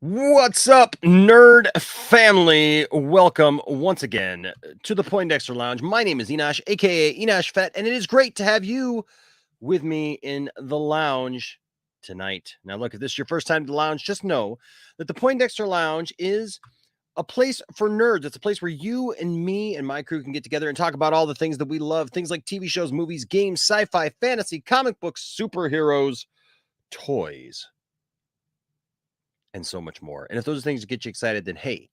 What's up, nerd family? Welcome once again to the Poindexter Lounge. My name is Enosh, aka Enosh Fett, and it is great to have you with me in the lounge tonight. Now, look, if this is your first time to the lounge, just know that the Poindexter Lounge is a place for nerds. It's a place where you and me and my crew can get together and talk about all the things that we love, things like TV shows, movies, games, sci-fi, fantasy, comic books, superheroes, toys, and so much more. And if those things get you excited, then hey,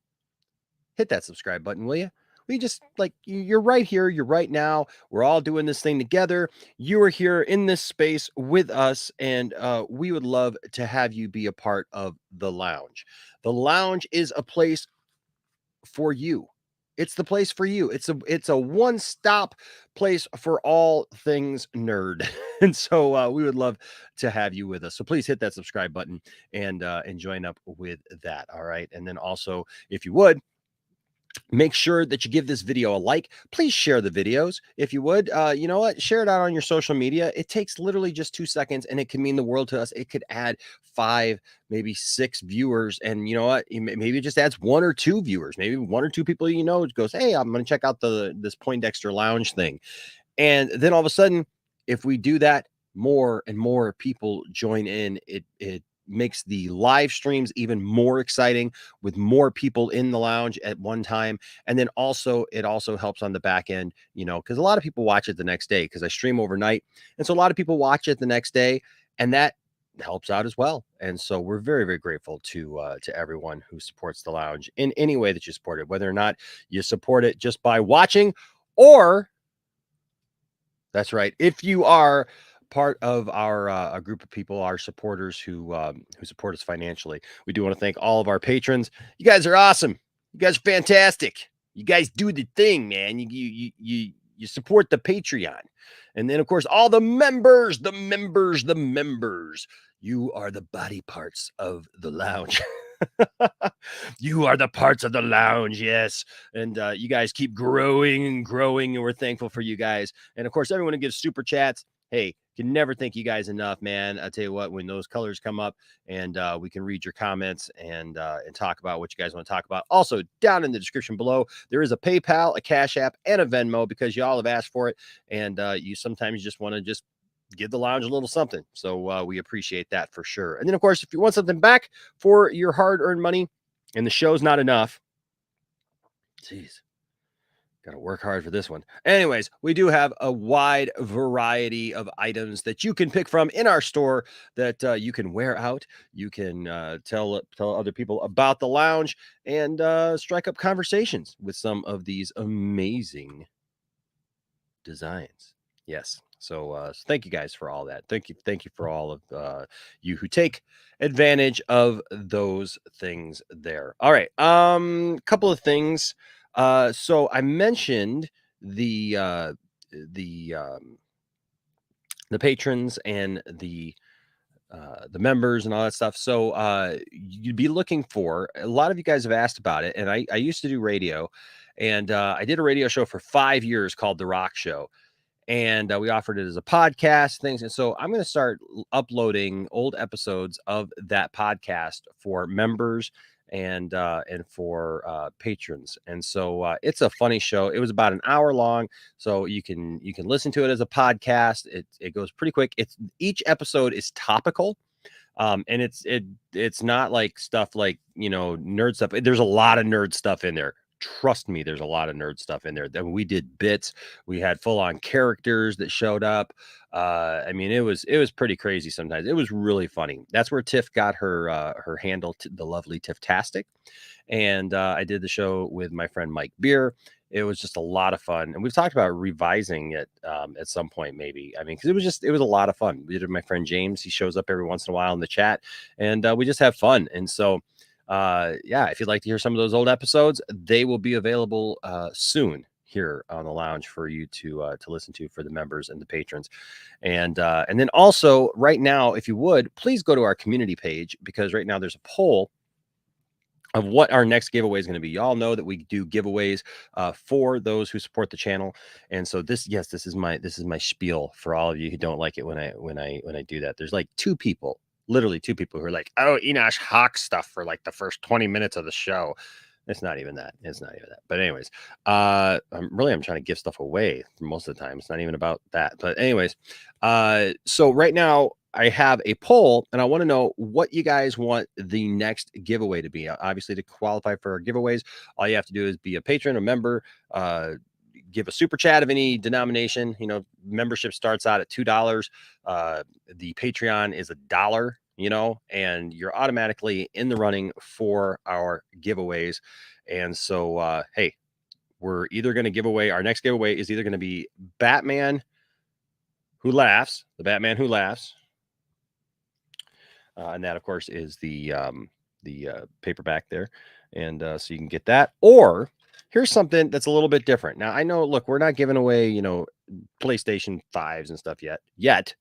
hit that subscribe button, will you? We just like you're right here, you're right now. We're all doing this thing together. You are here in this space with us, and we would love to have you be a part of the lounge. The lounge is a place for you. It's the place for you. It's a one-stop place for all things nerd. And so we would love to have you with us. So please hit that subscribe button and join up with that. All right. And then also, if you would, make sure that you give this video a like. Please share the videos if you would. You know what? Share it out on your social media. It takes literally just 2 seconds and it can mean the world to us. It could add 5, maybe 6 viewers. And you know what? Maybe it just adds 1 or 2 viewers. Maybe 1 or 2 people goes, hey, I'm going to check out this Poindexter Lounge thing. And then all of a sudden, if we do that, more and more people join in. It makes the live streams even more exciting with more people in the lounge at one time. And then also, it also helps on the back end, because a lot of people watch it the next day because I stream overnight. And so a lot of people watch it the next day, and that helps out as well. And so we're very, very grateful to everyone who supports the lounge in any way that you support it, whether or not you support it just by watching, or that's right, if you are part of our a group of people, our supporters who support us financially. We do want to thank all of our patrons. You guys are awesome. You guys are fantastic. You guys do the thing, man. You support the Patreon. And then of course all the members. You are the body parts of the lounge. You are the parts of the lounge, yes. And you guys keep growing and growing, and we're thankful for you guys. And of course, everyone who gives super chats, hey, can never thank you guys enough, man. I tell you what, when those colors come up and we can read your comments and talk about what you guys want to talk about. Also, down in the description below, there is a PayPal, a Cash App, and a Venmo because y'all have asked for it. And you sometimes just want to just give the lounge a little something. So we appreciate that for sure. And then, of course, if you want something back for your hard-earned money and the show's not enough, geez, got to work hard for this one. Anyways, we do have a wide variety of items that you can pick from in our store that you can wear out. You can tell other people about the lounge and strike up conversations with some of these amazing designs. Yes. So thank you guys for all that. Thank you for all of you who take advantage of those things there. All right. Couple of things. So I mentioned the the patrons and the members and all that stuff. So you'd be looking for, a lot of you guys have asked about it, and I used to do radio, and I did a radio show for 5 years called The Rock Show. And we offered it as a podcast things. And so I'm going to start uploading old episodes of that podcast for members and for patrons. And so it's a funny show. It was about an hour long, so you can listen to it as a podcast. It goes pretty quick. Each episode is topical. And it's not like stuff like, nerd stuff. There's a lot of nerd stuff in there. Trust me, there's a lot of nerd stuff in there. Then we did bits. We had full-on characters that showed up. I mean, it was pretty crazy sometimes. It was really funny. That's where Tiff got her handle, the lovely Tiff-tastic. And I did the show with my friend Mike Beer. It was just a lot of fun. And we've talked about revising it at some point, maybe. I mean, because it was a lot of fun. We did it with my friend James. He shows up every once in a while in the chat, and we just have fun. And so yeah, if you'd like to hear some of those old episodes, they will be available soon here on the lounge for you to listen to for the members and the patrons. And then also right now, if you would, please go to our community page, because right now there's a poll of what our next giveaway is going to be. Y'all know that we do giveaways for those who support the channel. And so this is my spiel for all of you who don't like it when I do that. There's like 2 people literally two people who are like, oh, Enosh Hawk stuff for like the first 20 minutes of the show. It's not even that. It's not even that. But anyways, I'm trying to give stuff away most of the time. It's not even about that. But anyways, so right now I have a poll and I want to know what you guys want the next giveaway to be. Obviously, to qualify for our giveaways, all you have to do is be a patron, a member, give a super chat of any denomination. You know, membership starts out at $2. The Patreon is $1, you know, and you're automatically in the running for our giveaways. And so, hey, we're either going to give away, our next giveaway is either going to be Batman Who Laughs, the Batman Who Laughs. And that, of course, is the paperback there. And so you can get that. Or here's something that's a little bit different. Now, I know, look, we're not giving away, you know, PlayStation 5s and stuff yet.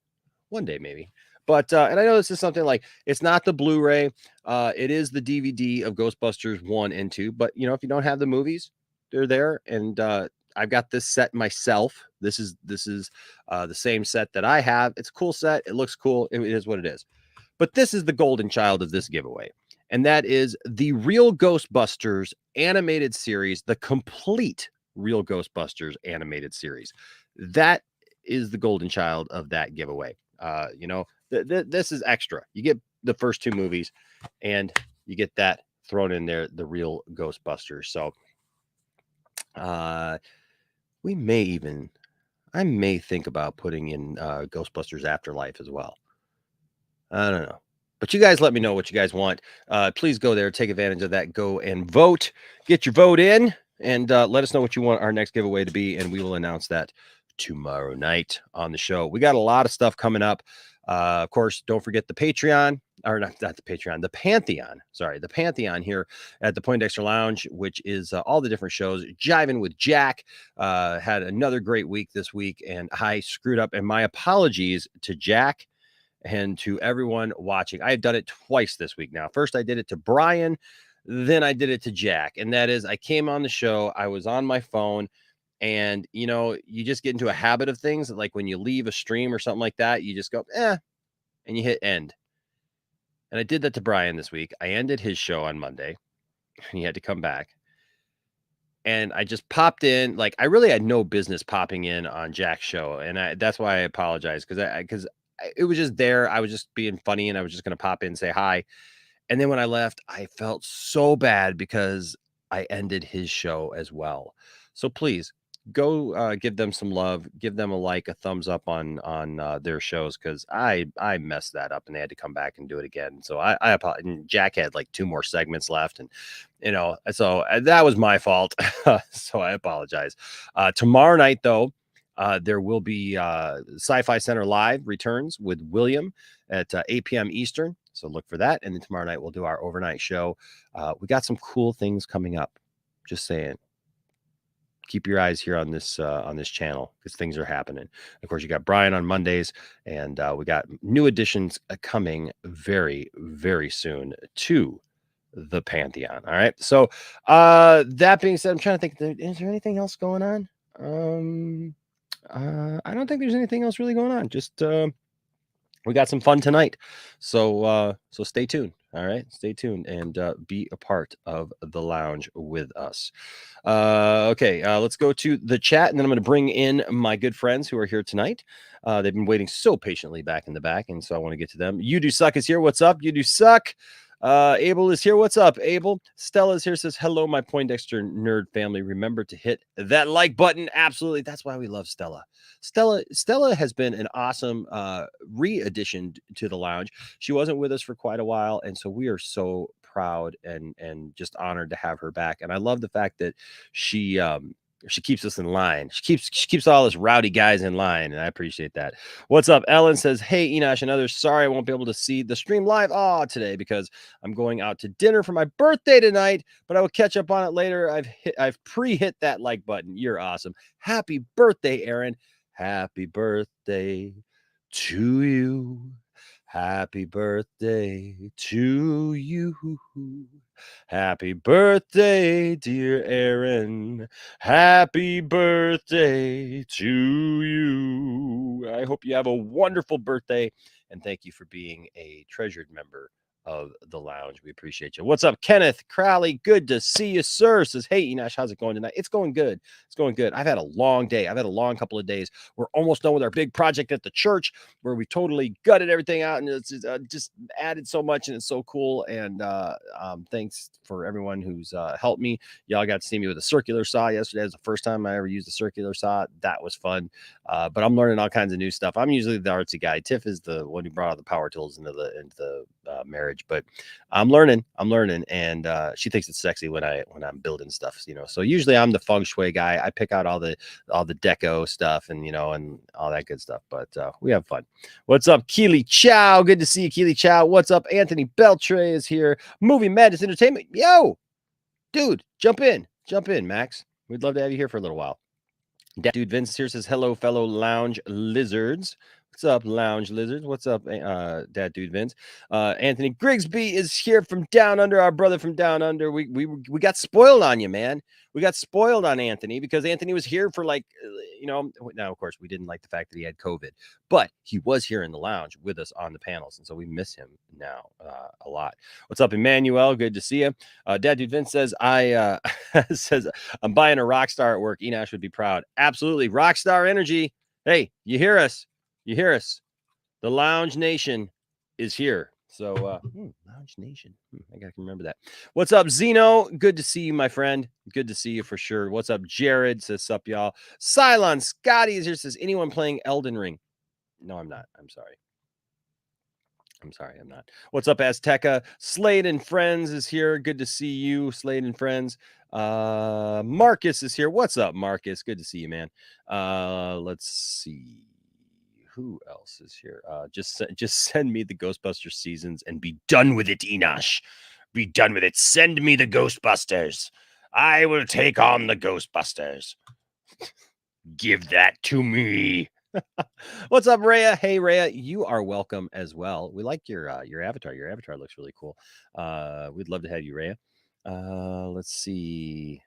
One day, maybe. But, and I know this is something like, it's not the Blu-ray. It is the DVD of Ghostbusters 1 and 2. But, you know, if you don't have the movies, they're there. And I've got this set myself. This is the same set that I have. It's a cool set. It looks cool. It is what it is. But this is the golden child of this giveaway. And that is the Real Ghostbusters animated series, the complete Real Ghostbusters animated series. That is the golden child of that giveaway. You know, this is extra. You get the first two movies and you get that thrown in there, the Real Ghostbusters. So I may think about putting in Ghostbusters Afterlife as well. I don't know. But you guys let me know what you guys want. Please go there, take advantage of that, go and vote. Get your vote in and let us know what you want our next giveaway to be. And we will announce that tomorrow night on the show. We got a lot of stuff coming up. Of course, don't forget the Patreon, or not the Patreon, the Pantheon. Sorry, the Pantheon here at the Poindexter Lounge, which is all the different shows. Jiving with Jack had another great week this week, and I screwed up. And my apologies to Jack and to everyone watching. I've done it twice this week now. First, I did it to Brian, then I did it to Jack. And that is, I came on the show, I was on my phone, and you know, you just get into a habit of things. Like when you leave a stream or something like that, you just go, and you hit end. And I did that to Brian this week. I ended his show on Monday, and he had to come back. And I just popped in, like I really had no business popping in on Jack's show, and that's why I apologize because it was just there. I was just being funny, and I was just going to pop in and say hi. And then when I left, I felt so bad because I ended his show as well. So please go give them some love, give them a like, a thumbs up on their shows, because I messed that up and they had to come back and do it again. So I apologize. And Jack had like 2 more segments left, and you know, so that was my fault. So I apologize. Tomorrow night, though, there will be Sci-Fi Center Live returns with William at 8 p.m. Eastern. So look for that. And then tomorrow night, we'll do our overnight show. We got some cool things coming up. Just saying. Keep your eyes here on this channel, because things are happening. Of course, you got Brian on Mondays, and we got new additions coming very, very soon to the Pantheon. All right. So that being said, I'm trying to think, is there anything else going on? I don't think there's anything else really going on. Just we got some fun tonight. So stay tuned. All right. Stay tuned and be a part of the lounge with us. Okay. Let's go to the chat, and then I'm going to bring in my good friends who are here tonight. They've been waiting so patiently back in the back, and so I want to get to them. You Do Suck is here. What's up? You Do Suck. Abel is here. What's up, Abel? Stella is here, says hello, my Poindexter nerd family. Remember to hit that like button. Absolutely. That's why we love Stella. Stella has been an awesome re-addition to the lounge. She wasn't with us for quite a while, and so we are so proud and just honored to have her back. And I love the fact that she keeps us in line. She keeps all us rowdy guys in line, and I appreciate that. What's up? Ellen says, hey, Enosh and others, sorry I won't be able to see the stream live today because I'm going out to dinner for my birthday tonight, but I will catch up on it later. I've pre-hit that like button. You're awesome. Happy birthday, Aaron. Happy birthday to you. Happy birthday to you. Happy birthday, dear Aaron. Happy birthday to you. I hope you have a wonderful birthday. and thank you for being a treasured member of the lounge. We appreciate you. What's up, Kenneth Crowley? Good to see you, sir. Says, hey, Enosh, how's it going tonight? It's going good. It's going good. I've had a long day. I've had a long couple of days. We're almost done with our big project at the church where we totally gutted everything out, and it's just added so much, and it's so cool. And thanks for everyone who's helped me. Y'all got to see me with a circular saw yesterday. It was the first time I ever used a circular saw. That was fun. But I'm learning all kinds of new stuff. I'm usually the artsy guy. Tiff is the one who brought all the power tools into the marriage, but I'm learning, and she thinks it's sexy when I'm building stuff, So usually I'm the feng shui guy. I pick out all the deco stuff and and all that good stuff. But we have fun. What's up, Keely Chow? Good to see you, Keely Chow. What's up, Anthony Beltre is here. Movie Madness Entertainment. Yo, dude, jump in, Max. We'd love to have you here for a little while. Dad Dude Vince here says, hello, fellow lounge lizards. What's up, lounge lizards? What's up, Dad Dude Vince? Anthony Grigsby is here from down under, our brother from down under. We got spoiled on you, man. We got spoiled on Anthony because Anthony was here for now, of course, we didn't like the fact that he had COVID, but he was here in the lounge with us on the panels. And so we miss him now a lot. What's up, Emmanuel? Good to see you. Dad Dude Vince says, says, I'm buying a rock star at work. Enosh would be proud. Absolutely. Rock star energy. Hey, you hear us? You hear us? The Lounge Nation is here. So, Lounge Nation. I got to remember that. What's up, Zeno? Good to see you, my friend. Good to see you for sure. What's up, Jared? Says, sup, y'all. Cylon Scotty is here. Says, anyone playing Elden Ring? No, I'm not. I'm sorry. I'm not. What's up, Azteca? Slade and Friends is here. Good to see you, Slade and Friends. Marcus is here. What's up, Marcus? Good to see you, man. Let's see. Who else is here? Just send me the Ghostbusters seasons and be done with it, Enosh. Be done with it. Send me the Ghostbusters. I will take on the Ghostbusters. Give that to me. What's up, Rhea? Hey, Rhea, you are welcome as well. We like your avatar. Your avatar looks really cool. We'd love to have you, Rhea. Let's see.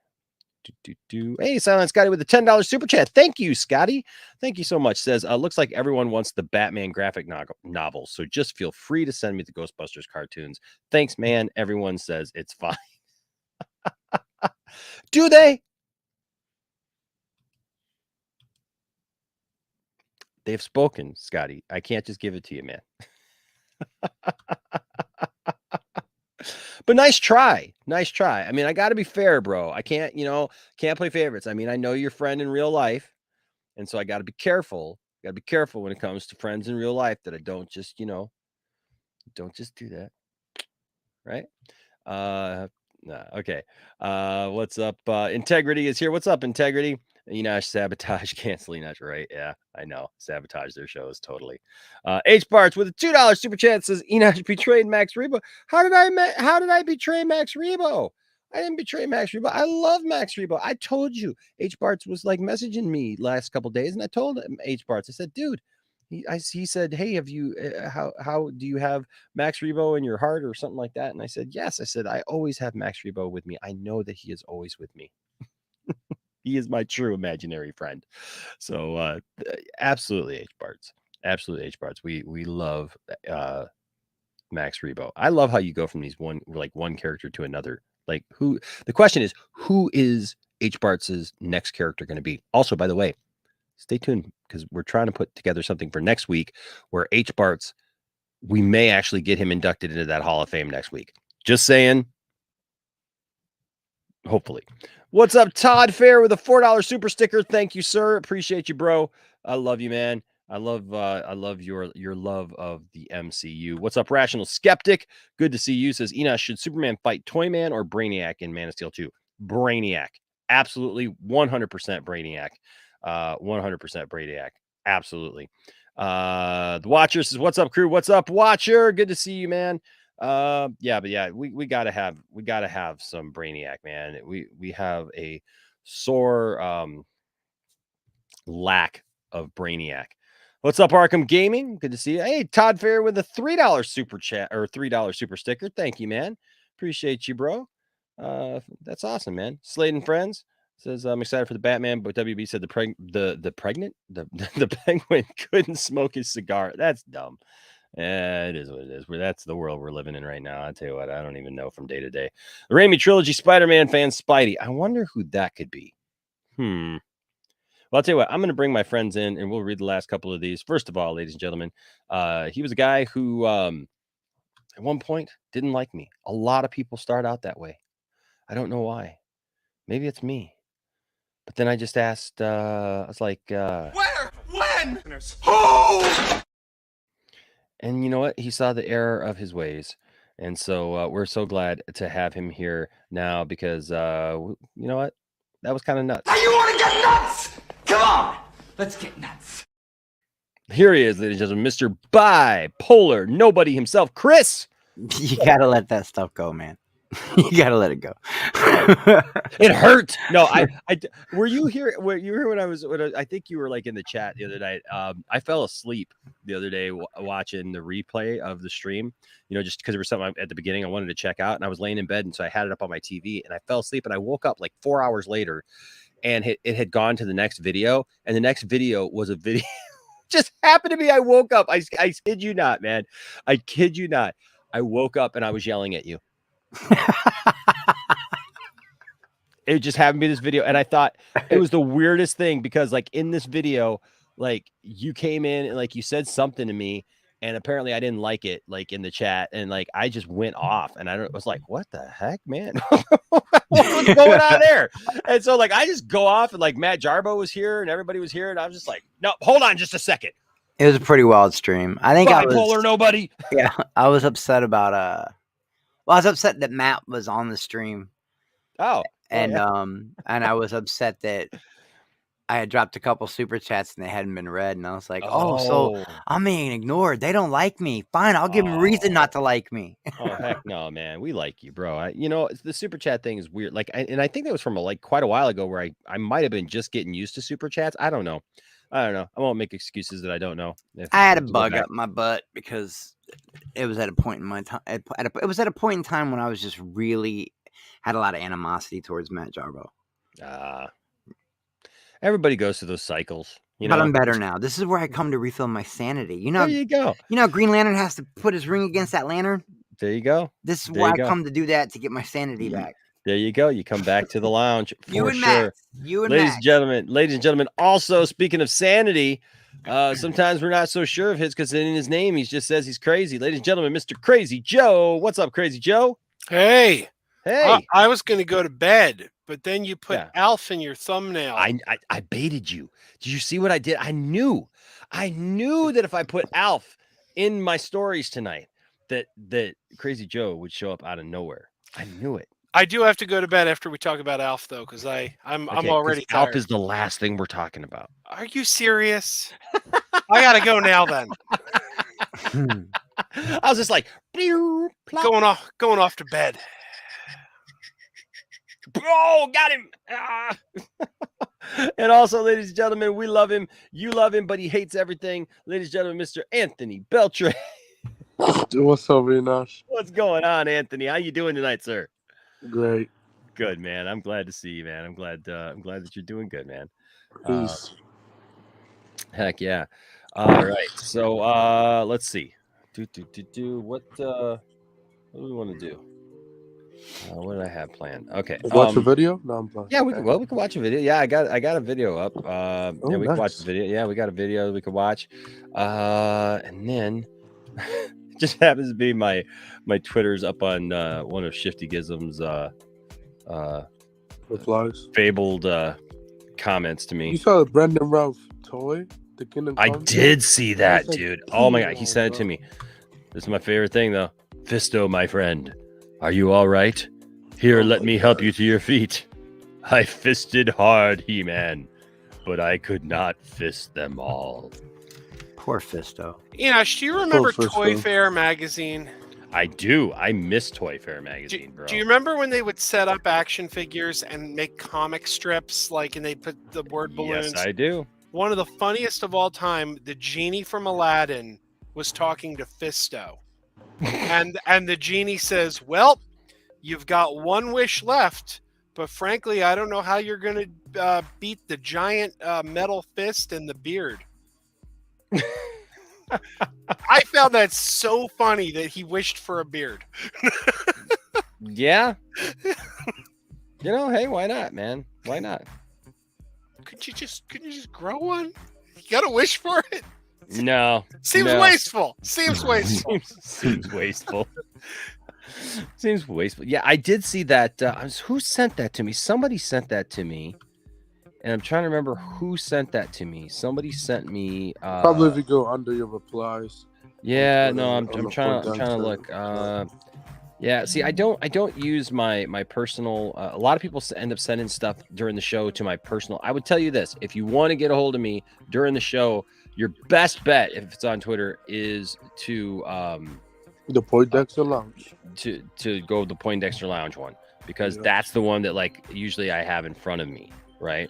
Hey, Silent Scotty with the $10 super chat. Thank you, Scotty. Thank you so much. Says, looks like everyone wants the Batman graphic novel, so just feel free to send me the Ghostbusters cartoons. Thanks, man. Everyone says it's fine. Do they? They've spoken, Scotty. I can't just give it to you, man. But nice try. I mean, I got to be fair, bro. I can't play favorites. I mean, I know your friend in real life, and so I got to be careful. Got to be careful when it comes to friends in real life that I don't just do that. Right? Okay. What's up? Integrity is here. What's up, Integrity? Enosh sabotage, cancel Enosh, right? Yeah, I know. Sabotage their shows totally. H Barts with a $2 super chat says Enosh betrayed Max Rebo. How did I betray Max Rebo? I didn't betray Max Rebo. I love Max Rebo. I told you. H Barts was like messaging me last couple days, and I told him, H Barts, I said, dude, he said, hey, have you how do you have Max Rebo in your heart or something like that? And I said, yes. I said, I always have Max Rebo with me. I know that he is always with me. He is my true imaginary friend. So absolutely, H Barts. Absolutely, H Barts. We love Max Rebo. I love how you go from these one character to another. Like the question is, who is H Barts' next character going to be? Also, by the way, stay tuned because we're trying to put together something for next week where H Barts, we may actually get him inducted into that Hall of Fame next week. Just saying. Hopefully. What's up, Todd Fair with a $4 super sticker? Thank you, sir. Appreciate you, bro. I love you, man. I love your love of the MCU. What's up, Rational Skeptic? Good to see you. Says Enosh, should Superman fight Toyman or Brainiac in Man of Steel 2? Brainiac. Absolutely 100% Brainiac. 100% Brainiac. Absolutely. The Watcher says, what's up, crew? What's up, Watcher? Good to see you, man. We gotta have some Brainiac, man. We have a sore lack of Brainiac. What's up, Arkham Gaming? Good to see you. Hey, Todd Fair with a $3 super chat or $3 super sticker. Thank you, man. Appreciate you, bro. That's awesome, man. Slade and Friends says I'm excited for the Batman, but WB said the penguin couldn't smoke his cigar. That's dumb. Yeah, it is what it is. That's the world we're living in right now. I tell you what, I don't even know from day to day. The Raimi trilogy Spider-Man fan Spidey. I wonder who that could be. Well, I'll tell you what, I'm going to bring my friends in and we'll read the last couple of these. First of all, ladies and gentlemen, he was a guy who at one point didn't like me. A lot of people start out that way. I don't know why. Maybe it's me. But then I just asked, I was like, where? When? Who? And you know what? He saw the error of his ways. And so we're so glad to have him here now because, you know what? That was kind of nuts. Now you want to get nuts? Come on. Let's get nuts. Here he is, ladies and gentlemen, Mr. Bipolar Nobody himself, Chris. You got to let that stuff go, man. You got to let it go. It hurt. No, I were you here? Were you here when I think you were like in the chat the other night. I fell asleep the other day watching the replay of the stream, you know, just because there was something at the beginning I wanted to check out and I was laying in bed. And so I had it up on my TV and I fell asleep and I woke up like 4 hours later and it had gone to the next video. And the next video was a video just happened to be. I woke up. I kid you not, man. I kid you not. I woke up and I was yelling at you. It just happened to be this video and I thought it was the weirdest thing because like in this video, like you came in and like you said something to me and apparently I didn't like it like in the chat and like I just went off and I was like, what the heck, man? What's going on there? And so like I just go off and like Matt Jarbo was here and everybody was here and I was just like, no, hold on just a second. It was a pretty wild stream. I think Bipolar Nobody. Yeah, I was upset about well, I was upset that Matt was on the stream. Oh. And yeah. And I was upset that I had dropped a couple super chats and they hadn't been read. And I was like, so I'm being ignored. They don't like me. Fine, I'll give them a reason not to like me. Oh heck no, man. We like you, bro. You know, the super chat thing is weird. Like, and I think that was from like quite a while ago where I might have been just getting used to super chats. I don't know. I won't make excuses that I don't know. I had a bug up my butt because it was at a point in my time. It was at a point in time when I was just really had a lot of animosity towards Matt Jarbo. Everybody goes through those cycles, you know. But I'm better now. This is where I come to refill my sanity. You know, there you go. You know, Green Lantern has to put his ring against that lantern. There you go. This is where I come to do that to get my sanity back. There you go. You come back to the lounge for you and sure. Max. You and ladies and gentlemen. Also, speaking of sanity, sometimes we're not so sure of his because in his name he just says he's crazy. Ladies and gentlemen, Mr. Crazy Joe. What's up, Crazy Joe? Hey. Hey. I was going to go to bed, but then you put Alf in your thumbnail. I baited you. Did you see what I did? I knew that if I put Alf in my stories tonight, that Crazy Joe would show up out of nowhere. I knew it. I do have to go to bed after we talk about Alf, though, because I'm already tired. Alf is the last thing we're talking about. Are you serious? I got to go now then. I was just like, going off to bed. Oh, got him. And also, ladies and gentlemen, we love him. You love him, but he hates everything. Ladies and gentlemen, Mr. Anthony Beltray. What's up, Enosh? What's going on, Anthony? How you doing tonight, sir? Great. Good, man. I'm glad to see you, man. I'm glad that you're doing good, man. Peace. Heck yeah. All right. So let's see. What do we want to do? What did I have planned? Okay. Watch a video? No, I'm playing. Yeah, we can watch a video. Yeah, I got a video up. Yeah, we nice. can watch the video. Yeah, we got a video we could watch. And then it just happens to be my Twitter's up on one of Shifty Gizm's replies. Fabled comments to me. You saw the Brendan Ralph toy? The Kingdom I Come did see that, like dude. Oh my god, he sent it to me. This is my favorite thing though. Fisto, my friend. Are you all right? Here, let me help you to your feet. I fisted hard, He-Man, but I could not fist them all. Poor Fisto. Enosh, do you remember Toy Fair magazine? I do. I miss Toy Fair magazine, bro. Do you remember when they would set up action figures and make comic strips, and they put the word balloons? Yes, I do. One of the funniest of all time, the genie from Aladdin was talking to Fisto. and the genie says, well, you've got one wish left, but frankly, I don't know how you're going to beat the giant metal fist and the beard. I found that so funny that he wished for a beard. Yeah. Hey, why not, man? Why not? Couldn't you just grow one? You gotta wish for it. No. Seems no. wasteful. Seems wasteful. Seems wasteful. Seems wasteful. Yeah, I did see that. Who sent that to me? Somebody sent that to me. And I'm trying to remember who sent that to me. Somebody sent me. Probably if you go under your replies. Yeah, on no, Twitter, I'm on trying the to look. Yeah, see, I don't use my personal. A lot of people end up sending stuff during the show to my personal. I would tell you this: if you want to get a hold of me during the show, your best bet, if it's on Twitter, is to the Poindexter Lounge. to go with the Poindexter Lounge one, because that's the one that usually I have in front of me, right?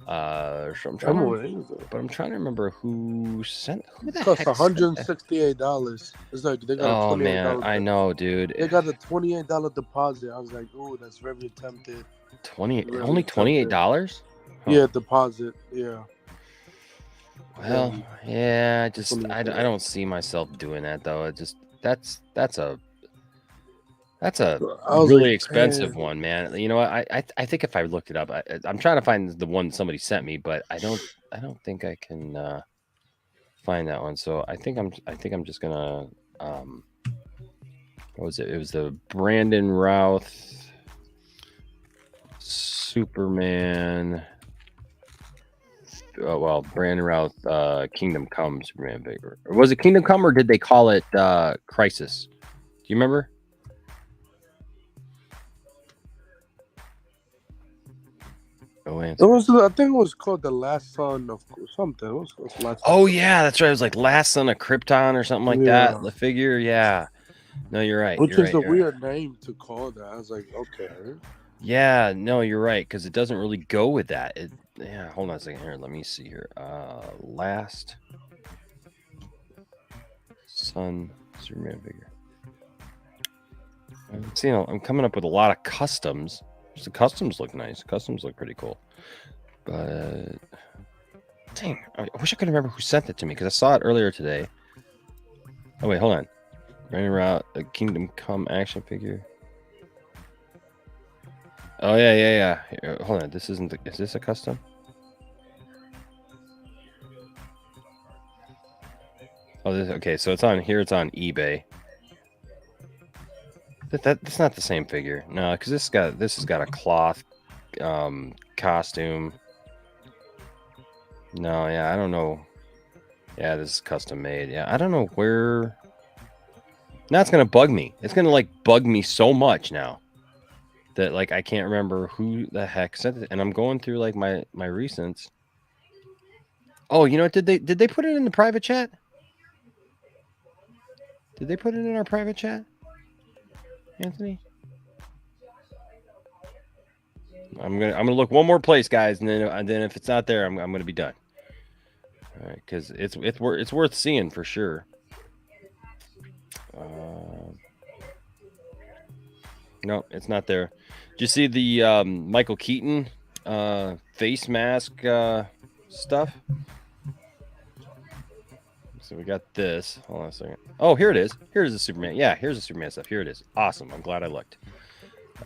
So I'm trying to remember who the it costs heck $168. It's like they got Oh a $28. man, I know, dude. They got a $28 deposit. I was like, "Ooh, that's very tempted." Only $28? Yeah, deposit. Yeah. Well, yeah, I don't see myself doing that though. It just that's a really expensive one, man. You know what? I think if I looked it up, I'm trying to find the one somebody sent me, but I don't think I can find that one. So I think I'm just gonna what was it? It was the Brandon Routh Superman. Brandon Routh Kingdom Come Superman figure. Or was it Kingdom Come, or did they call it Crisis? Do you remember? It was, I think it was called The Last Son of something. It was last yeah, that's right. It was like Last Son of Krypton or something like that. The figure, yeah. No, you're right. Which is a weird name to call that. I was like, okay. Yeah, no, you're right, because it doesn't really go with that. Hold on a second here. Let me see here. Last Son Superman figure. I'm coming up with a lot of customs. The customs look nice. Customs look pretty cool. But dang, I wish I could remember who sent it to me, because I saw it earlier today. Oh wait, hold on. Running around a Kingdom Come action figure. Oh yeah. Here, hold on. Is this a custom? Oh, okay. So it's on here. It's on eBay. That's not the same figure. No, because this has got a cloth costume. No, yeah, I don't know. Yeah, this is custom made. Yeah, I don't know where. Now it's gonna bug me. It's gonna bug me so much now that I can't remember who the heck sent it. And I'm going through my recents. Oh, you know what? Did they put it in the private chat? Did they put it in our private chat? Anthony, I'm gonna look one more place, guys, and then if it's not there, I'm gonna be done. All right, because it's worth seeing for sure. No, it's not there. Did you see the Michael Keaton face mask stuff? So we got this. Hold on a second. Oh, here it is. Here's the Superman. Yeah, here's the Superman stuff. Here it is. Awesome. I'm glad I looked.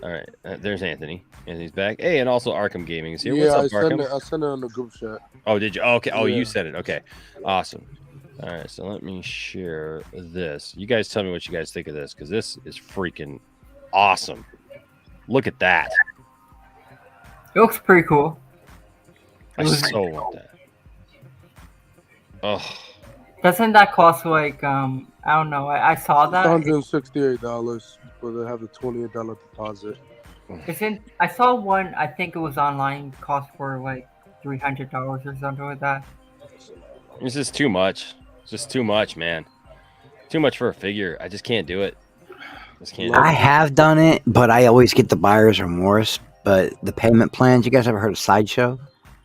All right. There's Anthony. Anthony's back. Hey, and also Arkham Gaming is here. Yeah, what's up, Arkham? I sent it on the group chat. Oh, did you? Oh, okay. Oh, yeah. You said it. Okay. Awesome. All right. So let me share this. You guys tell me what you guys think of this, because this is freaking awesome. Look at that. It looks pretty cool. I so want that. Oh. Doesn't that cost I don't know. I saw that. $168, but they have a $28 deposit. I saw one. I think it was online. Cost for $300 or something like that. This is too much. It's just too much, man. Too much for a figure. I just can't do it. I have done it, but I always get the buyer's remorse. But the payment plans. You guys ever heard of Sideshow?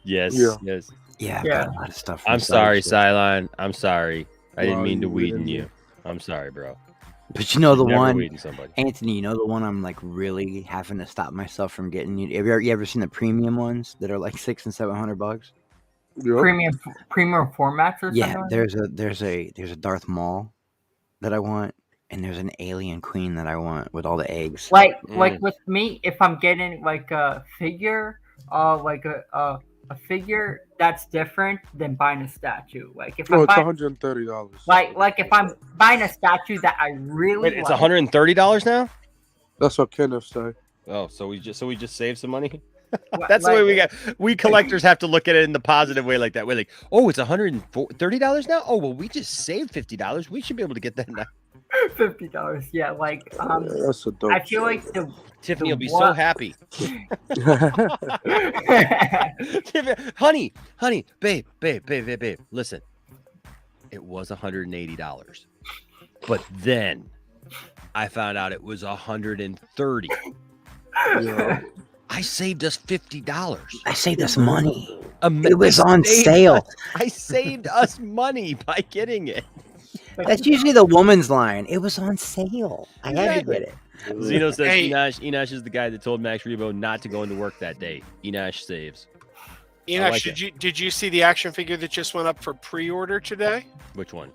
Yes. Yeah. Yes. Yeah, I've got a lot of stuff. I'm sorry, Cylon. I'm sorry. I didn't mean to weeden you. I'm sorry, bro. But you know the one, somebody. Anthony. You know the one I'm really having to stop myself from getting. You ever seen the premium ones that are $600 and $700? Yep. premium formats or Yeah, something. there's a Darth Maul that I want, and there's an alien queen that I want with all the eggs. Like with me, if I'm getting like a figure, like a figure, that's different than buying a statue. Like if No, I'm it's buying $130. like if I'm buying a statue that I really Wait, it's like, $130 now? That's what Kenneth said. Oh, so we just saved some money. li- That's the way like, we collectors have to look at it in the positive way like that. We're like, oh, it's $130 now. Oh, well, we just saved $50. We should be able to get that now. $50. Yeah, like Yeah, that's a dope. I feel like Tiffany will be so what- happy. honey, babe. Listen, it was $180, but then I found out it was $130. Yeah. I saved us $50. I saved us money. It It was on sale. I saved us money by getting it. That's usually the woman's line. It was on sale. I had to get it. Zeno says Hey. Enosh is the guy that told Max Rebo not to go into work that day. Enosh saves. Enoch, like did you see the action figure that just went up for pre-order today? Which one?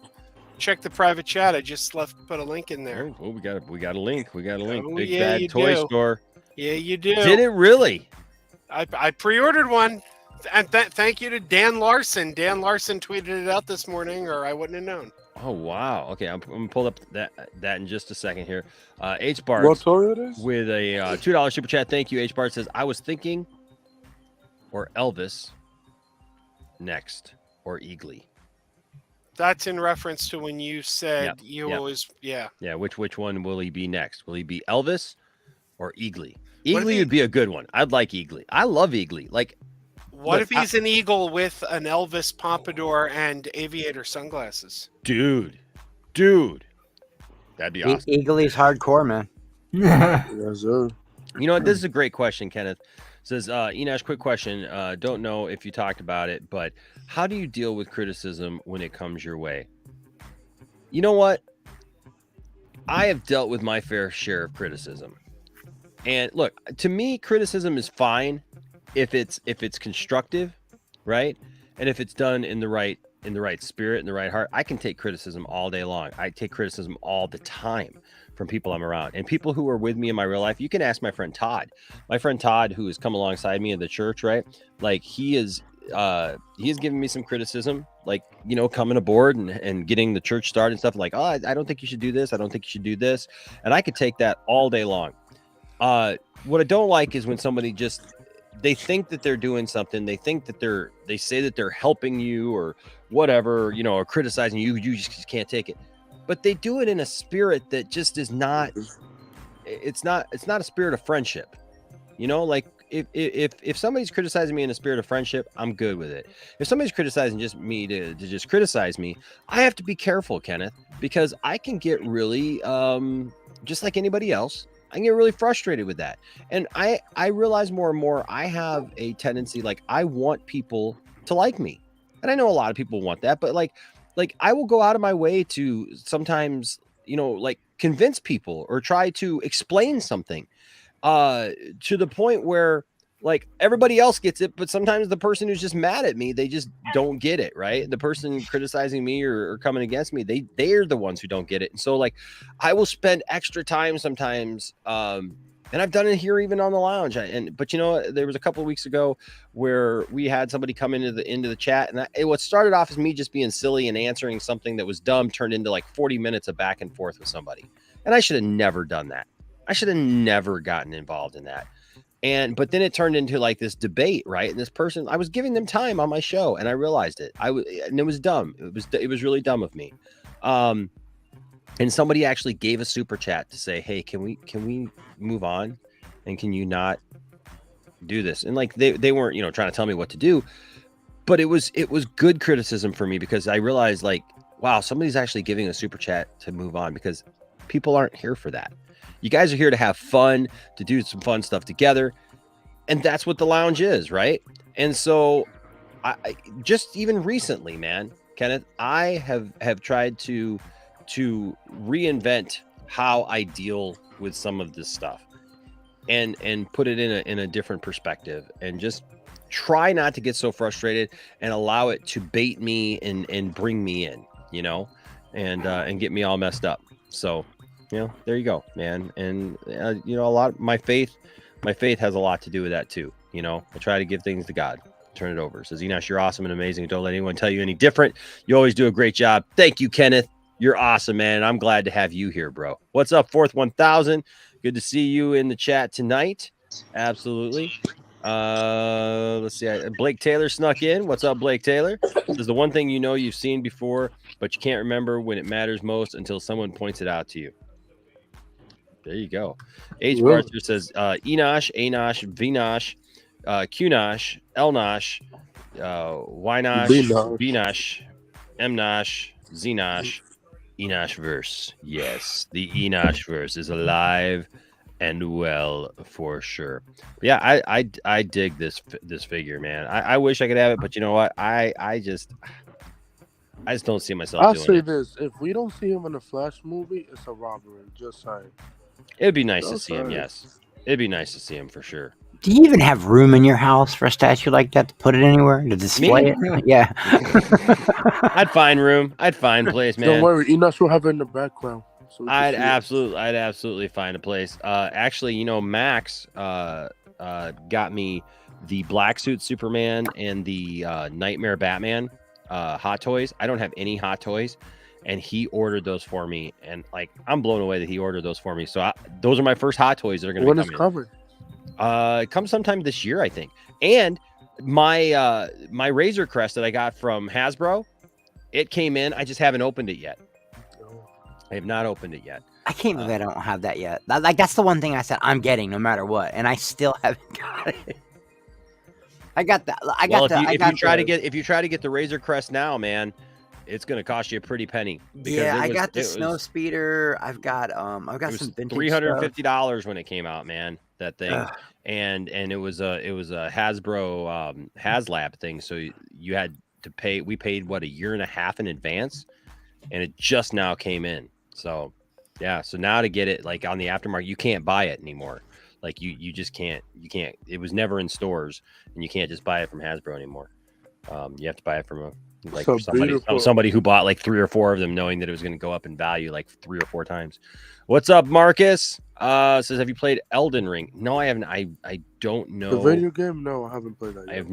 Check the private chat. I just put a link in there. Oh, we got a link. Oh, Big yeah, Bad you Toy do. Store. Yeah, you do. Did it really? I pre-ordered one, and thank you to Dan Larson. Dan Larson tweeted it out this morning, or I wouldn't have known. Oh wow. Okay, I'm gonna pull up that in just a second here. H What Bart toy it is? with a $2 super chat. Thank you. H Bart says I was thinking, or Elvis next, or Eagly. That's in reference to when you said Yep, you yep. always, yeah. Yeah, which one will he be next? Will he be Elvis or Eagly? What if Eagly he- would be a good one. I'd like Eagly. I love Eagly. Like, What Look, if he's an eagle with an Elvis pompadour and aviator sunglasses? dude, that'd be awesome. Eagly's hardcore, man. Yes, sir. You know what? This is a great question, Kenneth. Says, Enosh, quick question. Don't know if you talked about it, but how do you deal with criticism when it comes your way? You know what? I have dealt with my fair share of criticism. And look, to me, criticism is fine if it's constructive, right? And if it's done in the right spirit, in the right heart. I can take criticism all day long. I take criticism all the time from people I'm around and people who are with me in my real life. You can ask my friend Todd. My friend Todd, who has come alongside me in the church, right? Like he is given me some criticism, like, you know, coming aboard and getting the church started and stuff, like, oh, I don't think you should do this. I don't think you should do this. And I could take that all day long. What I don't like is when somebody they think that they're doing something. They think that they say that they're helping you or whatever, you know, or criticizing you. You just can't take it. But they do it in a spirit that just is not, it's not a spirit of friendship. You know, like if somebody's criticizing me in a spirit of friendship, I'm good with it. If somebody's criticizing just me to just criticize me, I have to be careful, Kenneth, because I can get really, just like anybody else, I can get really frustrated with that. And I realize more and more, I have a tendency, like I want people to like me. And I know a lot of people want that, but like I will go out of my way to sometimes, you know, like convince people or try to explain something to the point where like everybody else gets it, but sometimes the person who's just mad at me, they just don't get it, right? The person criticizing me or coming against me, they're the ones who don't get it. And so like I will spend extra time sometimes, and I've done it here even on the lounge. But you know, there was a couple of weeks ago where we had somebody come into the chat, and what started off as me just being silly and answering something that was dumb turned into like 40 minutes of back and forth with somebody. And I should have never done that. I should have never gotten involved in that. But then it turned into like this debate, right? And this person, I was giving them time on my show, and I realized it. And it was dumb. It was really dumb of me. And somebody actually gave a super chat to say, "Hey, can we move on? And can you not do this?" And like they weren't, you know, trying to tell me what to do, but it was good criticism for me, because I realized like, wow, somebody's actually giving a super chat to move on, because people aren't here for that. You guys are here to have fun, to do some fun stuff together. And that's what the lounge is, right? And so I just even recently, man, Kenneth, I have tried to reinvent how I deal with some of this stuff and put it in a different perspective, and just try not to get so frustrated and allow it to bait me and bring me in, you know, and get me all messed up. So, you know, there you go, man. And you know, a lot of my faith has a lot to do with that too. You know, I try to give things to God. Turn it over. Says Enosh, you're awesome and amazing. Don't let anyone tell you any different. You always do a great job. Thank you, Kenneth. You're awesome, man. I'm glad to have you here, bro. What's up, Fourth 1000? Good to see you in the chat tonight. Absolutely. Let's see. Blake Taylor snuck in. What's up, Blake Taylor? Says the one thing you know you've seen before, but you can't remember when it matters most until someone points it out to you. There you go. H. Barther says Enosh, Anosh, Vinosh, Qnosh, Elnosh, Ynosh, Binosh, Mnosh, Zenosh, Enosh verse. Yes, the Enosh verse is alive and well for sure. But yeah, I dig this figure, man. I wish I could have it, but you know what? I just don't see myself I'll doing say it. this: if we don't see him in a Flash movie, it's a robbery. Just saying. It'd be nice to see him. Yes, it'd be nice to see him for sure. Do you even have room in your house for a statue like that to put it anywhere to display it? Yeah. I'd find room. I'd find place, man. Don't worry, Enosh will have it in the background. So I'd absolutely find a place. Actually, you know, Max got me the Black Suit Superman and the Nightmare Batman hot toys. I don't have any hot toys, and he ordered those for me, and like I'm blown away that he ordered those for me. So those are my first hot toys that are going to be coming. When is covered? It comes sometime this year, I think. And my my Razor Crest that I got from Hasbro, it came in. I just haven't opened it yet. I have not opened it yet. I can't believe I don't have that yet. Like that's the one thing I said I'm getting no matter what, and I still haven't got it. I got that. If you try to get the Razor Crest now, man, it's going to cost you a pretty penny. Yeah, I got the Snow Speeder. I've got some vintage $350 when it came out, man. That thing, and it was a Hasbro HasLab thing. So you had to pay. We paid what, a year and a half in advance, and it just now came in. So yeah, so now to get it like on the aftermarket, you can't buy it anymore. Like you just can't. You can't. It was never in stores, and you can't just buy it from Hasbro anymore. You have to buy it from somebody who bought like 3 or 4 of them, knowing that it was going to go up in value like 3 or 4 times. What's up, Marcus? Says, have you played Elden Ring? No, I haven't. I don't know. The video game? No, I haven't played that yet. I have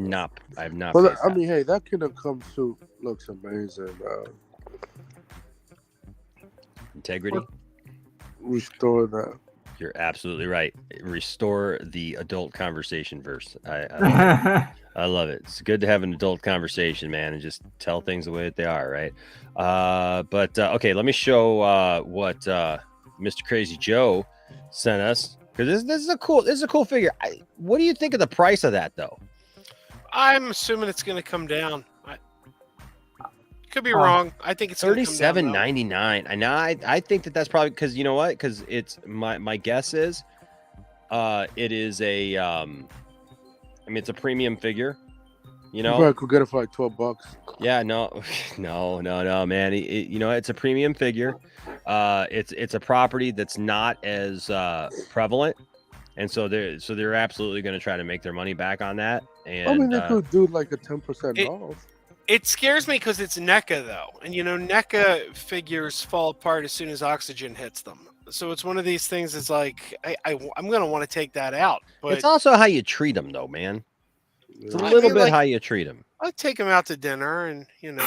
not. But I mean, hey, that Kingdom Come suit looks amazing. Integrity. Restore that. You're absolutely right. Restore the adult conversation verse. I love it. It's good to have an adult conversation, man, and just tell things the way that they are, right? Okay, let me show what Mr. Crazy Joe sent us, because this is a cool figure. What do you think of the price of that, though? I'm assuming it's going to come down. Could be wrong. I think it's $37.99. And I think that's probably because you know what? Because it's my guess is, it is a I mean, it's a premium figure. You know, you probably could get it for like $12. Yeah, no, man. You know, it's a premium figure. It's a property that's not as prevalent, and so they're absolutely going to try to make their money back on that. And I mean, they could do like a 10% off. It scares me because it's NECA, though. And, you know, NECA figures fall apart as soon as oxygen hits them. So it's one of these things that's like, I'm going to want to take that out. But it's also how you treat them, though, man. It's a little bit how you treat them. I take them out to dinner and, you know.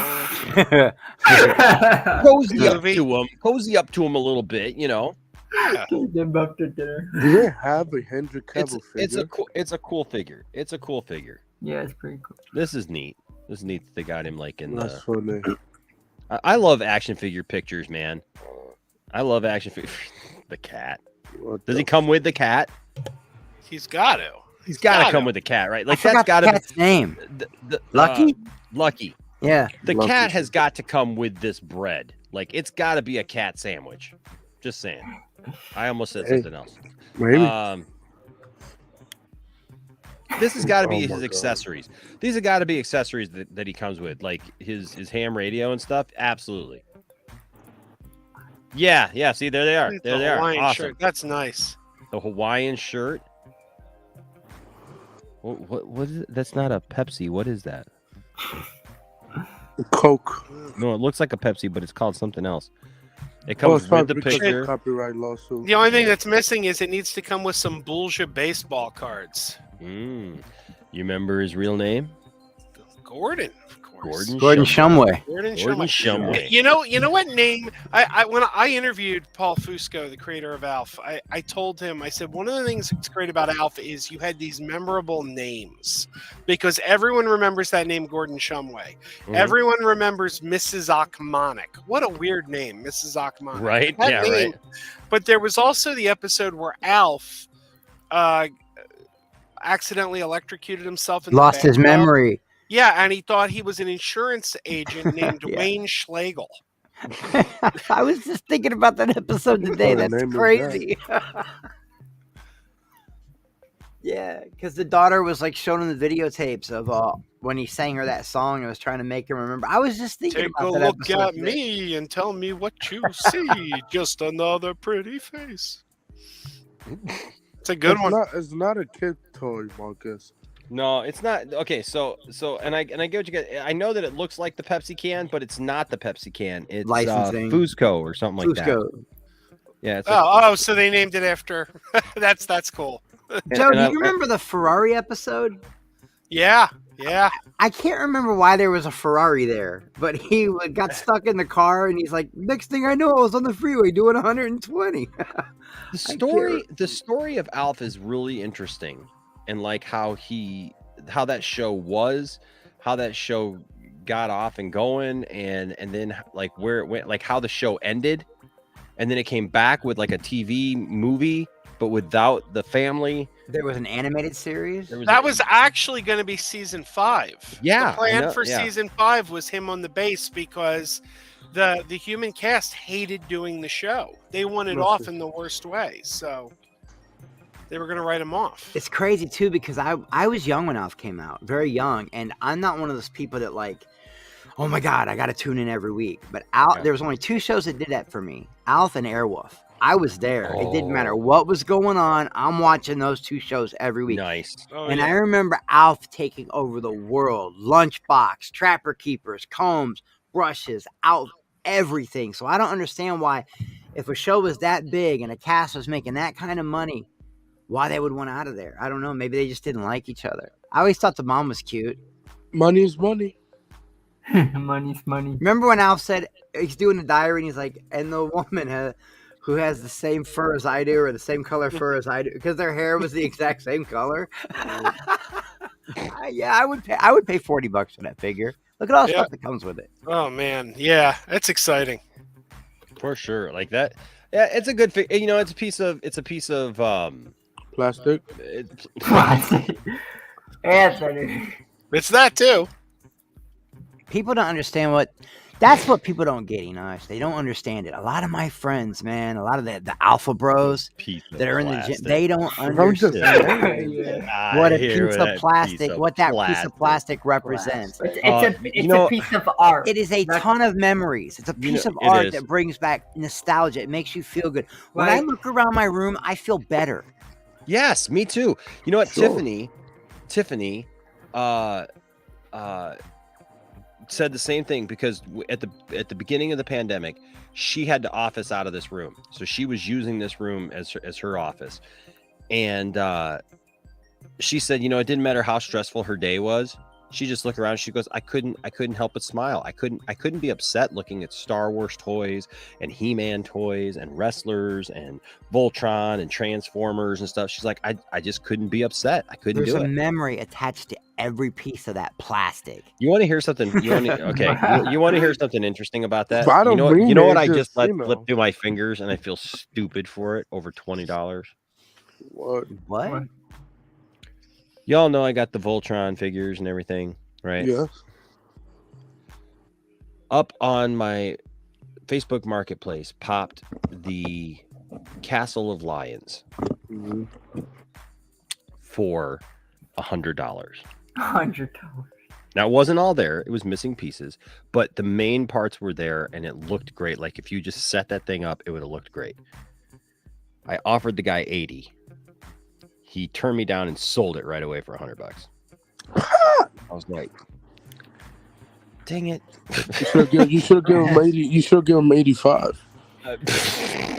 Cozy up to them a little bit, you know. Yeah. Take them up to dinner. Do they have a Henry Cavill figure? It's a cool figure. It's a cool figure. Yeah, it's pretty cool. This is neat. This is neat that they got him like in That's funny. I love action figure pictures, man. I love action figure. The cat. Does he come with the cat? He's got to. He's got to come with the cat, right? Like that's got to be cat's name. Lucky. Lucky. Yeah. The cat has got to come with this bread. Like it's got to be a cat sandwich. Just saying. I almost said something else. Maybe. This has got to be his accessories. These have got to be accessories that he comes with, like his ham radio and stuff. Absolutely. Yeah. See, there they are. There they are. Awesome. Shirt. That's nice. The Hawaiian shirt. What is it? That's not a Pepsi. What is that? Coke. No, it looks like a Pepsi, but it's called something else. It Oh, comes it's with probably the because of picture. copyright lawsuit. The only thing that's missing is it needs to come with some bullshit baseball cards. You remember his real name? Gordon, of course. Gordon Shumway. Gordon Gordon Shumway. Shumway. You know what name? When I interviewed Paul Fusco, the creator of Alf, I told him, I said, one of the things that's great about Alf is you had these memorable names because everyone remembers that name, Gordon Shumway. Everyone remembers Mrs. Achmonic. What a weird name, Mrs. Achmonic. Right? That Yeah, name, right. But there was also the episode where Alf accidentally electrocuted himself in the Lost his bathtub. memory. Yeah, and he thought he was an insurance agent named Yeah. Wayne Schlegel. I was just thinking about that episode today. What kind of That's name is crazy. Yeah, because the daughter was like showing him the videotapes of when he sang her that song and was trying to make him remember. I was just thinking Take about a that look episode at today. me and tell me what you see. Just another pretty face. It's a good one. It's not a kid toy, Marcus. No, it's not. Okay, so and I get what you get. I know that it looks like the Pepsi can, but it's not the Pepsi can. It's Licensing. Fusco or something like that. Fusco. Yeah. It's So they named it after. That's cool. Joe, do and you remember the Ferrari episode? Yeah. I can't remember why there was a Ferrari there, but he got stuck in the car and he's like, next thing I know, I was on the freeway doing 120. The story of Alf is really interesting, and like how that show was, how that show got off and going, and then like where it went, like how the show ended, and then it came back with like a TV movie, but without the family. There was an animated series. That was actually going to be season 5. Yeah, The plan I know, for yeah. season 5 was him on the base because the human cast hated doing the show. They wanted off in the worst way. So they were going to write him off. It's crazy too because I was young when Alf came out, very young, and I'm not one of those people that like, oh my god, I got to tune in every week. But there was only 2 shows that did that for me: Alf and Airwolf. I was there. It didn't matter what was going on. I'm watching those 2 shows every week. Nice. And I remember Alf taking over the world. Lunchbox, Trapper Keepers, combs, brushes, out everything. So I don't understand why, if a show was that big and a cast was making that kind of money, why they would want out of there. I don't know. Maybe they just didn't like each other. I always thought the mom was cute. Money is money. Money's money. Remember when Alf said he's doing the diary and he's like, and the woman who has the same fur as I do or the same color fur as I do because their hair was the exact same color. Yeah, I would pay $40 for that figure. Look at all the stuff that comes with it. Oh man, yeah, that's exciting. For sure, like that. Yeah, it's a good fig. You know, it's a piece of Plastic. Anthony. It's that too. People don't understand that's what people don't get, Enosh. They don't understand it. A lot of my friends, man, a lot of the alpha bros that are in the gym, they don't understand what a piece of plastic, piece of plastic represents. It's a piece of art. It is a ton of memories. It's a piece of art that brings back nostalgia. It makes you feel good. When I look around my room, I feel better. Yes, me too. You know what, Tiffany, said the same thing because at the beginning of the pandemic, she had to office out of this room, so she was using this room as her office, and she said, you know, it didn't matter how stressful her day was. She just looked around. She goes, I couldn't help but smile. I couldn't be upset looking at Star Wars toys and He-Man toys and wrestlers and Voltron and Transformers and stuff. She's like, I just couldn't be upset. I couldn't do it. There's a memory attached to every piece of that plastic. You want to hear something? You want to hear something interesting about that? I don't you know what? I just just let slip through my fingers, and I feel stupid for it. Over $20. What? Y'all know I got the Voltron figures and everything, right? Yes. Up on my Facebook Marketplace popped the Castle of Lions for $100. $100. Now, it wasn't all there. It was missing pieces, but the main parts were there, and it looked great. Like, if you just set that thing up, it would have looked great. I offered the guy $80. he turned me down and sold it right away for $100. I was like, dang it. You should give him 80. You should give him 85.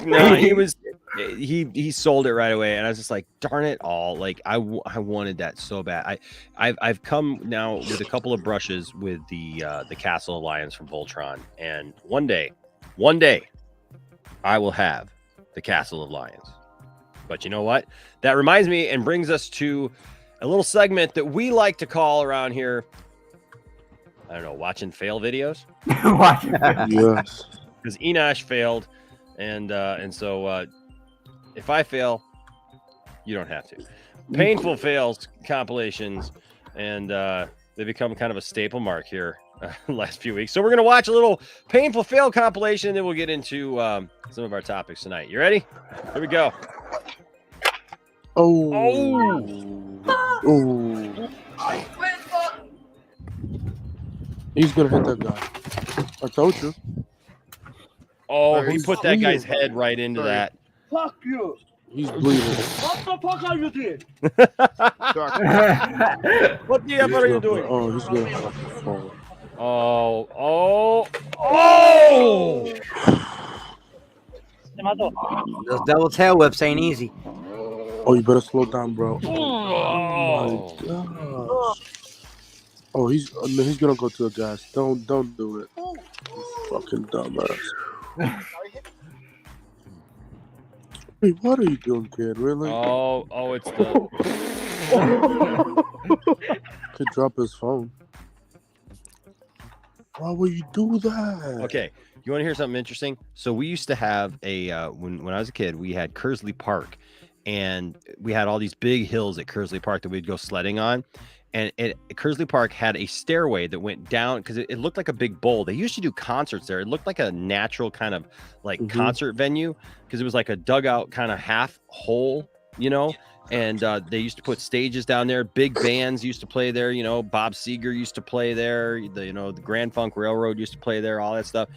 No, he sold it right away, and I was just like, darn it all. Like I wanted that so bad. I've come now with a couple of brushes with the Castle of Lions from Voltron, and one day I will have the Castle of Lions. But you know what? That reminds me and brings us to a little segment that we like to call around here, I don't know, watching fail videos. Yes. Because Enosh failed, and so if I fail, you don't have to. Painful fails compilations, and they become kind of a staple mark here the last few weeks. So we're gonna watch a little painful fail compilation, and then we'll get into some of our topics tonight. You ready? Here we go. Oh. He's gonna hit that guy. I told you. Oh, he put that guy's head right into that. Fuck you. He's bleeding. What the fuck are you doing? What the hell are you doing? Oh, he's gonna fall. Oh! Those double tail whips ain't easy. Oh, you better slow down, bro. Oh! My gosh. Oh, he's gonna go to the gas. Don't do it. You fucking dumbass. Hey, what are you doing, kid? Really? Oh, it's the... Could drop his phone. Why would you do that? Okay, you want to hear something interesting? So we used to have a when I was a kid, we had Kersley Park, and we had all these big hills at Kersley Park that we'd go sledding on. And Kersley Park had a stairway that went down because it looked like a big bowl. They used to do concerts there. It looked like a natural kind of like concert venue because it was like a dugout kind of half hole, you know. And they used to put stages down there. Big bands used to play there. You know, Bob Seger used to play there. The Grand Funk Railroad used to play there. All that stuff.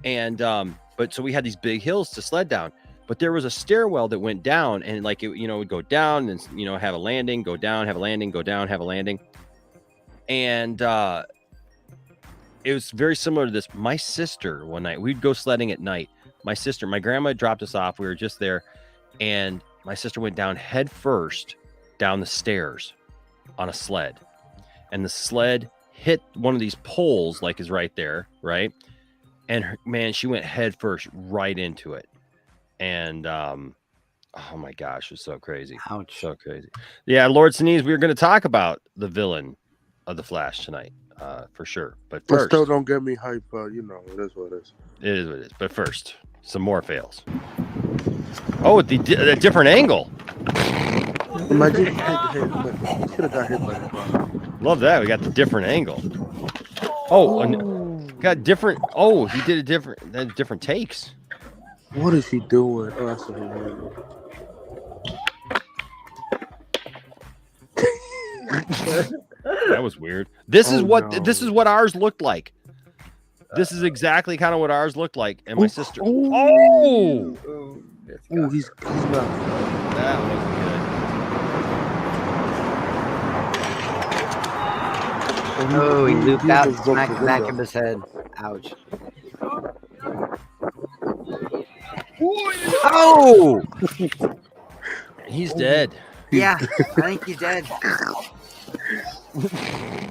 And but so we had these big hills to sled down. But there was a stairwell that went down, and like it, would go down and have a landing, go down, have a landing, go down, have a landing. And it was very similar to this. My sister, one night, we'd go sledding at night. My grandma dropped us off. We were just there, and my sister went down head first down the stairs on a sled, and the sled hit one of these poles, like is right there, right? And man, she went head first right into it. And oh my gosh, it was so crazy. Ouch. So crazy. Yeah, Lord Sinise, we were going to talk about the villain of the Flash tonight, for sure. But first, still don't get me hype. It is what it is. It is what it is. But first, some more fails. Oh, the different angle. Imagine he could have got hit by the Love that. We got the different angle. Oh, got different. Oh, he did different takes. What is he doing? Oh, that's hilarious. That was weird. This is what ours looked like. This is exactly kind of what ours looked like. And my sister. Oh, he's not. That was good. Oh, he looped out and smacked the back of his head. Ouch. Oh! He's dead. Yeah, I think he's dead. This is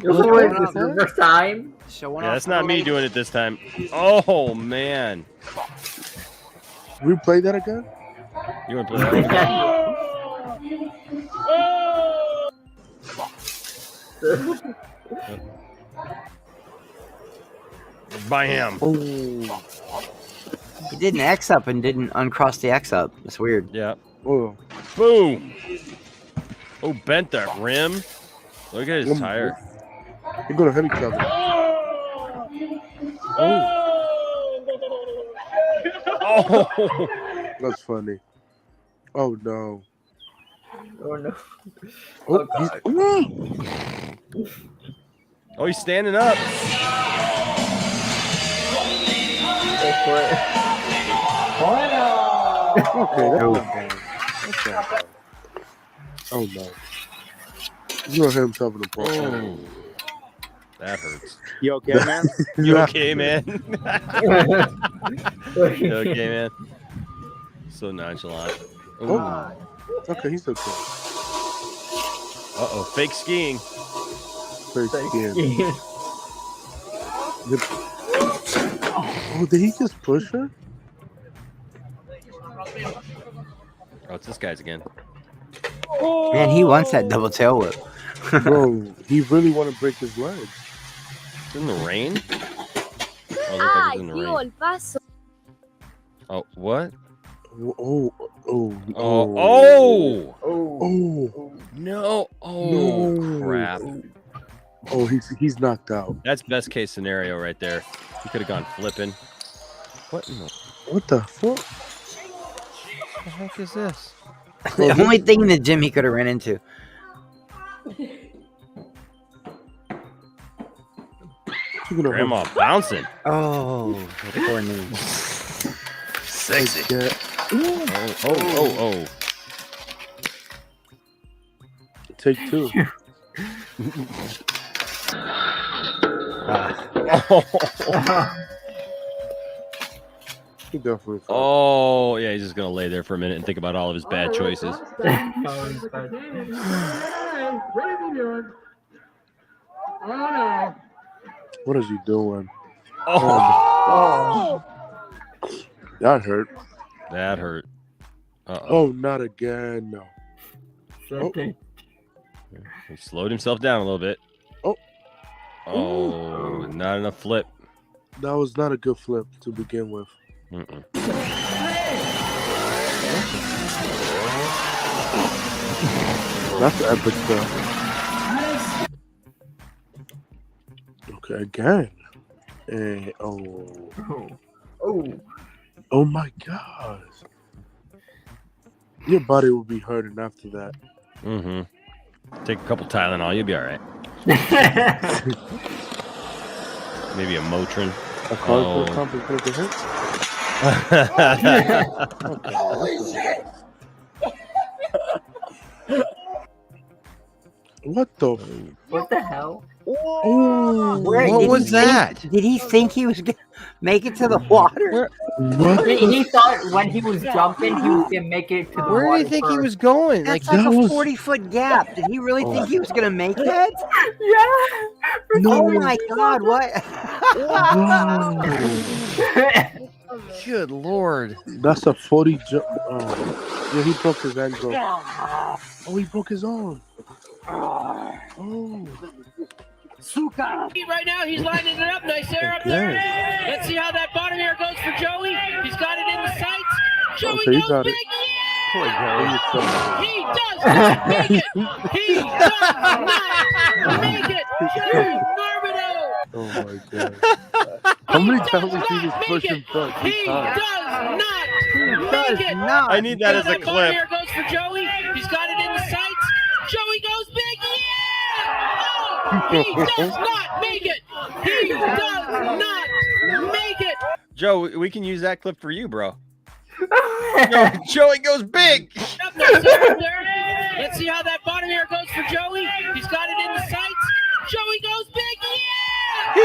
the first time. Yeah, that's not me doing it this time. Oh man. We play that again? You want to play that again? Bam. Oh. He did an X up and didn't uncross the X up. That's weird. Yeah. Oh. Boom. Oh, bent that rim. Look at his tire. You're gonna hit each other. Oh. That's funny. Oh no. Oh no. Oh, He's standing up. Okay, that's not bad. That's not bad. Oh no. He's gonna hit himself in the post. Oh, that hurts. You okay, man? You okay, man? You okay, man? So nonchalant. Ooh. Oh. Okay, he's okay. Uh-oh, fake skiing. Very scared. Oh, did he just push her? Oh, it's this guy's again. Man, he wants that double tail whip. Bro, he really want to break his legs. It's in the rain? Oh, it looks like it's in the rain. Oh, what? Oh. Oh! No! Oh, No. crap. Oh, he's knocked out. That's best case scenario right there. He could have gone flipping. What in the What the fuck? heck is this? The only thing in the gym he could have ran into. Grandma bouncing. Oh, the poor knee. Sexy. Yeah. Oh. Take two. He definitely. Oh, yeah, he's just going to lay there for a minute and think about all of his bad choices. What is he doing? Oh, That hurt. that hurt. Uh-oh. Oh, not again. No. Okay. He slowed himself down a little bit. Oh. Oh, not enough flip. That was not a good flip to begin with. Mm-mm. That's epic stuff. Okay, again. And oh my gosh. Your body will be hurting after that. Mm-hmm. Take a couple Tylenol, you'll be all right. Maybe a Motrin. A car Oh. pump is gonna get hit. What the? What the hell? Oh, What was that? Did he think he was gonna make it to the water? what? He thought when he was jumping, he was gonna make it to the Where do water you think he first. was going? That's Like, like that a was- 40-foot gap. Did he really think he was gonna make that? Yeah. No. Oh my God! What? good Lord. That's a 40 jump. Oh. Yeah, he broke his ankle. Oh, he broke his arm. Oh. Right now, he's lining it up nice there up there. Let's see how that bottom air goes for Joey. He's got it in the sights. Joey Okay, he goes got big. it. Yeah! He does not make it. He does not make it. Joey Marbido. Oh my God. How many times did he just push him back? He does not make it. Not. I need that as a That bottom clip. air goes for Joey. He's got it in the sights. Joey goes big. Yeah! Oh, he does not make it. He does not make it. Joe, we can use that clip for you, bro. Joey goes big. Up nice there. Let's see how that bottom air goes for Joey. He's got it in the sights. Joey goes big. Yeah! He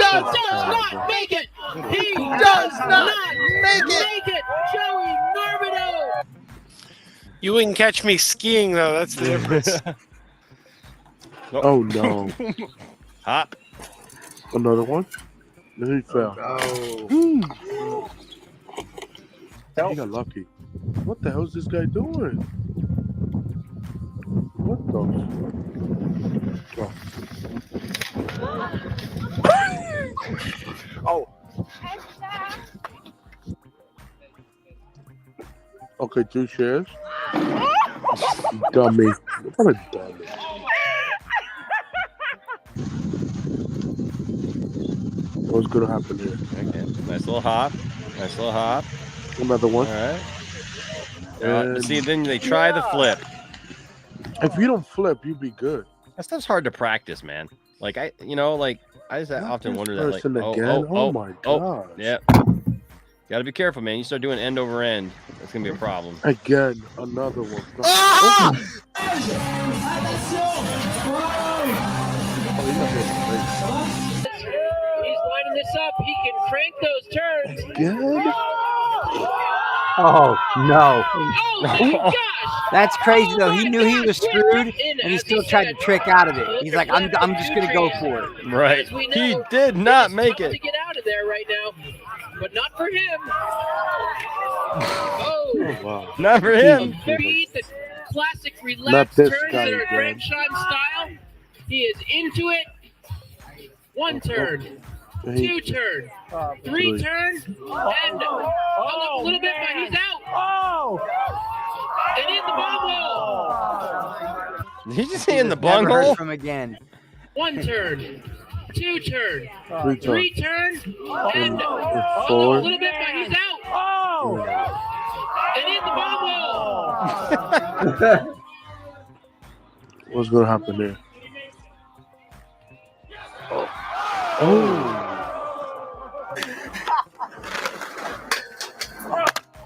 does not make it. He does not make it. Joey Marbido. You wouldn't catch me skiing though. That's the difference. Oh no. Hop. Another one? Then he fell. He got lucky. What the hell is this guy doing? What the? Oh. Okay, 2 shares. Dummy. What a dummy. What's gonna happen here? Okay. Nice little hop. Another one. All right. And See, then they try the flip. if you don't flip, you'd be good. That stuff's hard to practice, man. Like I just often wonder that. Like, Person again? Oh my oh, gosh. yeah. Gotta be careful, man. You start doing end over end, that's gonna be a problem. Again, another one. Ah! He's lining this up. He can crank those turns. Again? Oh no. Oh my gosh! That's crazy though. He knew he was screwed and he still tried to trick out of it. He's like, I'm just gonna go for it. Right. He did not make it. To get out of there right now, but not for him. Oh, Wow. Not for him. Speed, the classic Not relaxed this turns guy that are again. Grant Shine style. He is into it. One turn, two turn, three turn, and hung up a little bit, but he's out. And in the bubble. Did he just say in the Never heard bunghole? from again. One turn, two turn, Three three turn, and hung up a Four. little bit, but he's out. And in the bubble. What's gonna happen there? Oh.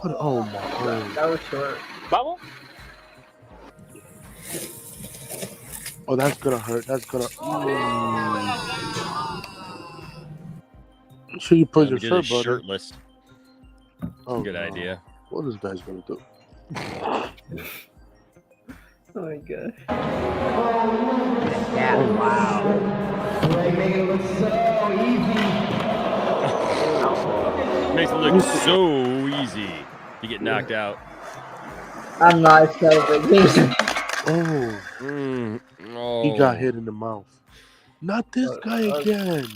What? Oh my god. That was short. Bubble? Oh, that's gonna hurt. That's gonna. Make sure you put We your did shirt it button. shirtless. Oh, Good no. idea. What is this guy's gonna do? Oh my god. Yeah, wow. Makes it look so easy to get knocked out. I'm not celebrating. Oh, Oh. he got hit in the mouth. Not this guy again.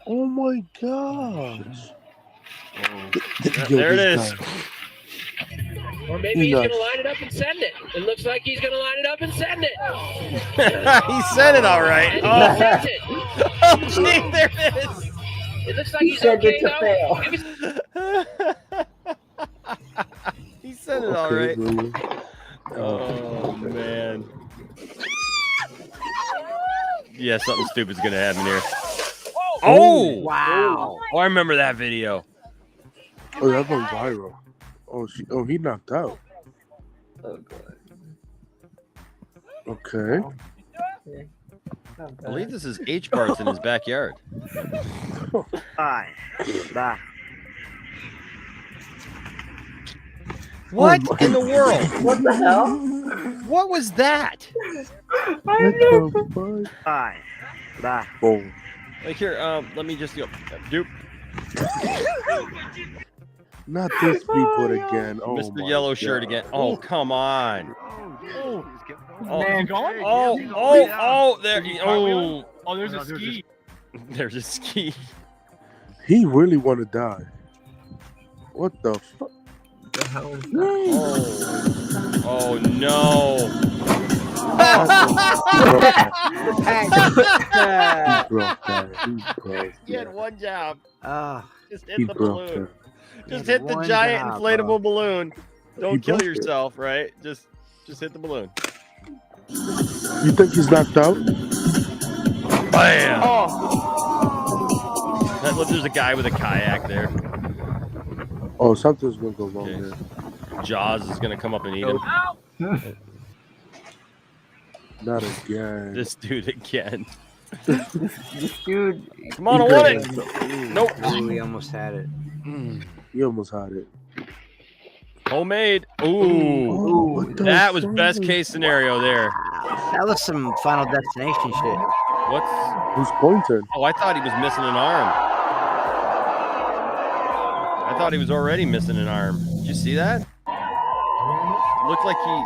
Oh my gosh. Yo, There it this is. guy. Or maybe he's going to line it up and send it. It looks like he's going to line it up and send it. He said it all right. And he Oh, sent it. oh gee, there it is. It looks like he's Send okay it to though. fail. He said it all Okay, right. really? Oh man. Yeah, something stupid's gonna happen here. Oh! Wow. Oh, I remember that video. Oh, that went viral. Oh, he knocked out. Oh god. Okay. I believe this is H parts in his backyard. Bye. Bye. What in the world? What the hell? What was that? What the fuck? Bye. Bye. Boom. Like here, let me just go. Dupe. Not this people again. Oh, Mr. my Yellow shirt God. again. Oh, come on. Oh, Man. there. Oh, Oh, there's a ski. there's a ski. He really want to die. What the fuck? The hell is that? Oh no. He broke that. He broke He had that. one job. Just He hit the broke balloon. that. Just hit the One giant job, inflatable balloon. Don't He kill broke it. yourself, right? Just hit the balloon. You think he's knocked out? Bam! Look, there's a guy with a kayak there. Oh, something's gonna go wrong Okay. there. Jaws is gonna come up and eat him. Not again. This dude again. Dude, Come on, I He want got it. it. Nope. Ooh, we almost had it. You almost had it. Homemade. Ooh. Oh, what the That was fuck? best case scenario there. That was some Final Destination shit. What's? Who's pointing? Oh, I thought he was missing an arm. I thought he was already missing an arm. Did you see that? Looked like he.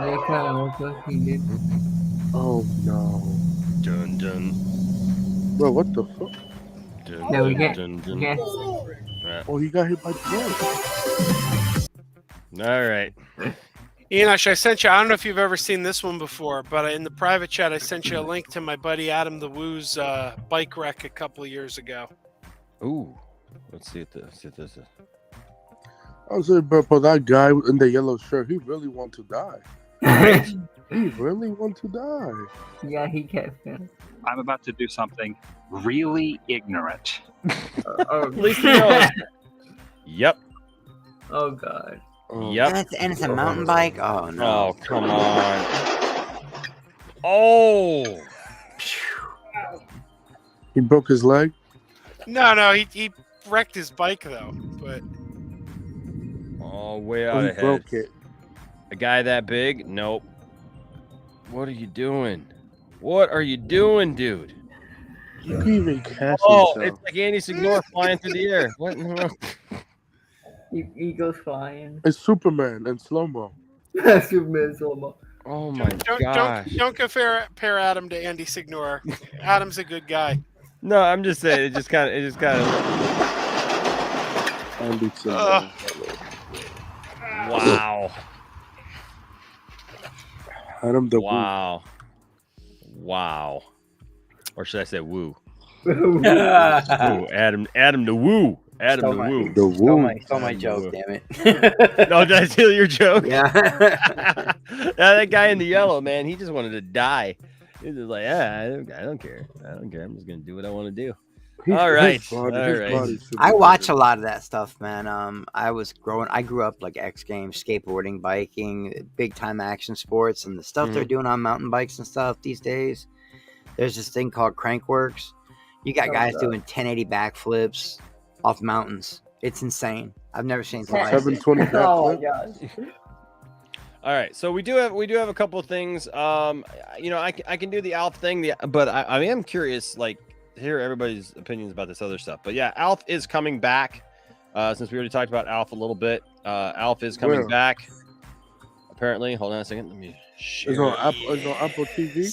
they kind of look like he did. Oh no. Dun dun. Bro, what the fuck? Dun, Yeah, we dun, get. dun, dun. Yeah. Oh, he got hit by the ball. All right. Enosh, I sent you. I don't know if you've ever seen this one before, but in the private chat, I sent you a link to my buddy Adam the Woo's bike wreck a couple of years ago. Ooh. Let's see what this is. I was saying, but that guy in the yellow shirt, he really want to die. He really want to die. Yeah, he kept him. I'm about to do something really ignorant. Oh, At least you know. Yep. oh God. Yep. And it's a mountain bike? Oh, no. Oh, come on. Oh. He broke his leg. No, he wrecked his bike though. But Oh, way Oh, out he ahead. broke it. A guy that big? Nope. What are you doing? What are you doing, dude? You can even catch Oh, himself. it's like Andy Signor flying through the air. What in the world? He goes flying. It's Superman in slow-mo. Superman solo. Oh my don't gosh. don't compare Adam to Andy Signor. Adam's a good guy. No, I'm just saying. It just kind of. Andy Signor. Wow. Adam the Wow. Or should I say woo? Oh, Woo. Adam the woo. Adam the woo. The woo. Stole my Adam the joke, woo. damn it. No, did I steal your joke? Yeah. That guy in the yellow, man, he just wanted to die. He's just like, yeah, I don't care. I'm just gonna do what I want to do. All right. All right. I watch a lot of that stuff, man. I grew up like X Games, skateboarding, biking, big time action sports, and the stuff they're doing on mountain bikes and stuff these days. There's this thing called Crankworks. You got guys doing 1080 backflips off mountains. It's insane. I've never seen anything like it. 720 oh my backflip. gosh. All right, so we do have a couple of things. I can do the Alf thing, but I am curious, like, to hear everybody's opinions about this other stuff. But yeah, Alf is coming back. Since we already talked about Alf a little bit, Alf is coming back. Apparently, hold on a second. Let me share. It's on Apple TV.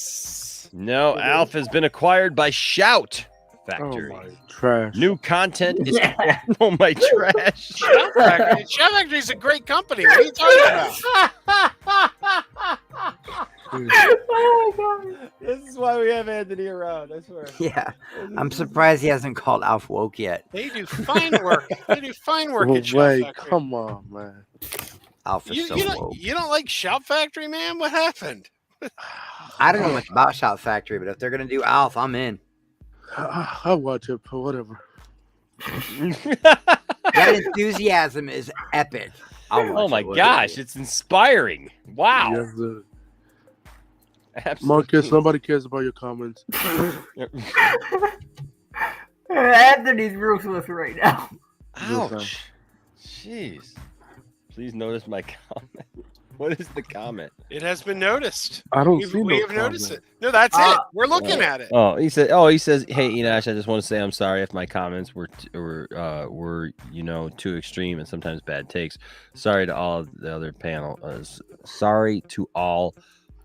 No, Alf has been acquired by Shout Factory. Oh my trash. New content is oh my trash. Shout Factory. Shout Factory's a great company. What are you talking about? Oh my God. This is why we have Anthony around, I swear. Yeah. I'm surprised he hasn't called Alf Woke yet. They do fine work. They do fine work Oh, at Shout wait, Factory. come on, man. Alf is You, so you, don't, woke. you don't like Shout Factory, man? What happened? I don't know much about Shout Factory, but if they're going to do Alf, I'm in. I'll watch it, but whatever. That enthusiasm is epic. Oh my gosh, it's inspiring. Wow. Yes, sir. Absolutely. Marcus, nobody cares about your comments. Anthony's ruthless right now. Ouch. Jeez. Please notice my comment. What is the comment? It has been noticed. I don't see We no have noticed comment. it. No, that's it. We're looking at it. Oh, he says, "Hey, Enosh, I just want to say I'm sorry if my comments were too extreme and sometimes bad takes. Sorry to all the other panel. Sorry to all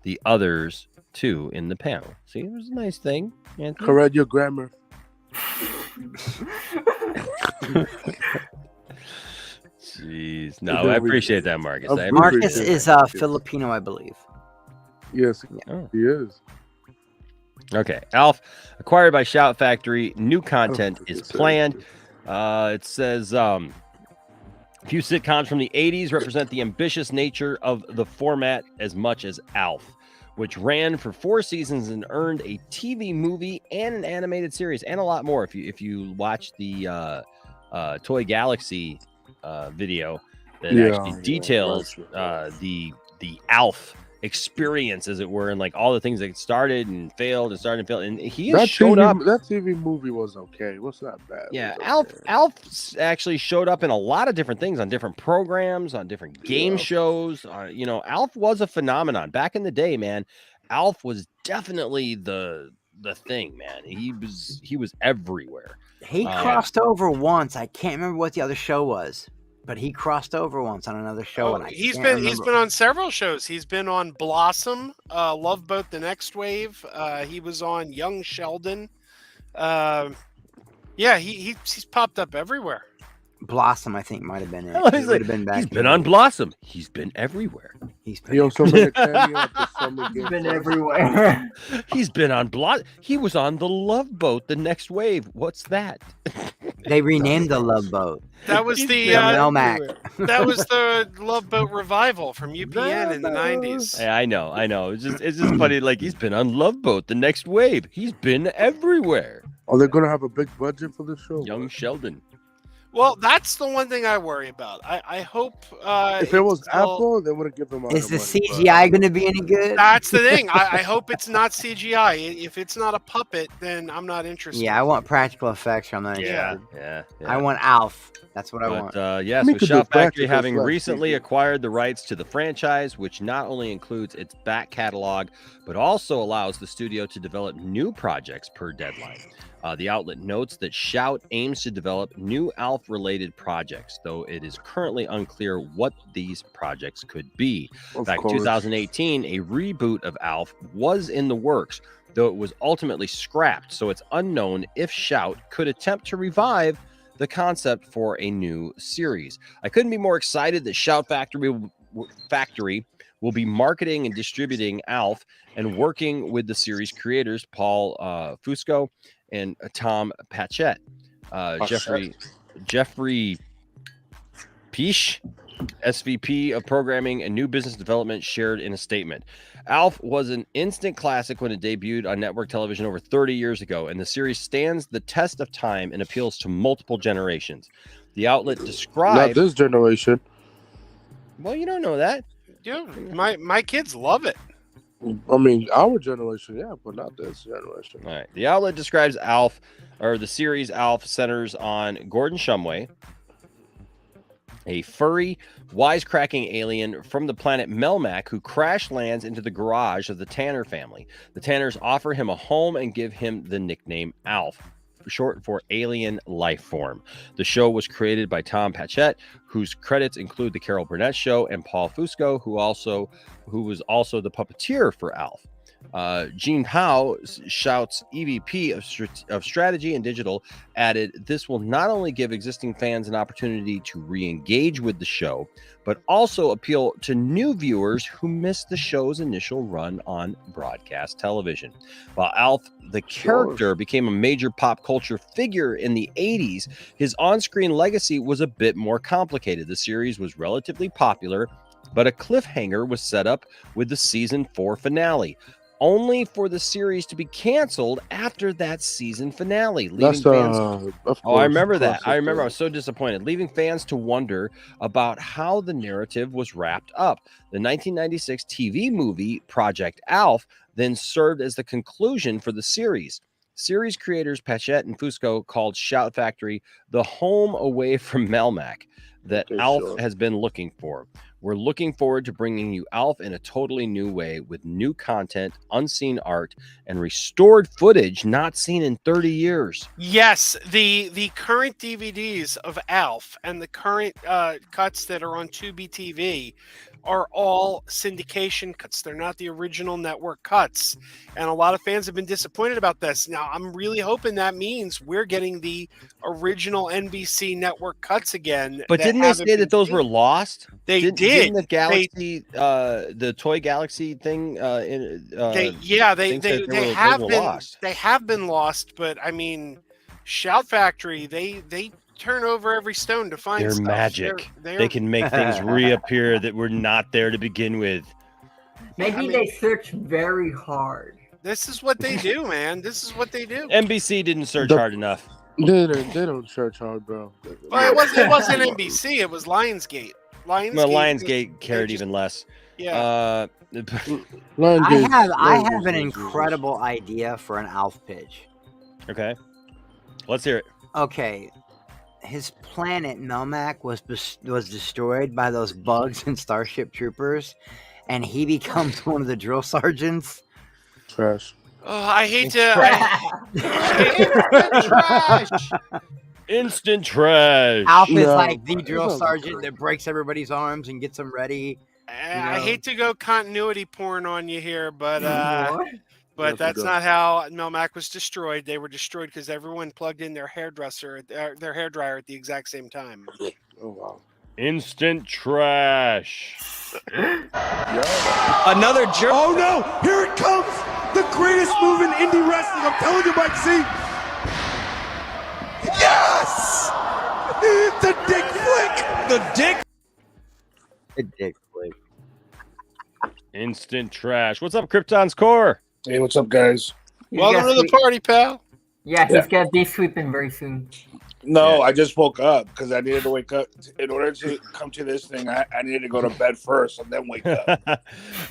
the others too in the panel. See, it was a nice thing. Anthony. Correct your grammar. Jeez, no, I appreciate that, Marcus. I Marcus appreciate is that. Filipino, I believe. Yes, Oh. he is. Okay, Alf acquired by Shout Factory. New content is planned. It says few sitcoms from the 80s represent the ambitious nature of the format as much as Alf, which ran for 4 seasons and earned a TV movie and an animated series and a lot more. If you watch the Toy Galaxy video that actually details the Alf experience, as it were, and like all the things that started and failed and started and failed, and he has showed up. That TV movie was okay. It was not bad. Yeah, It was Alf okay. Alf actually showed up in a lot of different things on different programs, on different game shows. Alf was a phenomenon back in the day, man. Alf was definitely the thing, man. He was everywhere. He crossed over once. I can't remember what the other show was, but he crossed over once on another show. And He's been on several shows. He's been on Blossom, Love Boat: The Next Wave. He was on Young Sheldon. He's popped up everywhere. Blossom, I think, might have been it. Oh, He would have been back he's been in- on Blossom. He's been everywhere. He's been He also made a cameo at the Summer He's Game been Fest. everywhere. He's been on He was on the Love Boat: The Next Wave. What's that? They renamed the Love Boat. That was the Melmac. that was the Love Boat revival from UPN in the 90s. Yeah, I know. It's just funny. Like, he's been on Love Boat, the next wave. He's been everywhere. Are they gonna have a big budget for the show? Young Sheldon. Well, that's the one thing I worry about. I hope if it was Apple, they would have given them. Is the CGI going to be any good? That's the thing. I hope it's not CGI. If it's not a puppet, then I'm not interested. Yeah, I want practical effects from that. Yeah. I want Alf. That's what I want. Yes, with Shout Factory having recently acquired the rights to the franchise, which not only includes its back catalog, but also allows the studio to develop new projects per deadline. The outlet notes that Shout aims to develop new ALF-related projects, though it is currently unclear what these projects could be. Back in 2018, a reboot of ALF was in the works, though it was ultimately scrapped, so it's unknown if Shout could attempt to revive the concept for a new series. I couldn't be more excited that Shout Factory will be marketing and distributing ALF and working with the series creators Paul Fusco and Tom Patchett. Jeffrey Peach, SVP of Programming and New Business Development, shared in a statement. ALF was an instant classic when it debuted on network television over 30 years ago, and the series stands the test of time and appeals to multiple generations. The outlet described... Not this generation. Well, you don't know that. Dude, my kids love it. I mean, our generation, yeah, but not this generation. All right. The outlet describes ALF, or the series ALF, centers on Gordon Shumway, a furry, wisecracking alien from the planet Melmac who crash lands into the garage of the Tanner family. The Tanners offer him a home and give him the nickname ALF, short for Alien Life Form. The show was created by Tom Patchett, whose credits include The Carol Burnett Show, and Paul Fusco, who was also the puppeteer for ALF. Gene Howe, Shout's EVP of Strategy and Digital, added, "This will not only give existing fans an opportunity to re-engage with the show, but also appeal to new viewers who missed the show's initial run on broadcast television." While ALF, the character, became a major pop culture figure in the 80s, his on-screen legacy was a bit more complicated. The series was relatively popular, but a cliffhanger was set up with the season 4 finale, only for the series to be canceled after that season finale, leaving fans... I remember that. I remember. I was so disappointed, leaving fans to wonder about how the narrative was wrapped up. The 1996 TV movie Project ALF then served as the conclusion for the series. Series creators Patchett and Fusco called Shout Factory the home away from Melmac that ALF has been looking for. We're looking forward to bringing you ALF in a totally new way with new content, unseen art, and restored footage not seen in 30 years. Yes, the current DVDs of ALF and the current cuts that are on Tubi TV are all syndication cuts. They're not the original network cuts. And a lot of fans have been disappointed about this. Now, I'm really hoping that means we're getting the original NBC network cuts again. But didn't they say that those were lost? They did. Didn't the Galaxy, the Toy Galaxy thing? They have been lost. But I mean, Shout Factory, they turn over every stone to find stuff. Magic. They can make things reappear that were not there to begin with. Maybe they search very hard. This is what they do, man. This is what they do. NBC didn't search hard enough. They don't search hard, bro. Well, it wasn't NBC. It was Lionsgate. Lionsgate cared even less. Yeah. I have an incredible idea for an ALF pitch. Okay. Let's hear it. Okay. His planet Melmac was destroyed by those bugs and Starship Troopers, and he becomes one of the drill sergeants. Trash. Oh, I hate to. Trash. Instant trash. ALF is like the drill sergeant that breaks everybody's arms and gets them ready. I hate to go continuity porn on you here, but that's not how Melmac was destroyed. They were destroyed because everyone plugged in their hairdryer at the exact same time. Oh wow! Instant trash. Another jerk. Oh no! Here it comes! The greatest move in indie wrestling. I'm telling you, Mike Z. Yes! The dick flick! The dick. A dick flick. Instant trash. What's up, Krypton's core? Hey, what's up, guys? He's Welcome gonna to the sweep- party, pal. Yeah, he's Yeah. gonna be sweeping very soon. No, Yeah. I just woke up because I needed to wake up. In order to come to this thing, I needed to go to bed first and then wake up.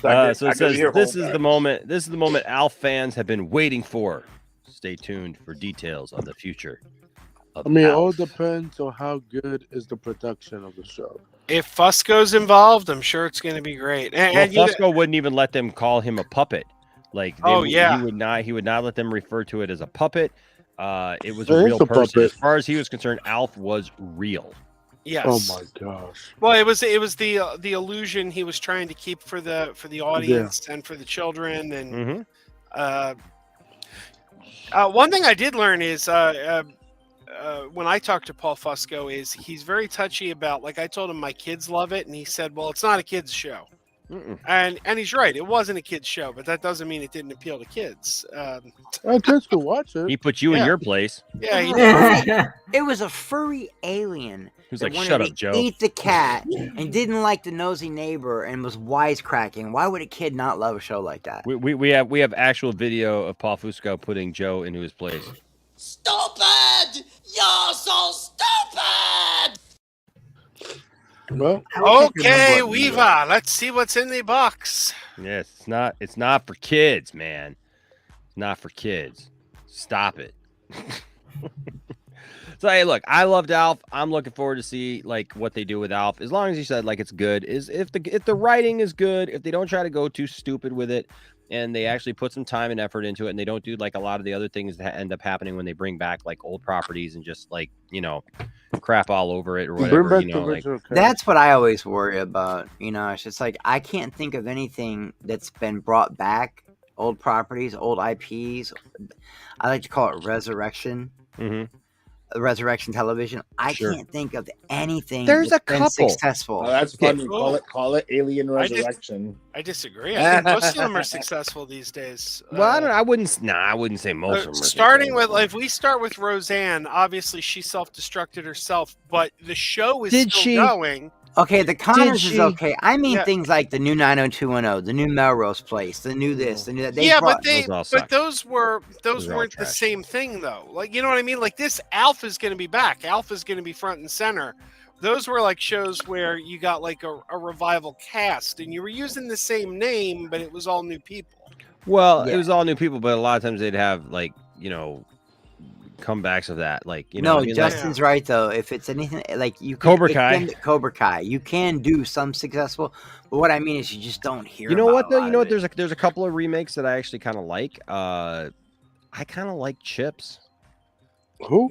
So I it could says hear this whole is the guys. moment. This is the moment Alf fans have been waiting for. Stay tuned for details on the future. Of I mean, it all Alf. depends on how good is the production of the show. If Fusco's involved, I'm sure it's going to be great. Well, And you know- Fusco wouldn't even let them call him a puppet. Like, Oh, yeah. he would not let them refer to it as a puppet. It was It a is real a person. puppet. As far as he was concerned, Alf was real. yes. Oh my gosh! Well, it was the illusion he was trying to keep for the audience and for the children. And Mm-hmm. one thing I did learn is when I talked to Paul Fusco is he's very touchy about, like, I told him my kids love it, and he said, well, it's not a kids show. And he's right, it wasn't a kids show, but that doesn't mean it didn't appeal to kids. Kids can watch it. He put you in your place. Yeah, he did. It was a furry alien. Who's that like, wanted shut to up, Joe. Eat the cat and didn't like the nosy neighbor and was wisecracking. Why would a kid not love a show like that? We have actual video of Paul Fusco putting Joe into his place. Stupid! You're so stupid! Well, Okay, Weaver, let's see what's in the box. Yes, it's not for kids, man. It's not for kids. Stop it. So hey, look, I loved Alf. I'm looking forward to see like what they do with Alf. As long as you said like it's good, is if the writing is good, if they don't try to go too stupid with it, and they actually put some time and effort into it, and they don't do like a lot of the other things that end up happening when they bring back like old properties and just like, you know, crap all over it or whatever. bring back You the know, like original. That's what I always worry about. You know, it's just like I can't think of anything that's been brought back. Old properties, old IPs. I like to call it resurrection. mhm. Resurrection television. I Sure. can't think of anything There's that's a been couple. successful. Oh, that's funny. Call it Alien I just- Resurrection. I disagree. I think most of them are successful these days. Well, I don't know. I wouldn't say most of them. Are Starting with, successful. if we start with Roseanne, obviously she self-destructed herself, but the show is Did still she? going. Okay, the Connors she? is okay. I mean Yeah. things like the new 90210, the new Melrose Place, the new this, the new that. They Yeah, brought, but Those all suck. those Those are all weren't the trash. same thing though. Like, you know what I mean? Like, this Alf is going to be back. Alf is going to be front and center. Those were like shows where you got like a revival cast, and you were using the same name, but it was all new people. Well, Yeah. it was all new people, but a lot of times they'd have like, you know, comebacks of that. Like, you know, no, what I mean? Like, Justin's right though. If it's anything like you, Cobra it Kai. Cobra Kai, you can do some successful. But what I mean is, you just don't hear. you know about what a though? lot You know of what? it. There's a couple of remakes that I actually kind of like. I kind of like Chips. Who?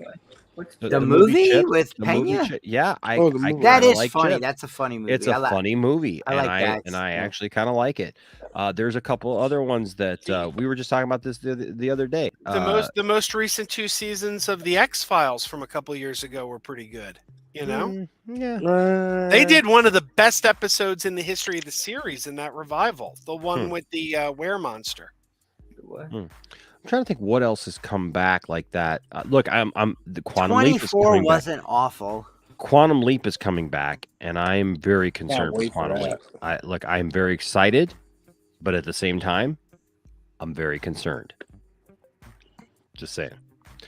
The movie Chips, with the movie Pena? Chi- yeah, I Oh, the movie. That kinda is like funny. Chips. That's a funny movie. It's a funny movie, I and like that. I Yeah. actually kind of like it. There's a couple other ones that we were just talking about this the other day. The most recent 2 seasons of the X-Files from a couple years ago were pretty good. You know, yeah. they did one of the best episodes in the history of the series in that revival, the one with the were monster. I'm trying to think what else has come back like that. Look, I'm the Quantum Leap is 24 coming back. wasn't awful. Quantum Leap is coming back, and I'm very concerned with wait for Quantum Leap. that. I'm very excited, but at the same time, I'm very concerned. Just saying.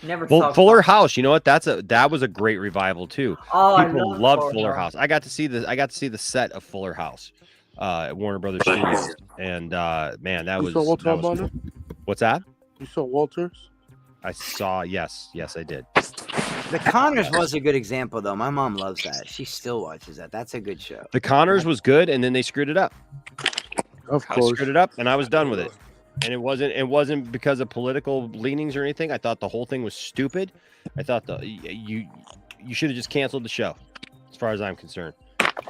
Never Well, saw Fuller House, you know what? That was a great revival too. Oh, I People love loved Fuller House. I got to see the set of Fuller House at Warner Brothers Studios, and man, that You was saw Walter that was Albano? cool. What's that? You saw Walters? I saw. Yes, I did. The Connors was a good example, though. My mom loves that. She still watches that. That's a good show. The Connors was good, and then they screwed it up. Of I course. screwed it up, and I was done with it. And it wasn't because of political leanings or anything. I thought the whole thing was stupid. I thought you should have just canceled the show, as far as I'm concerned.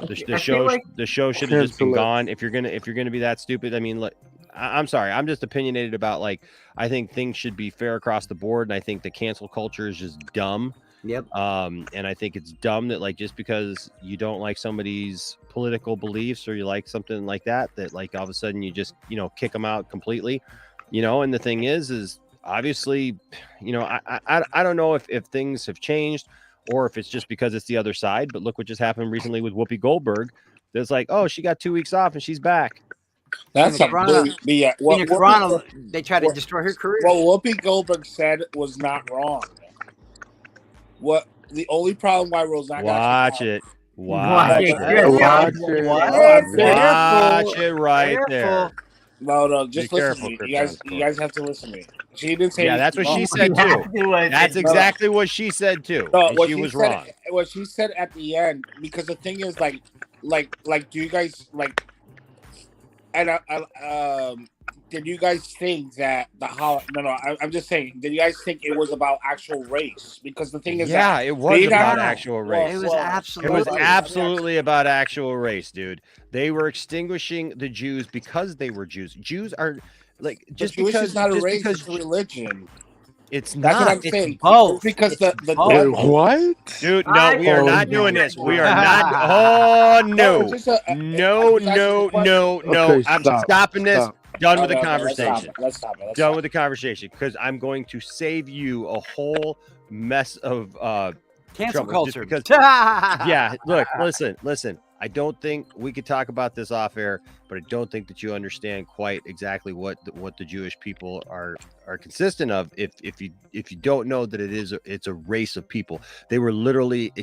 The I show feel like- the show should have just been Cancel it. gone. If you're gonna be that stupid, I mean, look, I'm sorry. I'm just opinionated about like I think things should be fair across the board, and I think the cancel culture is just dumb. Yep. And I think it's dumb that like just because you don't like somebody's political beliefs or you like something like that like all of a sudden you just kick them out completely, and the thing is obviously, you know, I don't know if things have changed or if it's just because it's the other side. But look what just happened recently with Whoopi Goldberg. There's like, oh, she got 2 weeks off and she's back. That's a big BS. They tried to destroy her career. What Whoopi Goldberg said was not wrong. What the only problem why Rosanna Watch it. Watch it right there. No, just listen to me. You guys have to listen to me. She didn't say. Yeah, that's what she said too. That's exactly what she said too. No, and she was wrong. What she said at the end, because the thing is, like, do you guys like? And did you guys think that I'm just saying. Did you guys think it was about actual race? Because the thing is, it was about actual race. It was absolutely about actual race, dude. They were extinguishing the Jews because they were Jews. Jews are like just Jewish because is not a race, because it's a religion. It's That's not. what I'm saying. Both. Because the what? Dude, no, we are not doing this. We are not. Oh no, no. Okay, I'm stopping this. Done with the conversation. Let's stop it. Done with the conversation because I'm going to save you a whole mess of cancel trouble culture. because, yeah, look, listen. I don't think we could talk about this off air, but I don't think that you understand quite exactly what the Jewish people are consistent of. If you don't know that it's a race of people, they were literally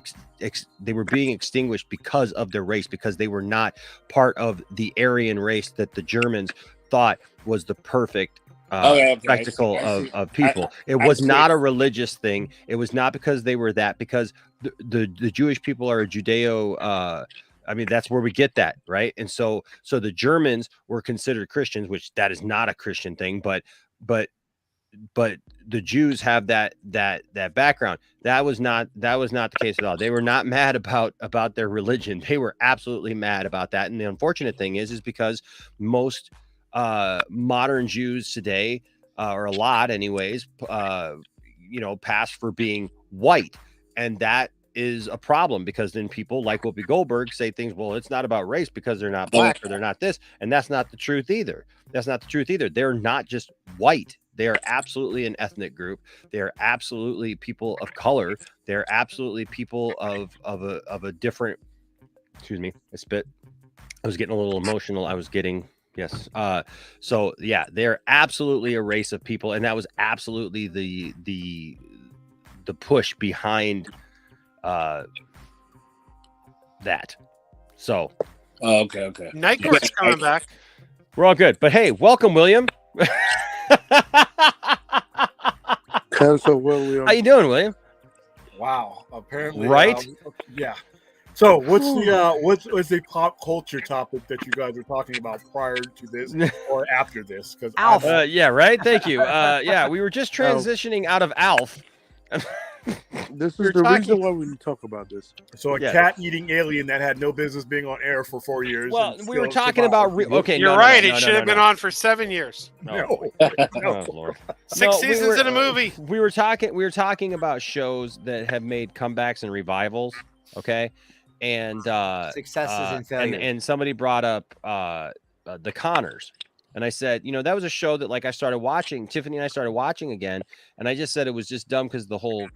they were being extinguished because of their race, because they were not part of the Aryan race that the Germans thought was the perfect spectacle of people. It was not a religious thing. It was not because they were that, because the Jewish people are a Judeo. I mean, that's where we get that, right? And so the Germans were considered Christians, which that is not a Christian thing, but the Jews have that background. That was not the case at all. They were not mad about their religion. They were absolutely mad about that. And the unfortunate thing is because most modern Jews today, or a lot anyways, pass for being white, and that is a problem, because then people like Whoopi Goldberg say things, well, it's not about race because they're not black or they're not this, and that's not the truth either. They're not just white. They are absolutely an ethnic group. They are absolutely people of color. They're absolutely people of a different. Excuse me, I spit. I was getting a little emotional. Yes. So yeah, they're absolutely a race of people, and that was absolutely the push behind that. So okay. Night Court's coming back. We're all good, but hey, welcome, William. Cancel William. How you doing, William? Wow. Apparently, right? Yeah. So, what's the pop culture topic that you guys are talking about prior to this or after this? Because yeah, right. Thank you. Yeah, we were just transitioning out of Alf. This is the reason why we talk about this. So a cat-eating alien that had no business being on air for 4 years. Well, we were talking about. Okay, you're right. It should have been on for 7 years. No. Oh, Lord. 6 seasons in a movie. We were talking about shows that have made comebacks and revivals. Okay, and successes and failures. And somebody brought up The Conners. And I said, that was a show that I started watching. Tiffany and I started watching again. And I just said it was just dumb because the whole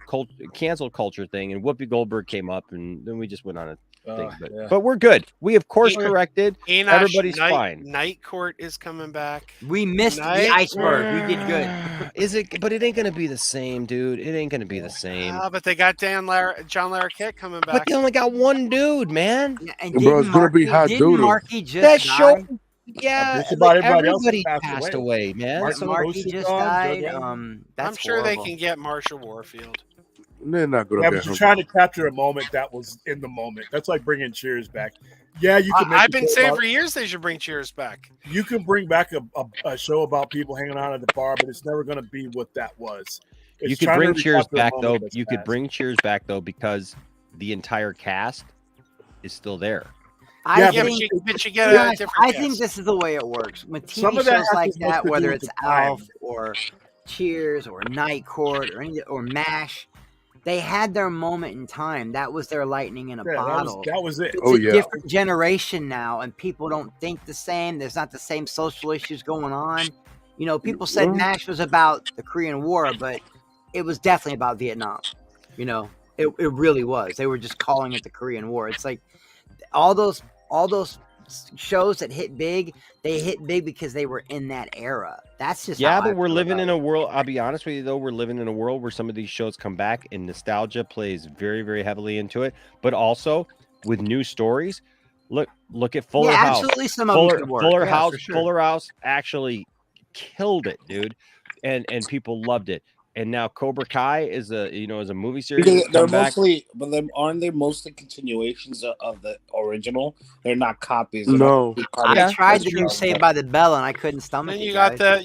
cancel culture thing. And Whoopi Goldberg came up, and then we just went on a thing. But we're good. We have course corrected. Everybody's fine. Night Court is coming back. We missed the iceberg. We did good. Is it? But it ain't going to be the same, dude. It ain't going to be the same. But they got John Larroquette coming back. But they only got one dude, man. Yeah, and bro, it's going to be hot dude. Marky just that show. died? Yeah, everybody passed away, man. Marky just died. I'm sure they can get Marsha Warfield. They're not going to. Yeah, but you're trying to capture a moment that was in the moment. That's like bringing Cheers back. Yeah, you can. I've been saying for years they should bring Cheers back. You can bring back a show about people hanging out at the bar, but it's never going to be what that was. You could bring Cheers back though. You could bring Cheers back though because the entire cast is still there. I think this is the way it works. With TV shows like that, whether it's Alf or Cheers or Night Court or MASH, they had their moment in time. That was their lightning in a bottle. That was it. It's a different generation now, and people don't think the same. There's not the same social issues going on. You know, people said MASH was about the Korean War, but it was definitely about Vietnam. You know, it really was. They were just calling it the Korean War. It's like all those shows that hit big, they hit big because they were in that era. That's just but we're living in a world. I'll be honest with you, though, we're living in a world where some of these shows come back and nostalgia plays very, very heavily into it. But also with new stories, look at Fuller House. Absolutely, some of them work. Fuller House actually killed it, dude, and people loved it. And now Cobra Kai is a movie series. Because they're mostly, aren't they mostly continuations of the original? They're not copies. No, I tried to do Saved by the Bell and I couldn't stomach And it.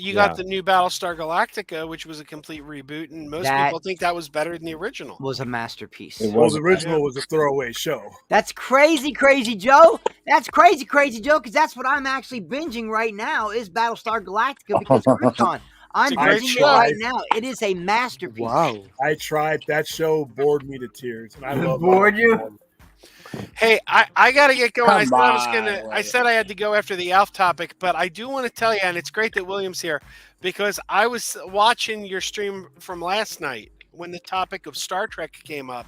you got the new Battlestar Galactica, which was a complete reboot, and most people think that was better than the original. Was a masterpiece. Well, the original was a throwaway show. That's crazy, Joe. That's crazy, Joe. Because that's what I'm actually binging right now is Battlestar Galactica because Krypton. I'm binging it right now. It is a masterpiece. Wow. I tried. That show bored me to tears. And I love bored you? Hey, I got to get going. I said I had to go after the Alf topic, but I do want to tell you, and it's great that William's here, because I was watching your stream from last night when the topic of Star Trek came up,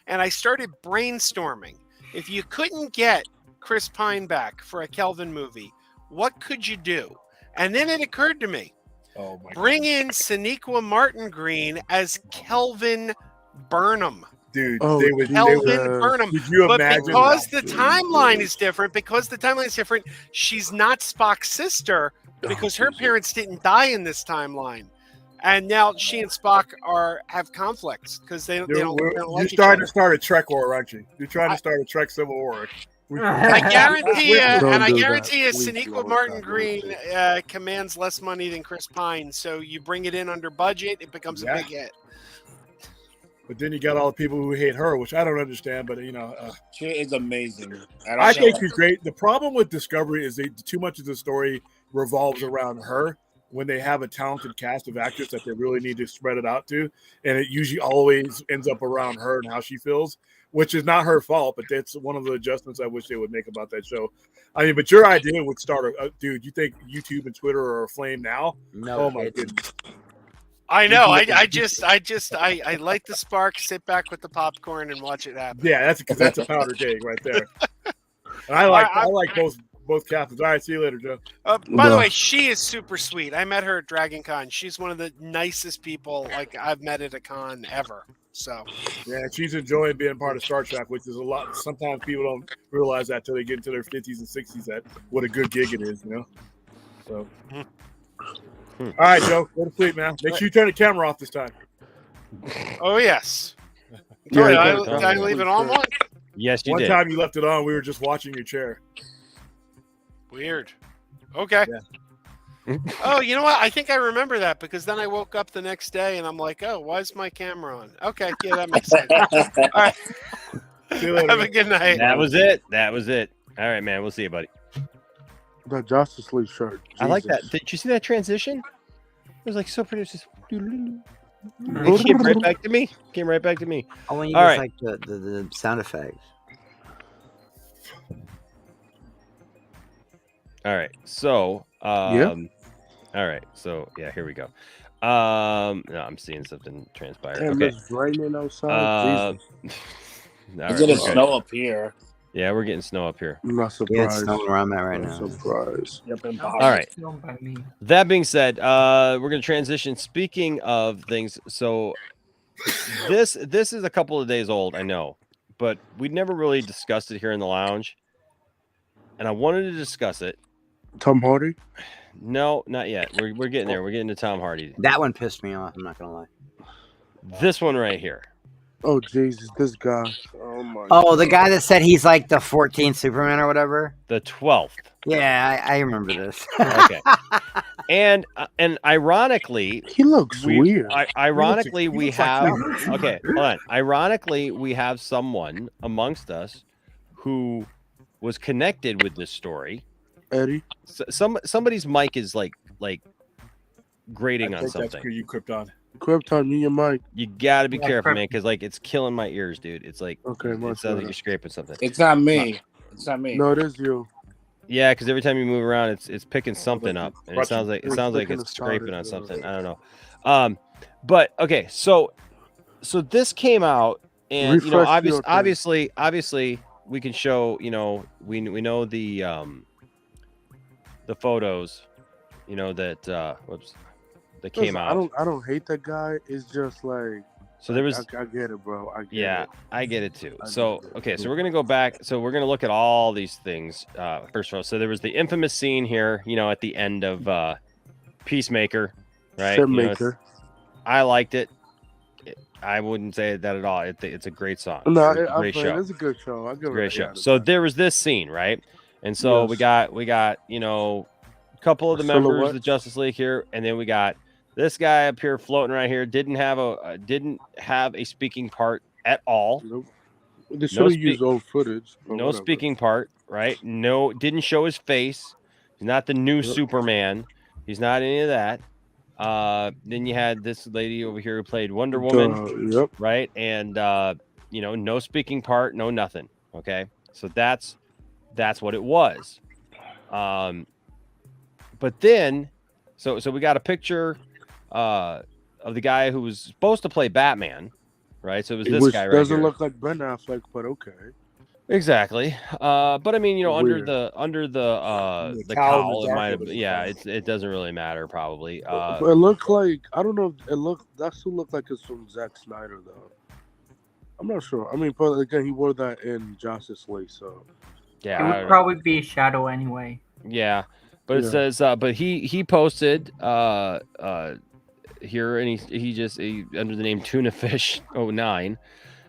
and I started brainstorming. If you couldn't get Chris Pine back for a Kelvin movie, what could you do? And then it occurred to me, bring in Sonequa Martin Green as Kelvin Burnham. Dude, Kelvin Burnham. Could you but imagine because that? the timeline is different, she's not Spock's sister because her parents didn't die in this timeline. And now she and Spock have conflicts because they don't like each other. You're starting to start a Trek war, aren't you? You're trying to start a Trek Civil War. I guarantee you, Please Sonequa Martin Green commands less money than Chris Pine. So you bring it in under budget, it becomes a big hit. But then you got all the people who hate her, which I don't understand. But she is amazing. I think she's great. The problem with Discovery is too much of the story revolves around her. When they have a talented cast of actors that they really need to spread it out to, and it usually always ends up around her and how she feels, which is not her fault, but that's one of the adjustments I wish they would make about that show. I mean, but your idea would start dude, you think YouTube and Twitter are aflame now? No, oh my goodness. I know. I light the spark, sit back with the popcorn, and watch it happen. Yeah, that's a powder keg right there. And I like both captains. All right, see you later, Joe. By the way, she is super sweet. I met her at Dragon Con. She's one of the nicest people I've met at a con ever. So yeah, she's enjoying being part of Star Trek, which is a lot. Sometimes people don't realize that till they get into their 50s and 60s. That what a good gig it is, So, all right, Joe, go to sleep, man. Make sure you turn the camera off this time. Oh yes. Yeah, did I leave it on one? Yes, you did. One time you left it on, we were just watching your chair. Weird. Okay. Yeah. Oh, you know what? I think I remember that because then I woke up the next day and I'm like, oh, why is my camera on? Okay, yeah, that makes sense. All right. See you later, Have a good night. That was it. All right, man. We'll see you, buddy. That Justice League shirt. I like that. Did you see that transition? It was like so pretty. It came right back to me. Oh, when you All use right. like the sound effects. All right. So, Yeah. All right. So, yeah, here we go. No, I'm seeing something transpire. Damn, Okay. it's raining outside. Jesus. It's gonna snow up here. Yeah, we're getting snow up here. I'm not surprised. Yeah, it's snowing where I'm at right now. Surprised. All right. That being said, we're going to transition. Speaking of things, so this is a couple of days old, I know, but we never really discussed it here in the lounge, and I wanted to discuss it. Tom Hardy? No, not yet. We're getting there. We're getting to Tom Hardy. That one pissed me off. I'm not gonna lie. This one right here. Oh Jesus, this guy. Oh my. Oh, the guy that said he's like the 14th Superman or whatever. The 12th. Yeah, I remember this. Okay. And ironically, he looks weird. Ironically, we have okay. Hold on. Ironically, we have someone amongst us who was connected with this story. Eddie. Somebody's mic is like grating I on think something. That's for you, Krypton. Krypton, me and Mike. You gotta be careful, man, because it's killing my ears, dude. It's like okay, it sounds like you're scraping something. It's not me. It's not me. No, it is you. Yeah, because every time you move around, it's picking something up, and it sounds like picking it's a scraping on solid, something. I don't know. But okay, so this came out, and refresh your thing. obviously we can show, we know the photos, that whoops, that came Listen, out. I don't hate that guy. It's just like So there was I get it, bro. I get yeah, it. I get it too. I So get it. okay, so we're gonna go back. So we're gonna look at all these things first of all. So there was the infamous scene here, at the end of Peacemaker, right? Shit maker. I liked it. I wouldn't say that at all. It's a great song. No, It's a great show. It's a good show. I give it Great a show. out of So 10. there was this scene, right? And so we Yes. got a couple of the members of Silhouette. the Justice League here, and then we got this guy up here floating right here. Didn't have a speaking part at all. Nope. They should have used old footage. but No whatever. speaking part, right? No, didn't show his face. He's not the new Superman. He's not any of that. Then you had this lady over here who played Wonder Woman, Yep. right? And no speaking part, no nothing. Okay, so that's what it was. But then, so we got a picture of the guy who was supposed to play Batman, right? So it was this Which guy right doesn't here. look like Ben Affleck, but okay. Exactly. But I mean, under Weird. the The cowl, cowl, the it might jacket have, was yeah, fine. it doesn't really matter probably. But it looked like I don't know. That suit looked like it's from Zack Snyder though. I'm not sure. I mean, but again, he wore that in Justice League, so yeah, It I would don't know. probably be a shadow anyway. Yeah, but it Yeah. says, but he posted here, and he under the name Tunafish09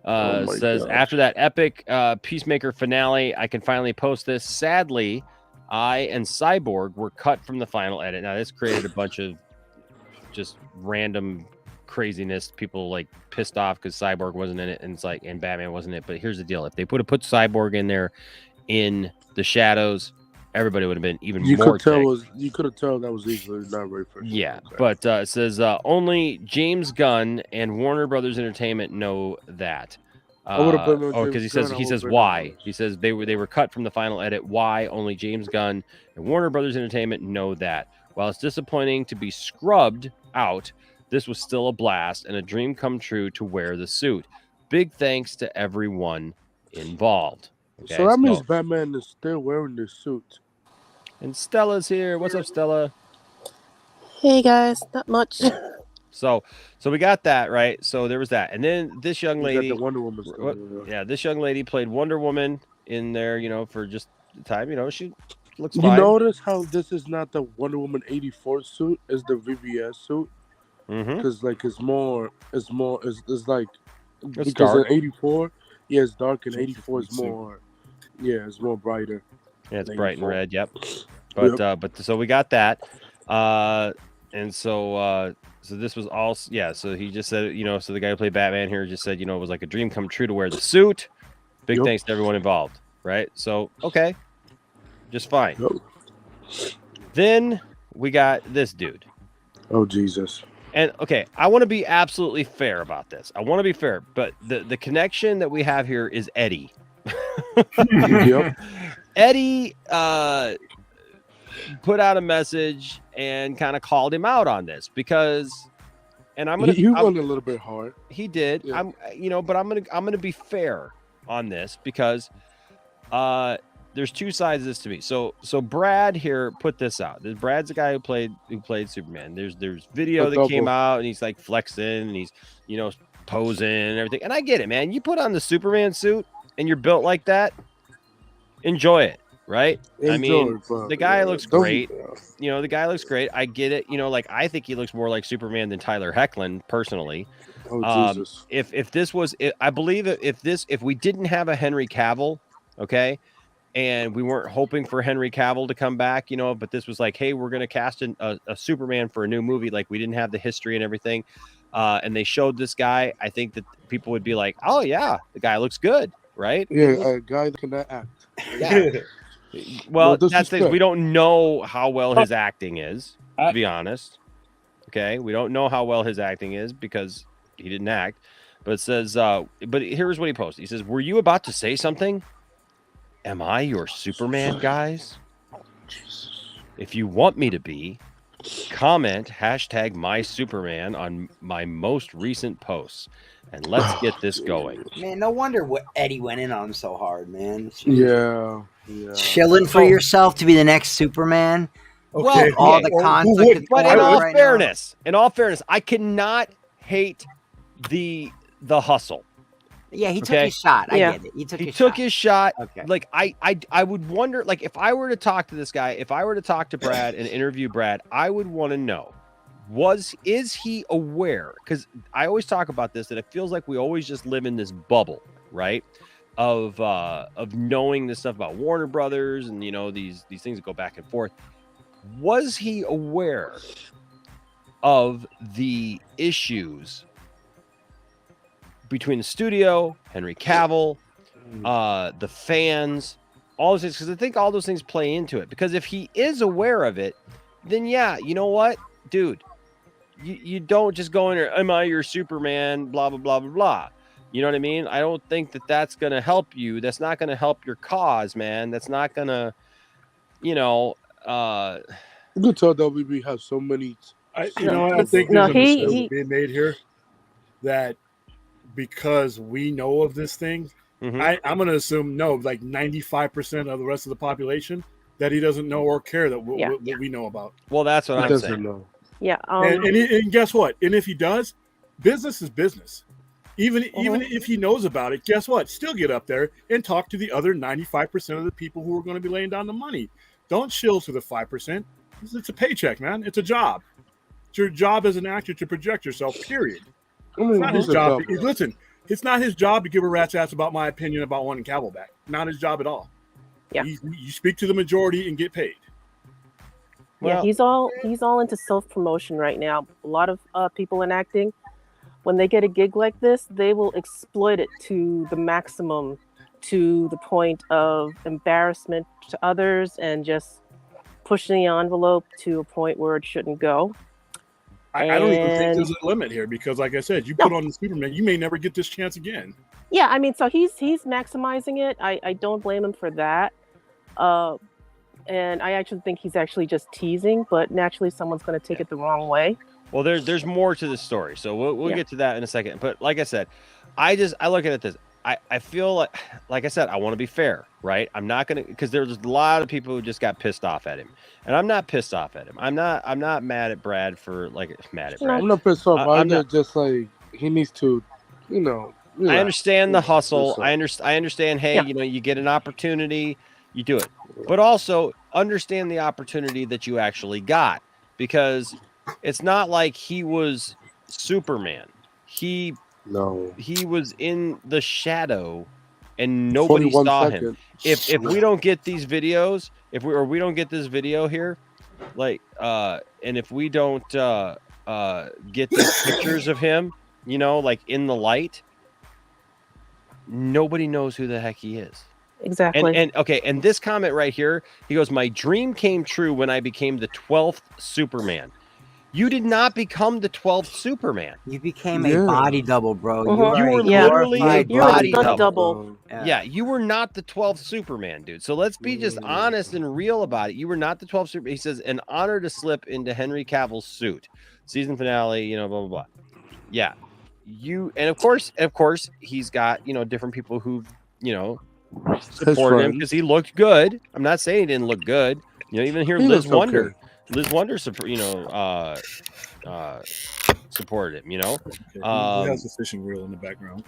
Oh my says, gosh. after that epic Peacemaker finale, I can finally post this. Sadly, I and Cyborg were cut from the final edit. Now this created a bunch of just random craziness. People like pissed off because Cyborg wasn't in it, and it's like, and Batman wasn't in it. But here's the deal: if they put Cyborg in there in the shadows, everybody would have been even you more could tell ticked. you could have told that was easily not very fresh. Yeah, Okay. but it says only James Gunn and Warner Brothers Entertainment know that. I would've been on Oh, James because Gunn, I he says would've been why. honest. He says they were cut from the final edit. Why? Only James Gunn and Warner Brothers Entertainment know that. While it's disappointing to be scrubbed out, this was still a blast and a dream come true to wear the suit. Big thanks to everyone involved. Okay, So that means Batman is still wearing this suit. and Stella's here. What's up, Stella? Hey guys, not much. So we got that right. So there was that, and then this young You got lady, the Wonder Woman still, yeah, this young lady played Wonder Woman in there, for just the time. She looks You fine. notice how this is not the Wonder Woman 84 suit, it's the VVS suit. Mm-hmm. Because like it's like It's because dark. in 84, yeah, it's dark, and 84 is more, yeah, it's more brighter. Yeah, it's than bright and 84. red. Yep. But so we got that, and so this was all, yeah. So he just said, so the guy who played Batman here just said, it was like a dream come true to wear the suit. Big Yep. thanks to everyone involved. Right. So okay, just fine. Yep. Then we got this dude. Oh Jesus. And okay, I want to be absolutely fair about this. I want to be fair, but the connection that we have here is Eddie. Yep. Eddie put out a message and kind of called him out on this because, and I'm gonna He went a little bit hard. he did. Yeah. But I'm gonna be fair on this because there's two sides of this to me. So Brad here put this out. Brad's the guy who played Superman. There's video that came out and he's like flexing and he's posing and everything. And I get it, man. You put on the Superman suit and you're built like that, enjoy it, right? I mean, the guy looks great. The guy looks great. I get it. Like I think he looks more like Superman than Tyler Hoechlin personally. Oh Jesus. If this was, I believe if we didn't have a Henry Cavill, okay, and we weren't hoping for Henry Cavill to come back, but this was like, hey, we're going to cast a Superman for a new movie. Like we didn't have the history and everything. And they showed this guy. I think that people would be like, oh yeah, the guy looks good. Right. Yeah. A guy that cannot act. Yeah. Well, No that's the, disrespect. we don't know how well his acting is, to be honest. Okay. We don't know how well his acting is because he didn't act, but it says, but here's what he posted. He says, were you about to say something? Am I your Superman, guys? If you want me to be, comment hashtag my Superman on my most recent posts, and let's get this going. Man, no wonder Eddie went in on him so hard, man. Yeah. Chilling for yourself to be the next Superman. Well, all the conflict. But in all fairness, I cannot hate the hustle. Yeah, he took his shot. I get it. He took his shot. Okay. Like I would wonder, like if I were to talk to this guy, if I were to talk to Brad and interview Brad, I would want to know, is he aware? Because I always talk about this, that it feels like we always just live in this bubble, right? Of knowing this stuff about Warner Brothers and these things that go back and forth. Was he aware of the issues between the studio, Henry Cavill, the fans, all those things? Because I think all those things play into it. Because if he is aware of it, then yeah, you know what, dude, you don't just go in there, am I your Superman, blah, blah, blah, blah, blah. You know what I mean? I don't think that that's going to help you. That's not going to help your cause, man. That's not going to, You can tell WB has so many. I think there's a mistake being made here that because we know of this thing, I'm going to assume like 95% of the rest of the population that he doesn't know or care that what we know about. Well, that's what I'm saying. Know. Yeah. And guess what? And if he does, business is business. Even if he knows about it, guess what? Still get up there and talk to the other 95% of the people who are going to be laying down the money. Don't chill to the 5%. It's a paycheck, man. It's a job. It's your job as an actor to project yourself, period. It's not his job. Listen, it's not his job to give a rat's ass about my opinion about wanting Cavill back. Not his job at all. Yeah. You speak to the majority and get paid. Yeah, he's all into self-promotion right now. A lot of people in acting, when they get a gig like this, they will exploit it to the maximum, to the point of embarrassment to others and just pushing the envelope to a point where it shouldn't go. I don't even think there's a limit here because, like I said, you put on the Superman, you may never get this chance again. Yeah, I mean, so he's maximizing it. I don't blame him for that. And I actually think he's actually just teasing, but naturally someone's going to take it the wrong way. Well, there's more to the story, so we'll get to that in a second. But like I said, I look at it this. I feel like I said, I want to be fair, right? I'm not gonna, because there's a lot of people who just got pissed off at him, and I'm not pissed off at him. I'm not mad at Brad for mad at Brad. I'm not pissed off. I'm just like he needs to, relax. I understand the hustle. I understand. Hey, you get an opportunity, you do it, but also understand the opportunity that you actually got, because it's not like he was Superman. He was in the shadow and nobody saw him. If we don't get these videos, we don't get this video here, and if we don't get these pictures of him, in the light, nobody knows who the heck he is. Exactly. And this comment right here, he goes, "My dream came true when I became the 12th Superman." You did not become the 12th Superman. You became a body double, bro. You were literally a body double. Yeah, you were not the 12th Superman, dude. So let's be just honest and real about it. You were not the 12th Superman. He says, an honor to slip into Henry Cavill's suit. Season finale, blah, blah, blah. Yeah. And of course, he's got, different people who, supported him because he looked good. I'm not saying he didn't look good. Even here, Liz Wonder. Okay. Liz Wonder, supported him. He has a fishing reel in the background.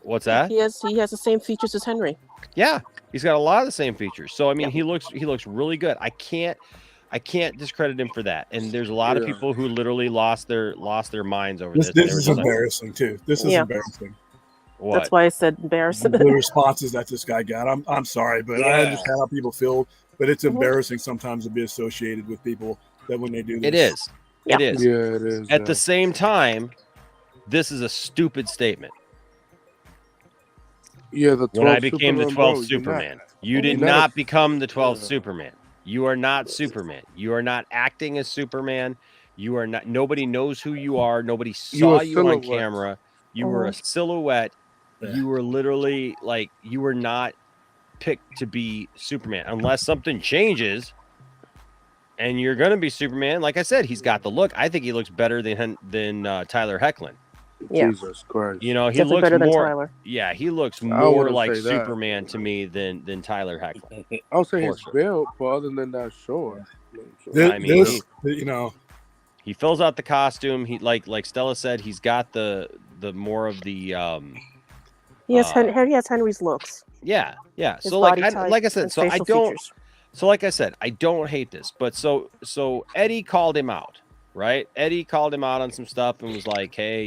What's that? He has the same features as Henry. Yeah, he's got a lot of the same features. So I mean, he looks really good. I can't discredit him for that. And there's a lot of people who literally lost their minds over this. This is embarrassing too. This is embarrassing. What? That's why I said embarrassing. The responses that this guy got. I'm sorry, but I understand how people feel. But it's embarrassing sometimes to be associated with people that when they do this. It is. Yeah. It is. Yeah, it is. At the same time, this is a stupid statement. Yeah, when I became the 12th Superman. You did not become the 12th Superman. You are not Superman. You are not acting as Superman. You are not. Nobody knows who you are. Nobody saw you on camera. You were a silhouette. Yeah. You were literally you were not picked to be Superman unless something changes. and you're gonna be Superman. Like I said, he's got the look. I think he looks better than Tyler Hoechlin. Yeah. Jesus Christ. You know, he Definitely looks better than more. Tyler. Yeah, he looks I more wouldn't like say that. Superman to me than Tyler Hoechlin. I'll say his For sure. build, but other than that, sure. I mean, he he fills out the costume. He like Stella said, he's got the more of the He has Henry's looks. yeah. His So like body type like I said, and so I facial don't. features. So like I said, I don't hate this, but so Eddie called him out, right? Eddie called him out on some stuff and was like, hey,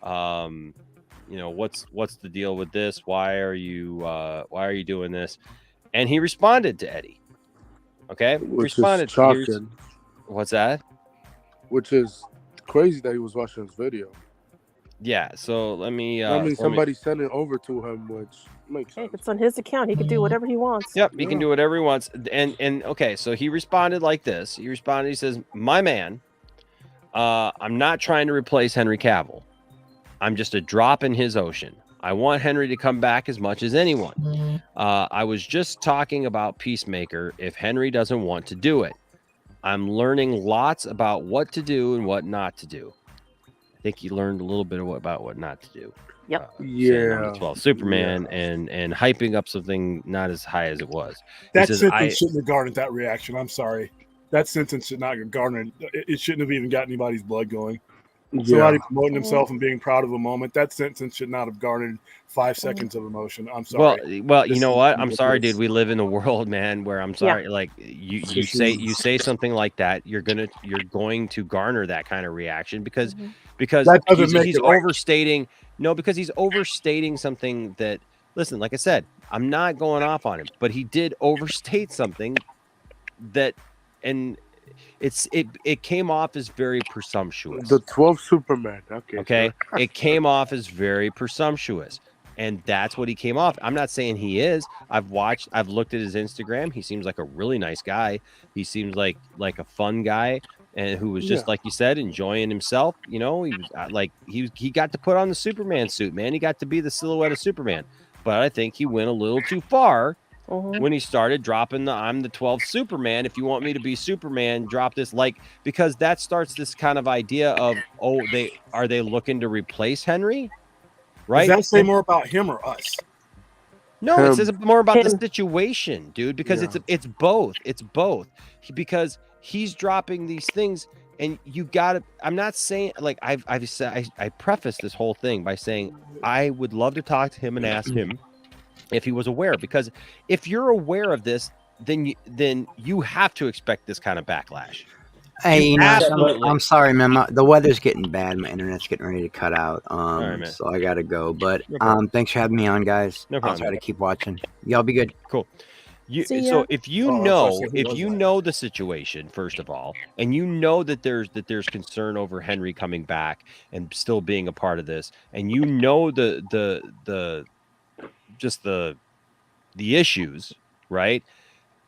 what's the deal with this? Why are you doing this? And he responded to Eddie. Okay, Which responded. is shocking. What's that? Which is crazy that he was watching this video. Yeah. So let me. I mean, somebody sent it over to him, which makes sense. It's on his account. He can do whatever he wants. Yep, he can do whatever he wants. And okay, so he responded like this. He says, "My man, I'm not trying to replace Henry Cavill. I'm just a drop in his ocean. I want Henry to come back as much as anyone. I was just talking about Peacemaker if Henry doesn't want to do it. I'm learning lots about what to do and what not to do. I think he learned a little bit about what not to do. Yep. Well, Superman and hyping up something not as high as it was. That sentence shouldn't have garnered that reaction. I'm sorry. That sentence should not have garnered. It shouldn't have even got anybody's blood going. Somebody promoting himself and being proud of a moment. That sentence should not have garnered 5 seconds of emotion. I'm sorry. Well, you know what? I'm sorry, dude. We live in a world, man, where I'm sorry. Like you say something like that, you're going to garner that kind of reaction because he's overstating. No, because he's overstating something that. Listen, like I said, I'm not going off on him, but he did overstate something that, and it came off as very presumptuous. The 12th Superman. Okay. It came off as very presumptuous. And that's what he came off. I'm not saying he is. I've looked at his Instagram. He seems like a really nice guy. He seems like a fun guy and who was just like you said, enjoying himself. You know, he was he got to put on the Superman suit, man. He got to be the silhouette of Superman. But I think he went a little too far when he started dropping I'm the 12th Superman. If you want me to be Superman, drop this, because that starts this kind of idea of, are they looking to replace Henry? Right? Does that say more about him or us? No, it says more about the situation, dude, because it's both. It's both. Because he's dropping these things and you got to, I'm not saying, like I've said, I prefaced this whole thing by saying I would love to talk to him and ask him if he was aware, because if you're aware of this, then you have to expect this kind of backlash. Hey, I'm sorry, man. The weather's getting bad. My internet's getting ready to cut out. So I gotta go. But thanks for having me on, guys. No problem. I'll try to keep watching. Y'all be good. Cool. So if you know the situation, first of all, and you know that there's concern over Henry coming back and still being a part of this, and you know the issues, right?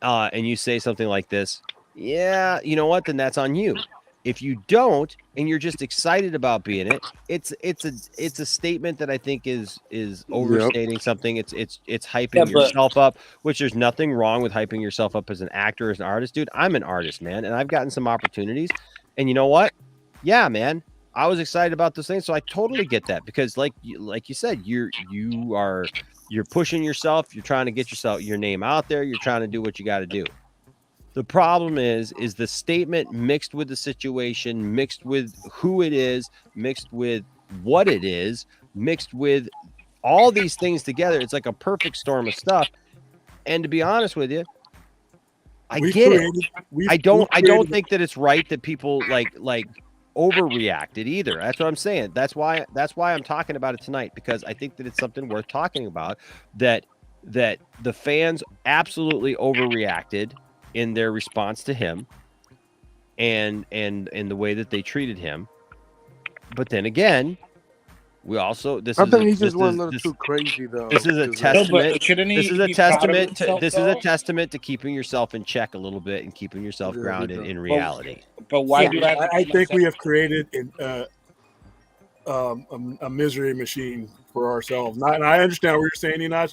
And you say something like this, yeah, you know what? Then that's on you. If you don't, and you're just excited about being it's a statement that I think is overstating something. It's hyping yourself up, which there's nothing wrong with hyping yourself up as an actor, as an artist, dude. I'm an artist, man, and I've gotten some opportunities. And you know what? Yeah, man, I was excited about those things, so I totally get that, because like you said, you're pushing yourself, you're trying to get your name out there, you're trying to do what you got to do. The problem is the statement mixed with the situation, mixed with who it is, mixed with what it is, mixed with all these things together. It's like a perfect storm of stuff. And to be honest with you, I get it. I don't think that it's right that people like overreacted either. That's what I'm saying. That's why I'm talking about it tonight, because I think that it's something worth talking about, that the fans absolutely overreacted in their response to him and the way that they treated him. But then again, we also I think he just went a little too crazy though. This is a testament. This is a testament to keeping yourself in check a little bit and keeping yourself grounded in reality. But why do I think we have created a misery machine for ourselves. And I understand what you're saying, Enoch,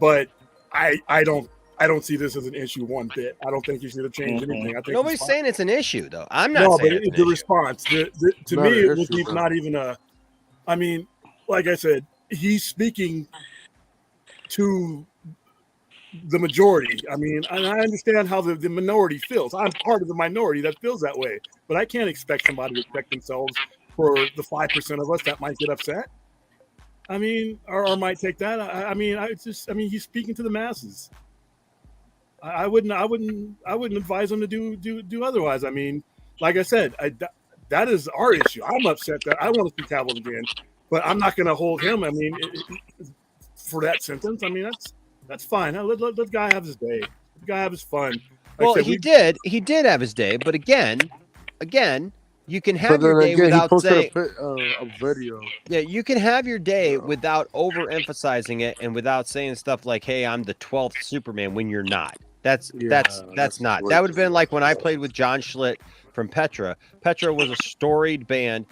but I don't I don't see this as an issue one bit. I don't think you should have changed anything. I think Nobody's saying it's an issue, though. I'm not no, saying but it's an the issue. response to Not me, an it was issue, not even a. I mean, like I said, he's speaking to the majority. I mean, and I understand how the minority feels. I'm part of the minority that feels that way, but I can't expect somebody to respect themselves for the 5% of us that might get upset. I mean, or might take that. I mean, he's speaking to the masses. I wouldn't advise him to do otherwise. I mean, like I said, that is our issue. I'm upset that I want to see Cavill again, but I'm not going to hold him. I mean, for that sentence. I mean, that's fine. Let the guy have his day. The guy have his fun. Like Well, I said, he did have his day, but again, you can have your day he without posted saying a video. Yeah, you can have your day without overemphasizing it and without saying stuff like, "Hey, I'm the 12th Superman," when you're not. That's not. That would have been like when I played with John Schlitt from Petra. Petra was a storied band,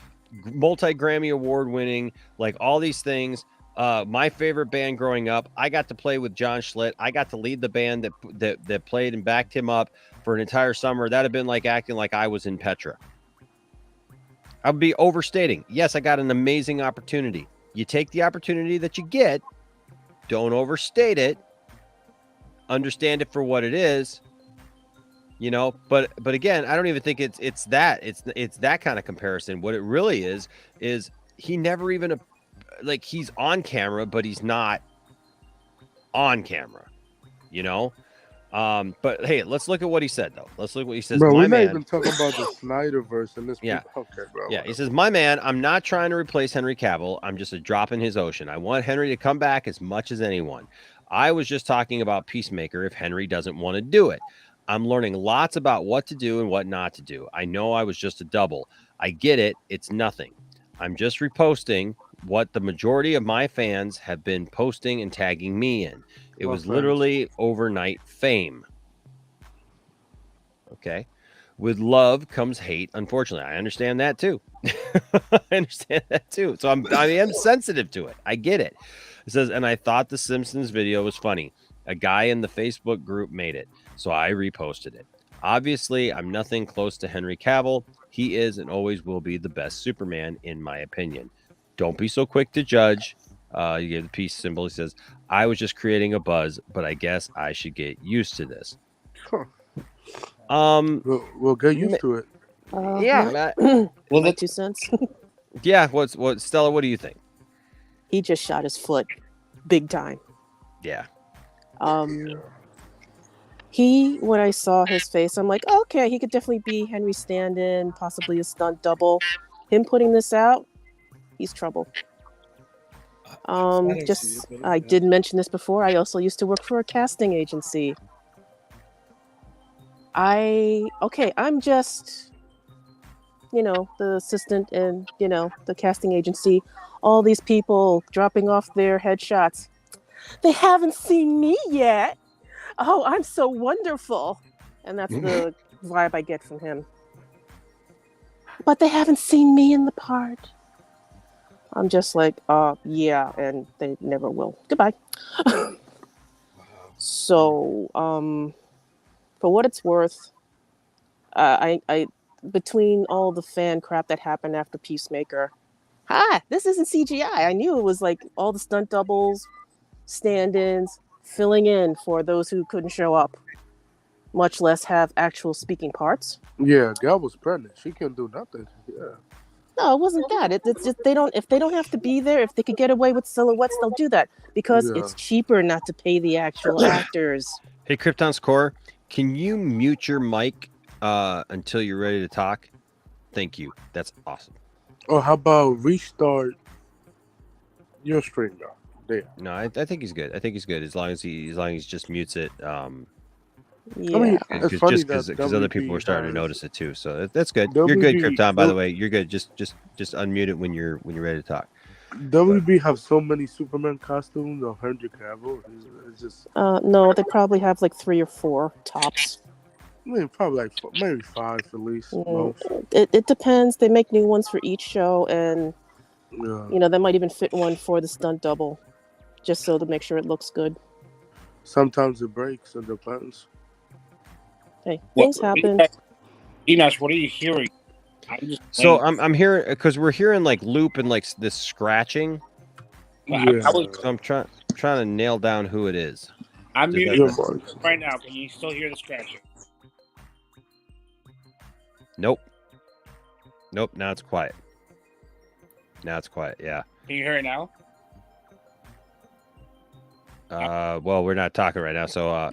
multi-Grammy award winning, like all these things. My favorite band growing up. I got to play with John Schlitt. I got to lead the band that played and backed him up for an entire summer. That'd have been like acting like I was in Petra. I'd be overstating. Yes, I got an amazing opportunity. You take the opportunity that you get. Don't overstate it. Understand it for what it is. You know, but again, I don't even think it's that kind of comparison. What it really is he never even like he's on camera, but he's not on camera. You know. But hey, let's look at what he said though. Let's look at what he says. Bro, we're not man, even talking about the Snyderverse in this. Yeah. Okay, bro. Yeah, he says, "My man, I'm not trying to replace Henry Cavill. I'm just a drop in his ocean. I want Henry to come back as much as anyone. I was just talking about Peacemaker if Henry doesn't want to do it. I'm learning lots about what to do and what not to do. I know I was just a double. I get it. It's nothing. I'm just reposting what the majority of my fans have been posting and tagging me in. It was literally overnight fame." Okay. With love comes hate. Unfortunately, I understand that too. I understand that too. So I am sensitive to it. I get it. It says, and I thought the Simpsons video was funny. A guy in the Facebook group made it, so I reposted it. Obviously, I'm nothing close to Henry Cavill. He is and always will be the best Superman, in my opinion. Don't be so quick to judge. You gave the peace symbol. He says, I was just creating a buzz, but I guess I should get used to this. Huh. We'll get used to it. Yeah. My 2 cents. Yeah. What Stella, what do you think? He just shot his foot big time. Yeah. When I saw his face, I'm like, okay, he could definitely be Henry stand-in, possibly a stunt double. Him putting this out, he's trouble. I did mention this before. I also used to work for a casting agency. I'm just, the assistant and, the casting agency. All these people dropping off their headshots. They haven't seen me yet. Oh, I'm so wonderful. And that's the vibe I get from him. But they haven't seen me in the part. I'm just like, yeah, and they never will. Goodbye. So, for what it's worth, I between all the fan crap that happened after Peacemaker, this isn't CGI. I knew it was like all the stunt doubles, stand-ins, filling in for those who couldn't show up, much less have actual speaking parts. Yeah, Gal was pregnant. She couldn't do nothing. Yeah. No, it wasn't that. It's just if they don't have to be there, if they could get away with silhouettes, they'll do that because it's cheaper not to pay the actual actors. Hey, Krypton's Core, can you mute your mic until you're ready to talk? Thank you. That's awesome. Oh, how about restart your stream now? There. No, I think he's good. I think he's good as long as he just mutes it. Yeah, I mean, it's funny because other people are starting to notice it too. So that's good. WB, You're good, Krypton. By the way, you're good. Just unmute it when you're ready to talk. WB have so many Superman costumes of Henry Cavill. It's just no, they probably have like 3 or 4 tops. I mean, probably like maybe 5 at least. Most. It depends. They make new ones for each show, and they might even fit one for the stunt double, just so to make sure it looks good. Sometimes it breaks. It depends. Hey, things happen. Enosh, what are you hearing? So I'm hearing because we're hearing like loop and like this scratching. Yeah. So I'm trying to nail down who it is. I'm Did muting that- right now. Can you still hear the scratching? Nope. Now it's quiet. Yeah. Can you hear it now? Well, we're not talking right now, so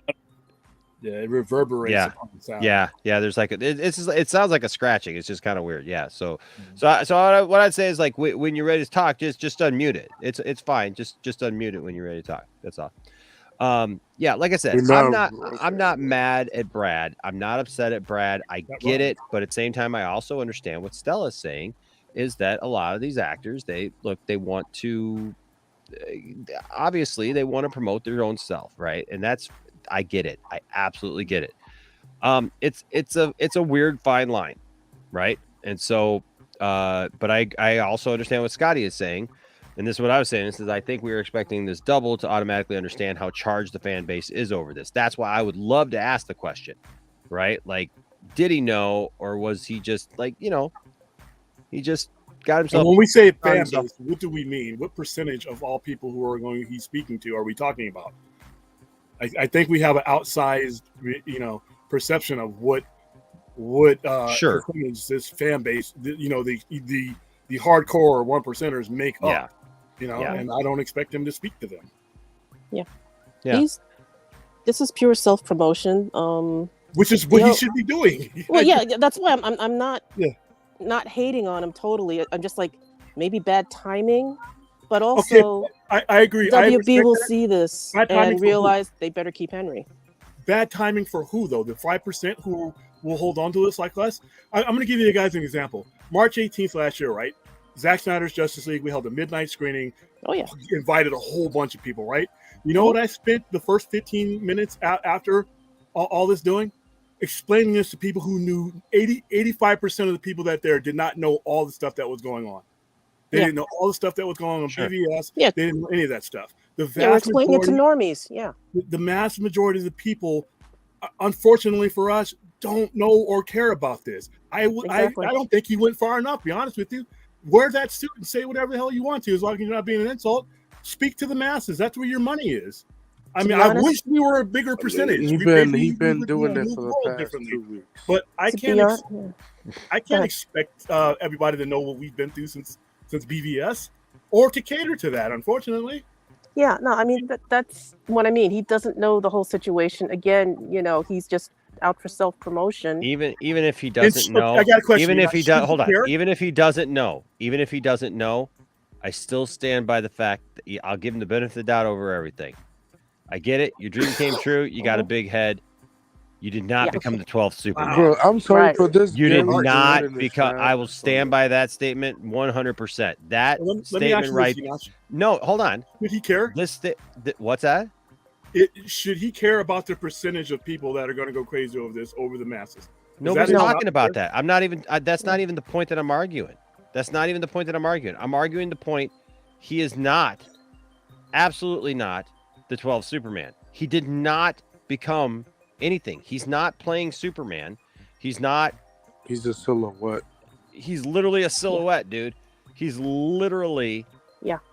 Yeah, it reverberates. yeah, upon the sound. yeah. There's like it sounds like a scratching. It's just kind of weird. Yeah. So what I'd say is like when you're ready to talk, just unmute it. It's fine. Just unmute it when you're ready to talk. That's all. Yeah, like I said, I'm not mad at Brad. I'm not upset at Brad. I get it, but at the same time, I also understand what Stella's saying is that a lot of these actors, they want to obviously they want to promote their own self, right? And I get it. I absolutely get it. It's a weird fine line, right? And so but I also understand what Scotty is saying. And this is what I was saying. This is I think we were expecting this double to automatically understand how charged the fan base is over this. That's why I would love to ask the question, right? Like, did he know, or was he just like, he just got himself. And when we say fan base, what do we mean? What percentage of all people who are he's speaking to are we talking about? I think we have an outsized, perception of what Sure. percentage this fan base, the hardcore 1%ers make up. And I don't expect him to speak to them. Yeah. This is pure self promotion. Which is what he should be doing. Well, yeah, that's why I'm not not hating on him totally. I'm just like maybe bad timing, but also I agree. WB will see this Bad timing and for realize they better keep Henry. Bad timing for who though? The 5% who will hold on to this like us. I'm going to give you guys an example. March 18th last year, right? Zack Snyder's Justice League. We held a midnight screening. Oh yeah. Invited a whole bunch of people, right? You know what I spent the first 15 minutes after all this doing? Explaining this to people who knew 85% of the people that there did not know all the stuff that was going on. They didn't know all the stuff that was going on BVS. Yeah. They didn't know any of that stuff. The We're explaining it to normies. Yeah. The mass majority of the people, unfortunately for us, don't know or care about this. I don't think he went far enough, to be honest with you. Wear that suit and say whatever the hell you want to, as long as you're not being an insult. Speak to the masses. That's where your money is. I mean, I wish we were a bigger percentage. He's been doing that for the past 2 weeks. But I can't expect everybody to know what we've been through since BVS, or to cater to that. Unfortunately. Yeah. No, I mean that's what I mean. He doesn't know the whole situation. Again, he's just out for self promotion. Even if he doesn't know, I got a question. Even if he does, hold on. Even if he doesn't know, I still stand by the fact that I'll give him the benefit of the doubt over everything. I get it. Your dream came true. You got a big head. You did not become the 12th Superman. Bro, I'm sorry for this. You did not become. I will stand by that statement 100%. That statement right. No, hold on. Should he care? What's that? Should he care about the percentage of people that are going to go crazy over this, over the masses? Nobody's talking about that. I'm not even. That's not even the point that I'm arguing. That's not even the point that I'm arguing. I'm arguing the point. He is not, absolutely not, the 12th Superman. He did not become anything. He's not playing Superman. He's not. He's a silhouette. He's literally a silhouette, dude. He's literally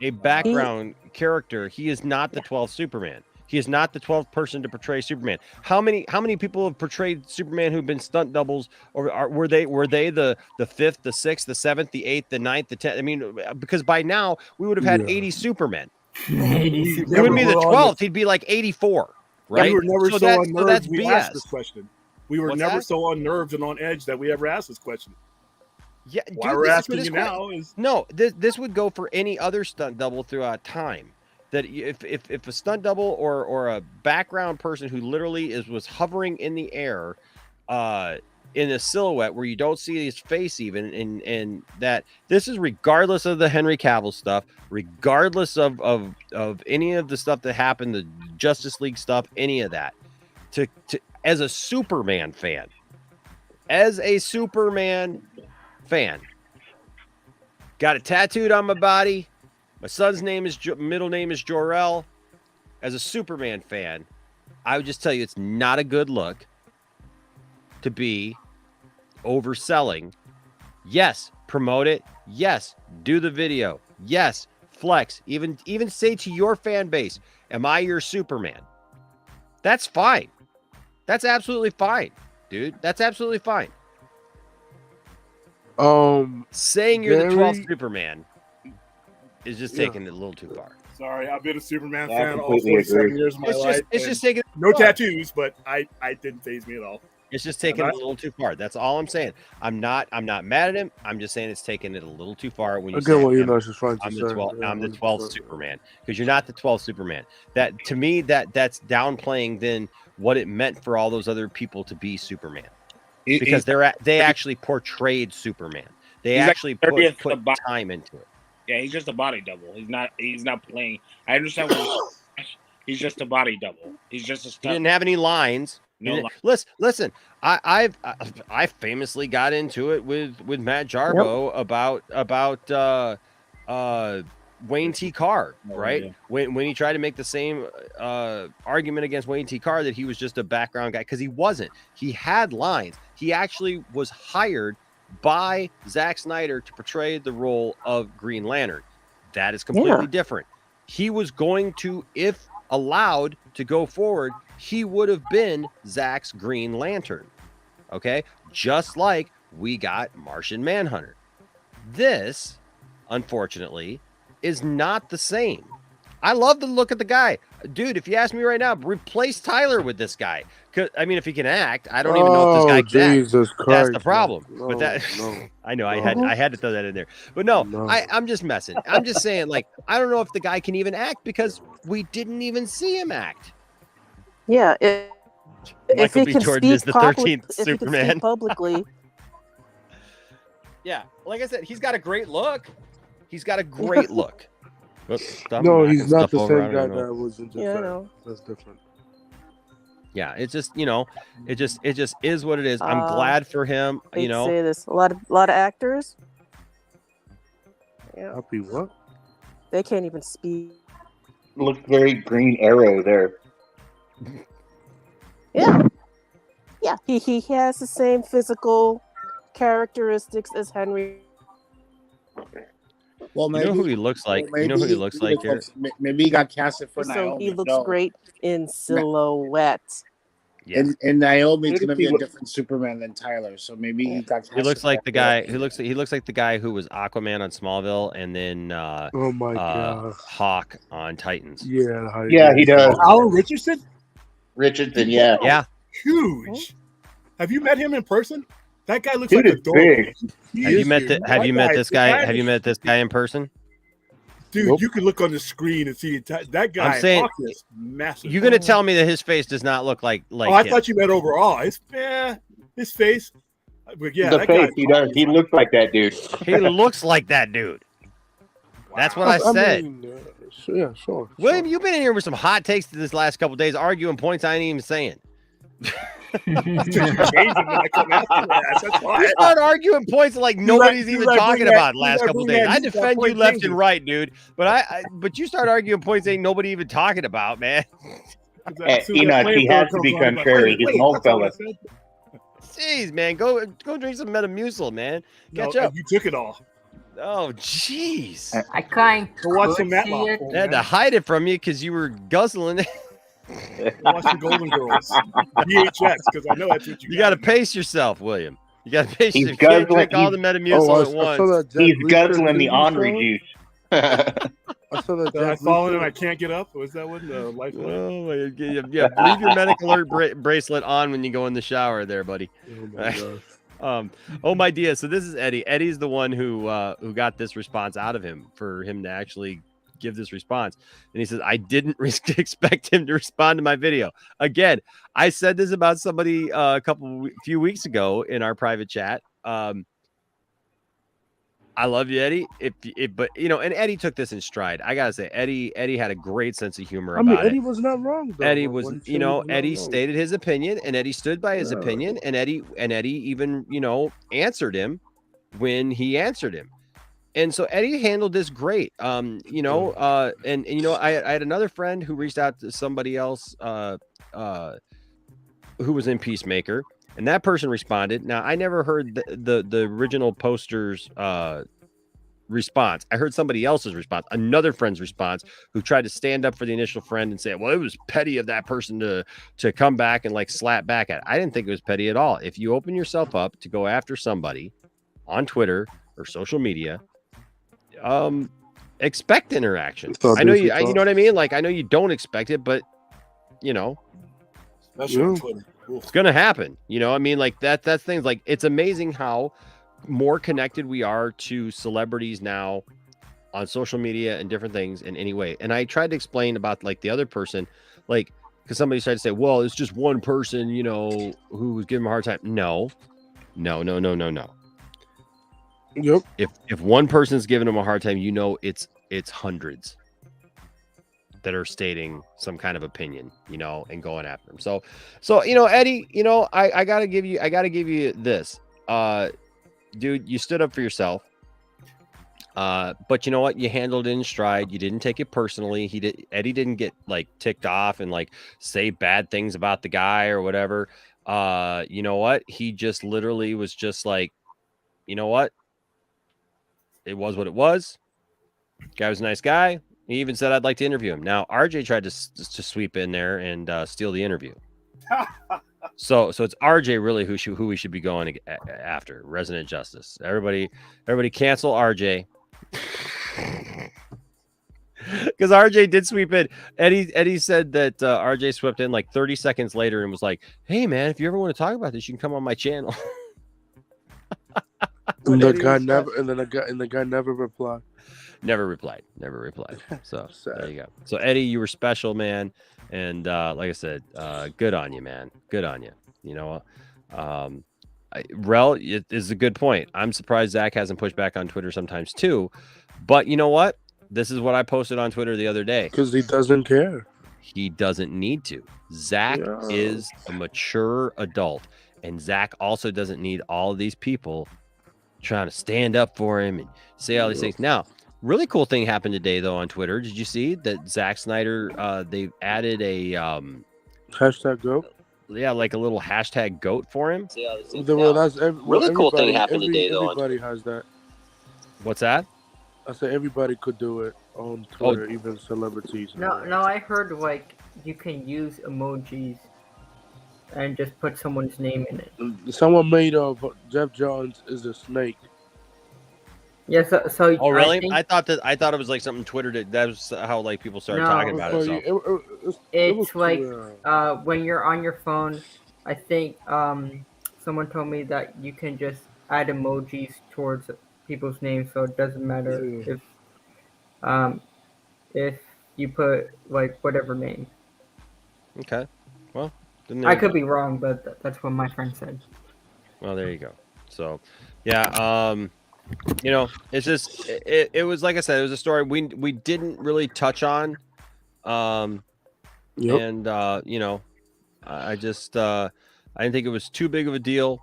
a background character. He is not the 12th Superman. He is not the 12th person to portray Superman. How many people have portrayed Superman who've been stunt doubles, or were they the 5th, the 6th, the 7th, the 8th, the 9th, the 10th? I mean, because by now we would have had 80 Supermen. It wouldn't be the 12th. He'd be like 84, right? We were never so unnerved. That's we BS. asked this question. We were never so unnerved and on edge that we ever asked this question. Yeah, why we're asking you now is this would go for any other stunt double throughout time. That if a stunt double or a background person who literally was hovering in the air in a silhouette where you don't see his face even, and that this is regardless of the Henry Cavill stuff, regardless of any of the stuff that happened, the Justice League stuff, any of that, to as a Superman fan, got it tattooed on my body. My son's middle name is Jor-El. As a Superman fan, I would just tell you it's not a good look to be overselling. Yes, promote it. Yes, do the video. Yes, flex. Even say to your fan base, am I your Superman? That's fine. That's absolutely fine, dude. That's absolutely fine. Saying you're the 12th Superman is just taking it a little too far. Sorry, I've been a Superman fan all 47 years of my life. It's just taking no tattoos, but I didn't faze me at all. It's just taking it a little too far. That's all I'm saying. I'm not mad at him. I'm just saying it's taking it a little too far when you say I'm the 12th Superman, because you're not the 12th Superman. That to me that's downplaying then what it meant for all those other people to be Superman. Because they actually portrayed Superman. They actually put time into it. Yeah, he's just a body double. He's not playing. I understand what he's just a body double. He's just a stunt. He didn't have any lines. Listen. I famously got into it with Matt Jarbo about Wayne T. Carr, right? Yeah. When he tried to make the same argument against Wayne T. Carr that he was just a background guy, because he wasn't. He had lines. He actually was hired by Zack Snyder to portray the role of Green Lantern. That is completely different. He was going to, if allowed to go forward, he would have been Zack's Green Lantern. Okay? Just like we got Martian Manhunter. This, unfortunately, is not the same. I love the look of the guy. Dude, if you ask me right now, replace Tyler with this guy. I mean, if he can act, I don't even know if this guy can act. Christ, that's the problem. No, but that I know I had to throw that in there. But no. I'm just messing. I'm just saying, like, I don't know if the guy can even act because we didn't even see him act. Yeah, if he B. can Jordan speak is the 13th Superman publicly. Yeah, like I said, he's got a great look. He's got a great look. No, he's not the same guy that was in Japan. Yeah, I know. That's different. Yeah, it's just, it just is what it is. I'm glad for him. Say this. A lot of actors. Yeah. Happy what? They can't even speak. Looks very Green Arrow there. Yeah. Yeah. He has the same physical characteristics as Henry. Well, maybe, you know who he looks like. You know who he looks like here. Maybe he got casted for so Naomi. He looks great in silhouette. Yeah. And Naomi's gonna be a different Superman than Tyler. So maybe he got casted. He looks like the guy. He looks like the guy who was Aquaman on Smallville, and then oh my god, Hawk on Titans. Yeah, he does. Alan Richardson. Yeah. Huge. Have you met him in person? That guy looks like a dog. Have you met this guy? Have you met this guy in person? Dude, you can look on the screen and see that guy. I'm saying, is massive. You're gonna tell me that his face does not look like I thought you meant overall. His face. But yeah, the face he does. He looks like that dude. He looks like that dude. Wow. That's what I said. Yeah, sure. William, you've been in here with some hot takes this last couple of days, arguing points I ain't even saying. You start arguing points like nobody's even talking about the last couple of days. I defend you left and right, dude. But you start arguing points ain't nobody even talking about, man. Enoch, he has to be contrary. He's an old fella. Jeez, man, go drink some Metamucil, man. Catch up. You took it all. Oh, jeez. I kind of watch some Matlock. I had to hide it from you because you were guzzling it. Watch the Golden Girls. VHS, because I know that's what you got to pace yourself, William. You got to pace yourself. You can't drink all the Metamucil at once. He's guzzling the Henri juice. I saw that. I fallen and I can't get up. Was that one? The life alert? Oh, yeah. Leave your medical alert bracelet on when you go in the shower, there, buddy. Oh my gosh. Oh my dear. So this is Eddie. Eddie's the one who got this response out of him for him to actually give this response. And he says, I didn't expect him to respond to my video. Again, I said this about somebody a few weeks ago in our private chat. I love you, Eddie. But and Eddie took this in stride. I gotta say, Eddie had a great sense of humor about it. Eddie was not wrong, though. Eddie was, Eddie stated his opinion, and Eddie stood by his opinion, and Eddie even, answered him when he answered him. And so Eddie handled this great. And you know, I had another friend who reached out to somebody else who was in Peacemaker, and that person responded. Now, I never heard the original poster's response. I heard somebody else's response, another friend's response, who tried to stand up for the initial friend and say, well, it was petty of that person to come back and like slap back at it. I didn't think it was petty at all. If you open yourself up to go after somebody on Twitter or social media, expect interaction. I know you know what I mean? Like, I know you don't expect it, but you know, it's gonna happen. You know, I mean, like that's things like, it's amazing how more connected we are to celebrities now on social media and different things in any way. And I tried to explain about like the other person, like, because somebody tried to say, well, it's just one person, you know, who was giving him a hard time. No. Yep. If one person's giving him a hard time, you know, it's hundreds that are stating some kind of opinion, you know, and going after him. So, you know, Eddie, you know, I gotta give you this, dude, you stood up for yourself. But you know what? You handled it in stride. You didn't take it personally. Eddie didn't get like ticked off and like say bad things about the guy or whatever. You know what? He just literally was just like, you know what? It was what it was. Guy was a nice guy. He even said, I'd like to interview him. Now, RJ tried to sweep in there and steal the interview. So it's RJ really who we should be going after. Resident Justice. Everybody cancel RJ. Because RJ did sweep in. Eddie said that RJ swept in like 30 seconds later and was like, hey man, if you ever want to talk about this, you can come on my channel. And the guy never replied. Never replied. So there you go. So Eddie, you were special, man. And like I said, good on you, man. Good on you. You know, Rel, it is a good point. I'm surprised Zach hasn't pushed back on Twitter sometimes too. But you know what? This is what I posted on Twitter the other day. Because he doesn't care. He doesn't need to. Zach is a mature adult. And Zach also doesn't need all of these people trying to stand up for him and say all these things. Now, really cool thing happened today, though, on Twitter. Did you see that Zack Snyder, they added a hashtag GOAT? Yeah, like a little hashtag GOAT for him. Really cool thing happened today, though. Everybody has that. What's that? I said everybody could do it on Twitter, even celebrities. No, I heard like you can use emojis and just put someone's name in it. Someone made of Jeff Johns is a snake. Yeah, so oh really? I thought it was like something Twitter did. That was how like people started talking about it. So. It's like when you're on your phone, I think someone told me that you can just add emojis towards people's names, so it doesn't matter if you put like whatever name. Okay, well, I could be wrong, but that's what my friend said. Well, there you go. So, yeah, you know, it's just it was like I said, it was a story we didn't really touch on, and you know, I just I didn't think it was too big of a deal.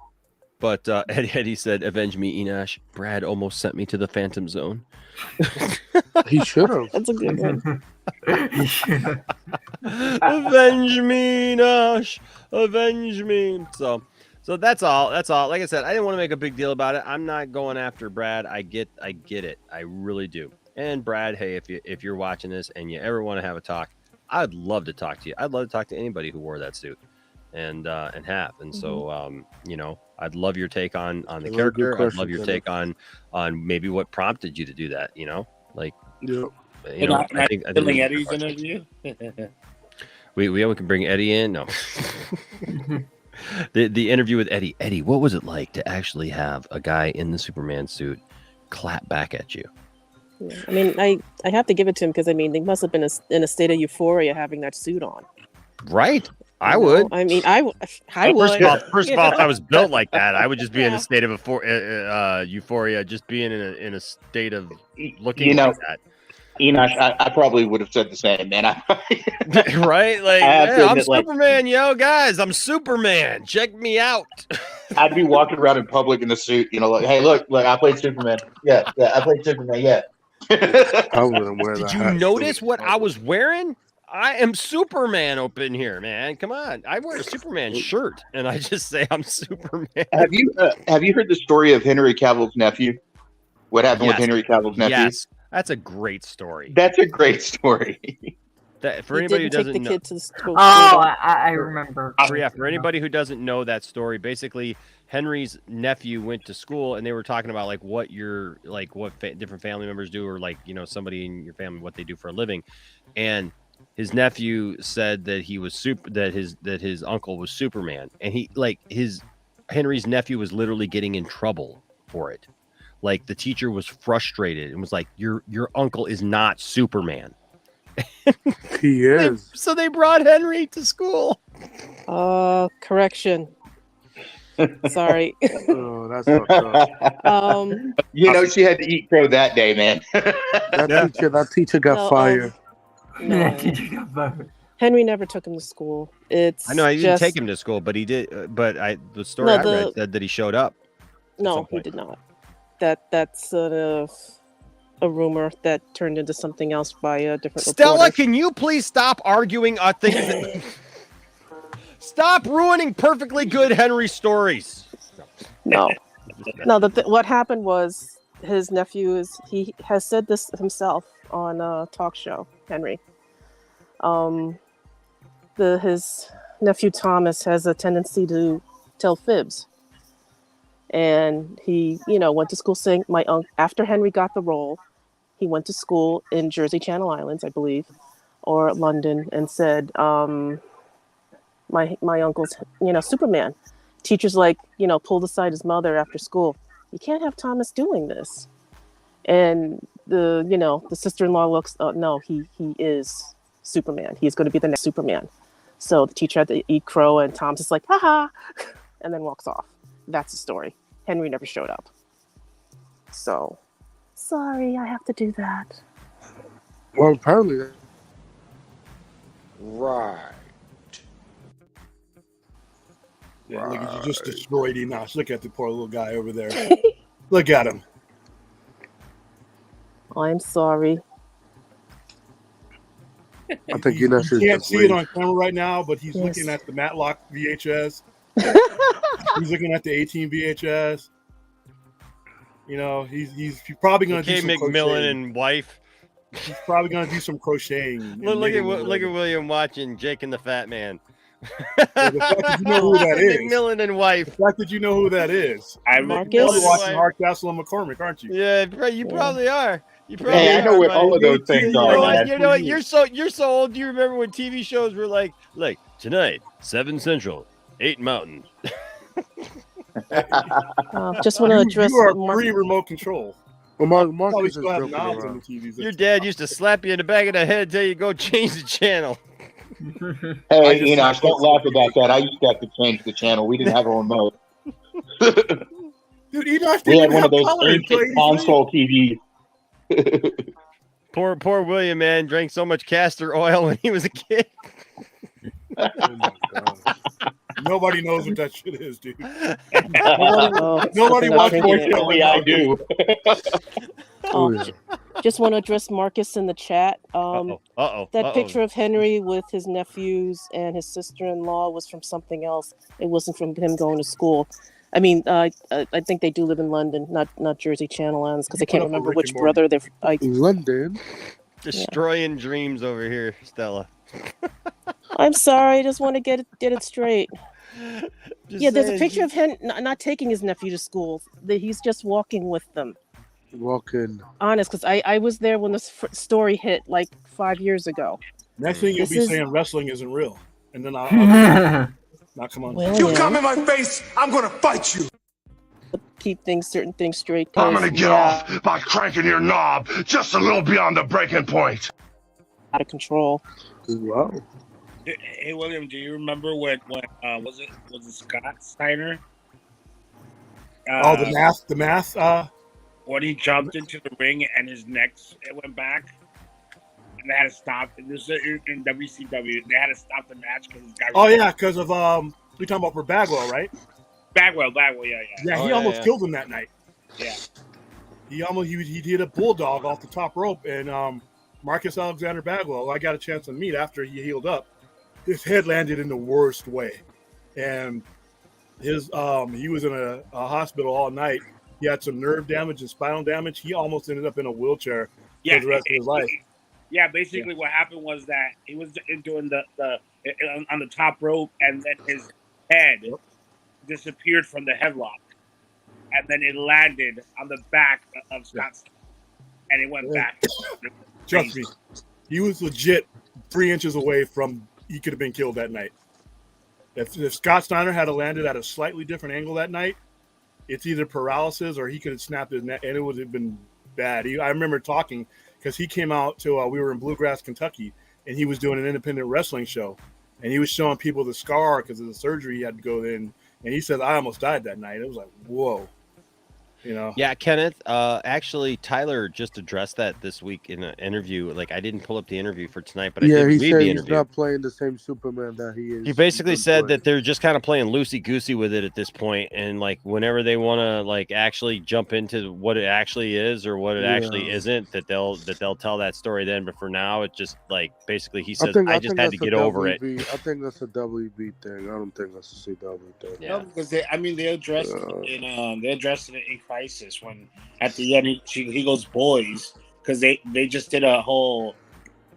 But Eddie said, "Avenge me, Enosh. Brad almost sent me to the Phantom Zone." He should have. That's a good one. Avenge me, Enosh. Avenge me. So that's all. That's all. Like I said, I didn't want to make a big deal about it. I'm not going after Brad. I get it. I really do. And Brad, hey, if you're watching this and you ever want to have a talk, I'd love to talk to you. I'd love to talk to anybody who wore that suit and have. And so you know, I'd love your take on the character. I'd love your take on maybe what prompted you to do that. You know, like you know, I think Eddie's interview. we can bring Eddie in. No. The interview with Eddie. Eddie, what was it like to actually have a guy in the Superman suit clap back at you? Yeah. I mean, I have to give it to him because I mean, they must have been in a state of euphoria having that suit on. Right. I would. I mean, I would. First of all, if I was built like that, I would just be in a state of euphoria, just being in a state of looking like that. Enosh, I probably would have said the same, man. Right? Like, yeah, I'm Superman, yo, guys. I'm Superman. Check me out. I'd be walking around in public in a suit, like, hey, look, I played Superman. Yeah, I played Superman. Yeah. I wouldn't wear Did that you hat. notice what I was wearing? I am Superman up in here, man. Come on. I wear a Superman shirt and I just say I'm Superman. Have you heard the story of Henry Cavill's nephew? What happened with Henry Cavill's nephew? Yes. That's a great story. That's a great story. For anybody who doesn't know, I remember. For anybody who doesn't know that story, basically Henry's nephew went to school and they were talking about like what different family members do, or like, somebody in your family, what they do for a living. And his nephew said that he was that his uncle was Superman, and Henry's nephew was literally getting in trouble for it. Like the teacher was frustrated and was like, your uncle is not Superman. He is. So they brought Henry to school. Correction. Sorry. Oh, that's fucked up. She had to eat crow that day, man. That teacher got fired. No. Henry never took him to school. I know he didn't take him to school, but he did. But the story I read said that he showed up. No, he did not. That's a rumor that turned into something else by a different Stella, reporter. can you please stop arguing things? Stop ruining perfectly good Henry stories. No. What happened was his nephew he has said this himself on a talk show, Henry. His nephew Thomas has a tendency to tell fibs. And he, went to school saying after Henry got the role, he went to school in Jersey Channel Islands, I believe, or London, and said, my uncle's, Superman. Teachers pulled aside his mother after school. You can't have Thomas doing this. And the sister-in-law looks, no, he is Superman. He's going to be the next Superman. So the teacher had to eat crow, and Tom's just like, haha, and then walks off. That's the story. Henry never showed up. So, sorry, I have to do that. Well, apparently. Right. Yeah, look at you just destroyed Enoch. Look at the poor little guy over there. Look at him. I'm sorry. I think you can't see it on camera right now, but he's looking at the Matlock VHS. He's looking at the 18 VHS. He's probably going to do some McMillan crocheting. and wife. He's probably going to do some crocheting. Look at William watching Jake and the Fat Man. The fact that you know who that is. McMillan and wife. The fact that you know who that is. I'm probably watching Hardcastle and McCormick, aren't you? Yeah, you probably are. You probably I know what all of those things are. You know what? You're so old. Do you remember when TV shows were like tonight, 7 Central, 8 Mountain? Just want to address. You are pre-remote control. Well, Marcus still have knobs on the TVs. Your dad used to slap you in the back of the head and tell you go change the channel. Hey, don't laugh about that. I used to have to change the channel. We didn't have a remote. Dude, we had one of those ancient console TVs. Poor William, man, drank so much castor oil when he was a kid. Oh my God. Nobody knows what that shit is, dude. Nobody watches Unfortunately, I do. Just want to address Marcus in the chat. That picture of Henry with his nephews and his sister-in-law was from something else. It wasn't from him going to school. I mean, I think they do live in London, not Jersey Channel Islands, because I can't remember which brother they're. London. Destroying dreams over here, Stella. I'm sorry. I just want to get it straight. There's a picture of him not taking his nephew to school. He's just walking with them. Walking. Honest, because I was there when this story hit like 5 years ago. Next thing you'll be saying wrestling isn't real, and then I'll now come on. You come in my face, I'm gonna fight you. Keep certain things straight. I'm gonna get off by cranking your knob just a little beyond the breaking point. Out of control. Wow. Hey William, do you remember when was it Scott Steiner? The math. When he jumped into the ring and his neck went back, and they had to stop. This is in WCW. They had to stop the match because this guy. Oh yeah, because of we talking about for Bagwell, right? Bagwell, Yeah, he almost killed him that night. Yeah. He hit a bulldog off the top rope, and Marcus Alexander Bagwell, I got a chance to meet after he healed up. His head landed in the worst way, and his he was in a hospital all night. He had some nerve damage and spinal damage. He almost ended up in a wheelchair for the rest of his life. Yeah, basically what happened was that he was doing the on the top rope, and then his head disappeared from the headlock, and then it landed on the back of Scott, and it went back. Trust me, he was legit 3 inches away from he could have been killed that night. If Scott Steiner had landed at a slightly different angle that night, it's either paralysis or he could have snapped his neck, and it would have been bad. I remember talking because he came out to we were in Bluegrass, Kentucky, and he was doing an independent wrestling show, and he was showing people the scar because of the surgery he had to go in, and he said, "I almost died that night." It was like, whoa. Yeah, Kenneth. Actually, Tyler just addressed that this week in an interview. Like, I didn't pull up the interview for tonight, but I did read he the said interview. he's not playing the same Superman that he is. He basically said that they're just kind of playing loosey-goosey with it at this point, and like whenever they want to like actually jump into what it actually is or what it actually isn't, that they'll tell that story then. But for now, it just like basically he says, I just had to get over it. I think that's a WB thing. I don't think that's a CW thing. Yeah, no, because they addressed it in Crisis when at the end he goes boys because they just did a whole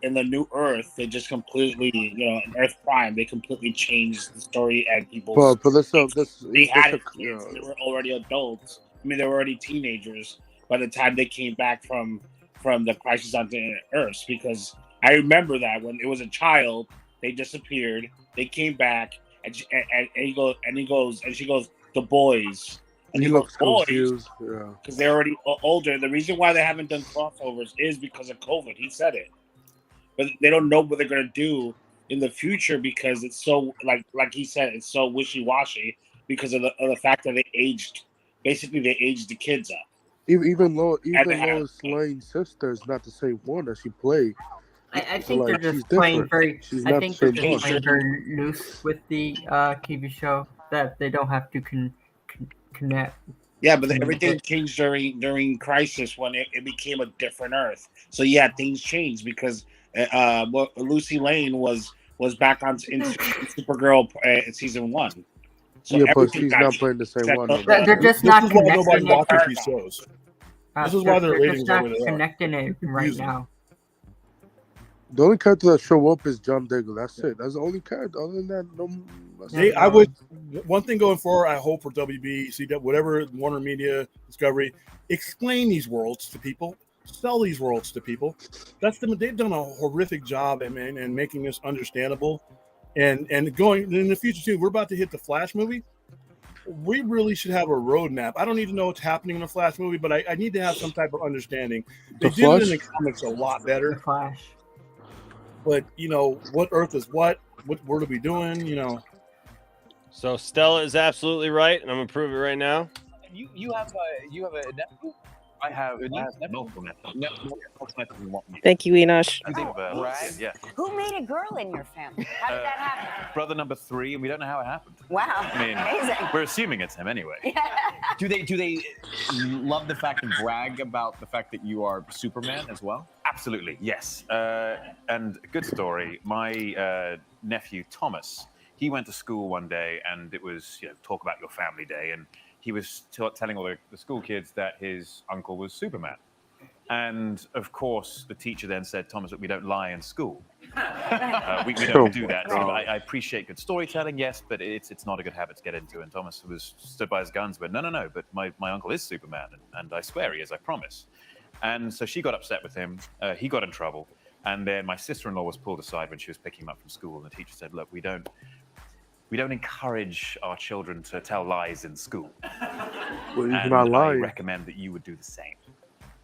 in the New Earth. They just completely in Earth Prime they completely changed the story and people. But they had kids. They were already adults. I mean, they were already teenagers by the time they came back from the Crisis on Earth. Because I remember that when it was a child, they disappeared. They came back, and she goes, the boys. And he looks confused, because they're already older. The reason why they haven't done crossovers is because of COVID. He said it, but they don't know what they're gonna do in the future because it's so like he said, it's so wishy-washy because of the fact that they aged. Basically, they aged the kids up. Even Lois Lane's sister is not the same one that she played. I think they're just playing very. I think they're just playing very loose with the TV show that they don't have to connect. Yeah, but everything changed during Crisis when it became a different Earth. So yeah, things changed because Lucy Lane was back in Supergirl season 1. So yeah, but she's not playing the same one. They're just not connecting nobody watches these shows. This is why their ratings just are not connecting it right now. The only character that show up is John Diggle. That's it. That's the only character. Other than that, no. I would. One thing going forward, I hope for WB, CW, whatever Warner Media, Discovery, explain these worlds to people, sell these worlds to people. They've done a horrific job in making this understandable, and going in the future too. We're about to hit the Flash movie. We really should have a roadmap. I don't need to know what's happening in the Flash movie, but I need to have some type of understanding. They did it in the comics a lot better. The Flash. But what Earth is what are we doing? So Stella is absolutely right, and I'm gonna prove it right now. You have a nephew? I have multiple nephews. Thank you, Enosh. Yeah. Who made a girl in your family? How did that happen? Brother number 3, and we don't know how it happened. Wow. I mean, amazing. We're assuming it's him anyway. Do they love the fact and brag about the fact that you are Superman as well? Absolutely, yes. And good story. My nephew Thomas, he went to school one day, and it was talk about your family day, and he was telling all the school kids that his uncle was Superman. And of course, the teacher then said, Thomas, look, we don't lie in school. We don't do that. So I appreciate good storytelling, yes, but it's not a good habit to get into. And Thomas was stood by his guns, but no, but my uncle is Superman, and I swear he is, I promise. And so she got upset with him. He got in trouble. And then my sister-in-law was pulled aside when she was picking him up from school. And the teacher said, look, we don't encourage our children to tell lies in school. Well, and not I lying. recommend that you would do the same.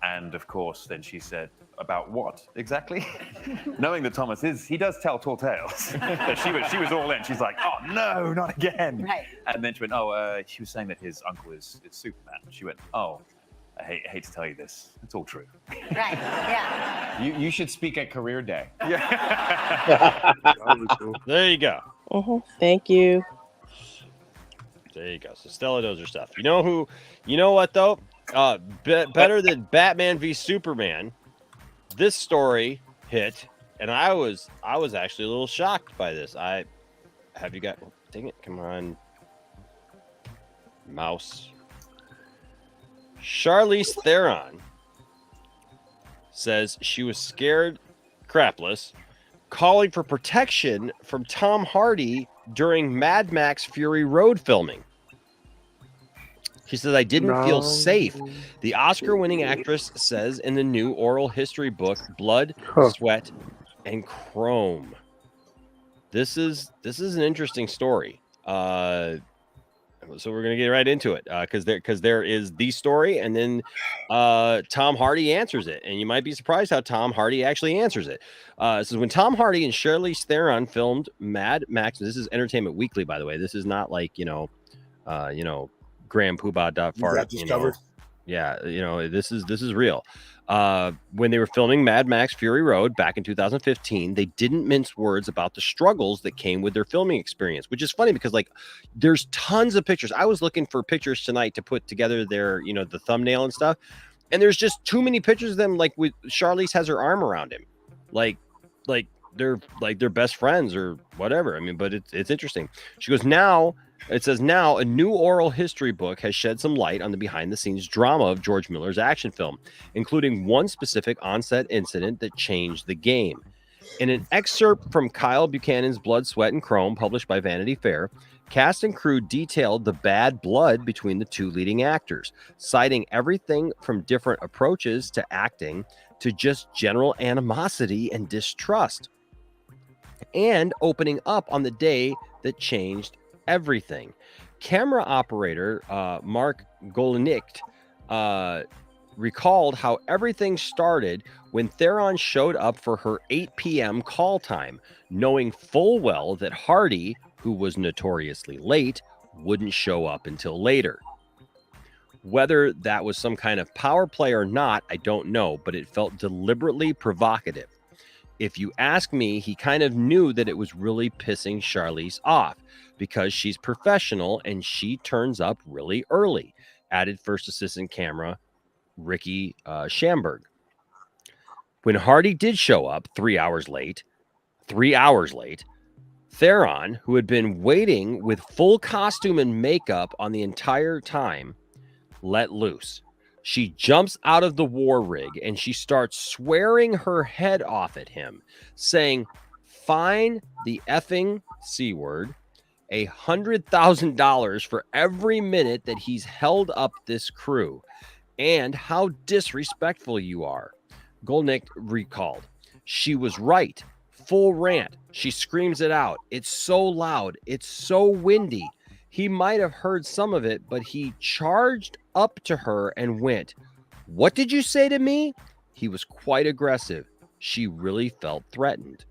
And of course, then she said, about what exactly? Knowing that Thomas he does tell tall tales. she was all in. She's like, oh no, not again. Right. And then she went, she was saying that his uncle is Superman. She went, oh, I hate to tell you this. It's all true. Right, yeah. You should speak at Career Day. There you go. Thank you. There you go. So Stella knows her stuff. You know what though? Better than Batman v Superman. This story hit, and I was actually a little shocked by this. Dang it, come on, mouse. Charlize Theron says she was scared crapless, calling for protection from Tom Hardy during Mad Max Fury Road filming. She says, I didn't feel safe. The Oscar-winning actress says in the new oral history book, Blood, Sweat, and Chrome. This is an interesting story. So we're gonna get right into it because there is the story, and then Tom Hardy answers it, and you might be surprised how Tom Hardy actually answers it. This is when Tom Hardy and Charlize Theron filmed Mad Max. This is Entertainment Weekly, by the way. This is not like Graham Poobah.fart. Yeah, this is real. When they were filming Mad Max Fury Road back in 2015, they didn't mince words about the struggles that came with their filming experience, which is funny because there's tons of pictures. I was looking for pictures tonight to put together their, the thumbnail and stuff. And there's just too many pictures of them. Like with Charlize has her arm around him. Like they're best friends or whatever. I mean, but it's interesting. She goes, it says now a new oral history book has shed some light on the behind the scenes drama of George Miller's action film, including one specific on-set incident that changed the game. In an excerpt from Kyle Buchanan's Blood, Sweat, and Chrome, published by Vanity Fair, cast and crew detailed the bad blood between the two leading actors, citing everything from different approaches to acting to just general animosity and distrust, and opening up on the day that changed everything. Camera operator Mark Golinicht recalled how everything started when Theron showed up for her 8 p.m. call time, knowing full well that Hardy, who was notoriously late, wouldn't show up until later. Whether that was some kind of power play or not, I don't know, but it felt deliberately provocative. If you ask me, he kind of knew that it was really pissing Charlize off because she's professional and she turns up really early, added first assistant camera Ricky Schamberg. When Hardy did show up 3 hours late, Theron, who had been waiting with full costume and makeup on the entire time, let loose. She jumps out of the war rig and she starts swearing her head off at him, saying, "Fine the effing C word, $100,000 for every minute that he's held up this crew, and how disrespectful you are." Golnick recalled, "She was right. Full rant. She screams it out. It's so loud. It's so windy. He might have heard some of it, but he charged up to her and went, 'What did you say to me?' He was quite aggressive. She really felt threatened."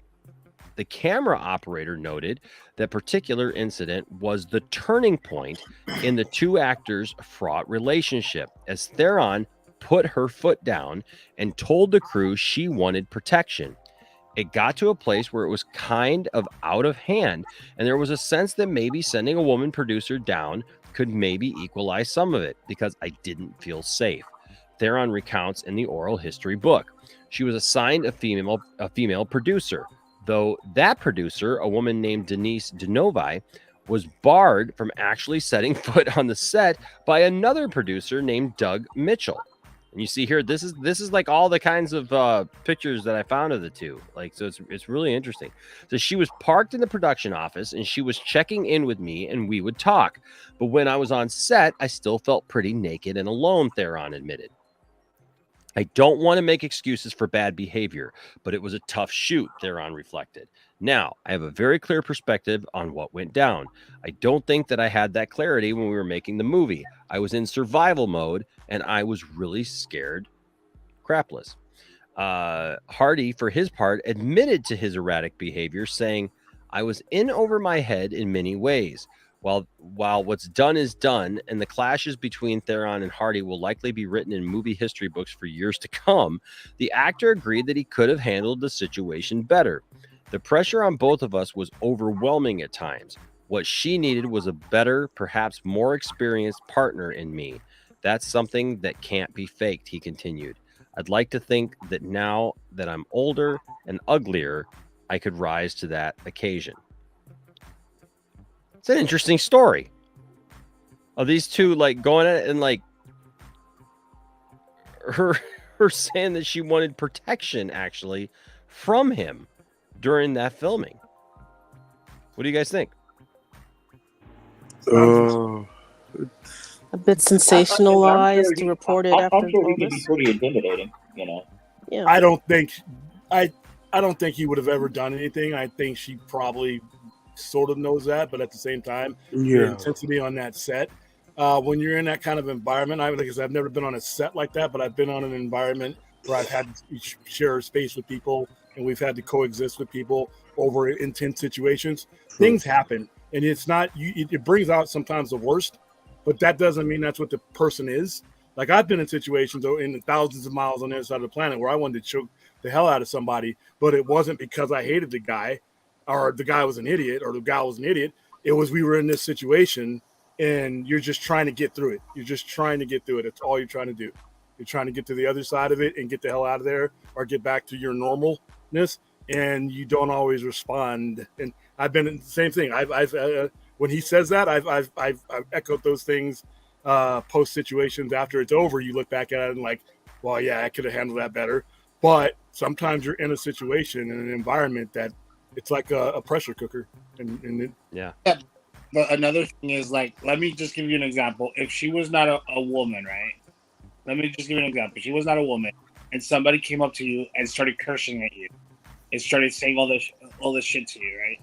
The camera operator noted that particular incident was the turning point in the two actors' fraught relationship, as Theron put her foot down and told the crew she wanted protection. It got to a place where it was kind of out of hand, and there was a sense that maybe sending a woman producer down could maybe equalize some of it, because I didn't feel safe. Theron recounts in the oral history book. She was assigned a female producer, though that producer, a woman named Denise Denovi, was barred from actually setting foot on the set by another producer named Doug Mitchell. And you see here, this is like all the kinds of pictures that I found of the two. Like, so it's really interesting. So she was parked in the production office and she was checking in with me and we would talk. But when I was on set, I still felt pretty naked and alone, Theron admitted. I don't want to make excuses for bad behavior, but it was a tough shoot, Theron reflected. Now, I have a very clear perspective on what went down. I don't think that I had that clarity when we were making the movie. I was in survival mode, and I was really scared crapless. Hardy, for his part, admitted to his erratic behavior, saying, "I was in over my head in many ways. While what's done is done, and the clashes between Theron and Hardy will likely be written in movie history books for years to come, the actor agreed that he could have handled the situation better. The pressure on both of us was overwhelming at times. What she needed was a better, perhaps more experienced partner in me. That's something that can't be faked, he continued. I'd like to think that now that I'm older and uglier, I could rise to that occasion. It's an interesting story of these two like going at it, and like her saying that she wanted protection actually from him during that filming. What do you guys think? A bit sensationalized to report it after I'm sure he all can be this. pretty intimidating, you know. Yeah. I don't think he would have ever done anything. I think she probably sort of knows that, but at the same time, the Yeah. intensity on that set, when you're in that kind of environment, I've never been on a set like that, but I've been on an environment where I've had to share space with people, and we've had to coexist with people over intense situations. Things happen, and it's not it brings out sometimes the worst, but that doesn't mean that's what the person is. Like, I've been in situations in thousands of miles on the other side of the planet where I wanted to choke the hell out of somebody, but it wasn't because I hated the guy or the guy was an idiot or the guy was an idiot. It was, we were in this situation and you're just trying to get through it. You're just trying to get through it. It's all you're trying to do. You're trying to get to the other side of it and get the hell out of there or get back to your normalness. And you don't always respond. And I've been in the same thing. When he says that, I've echoed those things. Post situations after it's over, you look back at it and like, well, yeah, I could have handled that better. But sometimes you're in a situation in an environment that it's like a pressure cooker, yeah. But another thing is, like, let me just give you an example. If she was not a woman, right? Let me just give you an example. She was not a woman, and somebody came up to you and started cursing at you, and started saying all this shit to you, right?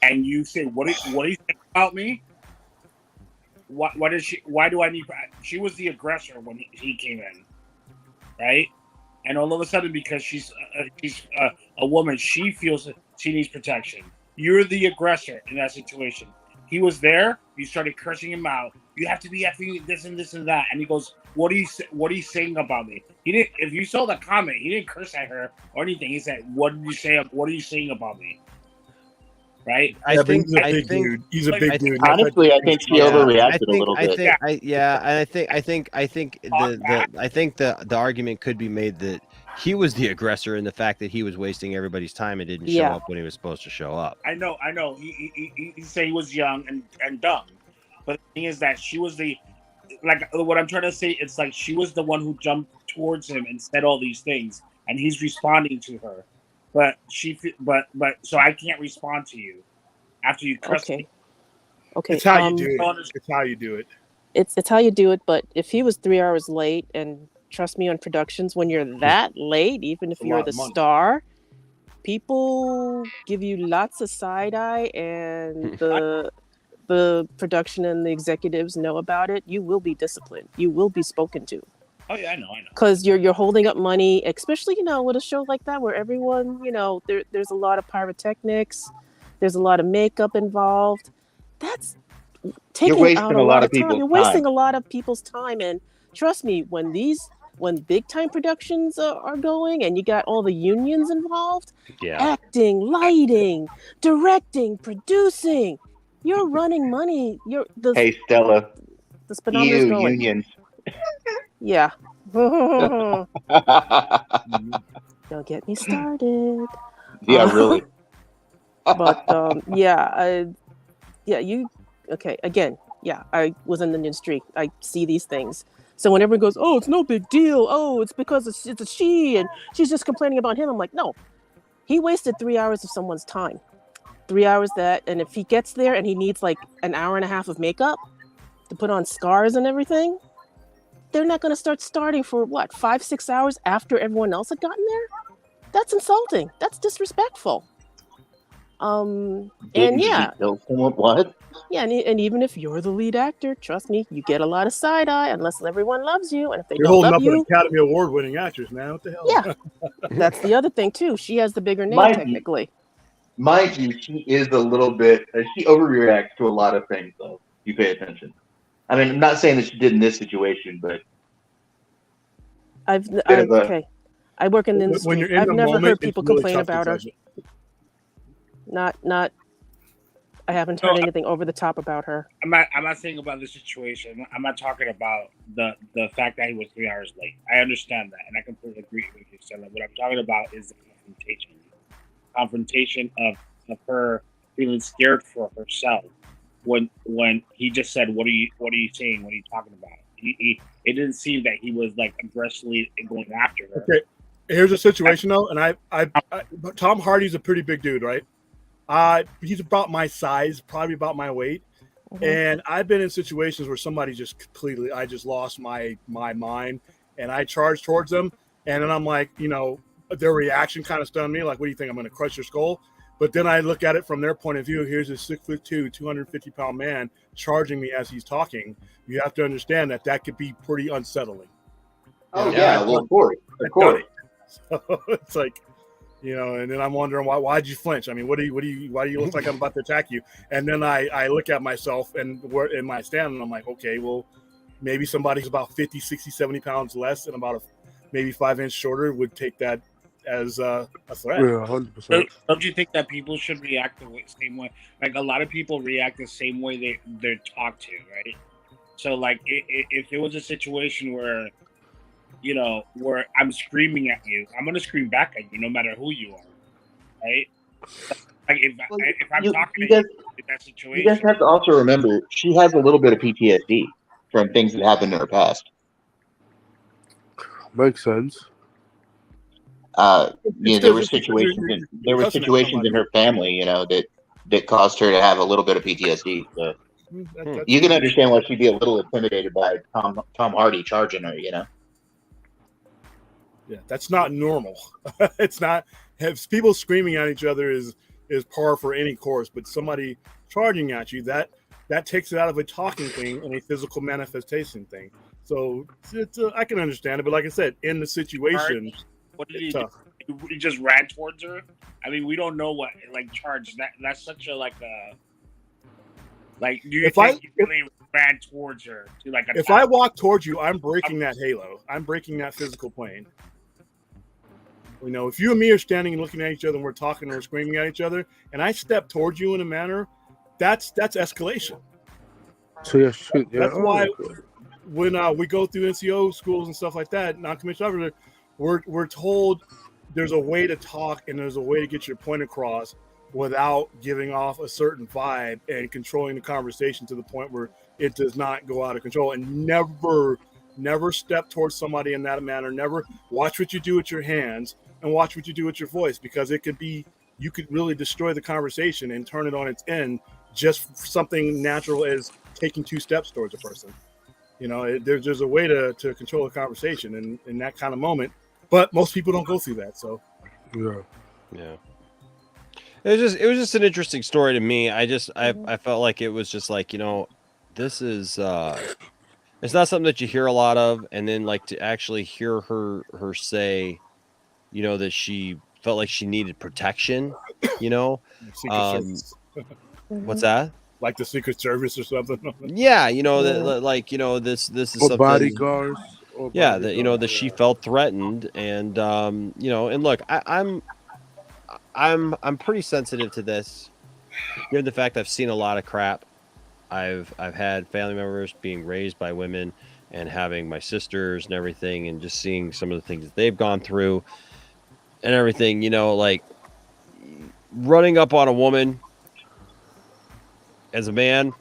And you say, "What do you think about me?" Why do I need? She was the aggressor when he came in, right? And all of a sudden, because she's a woman, she feels that she needs protection. You're the aggressor in that situation. He was there. You started cursing him out. You have to be effing this and this and that. And he goes, "What are you saying about me?" He didn't. If you saw the comment, he didn't curse at her or anything. He said, "What did you say? What are you saying about me?" Right? I think he's a big dude. Honestly, I think she overreacted a little bit. I think the argument could be made that he was the aggressor in the fact that he was wasting everybody's time and didn't show up when he was supposed to show up. I know. He said he was young and dumb, but the thing is that she was what I'm trying to say. It's like she was the one who jumped towards him and said all these things, and he's responding to her. But so I can't respond to you after you cuss me. Okay. It's how you do it. It's how you do it. It's how you do it. But if he was 3 hours late, and trust me, on productions, when you're that late, even if you're the star, people give you lots of side eye, and the production and the executives know about it. You will be disciplined. You will be spoken to. Oh yeah, I know. Because you're holding up money, especially with a show like that where everyone there's a lot of pyrotechnics, there's a lot of makeup involved. That's taking out a lot of time. You're wasting a lot of people's time, and trust me, when big time productions are going, and you got all the unions involved, acting, lighting, directing, producing, you're running money. Hey Stella, the speedometer's going. Unions. Yeah. Don't get me started. Yeah, really. But okay. Again, I was in the industry. I see these things. So when everyone goes, "Oh, it's no big deal. Oh, it's because it's a she and she's just complaining about him," I'm like, no. He wasted 3 hours of someone's time. 3 hours and if he gets there and he needs like an hour and a half of makeup to put on scars and everything, they're not going to starting for 5-6 hours after everyone else had gotten there. That's insulting. That's disrespectful. What? Yeah, and even if you're the lead actor, trust me, you get a lot of side eye unless everyone loves you. And if they You're don't holding love up you, an Academy Award winning actress, man. What the hell? Yeah, that's the other thing too. She has the bigger name technically. Mind you, she is a little bit. She overreacts to a lot of things, though. You pay attention. I mean, I'm not saying that she did in this situation, but I work in the industry. I've never heard people complain about her. Not I haven't heard anything over the top about her. I'm not saying about the situation. I'm not talking about the fact that he was 3 hours late. I understand that, and I completely agree with you, Stella. What I'm talking about is the confrontation of her feeling scared for herself when he just said, "What are you saying? What are you talking about?" It didn't seem that he was like aggressively going after her. Okay, here's a situation though, and Tom Hardy's a pretty big dude, right? He's about my size, probably about my weight. Mm-hmm. And I've been in situations where somebody I just lost my mind and I charged towards them. And then I'm like, their reaction kind of stunned me. Like, what do you think? I'm going to crush your skull? But then I look at it from their point of view. Here's a 6'2", 250-pound man charging me as he's talking. You have to understand that could be pretty unsettling. Oh, yeah. Well, of course. So it's like, and then I'm wondering why'd you flinch? I mean, why do you look like I'm about to attack you? And then I look at myself and we're in my stand and I'm like, okay, well, maybe somebody's about 50, 60, 70 pounds less and about maybe 5 inches shorter would take that as a threat. Yeah, 100%. Don't you think that people should react the same way? Like, a lot of people react the same way they're talked to, right? So, like, if it was a situation where where I'm screaming at you, I'm gonna scream back at you, no matter who you are, right? Like if I'm talking to you in that situation, you guys have to also remember she has a little bit of PTSD from things that happened in her past. Makes sense. There were situations in her family, that caused her to have a little bit of PTSD. So you can understand why she'd be a little intimidated by Tom Hardy charging her, Yeah, that's not normal. It's not. People screaming at each other is par for any course, but somebody charging at you, that takes it out of a talking thing and a physical manifestation thing. So I can understand it, but like I said, in the situation, what did he do? He just ran towards her. I mean, we don't know what charge. That's such a do you think he really ran towards her to if I walk towards you, I'm breaking that halo. I'm breaking that physical plane. If you and me are standing and looking at each other and we're talking or screaming at each other, and I step towards you in a manner, that's escalation. So that's why when we go through NCO schools and stuff like that, non-commissioned officer, we're told there's a way to talk and there's a way to get your point across without giving off a certain vibe and controlling the conversation to the point where it does not go out of control. And never step towards somebody in that manner. Never watch what you do with your hands and watch what you do with your voice, because you could really destroy the conversation and turn it on its end just something natural as taking 2 steps towards a person. There's a way to control a conversation in that kind of moment, but most people don't go through that. So yeah. It was just an interesting story to me. I felt like it was just like, this is it's not something that you hear a lot of, and then to actually hear her say, that she felt like she needed protection, what's that? Like the Secret Service or something? Yeah, this is something. Bodyguards. Yeah, that she felt threatened, and and look, I'm pretty sensitive to this, given the fact I've seen a lot of crap. I've had family members being raised by women and having my sisters and everything, and just seeing some of the things that they've gone through and everything, running up on a woman as a man,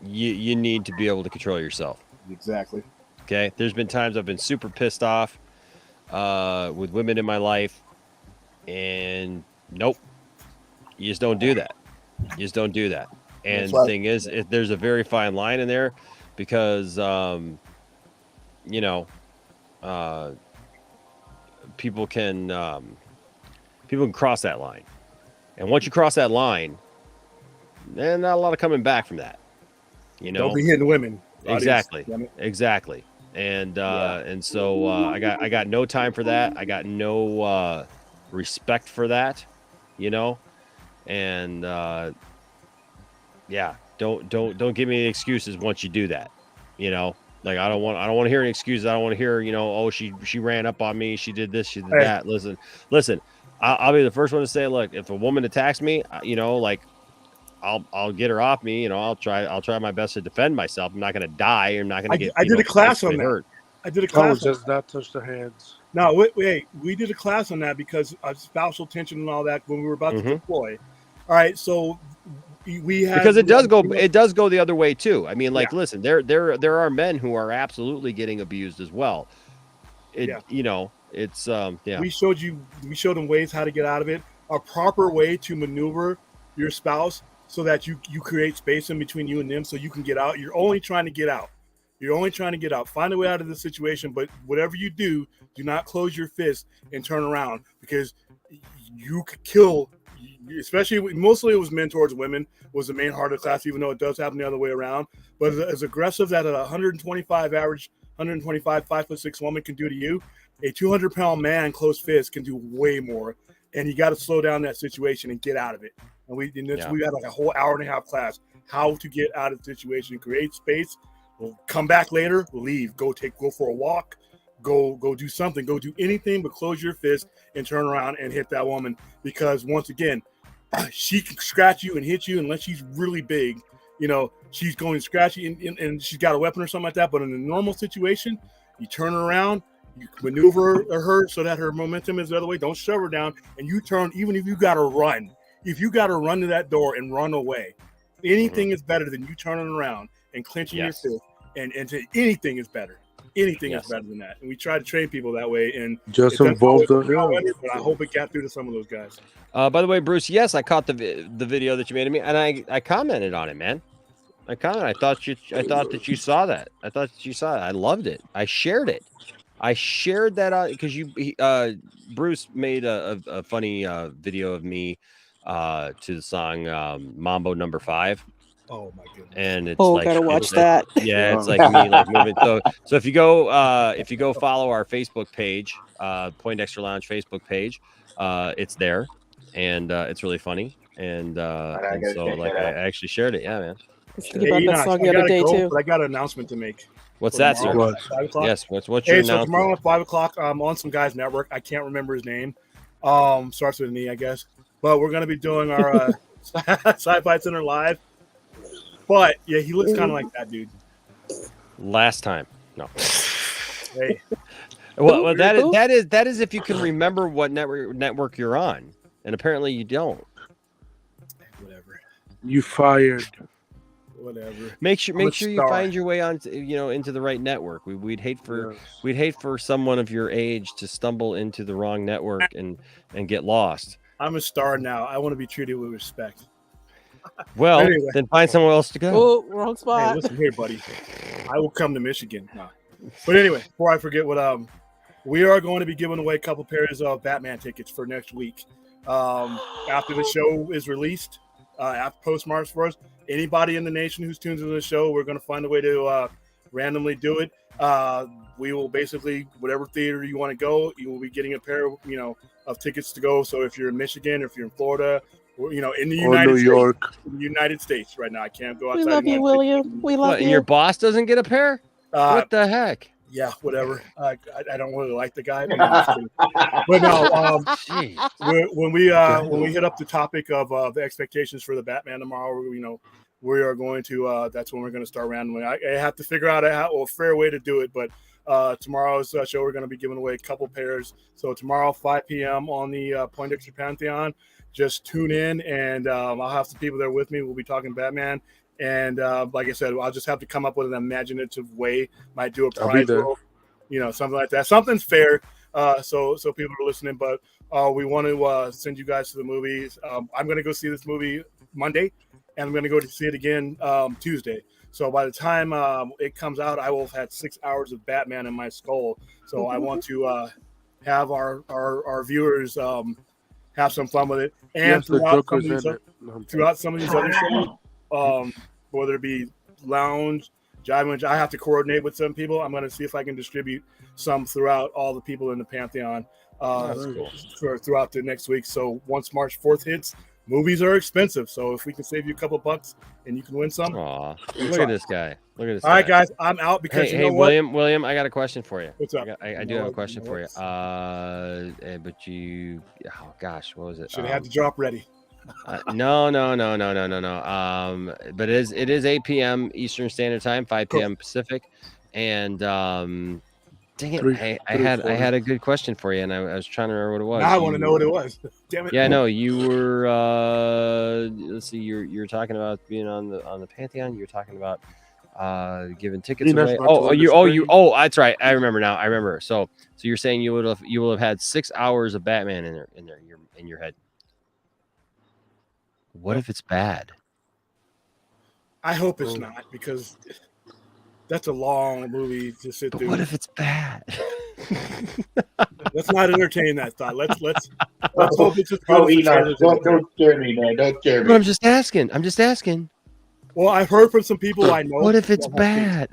you need to be able to control yourself. Exactly. Okay. There's been times I've been super pissed off with women in my life, and nope, you just don't do that. And the thing is, there's a very fine line in there, because people can cross that line, and once you cross that line, then not a lot of coming back from that. Don't be hitting women. Exactly. And and so I got no time for that. I got no respect for that, and don't give me any excuses once you do that. Like, I don't want to hear any excuses. I don't want to hear, oh, she ran up on me, she did this, she did that. Listen, I'll be the first one to say, look, if a woman attacks me, I'll get her off me. I'll try my best to defend myself. I'm not going to die. I'm not going to get. I did a class on that. Hurt. I did a class. Just not touch their hands. No, wait. We did a class on that because of spousal tension and all that when we were about to deploy. All right, so we had because it does go the other way too. I mean, listen, there are men who are absolutely getting abused as well. It's We showed them ways how to get out of it. A proper way to maneuver your spouse so that you create space in between you and them so you can get out. You're only trying to get out. Find a way out of the situation, but whatever you do not close your fist and turn around because you could kill, especially mostly it was men towards women was the main heart of the class, even though it does happen the other way around. But as aggressive that a 125 average, 125 5'6" woman can do to you, a 200-pound man closed fist can do way more. And you got to slow down that situation and get out of it. And we had like a whole hour and a half class how to get out of the situation, create space. We'll come back later, leave, go for a walk, go do something, go do anything but close your fist and turn around and hit that woman. Because once again, she can scratch you and hit you unless she's really big. She's going to scratch you and she's got a weapon or something like that. But in a normal situation, you turn her around, you maneuver her so that her momentum is the other way. Don't shove her down, and you turn. Even if you got to run, to that door and run away, anything is better than you turning around and clenching your fist. And anything is better. Anything is better than that. And we try to train people that way. And just involve them. But I hope it got through to some of those guys. By the way, Bruce, yes, I caught the video that you made of me, and I commented on it, man. I thought that you saw that. I thought that you saw it. I loved it. I shared it. I shared that because Bruce made a funny video of me to the song Mambo No. 5. Oh my goodness! And it's gotta watch that. Yeah, it's like me like moving. So if you go follow our Facebook page, Poindexter Lounge Facebook page, it's there, and it's really funny. And so like I actually shared it. Yeah, man. About that song the other day too. But I got an announcement to make. What's that, sir? 5 o'clock? Yes. What's your announcement? So tomorrow at 5 o'clock, I'm on some guy's network. I can't remember his name. Starts with an E, I guess. But we're gonna be doing our Sci-Fi Center live. But yeah, he looks kind of like that dude. Last time, no. Hey. Well, that is if you can remember what network you're on, and apparently you don't. Whatever. You fired. Whatever. Make sure you find your way on, into the right network. We'd hate for someone of your age to stumble into the wrong network and get lost. I'm a star now. I want to be treated with respect. Well, anyway. Then find somewhere else to go. Oh, wrong spot. Hey, listen here, buddy. I will come to Michigan. No. But anyway, before I forget we are going to be giving away a couple pairs of Batman tickets for next week. After the show is released, after postmarks for us, anybody in the nation who's tuned into the show, we're going to find a way to randomly do it. We will basically, whatever theater you want to go, you will be getting a pair of tickets to go. So if you're in Michigan, or if you're in Florida, or, in the United States right now, I can't go outside. We love you, William. We love you. And your boss doesn't get a pair? What the heck? Yeah, whatever. I don't really like the guy. But no, when we hit up the topic of the expectations for the Batman tomorrow, we are going to. That's when we're going to start randomly. I have to figure out a fair way to do it, but tomorrow's show we're going to be giving away a couple pairs. So tomorrow 5 p.m. on the Poindexter Pantheon. Just tune in, and I'll have some people there with me. We'll be talking Batman. And like I said, I'll just have to come up with an imaginative way. Might do a prize roll, something like that. Something's fair, so people are listening. But we want to send you guys to the movies. I'm going to go see this movie Monday, and I'm going to go to see it again Tuesday. So by the time it comes out, I will have had 6 hours of Batman in my skull. So I want to have our viewers have some fun with it. And throughout some of these other shows, whether it be lounge, jive, I have to coordinate with some people. I'm going to see if I can distribute some throughout all the people in the Pantheon throughout the next week. So once March 4th hits, movies are expensive. So if we can save you a couple bucks and you can win some. Look at this guy. All right, guys, I'm out because you know what? William, I got a question for you. What's up? I do have a question for you. But what was it? Should have had the drop ready. No. But it is 8 p.m. Eastern Standard Time, 5 p.m. Pacific, and dang it, I had a good question for you, and I was trying to remember what it was. Now I want to know what it was. Damn it. Yeah, no, you were. Let's see, you're talking about being on the Pantheon. You're talking about giving tickets away. That's right. I remember now. I remember. So you're saying you will have had 6 hours of Batman in your head. What if it's bad? I hope it's not, because that's a long movie to sit through. What if it's bad? Let's not entertain that thought. Let's hope it's as good as the trailers. Don't scare me, man. Don't scare me. But I'm just asking. Well, I've heard from some people I know. What if it's bad?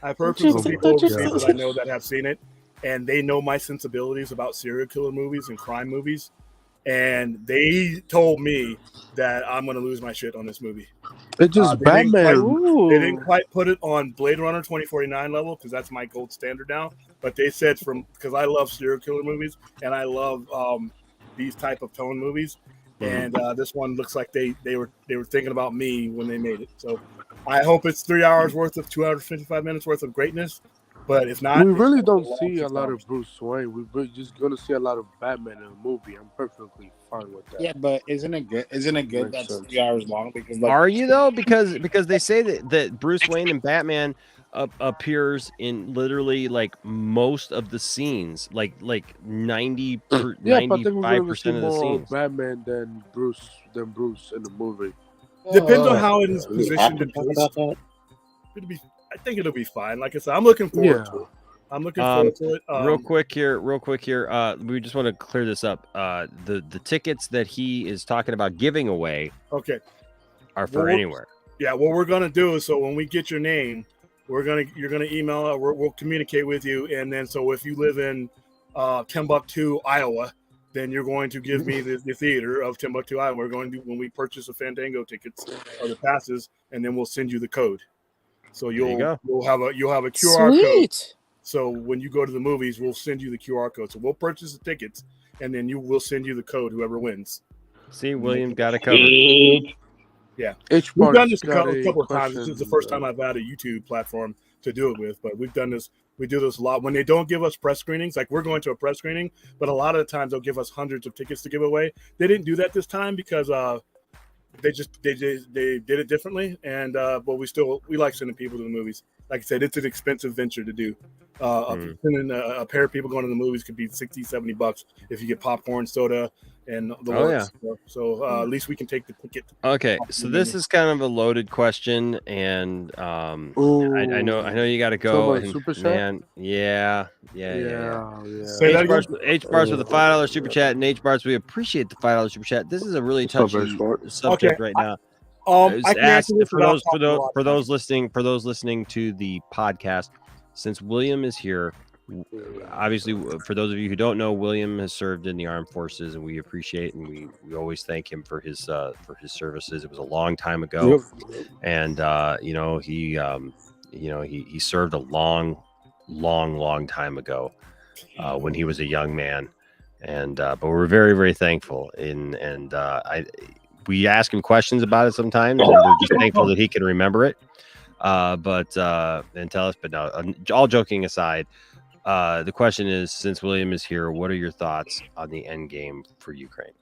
I've heard from some people that I know that have seen it, and they know my sensibilities about serial killer movies and crime movies, and they told me that I'm going to lose my shit on this movie. It's just Batman. They didn't quite put it on Blade Runner 2049 level, because that's my gold standard now. But they said, because I love serial killer movies and I love these type of tone movies, and this one looks like they were thinking about me when they made it. So I hope it's 3 hours worth of 255 minutes worth of greatness. But if not, we really don't see a lot of Bruce Wayne. We're just gonna see a lot of Batman in the movie. I'm perfectly fine with that. Yeah, but isn't it good? Isn't it good that's 3 hours long? Because Are you though? Because they say that Bruce Wayne and Batman appears in literally like most of the scenes, like 95% of the scenes. Batman than Bruce in the movie. Depends on how it is positioned in place. I think it'll be fine. Like I said, I'm looking forward to it. I'm looking forward to it. Real quick here. We just want to clear this up. The tickets that he is talking about giving away, are for anywhere. Yeah, what we're gonna do is, so when we get your name, you're gonna email it. We'll communicate with you, and then so if you live in Timbuktu, Iowa, then you're going to give me the theater of Timbuktu, Iowa. We're going to, when we purchase the Fandango tickets or the passes, and then we'll send you the code. So you'll have a QR code. So when you go to the movies, we'll send you the QR code. So we'll purchase the tickets, and then we'll send you the code. Whoever wins. See, William got it covered. Yeah, we've done this a couple of times. This is the first time I've had a YouTube platform to do it with, but we've done this. We do this a lot. When they don't give us press screenings, like we're going to a press screening, but a lot of the times they'll give us hundreds of tickets to give away. They didn't do that this time because they did it differently, and but we like sending people to the movies. Like I said, it's an expensive venture to do. Sending a pair of people going to the movies could be $60-$70 if you get popcorn, soda, and the works. So at least we can take the ticket. Okay, so this is kind of a loaded question, and I know you got to go. And, super chat? man, yeah. Say that again? H Bars with a $5 super chat, and H Bars, we appreciate the $5 super chat. This is a really touchy subject right now. I can answer this for those listening to the podcast, since William is here. Obviously, for those of you who don't know, William has served in the armed forces, and we appreciate and we always thank him for his services. It was a long time ago, and he served a long time ago when he was a young man, and but we're very, very thankful. We ask him questions about it sometimes, and we're just thankful that he can remember it. And tell us. But no, all joking aside. The question is, since William is here, what are your thoughts on the end game for Ukraine?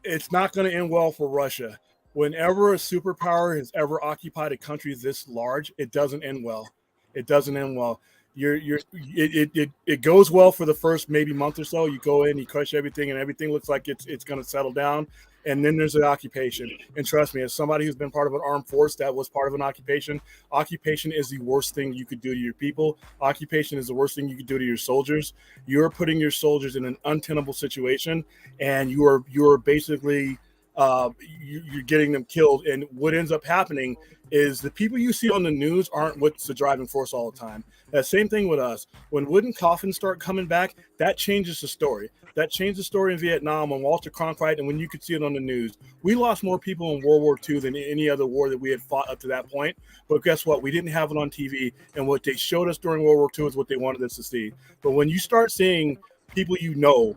It's not going to end well for Russia. Whenever a superpower has ever occupied a country this large, it doesn't end well. It doesn't end well. It goes well for the first maybe month or so. You go in, you crush everything, and everything looks like it's going to settle down. And then there's the occupation. And trust me, as somebody who's been part of an armed force that was part of an occupation is the worst thing you could do to your people. Occupation is the worst thing you could do to your soldiers. You're putting your soldiers in an untenable situation, and you're basically you're getting them killed. And what ends up happening is the people you see on the news aren't what's the driving force all the time. That same thing with us. When wooden coffins start coming back, that changes the story. That changed the story in Vietnam when Walter Cronkite, and when you could see it on the news. We lost more people in World War II than any other war that we had fought up to that point. But guess what? We didn't have it on TV, and what they showed us during World War II is what they wanted us to see. But when you start seeing people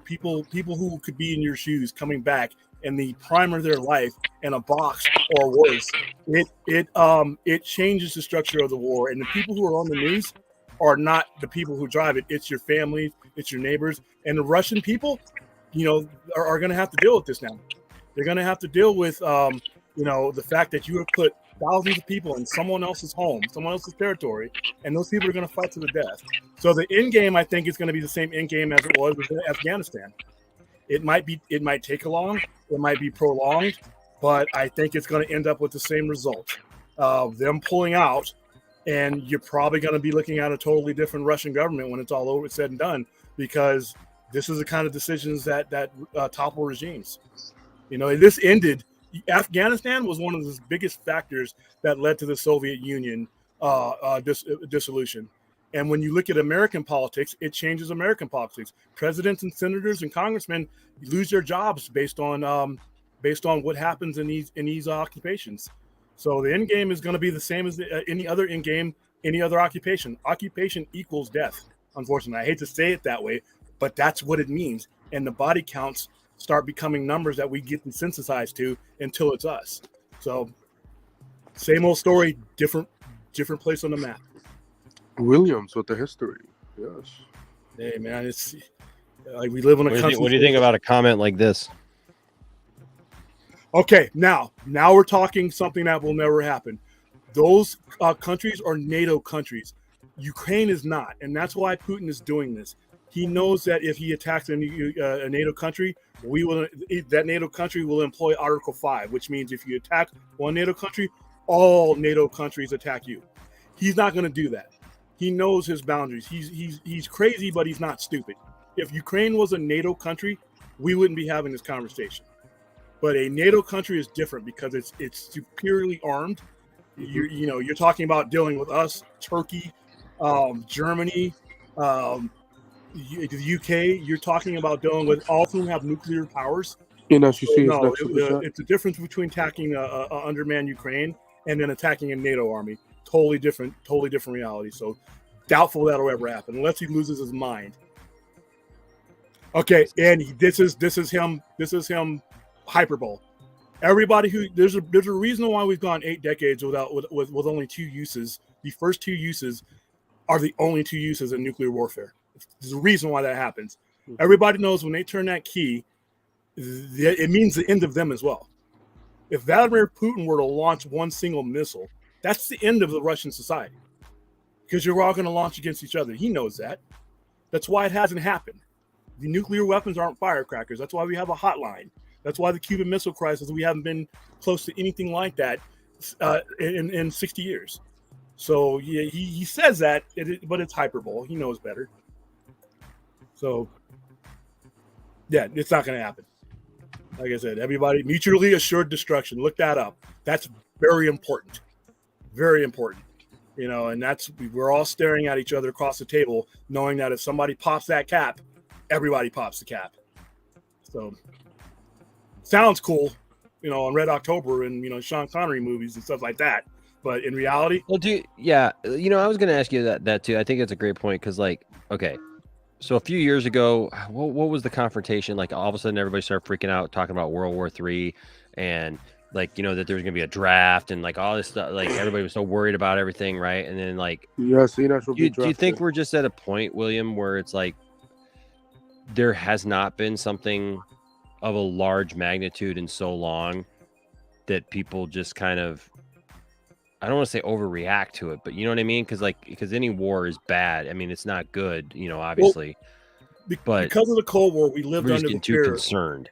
people who could be in your shoes coming back, and the prime of their life in a box or worse, it changes the structure of the war. And the people who are on the news are not the people who drive it. It's your family, it's your neighbors, and the Russian people, are going to have to deal with this now. They're going to have to deal with, the fact that you have put thousands of people in someone else's home, someone else's territory, and those people are going to fight to the death. So the end game, I think, is going to be the same end game as it was with Afghanistan. It might take long, it might be prolonged, but I think it's going to end up with the same result of them pulling out, and you're probably going to be looking at a totally different Russian government when it's all over, said and done, because this is the kind of decisions that topple regimes. This ended. Afghanistan was one of the biggest factors that led to the Soviet Union dissolution. And when you look at American politics, it changes American politics. Presidents and senators and congressmen lose their jobs based on what happens in these occupations. So the end game is going to be the same as any other end game, any other occupation. Occupation equals death. Unfortunately, I hate to say it that way, but that's what it means. And the body counts start becoming numbers that we get desensitized to until it's us. So same old story, different place on the map. Williams with the history. Yes. Hey man, it's like we live in a country. What do you think about a comment like this? Okay, now we're talking something that will never happen. Those countries are NATO countries. Ukraine is not, and that's why Putin is doing this. He knows that if he attacks a NATO country, that NATO country will employ Article 5, which means if you attack one NATO country, all NATO countries attack you. He's not going to do that. He knows his boundaries. He's crazy, but he's not stupid. If Ukraine was a NATO country, we wouldn't be having this conversation. But a NATO country is different because it's superiorly armed. You're talking about dealing with us, Turkey, Germany, the UK. You're talking about dealing with all of whom have nuclear powers. It's the difference between attacking a undermanned Ukraine and then attacking a NATO army. Totally different reality. So doubtful that'll ever happen unless he loses his mind. Okay, and this is him hyperbole. Everybody there's a reason why we've gone 8 decades with only 2 uses. The first 2 uses are the only 2 uses in nuclear warfare. There's a reason why that happens. Everybody knows when they turn that key, it means the end of them as well. If Vladimir Putin were to launch one single missile, that's the end of the Russian society, because you're all going to launch against each other. He knows that. That's why it hasn't happened. The nuclear weapons aren't firecrackers. That's why we have a hotline. That's why the Cuban Missile Crisis, we haven't been close to anything like that in 60 years. So yeah, he says that, but it's hyperbole. He knows better. So yeah, it's not going to happen. Like I said, everybody, mutually assured destruction. Look that up. That's very important. Very important. And we're all staring at each other across the table, knowing that if somebody pops that cap, everybody pops the cap. So sounds cool, on Red October and, Sean Connery movies and stuff like that. But in reality, I was going to ask you that too. I think it's a great point because, okay, so a few years ago, what was the confrontation? Like all of a sudden, everybody started freaking out, talking about World War III, and that there was going to be a draft and all this stuff. Like everybody was so worried about everything, right? And then do you think we're just at a point, William, where it's there has not been something of a large magnitude in so long that people just kind of, I don't want to say overreact to it, but you know what I mean? Because any war is bad. I mean, it's not good, obviously. But because of the Cold War, we lived under the fear. Too concerned.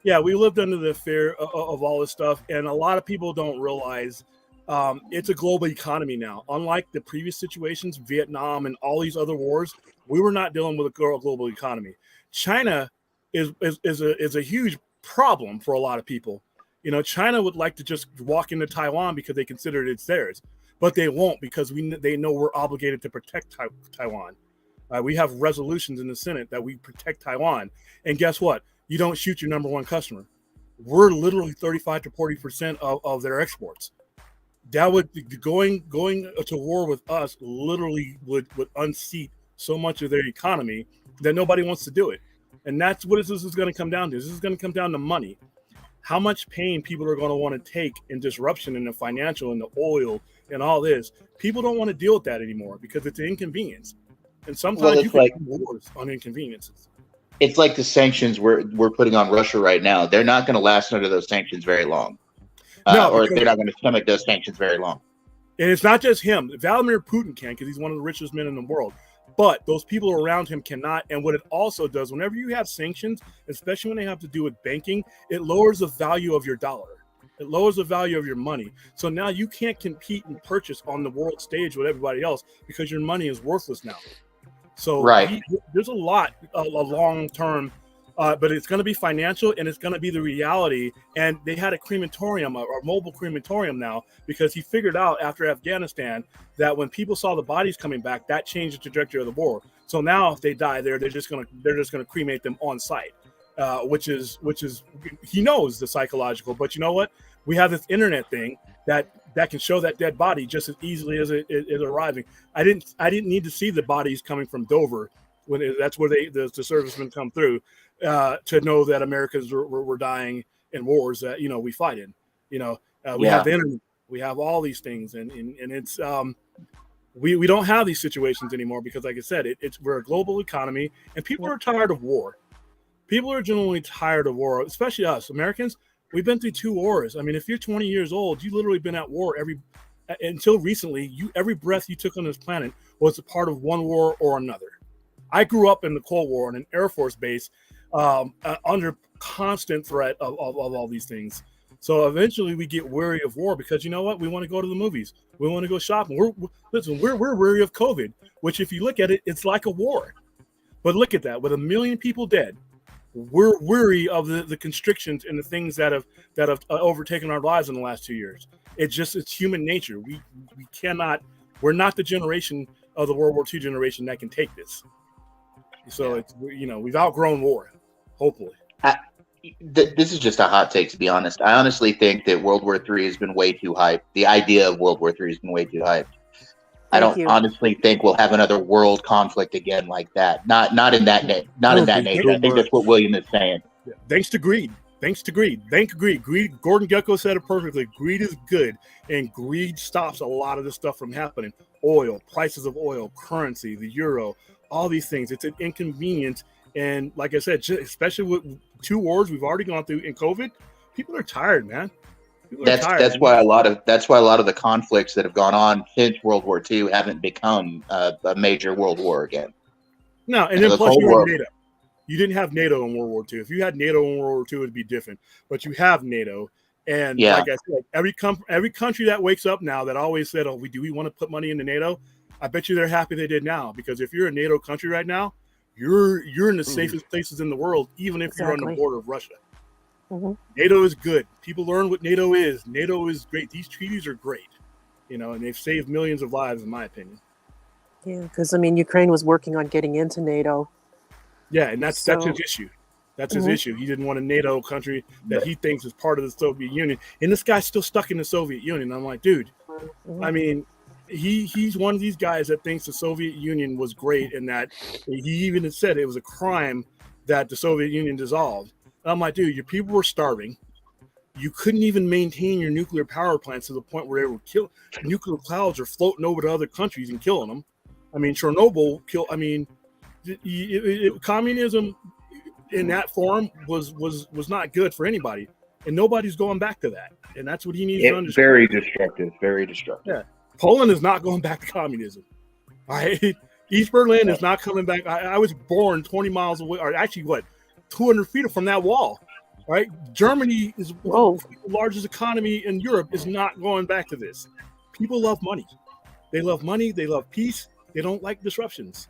Yeah, we lived under the fear of all this stuff, and a lot of people don't realize it's a global economy now. Unlike the previous situations, Vietnam and all these other wars, we were not dealing with a global economy. China is a huge problem for a lot of people. China would like to just walk into Taiwan because they consider it's theirs, but they won't because they know we're obligated to protect Taiwan. We have resolutions in the Senate that we protect Taiwan, and guess what? You don't shoot your number one customer. We're literally 35 to 40% of their exports. That would going to war with us literally would unseat so much of their economy that nobody wants to do it. And that's what this is going to come down to. This is going to come down to money. how much pain people are going to want to take in disruption in the financial and the oil and all this. People don't want to deal with that anymore because it's an inconvenience. And sometimes you can have wars on inconveniences. It's like the sanctions we're putting on Russia right now. They're not going to last under those sanctions very long. Or they're not going to stomach those sanctions very long. And it's not just him. Vladimir Putin can, because he's one of the richest men in the world. But those people around him cannot. And what it also does, whenever you have sanctions, especially when they have to do with banking, it lowers the value of your dollar. It lowers the value of your money. So now you can't compete and purchase on the world stage with everybody else because your money is worthless now. So there's a lot, a long-term, but it's going to be financial and it's going to be the reality. And they had a crematorium, a mobile crematorium now, because he figured out after Afghanistan that when people saw the bodies coming back, that changed the trajectory of the war. So now if they die there, they're just going to cremate them on site, which is he knows the psychological. But you know what? We have this internet thing that can show that dead body just as easily as it is arriving. I didn't need to see the bodies coming from Dover that's where the servicemen come through to know that Americans were dying in wars that we fight in. We have the internet, we have all these things, and it's we don't have these situations anymore because, like I said, we're a global economy, and people are tired of war. People are genuinely tired of war, especially us Americans. We've been through 2 wars. I mean, if you're 20 years old, you've literally been at war until recently. Every breath you took on this planet was a part of one war or another. I grew up in the Cold War on an Air Force base under constant threat of all these things. So eventually we get weary of war because you know what? We want to go to the movies. We want to go shopping. We're weary of COVID, which if you look at it, it's like a war. But look at that. With 1 million people dead, we're weary of the constrictions and the things that have overtaken our lives in the last 2 years. It's human nature. We're not the generation of the World War II generation that can take this. So we've outgrown war, hopefully. This is just a hot take, to be honest. I honestly think that World War III has been way too hyped. The idea of World War III has been way too hyped. I don't honestly think we'll have another world conflict again like that. Not in that nature. I think that's what William is saying. Thanks to greed. Greed. Gordon Gekko said it perfectly. Greed is good, and greed stops a lot of this stuff from happening. Oil, prices of oil, currency, the euro, all these things. It's an inconvenience. And like I said, especially with 2 wars we've already gone through in COVID, people are tired, man. That's why a lot of the conflicts that have gone on since World War II haven't become a major world war again. No, and then plus you have NATO. You didn't have NATO in World War II. If you had NATO in World War II, it'd be different. But you have NATO, and like I said, every country that wakes up now that always said, "Oh, do we want to put money into NATO?" I bet you they're happy they did now, because if you're a NATO country right now, you're in the safest places in the world, even if you're on the border of Russia. Mm-hmm. NATO is good. People learn what NATO is. NATO is great. These treaties are great, and they've saved millions of lives, in my opinion. Yeah, because Ukraine was working on getting into NATO. Yeah, and that's his issue. That's his issue. He didn't want a NATO country that he thinks is part of the Soviet Union, and this guy's still stuck in the Soviet Union. I'm like, dude. I mean, he's one of these guys that thinks the Soviet Union was great, and that he even said it was a crime that the Soviet Union dissolved. And I'm like, dude, your people were starving. You couldn't even maintain your nuclear power plants to the point where they were kill. Nuclear clouds are floating over to other countries and killing them. I mean, Chernobyl killed. I mean, communism in that form was not good for anybody, and nobody's going back to that. And that's what he needs to understand. Very destructive. Very destructive. Yeah, Poland is not going back to communism. All right, East Berlin is not coming back. I was born 20 miles away, or actually, 200 feet from that wall, right? Germany is the largest economy in Europe, is not going back to this. People love money. They love money. They love peace. They don't like disruptions.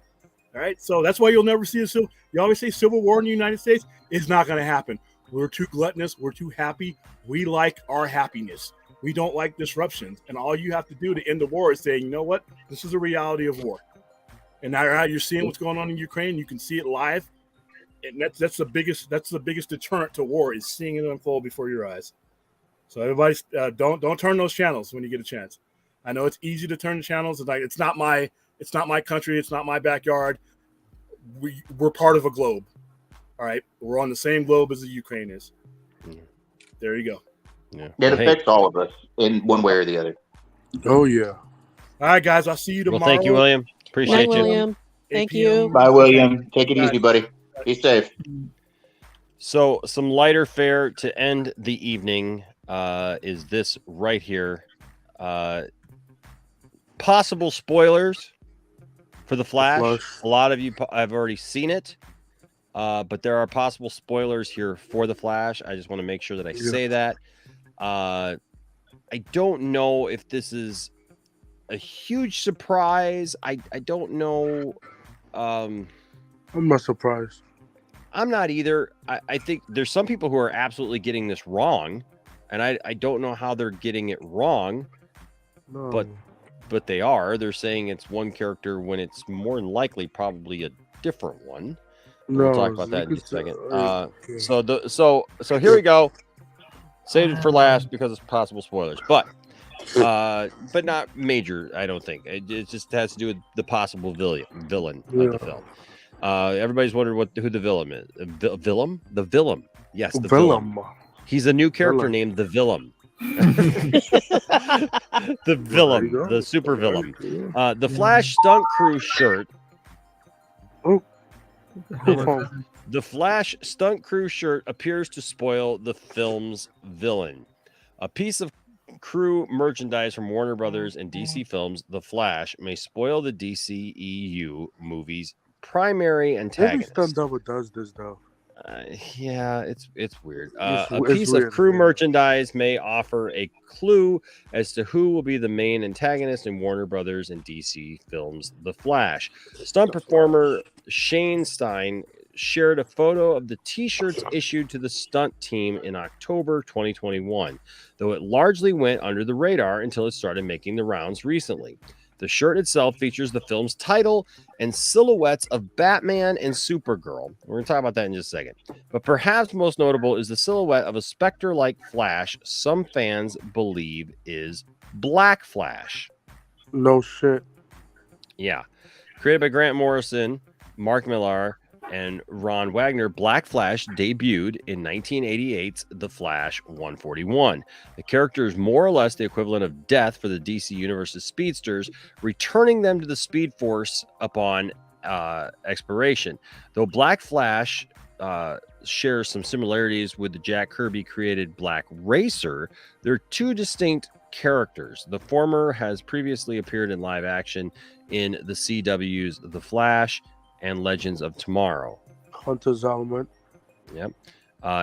All right. So that's why you'll never see you always say civil war in the United States. It's not going to happen. We're too gluttonous. We're too happy. We like our happiness. We don't like disruptions. And all you have to do to end the war is say, you know what? This is the reality of war. And now you're seeing what's going on in Ukraine. You can see it live. And that's the biggest deterrent to war, is seeing it unfold before your eyes. So everybody, don't turn those channels when you get a chance. I know it's easy to turn the channels. It's not my country. It's not my backyard. We're part of a globe. All right, we're on the same globe as the Ukraine is. There you go. Yeah. It affects all of us in one way or the other. Oh yeah. All right, guys. I'll see you tomorrow. Well, thank you, William. Appreciate Night, you. William. 8 Thank p.m. you. Bye, William. Take it easy, buddy. Be safe. So, some lighter fare to end the evening is this right here. Possible spoilers for The Flash. A lot of you have already seen it, but there are possible spoilers here for The Flash. I just want to make sure that I say that. I don't know if this is a huge surprise. I don't know. I'm not surprised. I'm not either. I think there's some people who are absolutely getting this wrong, and I don't know how they're getting it wrong, No. but they are. They're saying it's one character when it's more than likely probably a different one. We'll talk about that in just a second. So here we go. Saved it for last because it's possible spoilers, but not major. I don't think it just has to do with the possible villain of the film. Everybody's wondering who the villain is. The villain. Yes, the villain. He's a new character named the villain. The villain, the super villain. The Flash stunt crew shirt. The Flash stunt crew shirt appears to spoil the film's villain. A piece of crew merchandise from Warner Brothers and DC Films, The Flash, may spoil the DCEU movie's primary antagonist. Every stunt double does this though. Yeah, it's weird. It's A piece weird, of crew merchandise may offer a clue as to who will be the main antagonist in Warner Brothers and DC Films' The Flash. Stunt performer Shane Stein shared a photo of the t-shirts issued to the stunt team in October 2021, though it largely went under the radar until it started making the rounds recently. The shirt itself features the film's title and silhouettes of Batman and Supergirl. We're going to talk about that in just a second. But perhaps most notable is the silhouette of a Spectre-like Flash some fans believe is Black Flash. No shit. Yeah. Created by Grant Morrison, Mark Millar, and Ron Wagner, Black Flash debuted in 1988's The Flash 141. The character is more or less the equivalent of Death for the DC Universe's speedsters, returning them to the Speed Force upon expiration. Though Black Flash shares some similarities with the Jack Kirby created Black Racer, they're two distinct characters. The former has previously appeared in live action in the CW's The Flash and Legends of Tomorrow. Hunter's Element. Yep.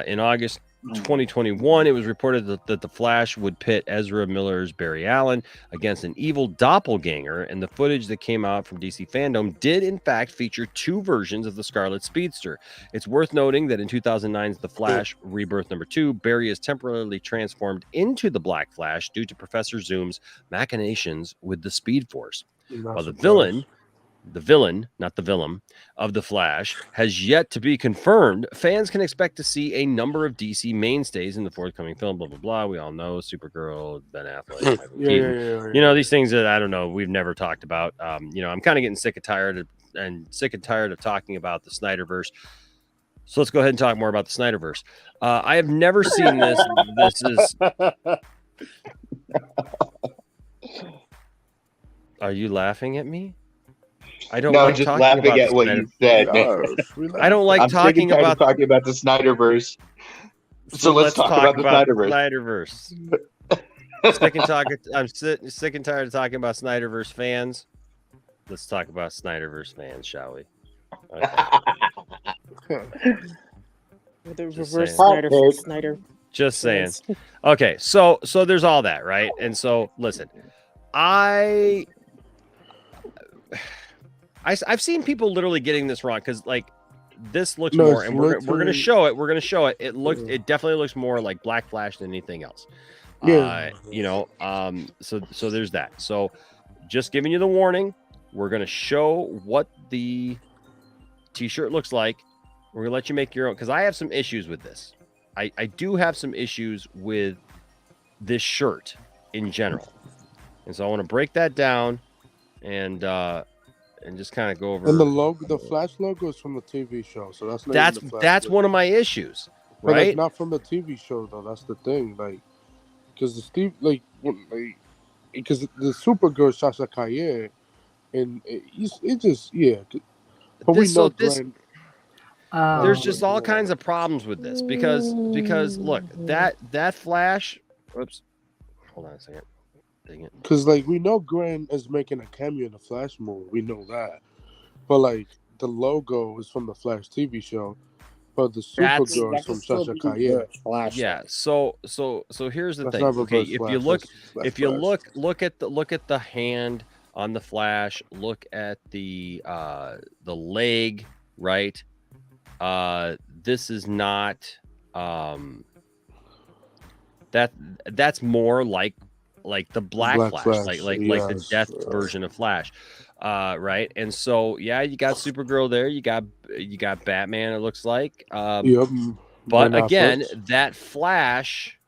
In August 2021, it was reported that the Flash would pit Ezra Miller's Barry Allen against an evil doppelganger, and the footage that came out from DC Fandom did in fact feature two versions of the Scarlet Speedster. It's worth noting that in 2009's The Flash Rebirth #2, Barry is temporarily transformed into the Black Flash due to Professor Zoom's machinations with the Speed Force. While the villain, not the villain, of The Flash has yet to be confirmed, fans can expect to see a number of DC mainstays in the forthcoming film, blah, blah, blah. We all know Supergirl, Ben Affleck, Michael Keaton. You know, these things that, I don't know, we've never talked about. You know, I'm kind of getting sick and tired of talking about the Snyderverse. So let's go ahead and talk more about the Snyderverse. I have never seen this. This is... Are you laughing at me? I don't like just talking laughing about at what you said. I don't like talking about the Snyderverse. So let's talk about the Snyderverse. I'm sick and tired of talking about Snyderverse fans. Let's talk about Snyderverse fans, shall we? Okay. The reverse Snyder. Just saying. Okay, so there's all that, right? And so listen, I've seen people literally getting this wrong because like this looks more, and we're gonna show it. We're gonna show it. It definitely looks more like Black Flash than anything else. Yeah. You know. So there's that. So just giving you the warning. We're gonna show what the t-shirt looks like. We're gonna let you make your own because I have some issues with this. I do have some issues with this shirt in general, and so I want to break that down and just kind of go over. And the Flash logo is from the TV show, so that's one of my issues. But right? like not from the TV show though. That's the thing. Like, because the Steve because the Supergirl Sasha Calle, and it just But we know Glenn. There's just all kinds of problems with this because look, that Flash. Whoops, hold on a second. Dang it. Because like we know Glenn is making a cameo in the Flash movie. We know that, but like the logo is from the Flash TV show. But the Supergirl is from Sasha Calle. Yeah. So here's the That's thing. not Okay, Reverse if Flash, you look, that's if you Flash. look at the hand on the Flash, look at the leg, right? This is not that's more like the Black Flash, like the death version of Flash. Right, and so you got Supergirl there, you got Batman, it looks like. But Ben again, Affleck. that Flash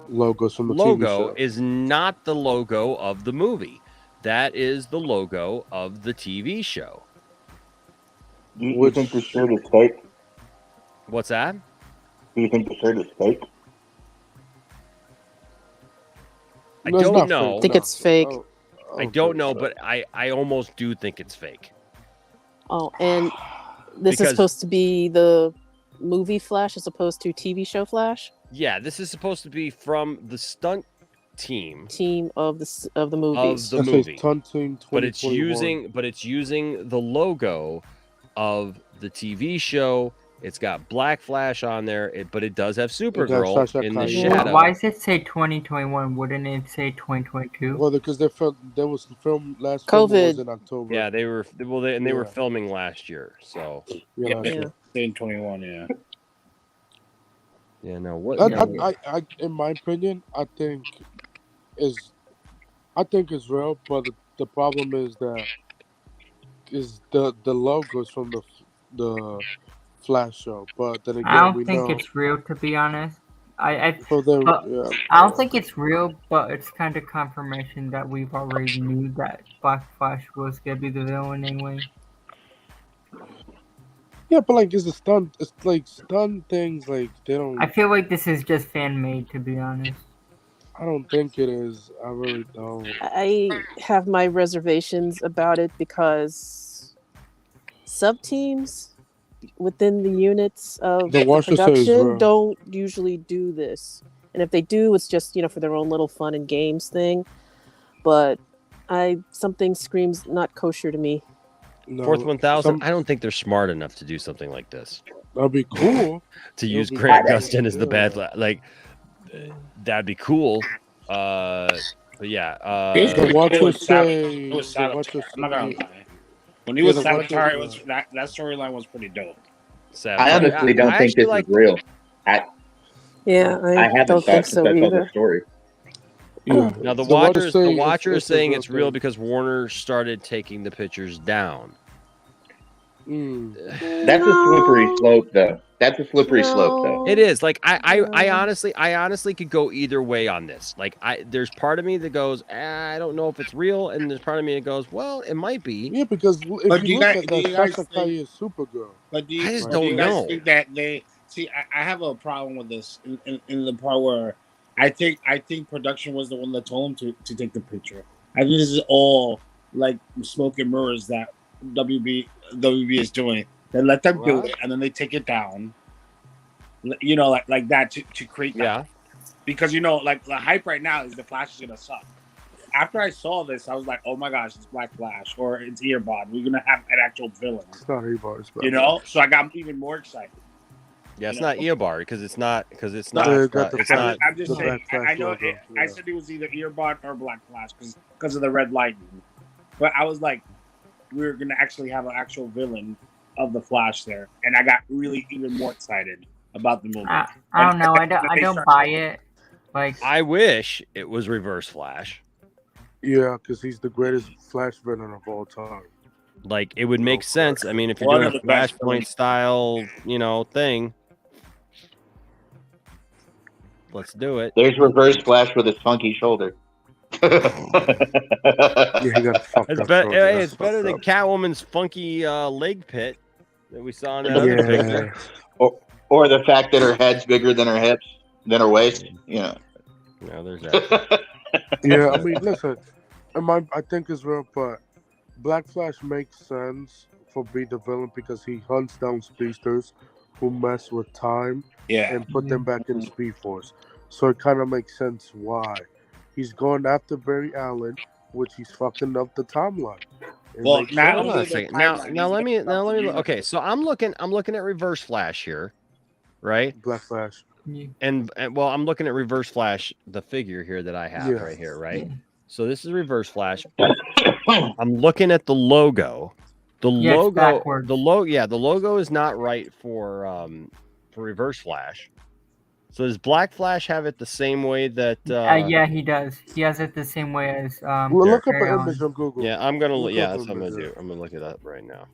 Logos from the TV logo show. is not the logo of the movie. That is the logo of the TV show. Do you think the shirt is fake? What's that? Do you think the shirt is fake? I don't know. I think it's fake. I don't know, but I almost do think it's fake. Oh, and this Because- is supposed to be the movie Flash as opposed to TV show Flash Yeah, this is supposed to be from the stunt team of the movies. of the movie. Stunt Team But it's 2021. using the logo of the TV show. It's got Black Flash on there, but it does have Supergirl Sasha in the Calle. shadow. Why does it say 2021? Wouldn't it say 2022? Well, because there was film last film was in October. Yeah, they were they were filming last year, so in 21, yeah. Yeah, no. What? I in my opinion, I think it's real, but the problem is that the logos from the Flash show. But then again, I don't we think know it's real, to be honest. I yeah. don't think it's real, but it's kind of confirmation that we've already knew that Black Flash was gonna be the villain anyway. Yeah, but like it's like stunt things like they don't. I feel like this is just fan made, to be honest. I don't think it is. I really don't. I have my reservations about it because sub-teams within the units of The the Watcher says, production bro. don't usually do this. And if they do, it's just, for their own little fun and games thing. But something screams not kosher to me. No, Fourth 1000. I don't think they're smart enough to do something like this. That'd be cool. To That'd use be Grant cool. Gustin as the bad that'd be cool. But yeah. The Watchers It was say. Savitar. I'm not gonna lie. When he was Savitar, that storyline was pretty dope. I honestly don't think this is real. I haven't don't think thought so that's all the either. story. Now the Watchers Watcher is it's saying real it's real thing. because Warner started taking the pictures down. That's a slippery slope, though. That's a slippery slope, though. It is. Like I honestly could go either way on this. Like there's part of me that goes, I don't know if it's real, and there's part of me that goes, well, it might be. Yeah, because But if do you you look guys- at do that, you guys Sasha think- Calle is Supergirl. But do you, I just but do you don't guys know. think that they see? I have a problem with this in the part where I think production was the one that told him to take the picture. I think this is all like smoke and mirrors that WB is doing. They let them do it, and then they take it down. Like that to create that. Yeah. Because like the hype right now is the Flash is gonna suck. After I saw this, I was like, "Oh my gosh, it's Black Flash or it's Earbud. We're gonna have an actual villain." It's not Earbud. It's So I got even more excited. Yeah, it's not Eobard because it's not. They got the It's Flash. not. I'm just the saying. Black Flash I know. logo, I said it was either Earbud or Black Flash because of the red lightning. But I was like, we're gonna actually have an actual villain of the Flash there, and I got really even more excited about the movie. I don't know. I don't buy it. Like I wish it was Reverse Flash. Yeah, because he's the greatest Flash villain of all time. Like it would make sense. I mean, if you're One doing of a the best Flashpoint style, thing, let's do it. There's Reverse Flash with his funky shoulder. Yeah, he got fucked It's up. better. shoulder. Hey, That's it's better than fucked up. Catwoman's funky leg pit that we saw in that other picture. Or the fact that her head's bigger than her hips, than her waist. You know. No, there's that. Yeah, I mean, listen, I think it's real, but Black Flash makes sense for being the villain because he hunts down speedsters who mess with time and put them back in Speed Force. So it kind of makes sense why he's going after Barry Allen, which he's fucking up the timeline. Well, not Hold on only a the second. timeline, Now let me universe. okay, so I'm looking at Reverse Flash here, right? Black Flash. And well, I'm looking at Reverse Flash, the figure here that I have right here, right? So this is Reverse Flash. I'm looking at the logo. The logo is not right for Reverse Flash. So does Black Flash have it the same way that? Yeah, he does. He has it the same way as. Well, look up Barry an Allen. image on Google. Yeah, I'm gonna. Look Yeah, up that's what I'm an gonna image. do. I'm gonna look it up right now.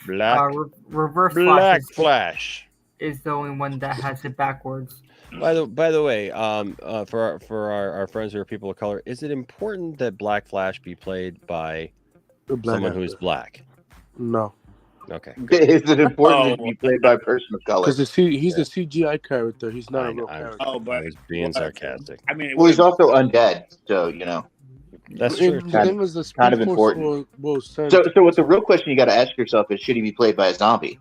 Reverse Black Flash Flash is the only one that has it backwards. By the way, for our friends who are people of color, is it important that Black Flash be played by someone who is black? No. Okay. Is it important to be played by a person of color? Because he's a CGI character. He's not a real character. I was being sarcastic. I mean, Well, he's also undead, so you know. That's true. The thing is, the Speed Kind of Force important. will send. So what the real question you got to ask yourself is, should he be played by a zombie?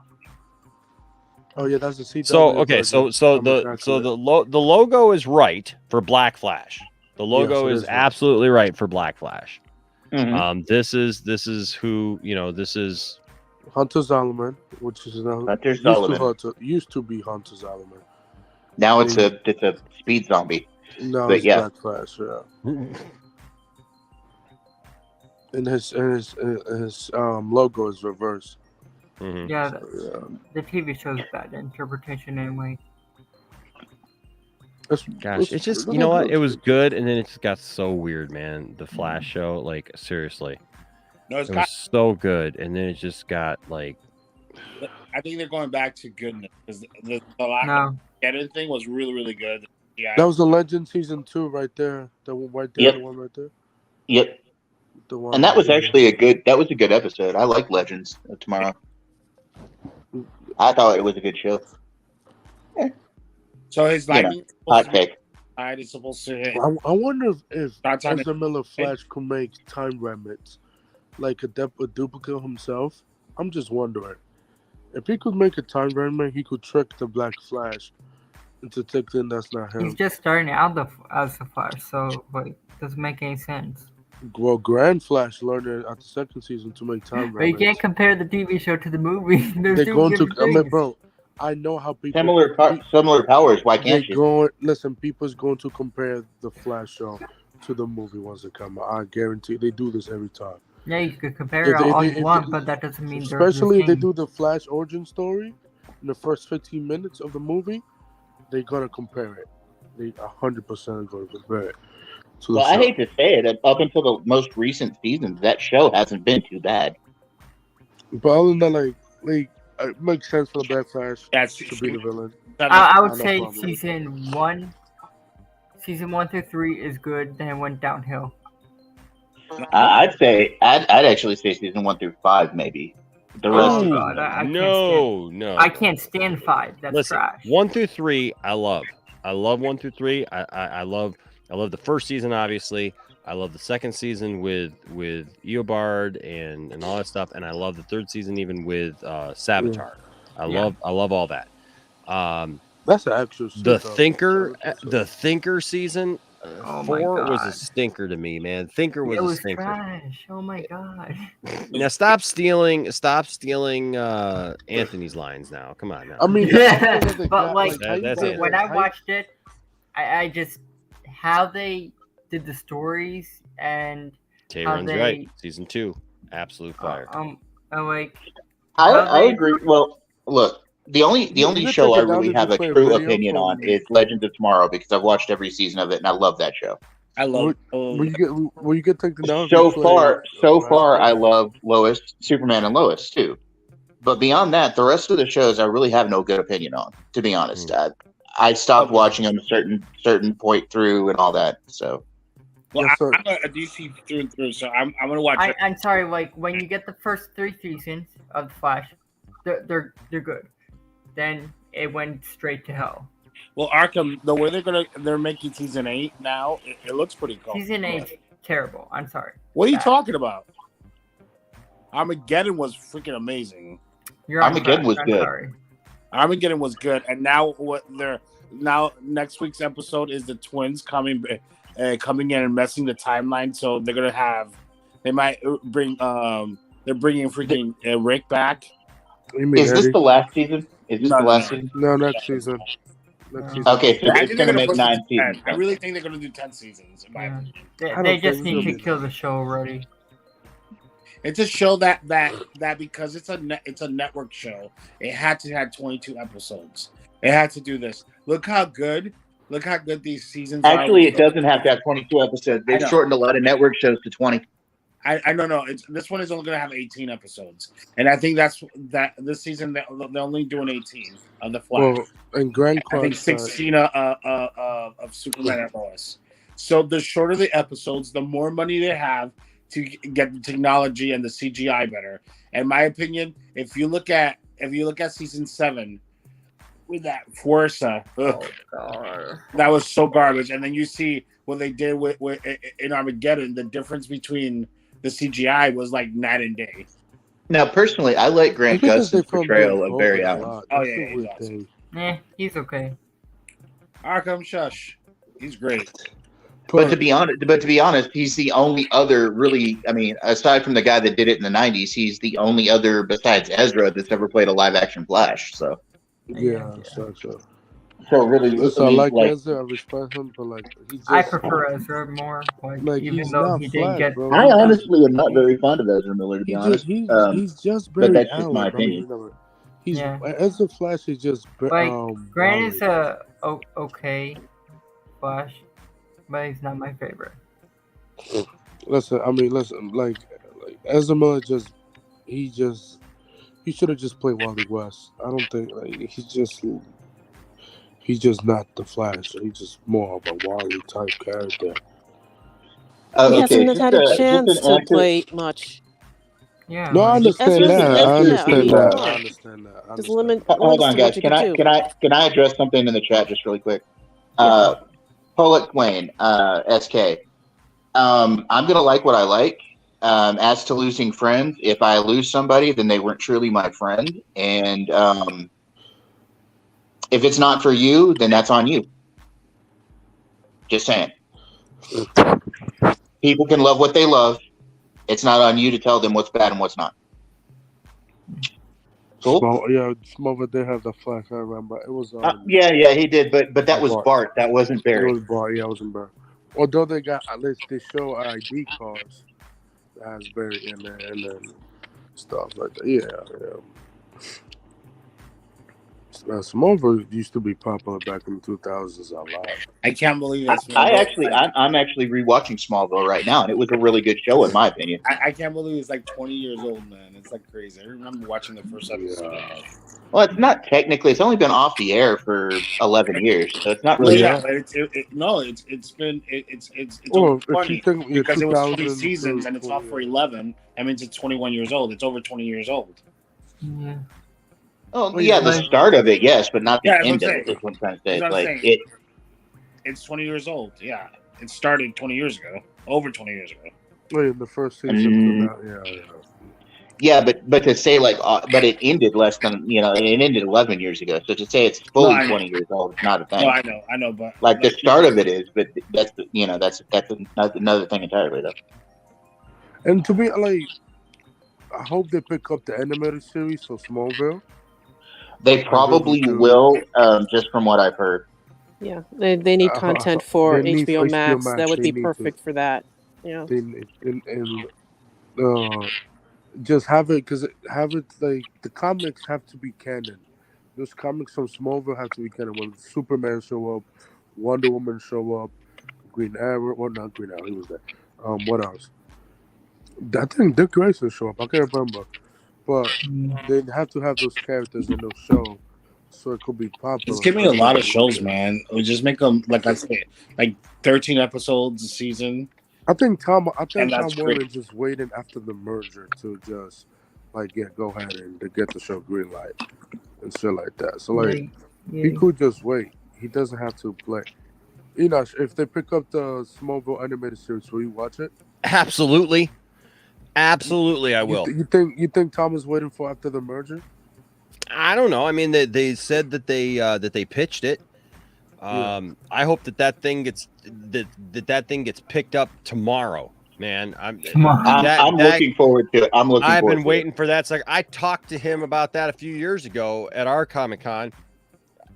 Oh yeah, that's the CW. So okay, so the logo is right for Black Flash. The logo Yes, it is is. absolutely right for Black Flash. Mhm. This is who this is. Hunter Zolomon, which is now Hunter Zolomon. used to be Hunter Zolomon. Now it's a speed zombie. Now But it's yeah. Black Flash. Yeah. And his logo is reversed. Yeah, the TV show's bad interpretation anyway. Gosh, it's just you know what? It was good, and then it just got so weird, man. The Flash show, like seriously, No, it's it got- was so good, and then it just got like. I think they're going back to goodness because the last No. Geddon thing was really, really good. Yeah, That was the Legend season 2 right there. The one right there. Yep. The one right there. Yep. The one And that right was there. actually a good episode. I like Legends of Tomorrow. I thought it was a good show. So his You know, lightning hot take. is supposed to hit. I wonder if Not time Ezra to- Miller Flash could make time remnants like a duplicate himself. I'm just wondering if he could make a time remnant, he could trick the Black Flash into thinking that's not him. He's just starting out as the Flash, so like doesn't make any sense. Well, Grand Flash learned it at the second season to make time But you remnants. can't compare the TV show to the movie. There's They're two going to. different I mean, things. bro, I know how people Similar powers. Why can't they're you? going. Listen, people's going to compare the Flash show to the movie once it come out. I guarantee they do this every time. Yeah, you could compare If it they- all if you want, but that doesn't mean they're Especially the if they same. do the Flash origin story in the first 15 minutes of the movie, they're gonna compare it. They 100% are gonna compare it to the Well, I show. hate to say it, up until the most recent seasons, that show hasn't been too bad. But other than that, like it makes sense for the Black Flash to be the villain. I would No say problem. season 1 through 3 is good, then it went downhill. I'd actually say season 1 through 5, maybe. The rest. Oh God, I can't No, stand, no. I can't stand 5. That's Listen, trash. 1 through 3, I love 1 through 3. I love the first season, obviously. I love the second season with Eobard and all that stuff, and I love the third season even with Savitar. I love all that. That's an actual. The shit, Thinker season Oh my 4 was a God. stinker to me, man. Thinker was It a was stinker. trash. Oh my God. Now stop stealing Anthony's lines now. Come on now. I mean, Yeah, that's the thing that but they like got, That's it. when I watched it, I just how they did the stories and how Theron's they right. Season 2, absolute fire. I like I agree. Well, look, the only can show take I it down really if have you a play a true video opinion from- on is Legends of Tomorrow because I've watched every season of it and I love that show. I love. Will you get taken down? if So you play, far, I love Lois, Superman, and Lois too. But beyond that, the rest of the shows I really have no good opinion on. To be honest, I stopped watching them a certain point through and all that. So, Well, I'm a DC through and through, so I'm gonna watch. I'm sorry, like when you get the first 3 seasons of the Flash, they're good. Then it went straight to hell. Well, Arkham, the way they're making season 8 now, it looks pretty cool. Season 8's terrible. I'm sorry. What are you Bad. talking about? Armageddon was freaking amazing. Armageddon was good. Sorry. Armageddon was good, and now next week's episode is the twins coming in and messing the timeline. So they might bring they're bringing freaking Rick back. Is this the last season? Is this the last season? No, next season. Okay, so it's going to make 9 seasons. I really think they're going to do 10 seasons. They just need to kill the show already. It's a show that because it's a network show, it had to have 22 episodes. It had to do this. Look how good these seasons are. Actually, it doesn't have to have 22 episodes. They've shortened a lot of network shows to 20. I don't know. This one is only going to have 18 episodes, and I think that this season they're only doing 18 of the Flash. Well, and Grand I think 16 of Superman and Lois. So the shorter the episodes, the more money they have to get the technology and the CGI better. In my opinion, if you look at season 7 with that Forza, that was so garbage. And then you see what they did with in Armageddon, the difference between the CGI was like night and day. Now, personally, I like Grant Gustin's portrayal of Barry Allen. Oh yeah, he's awesome. He's okay. Arkham Shush, he's great. But to be honest, he's the only other really. I mean, aside from the guy that did it in the '90s, he's the only other besides Ezra that's ever played a live-action Flash. So So really, listen, I like Ezra. I respect him, but like I prefer Ezra more. Like even though he didn't get. I honestly am not very fond of Ezra Miller, to be honest. He's just Barry but that's Allen, just my bro. opinion. Ezra Flash is just Grant is a okay Flash, but he's not my favorite. Listen, like Ezra Miller he should have just played Wally West. I don't think he's just not the Flash. He's just more of a Wally type character. He hasn't had a chance to play much. Yeah. No, I understand that. Just limit. Hold on, guys. Can I address something in the chat just really quick? Poet Quain, SK. I'm gonna like what I like. As to losing friends, if I lose somebody, then they weren't truly my friend, and if it's not for you, then that's on you. Just saying. People can love what they love. It's not on you to tell them what's bad and what's not. Cool. Smallville did have the Flash. I remember it was. Yeah, he did, but that was Bart. That wasn't Barry. It was Bart. Yeah, it wasn't Barry. Although they got at least they show ID cards that has Barry in there and then stuff like that. Yeah. Smallville used to be popular back in the 2000s a lot. I can't believe it. I'm actually rewatching Smallville right now, and it was a really good show in my opinion. I can't believe it's like 20 years old, man. It's like crazy. I remember watching the first episode. Well, it's not technically. It's only been off the air for 11 years, so it's not really. Yeah, but it's over 20 because it was 20 seasons and it's off for 11. That means it's 21 years old. It's over 20 years old. Yeah. Oh, yeah, the start of it, yes, but not the end of it. That's what I'm trying to say. Like it's 20 years old. Yeah, it started 20 years ago, over 20 years ago. Wait, the first season. Yeah, but to say but it ended less than it ended 11 years ago. So to say it's fully 20 years old, it's not a thing. No, I know, but like the start of it is, but that's another thing entirely though. And to me, I hope they pick up the animated series for Smallville. They probably will, just from what I've heard. Yeah, they need content for HBO Max. That would be perfect for that. Yeah. Just have it like the comics have to be canon. Those comics from Smallville have to be canon. When Superman show up, Wonder Woman show up, Green Arrow. Well, not Green Arrow. He was there. What else? I think Dick Grayson show up. I can't remember. But they have to have those characters in those shows so it could be popular. It's giving a lot of shows, man. We just make them, like I said, like 13 episodes a season. I think Tom Warren just waiting after the merger to just go ahead and to get the show green light and shit like that. So He could just wait. He doesn't have to play. Enosh, if they pick up the Smallville animated series, will you watch it? Absolutely. Absolutely, I will. You think Tom is waiting for after the merger? I don't know. I mean, they said that they pitched it. I hope that thing gets that thing gets picked up tomorrow, man. I'm looking forward to it. I've been waiting for that. I talked to him about that a few years ago at our Comic-Con.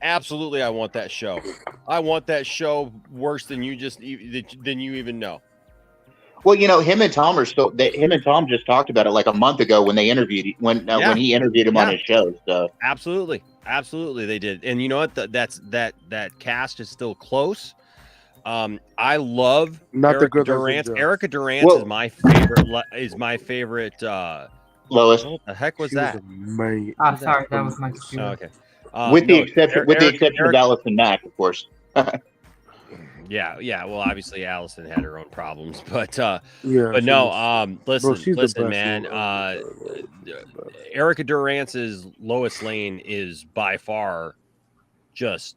Absolutely, I want that show. I want that show worse than you even know. Well, him and Tom just talked about it like a month ago when they interviewed when he interviewed him on his show. So absolutely they did. And you know what? That cast is still close. I love Erica Durant. Erica Durant is my favorite. Lois. What the heck was that? Sorry, that was my computer. Okay. With the exception of Allison Mack, of course. Yeah. Well, obviously Allison had her own problems, but no. Listen, man. Erica Durant's Lois Lane is by far just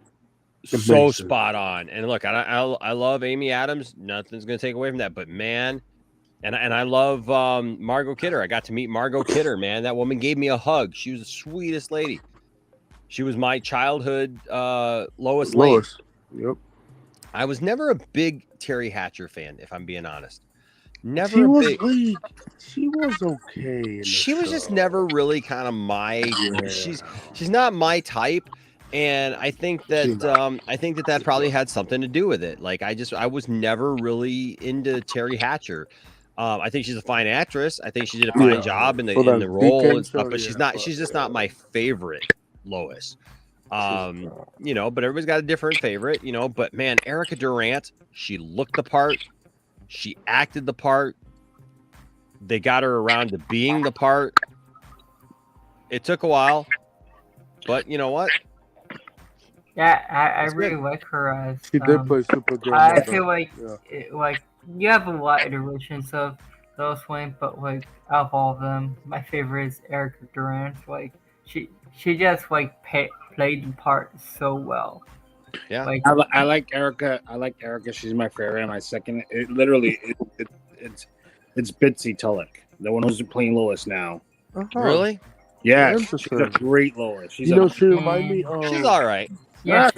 so spot on. And look, I love Amy Adams. Nothing's gonna take away from that. But man, and I love Margot Kidder. I got to meet Margot Kidder. Man, that woman gave me a hug. She was the sweetest lady. She was my childhood Lois Lane. Yep. I was never a big Terry Hatcher fan, if I'm being honest. Never. She was okay. She was just never really kind of my. Yeah. She's not my type, and I think that that probably had something to do with it. Like I was never really into Terry Hatcher. I think she's a fine actress. I think she did a fine job in the role and stuff, but she's just not my favorite Lois. But everybody's got a different favorite, but man, Erica Durant, she looked the part, she acted the part, they got her around to being the part. It took a while, but you know what? Yeah, I really like her as she did play Supergirl. I feel like you have a lot of iterations of Lois Lane, but like out of all of them, my favorite is Erica Durant. Like she just played the part so well. Yeah, I like Erica. She's my favorite. My second, it's Bitsy Tulloch, the one who's playing Lois now. Really? Yeah, she's a great Lois. She reminds me of. She's all right. Yeah,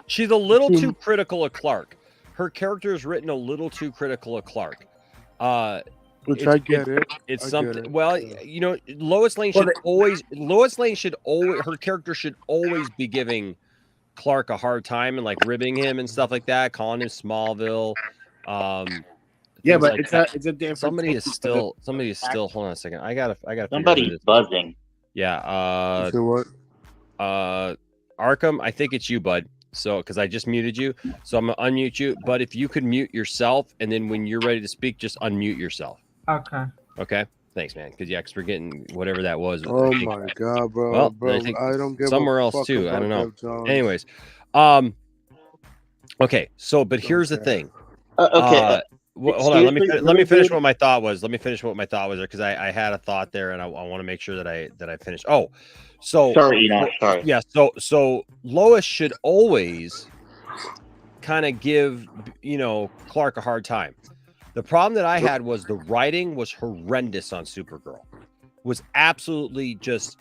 she's a little too critical of Clark. Her character is written a little too critical of Clark. Which I get it. It's something. Well, Lois Lane should always. Her character should always be giving Clark a hard time and like ribbing him and stuff like that, calling him Smallville. Yeah, but it's a different. Somebody is still. Hold on a second. I gotta. Somebody's buzzing. Yeah. What? Arkham. I think it's you, bud. So, because I just muted you, so I'm gonna unmute you. But if you could mute yourself, and then when you're ready to speak, just unmute yourself. Okay. Thanks, man. Because because we're getting whatever that was. Oh my god, bro. Well, bro, I don't give somewhere a else fuck too. I don't know. Jones. Anyways, okay. So, but here's the thing. Okay. Hold on. Let me finish what my thought was. There because I had a thought there, and I want to make sure that I finish. Oh, so sorry. Yeah. So Lois should always kind of give Clark a hard time. The problem that I had was the writing was horrendous on Supergirl. Was absolutely just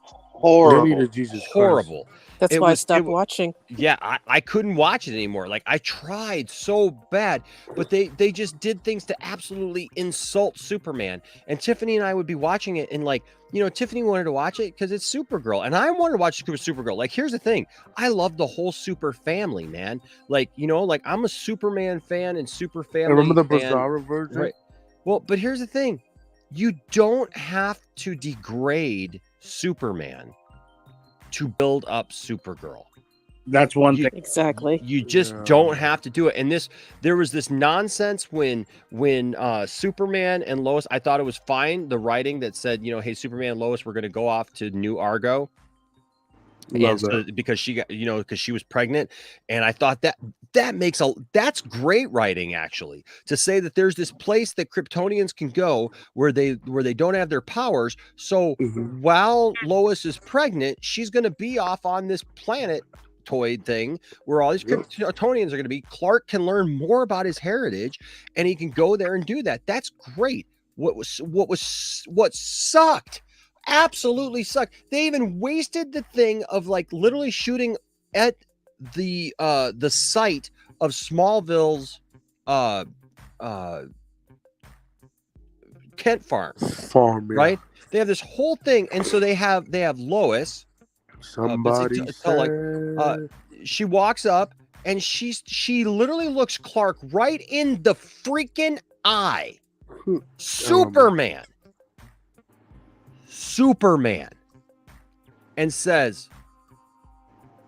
horrible. That's why I stopped watching. Yeah, I couldn't watch it anymore. Like I tried so bad, but they just did things to absolutely insult Superman. And Tiffany and I would be watching it, and Tiffany wanted to watch it because it's Supergirl, and I wanted to watch Supergirl. Like here's the thing, I love the whole Super family, man. Like I'm a Superman fan and Super family. Remember the Bizarro version? Right. Well, but here's the thing, you don't have to degrade Superman to build up Supergirl. That's one thing. Exactly. You just don't have to do it. And there was this nonsense when Superman and Lois, I thought it was fine. The writing that said, hey, Superman and Lois, we're going to go off to New Argo. Love so, because she got, because she was pregnant, and I thought that's great writing, actually, to say that there's this place that Kryptonians can go where they don't have their powers. So while Lois is pregnant, she's going to be off on this planetoid thing where all these Kryptonians are going to be. Clark can learn more about his heritage, and he can go there and do that. That's great. What sucked, absolutely sucked. They even wasted the thing of like literally shooting at the site of Smallville's Kent farm, right? They have this whole thing, and so they have Lois. Somebody She walks up, and she literally looks Clark right in the freaking eye. Superman, and says,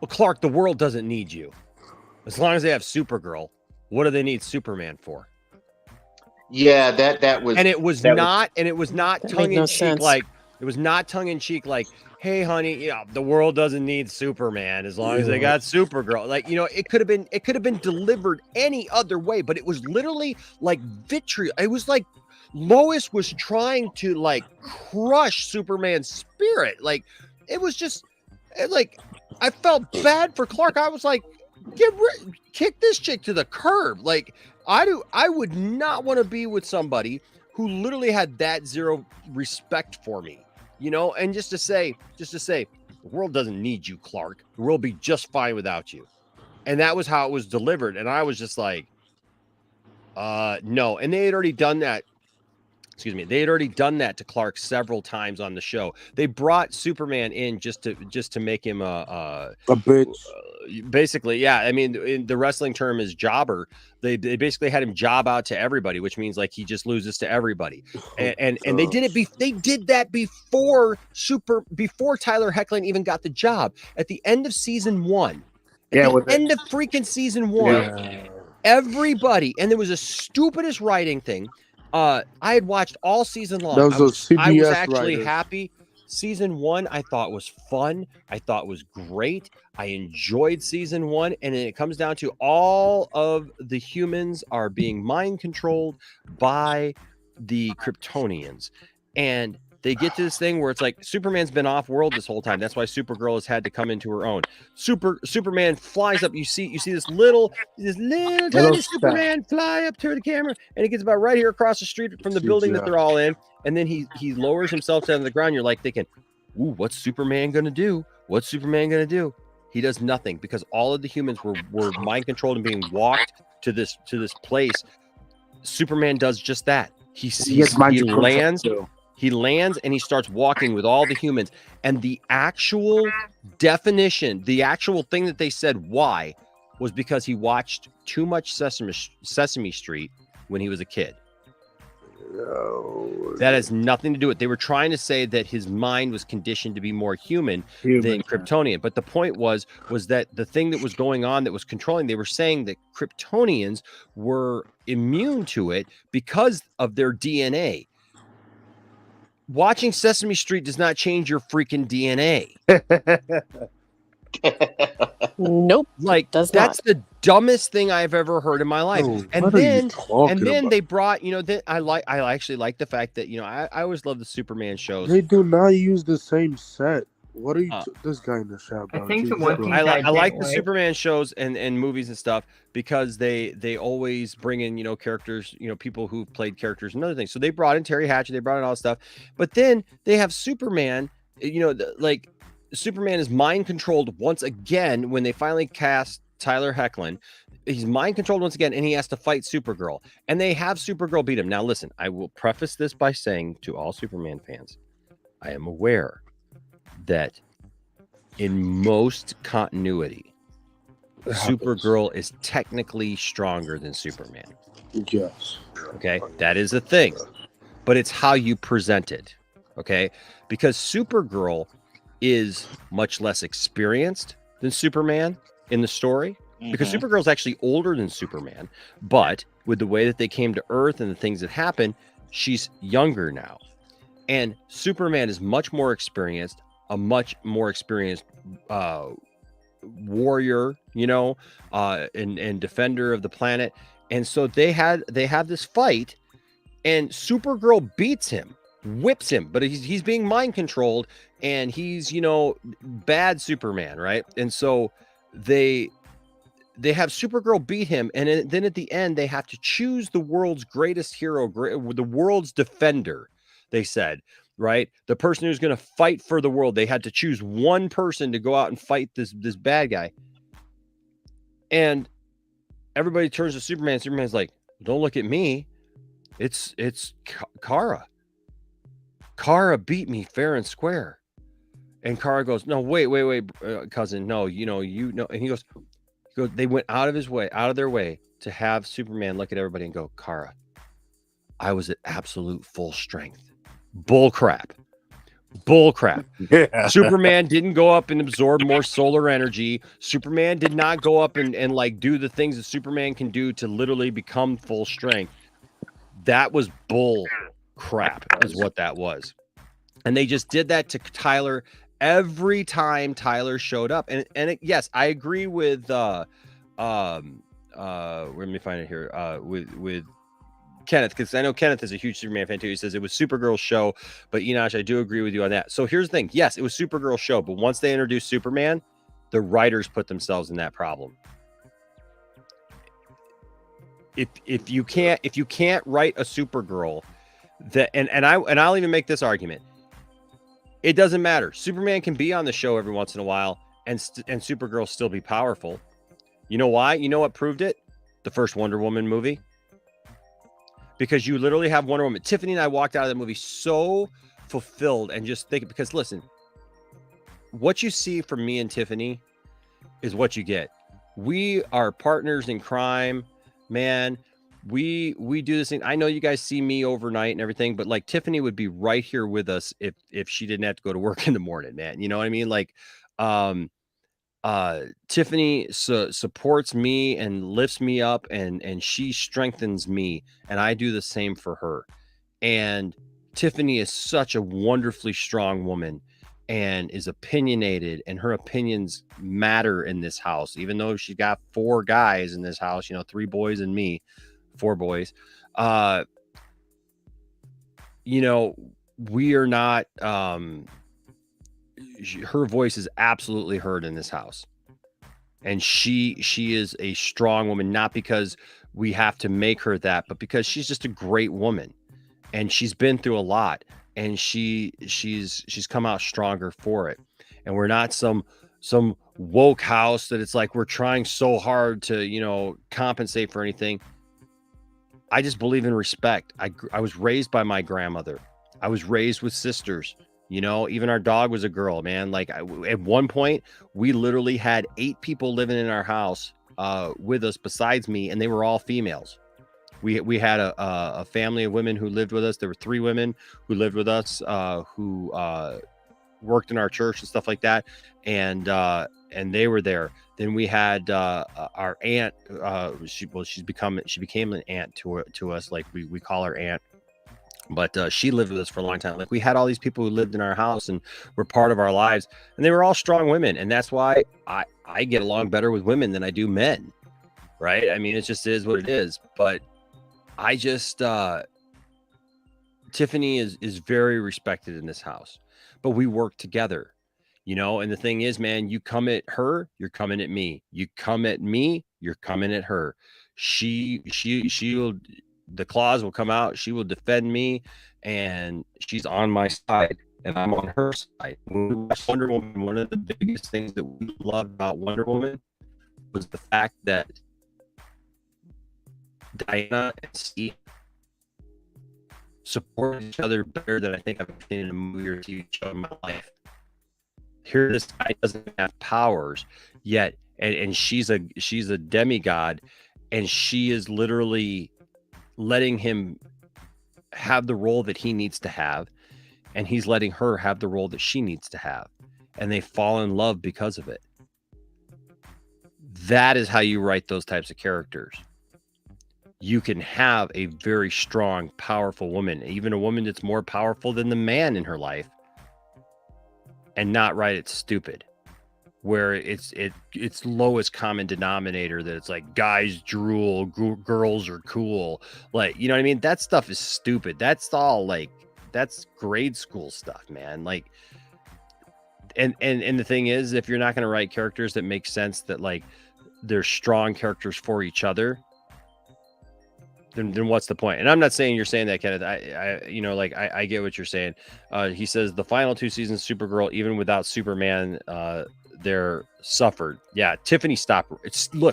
"Well, Clark, the world doesn't need you. As long as they have Supergirl, what do they need Superman for?" Yeah, that was, and it was not tongue in cheek. Like, it was not tongue in cheek. Like, hey, honey, the world doesn't need Superman as long as they got Supergirl. Like, it could have been delivered any other way, but it was literally like vitriol. It was like Lois was trying to like crush Superman's spirit. Like, it was just like, I felt bad for Clark. I was like, kick this chick to the curb. Like, I would not want to be with somebody who literally had that zero respect for me, and just to say, the world doesn't need you, Clark. The world will be just fine without you. And that was how it was delivered. And I was just like, no. And they had already done that. Excuse me. They had already done that to Clark several times on the show. They brought Superman in just to make him a bitch. Basically, yeah. I mean, in the wrestling term is jobber. They basically had him job out to everybody, which means like he just loses to everybody. And they did it. They did that before Tyler Hoechlin even got the job at the end of season 1. At the end of freaking season 1, everybody, and there was a stupidest writing thing. I had watched all season long. I was actually happy. Season 1, I thought was fun. I thought was great. I enjoyed season 1. And then it comes down to all of the humans are being mind controlled by the Kryptonians. And they get to this thing where it's like Superman's been off world this whole time. That's why Supergirl has had to come into her own. Superman flies up. You see this little tiny Superman fly up to the camera, and he gets about right here across the street from the building that they're all in. And then he lowers himself down to the ground. You're like thinking, ooh, what's Superman gonna do? What's Superman gonna do? He does nothing, because all of the humans were mind controlled and being walked to this place. Superman does just that. He lands and he starts walking with all the humans. And the actual definition, the actual thing that they said why, was because he watched too much Sesame Street when he was a kid. That has nothing to do with it. They were trying to say that his mind was conditioned to be more human than Kryptonian. But the point was that the thing that was going on that was controlling, they were saying that Kryptonians were immune to it because of their DNA. Watching Sesame Street does not change your freaking DNA. Nope. Like, that's the dumbest thing I've ever heard in my life. And then they brought, I actually like the fact that, I always love the Superman shows. They do not use the same set. What are you this guy in the shop? I think the one thing I like the Superman shows and movies and stuff, because they always bring in, characters, people who played characters and other things. So they brought in Terry Hatcher, they brought in all this stuff. But then they have Superman, Superman is mind controlled once again when they finally cast Tyler Hoechlin. He's mind controlled once again, and he has to fight Supergirl. And they have Supergirl beat him. Now, listen, I will preface this by saying to all Superman fans, I am aware that in most continuity, Supergirl is technically stronger than Superman. Yes. Okay, that is a thing, but it's how you present it. Okay, because Supergirl is much less experienced than Superman in the story, because Supergirl's actually older than Superman, but with the way that they came to Earth and the things that happened, she's younger now. And Superman is much more experienced, a much more experienced warrior, you know, and defender of the planet. And so they have this fight, and Supergirl beats him, whips him, but he's being mind controlled, and he's, you know, bad Superman, right? And so they have Supergirl beat him, and then at the end they have to choose the world's greatest hero, the world's defender, they said, right? The person who's going to fight for the world. They had to choose one person to go out and fight this bad guy. And everybody turns to Superman. Superman's like, don't look at me. It's Kara. Kara beat me fair and square. And Kara goes, no, wait, cousin. No, you know. And he goes, they went out of their way to have Superman look at everybody and go, Kara, I was at absolute full strength. Bull crap. Yeah. Superman didn't go up and absorb more solar energy. Superman did not go up and like do the things that Superman can do to literally become full strength. That was bull crap is what that was. And they just did that to Tyler every time Tyler showed up. And yes, I agree with let me find it here. With Kenneth, because I know Kenneth is a huge Superman fan too. He says it was Supergirl's show, but Enosh, I do agree with you on that. So here's the thing. Yes, it was Supergirl's show, but once they introduced Superman, the writers put themselves in that problem. If you can't write a Supergirl that and I'll even make this argument. It doesn't matter. Superman can be on the show every once in a while and Supergirl still be powerful. You know why? You know what proved it? The first Wonder Woman movie. Because you literally have Wonder Woman. Tiffany and I walked out of that movie so fulfilled and just thinking, because listen, what you see from me and Tiffany is what you get. We are partners in crime, man. We do this thing. I know you guys see me overnight and everything, but like Tiffany would be right here with us if she didn't have to go to work in the morning, man. You know what I mean? Like, Tiffany supports me and lifts me up and she strengthens me, and I do the same for her. And Tiffany is such a wonderfully strong woman and is opinionated, and her opinions matter in this house, even though she got 4 guys in this house, you know, 3 boys and me, 4 boys. You know, we are not her voice is absolutely heard in this house, and she is a strong woman, not because we have to make her that, but because she's just a great woman, and she's been through a lot, and she's come out stronger for it. And we're not some woke house that it's like we're trying so hard to, you know, compensate for anything. I just believe in respect. I was raised by my grandmother. I was raised with sisters. You know, even our dog was a girl, man. Like at one point, we literally had 8 people living in our house with us besides me, and they were all females. We had a family of women who lived with us. There were 3 women who lived with us who worked in our church and stuff like that, and they were there. Then we had our aunt. She became an aunt to us. Like we call her aunt. But she lived with us for a long time. Like we had all these people who lived in our house and were part of our lives, and they were all strong women. And that's why I get along better with women than I do men. Right. I mean, it just is what it is. But I just, Tiffany is very respected in this house, but we work together, you know? And the thing is, man, you come at her, you're coming at me. You come at me, you're coming at her. She'll, the claws will come out. She will defend me, and she's on my side, and I'm on her side. When we watched Wonder Woman, one of the biggest things that we loved about Wonder Woman was the fact that Diana and Steve support each other better than I think I've seen in a movie or TV show in my life. Here, this guy doesn't have powers yet, and she's a demigod, and she is literally letting him have the role that he needs to have, and he's letting her have the role that she needs to have, and they fall in love because of it. That is how you write those types of characters. You can have a very strong, powerful woman, even a woman that's more powerful than the man in her life, and not write it stupid, where it's lowest common denominator, that it's like guys drool, girls are cool, like, you know what I mean? That stuff is stupid. That's all like, that's grade school stuff, man. Like, and the thing is, if you're not going to write characters that make sense, that like they're strong characters for each other, then what's the point? And I'm not saying you're saying that, Kenneth. I get what you're saying. He says the final 2 seasons of Supergirl, even without Superman, they're suffered. Yeah, Tiffany stopped.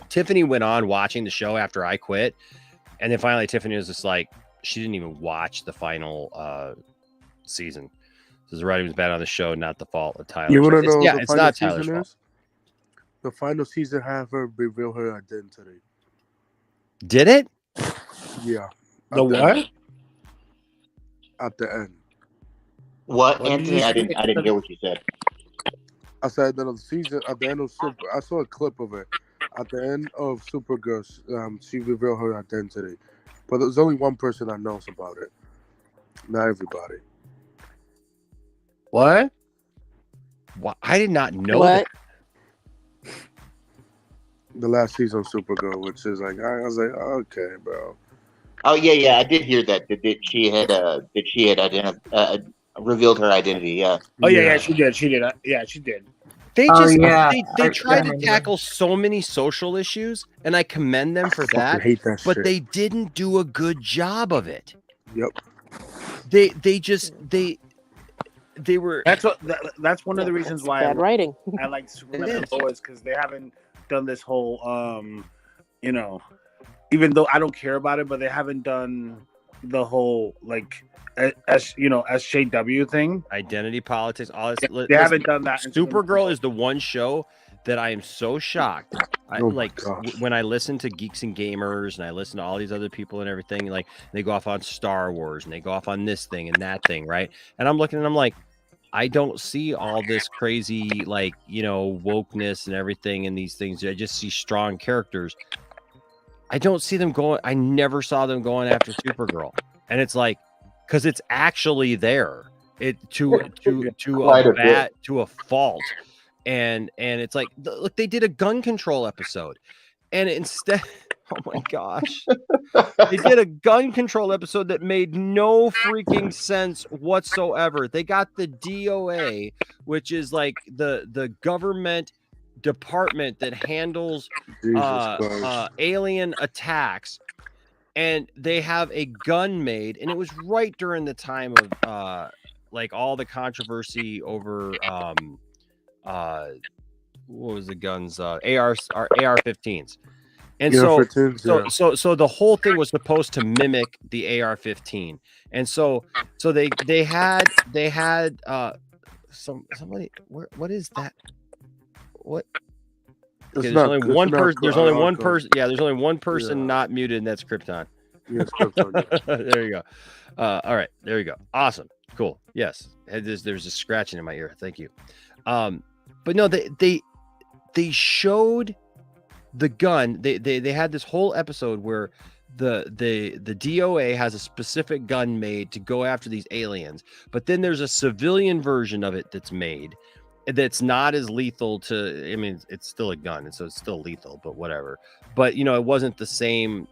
Tiffany went on watching the show after I quit, and then finally Tiffany was just like, she didn't even watch the final season. Says the writing was bad on the show, not the fault of Tyler. You want to know? It's not Tyler's fault. The final season had her reveal her identity. Did it? Yeah. The what? At the end. What, Anthony? I didn't hear what you said. I said that the season at the end of Super. I saw a clip of it. At the end of Supergirl, she revealed her identity, but there's only one person that knows about it. Not everybody. What? I did not know that. The last season of Supergirl, which is like, I was like, okay, bro. Oh yeah, I did hear that. That she had revealed her identity. Yeah. Oh yeah, she did. Yeah, she did. They just they tried to tackle so many social issues, and I commend them for that. Hate that but shit. they didn't do a good job of it. Yep. They were. That's one of the reasons why Bad writing. I like Superman and Lois, because they haven't done this whole even though I don't care about it, but they haven't done the whole like SJW thing, identity politics, all this. They haven't done that. Supergirl is the one show that I am so shocked. Gosh. When I listen to Geeks and Gamers and I listen to all these other people and everything, like they go off on Star Wars and they go off on this thing and that thing, right? And I'm looking and I'm like, I don't see all this crazy, like, wokeness and everything in these things. I just see strong characters. I don't see them going. I never saw them going after Supergirl, and it's like, because it's actually there. To a fault, and it's like, look, they did a gun control episode, and instead, oh my gosh, they did a gun control episode that made no freaking sense whatsoever. They got the DOA, which is like the government department that handles alien attacks, and they have a gun made, and it was right during the time of like all the controversy over what was the guns, AR-15s. And so the whole thing was supposed to mimic the AR-15, and so they had somebody. What is that? What? Okay, there's only one person. There's only one person. Yeah, there's only one person not muted, and that's Krypton. Yes, Krypton. There you go. All right, there you go. Awesome, cool. Yes, there's a scratching in my ear. Thank you. But no, they showed the gun. They had this whole episode where the DOA has a specific gun made to go after these aliens, but then there's a civilian version of it that's made that's not as lethal to, I mean, it's still a gun, and so it's still lethal, but whatever. But it wasn't the same,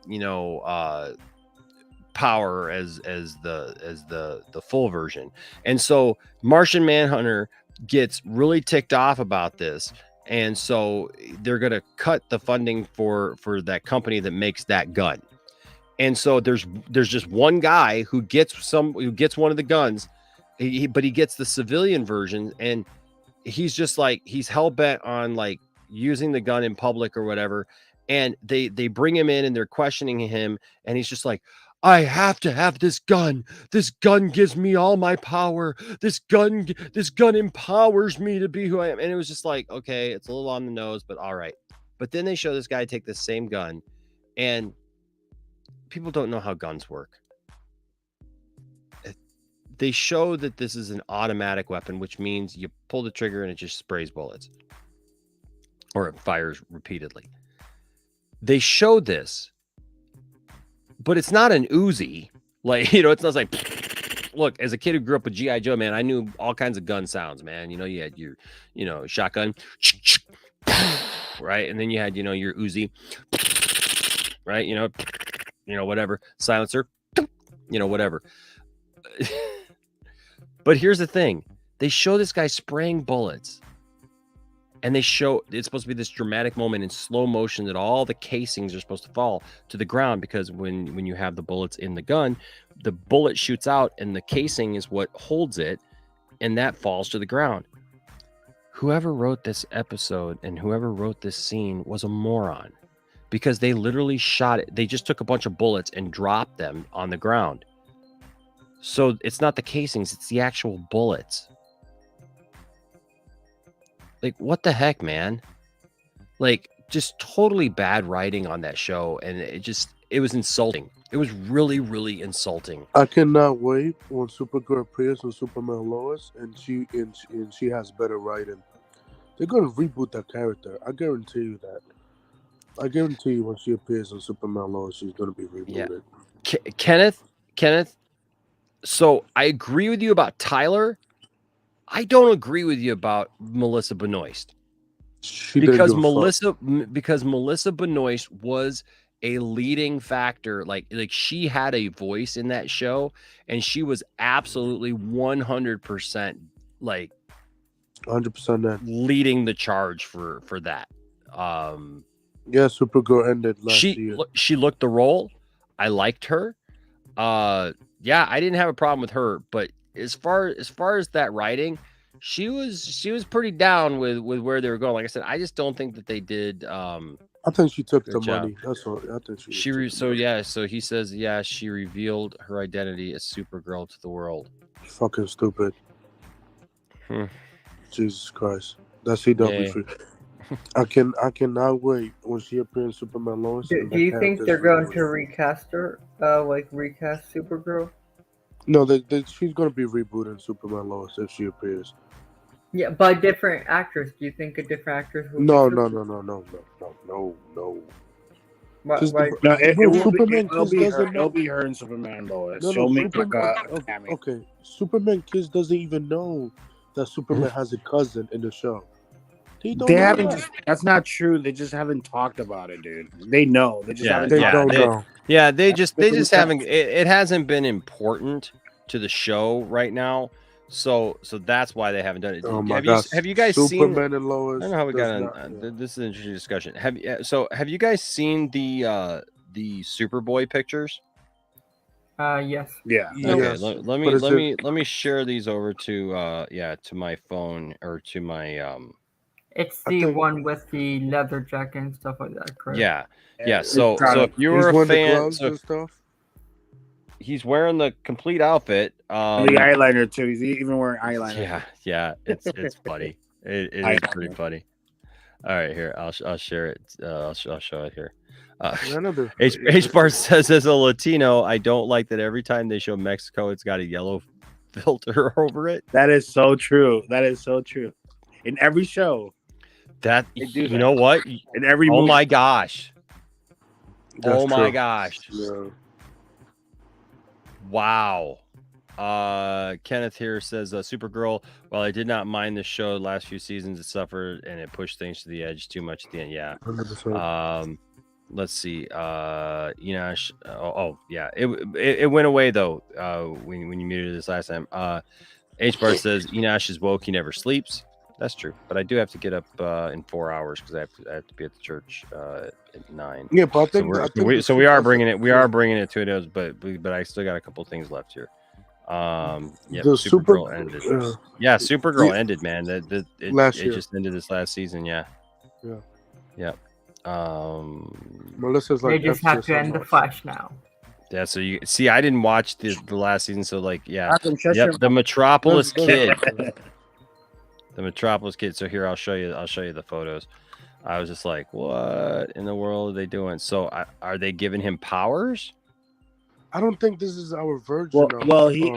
power as the full version. And so Martian Manhunter gets really ticked off about this, and so they're going to cut the funding for that company that makes that gun. And so there's just one guy who gets one of the guns, but he gets the civilian version, and he's just like, he's hell-bent on like using the gun in public or whatever. And they bring him in and they're questioning him, and he's just like, I have to have this gun. This gun gives me all my power. This gun empowers me to be who I am. And it was just like, okay, it's a little on the nose, but all right. But then they show this guy take the same gun, and people don't know how guns work. They show that this is an automatic weapon, which means you pull the trigger and it just sprays bullets, or it fires repeatedly. They showed this, but it's not an Uzi. Like, it's not like look, as a kid who grew up with G.I. Joe, man, I knew all kinds of gun sounds, man. You know, you had your, shotgun, right? And then you had, your Uzi, right? Whatever, silencer, whatever. But here's the thing. They show this guy spraying bullets. And they show it's supposed to be this dramatic moment in slow motion that all the casings are supposed to fall to the ground, because when you have the bullets in the gun, the bullet shoots out and the casing is what holds it, and that falls to the ground. Whoever wrote this episode and whoever wrote this scene was a moron, because they literally shot it. They just took a bunch of bullets and dropped them on the ground. So it's not the casings, it's the actual bullets. Like, what the heck, man? Like, just totally bad writing on that show. And it was insulting. It was really, really insulting. I cannot wait when Supergirl appears on Superman Lois and she has better writing. They're going to reboot that character. I guarantee you that. I guarantee you when she appears on Superman Lois, she's going to be rebooted. Yeah. Kenneth, so I agree with you about Tyler. I don't agree with you about Melissa Benoist, because Melissa Benoist was a leading factor. Like she had a voice in that show, and she was absolutely 100% like 100% leading the charge for that. Yeah, Supergirl ended last year. She looked the role. I liked her. Yeah, I didn't have a problem with her, but as far as that writing, she was pretty down with where they were going. Like I said, I just don't think that they did. I think she took the job. money. That's all. I think So he says, she revealed her identity as Supergirl to the world. Fucking stupid. Jesus Christ, that's CW. I cannot wait when she appears in Superman Lois. Do you think they're going to recast her? Recast Supergirl? No, she's going to be rebooting Superman Lois if she appears. Yeah, by different actors. Do you think a different actress will? No. It will be her and Superman Lois. She'll make like a cameo. Okay, Superman Kids doesn't even know that Superman has a cousin in the show. They haven't. That's not true. They just haven't talked about it, dude. They know. They just haven't. They just haven't. It hasn't been important to the show right now. So that's why they haven't done it. Oh my God. Have you guys Superman seen? and Lois. I don't know how we got on. This is an interesting discussion. Have you guys seen the Superboy pictures? Yes. Yeah. Okay. Let me share these over to my phone or to my It's the one with the leather jacket and stuff like that, correct? Yeah. So if you were a fan, he's wearing the complete outfit. The eyeliner too. He's even wearing eyeliner. Yeah. It's funny. It's pretty funny. All right, here I'll share it. I'll show it here. H Bar says, as a Latino, I don't like that every time they show Mexico, it's got a yellow filter over it. That is so true. In every show. That you know what? In every movie. My gosh. That's my true. gosh. Yeah. Wow. Kenneth here says Supergirl, while I did not mind the show the last few seasons, it suffered and it pushed things to the edge too much at the end. Yeah. 100%. Let's see. Inash. It went away though. When you muted this last time. H Bar says Inash is woke, he never sleeps. That's true, but I do have to get up in 4 hours because I have to be at the church at 9. Yeah, but I think we are bringing it. We are bringing it to it, but I still got a couple things left here. Supergirl ended. Supergirl ended, man. It just ended this last season. Yeah. Melissa's like, they just have to end the Flash now. Yeah, so you see, I didn't watch the last season, so the Metropolis kid. The Metropolis kid. So here, I'll show you the photos. I was just like, what in the world are they doing? So are they giving him powers? I don't think this is our version.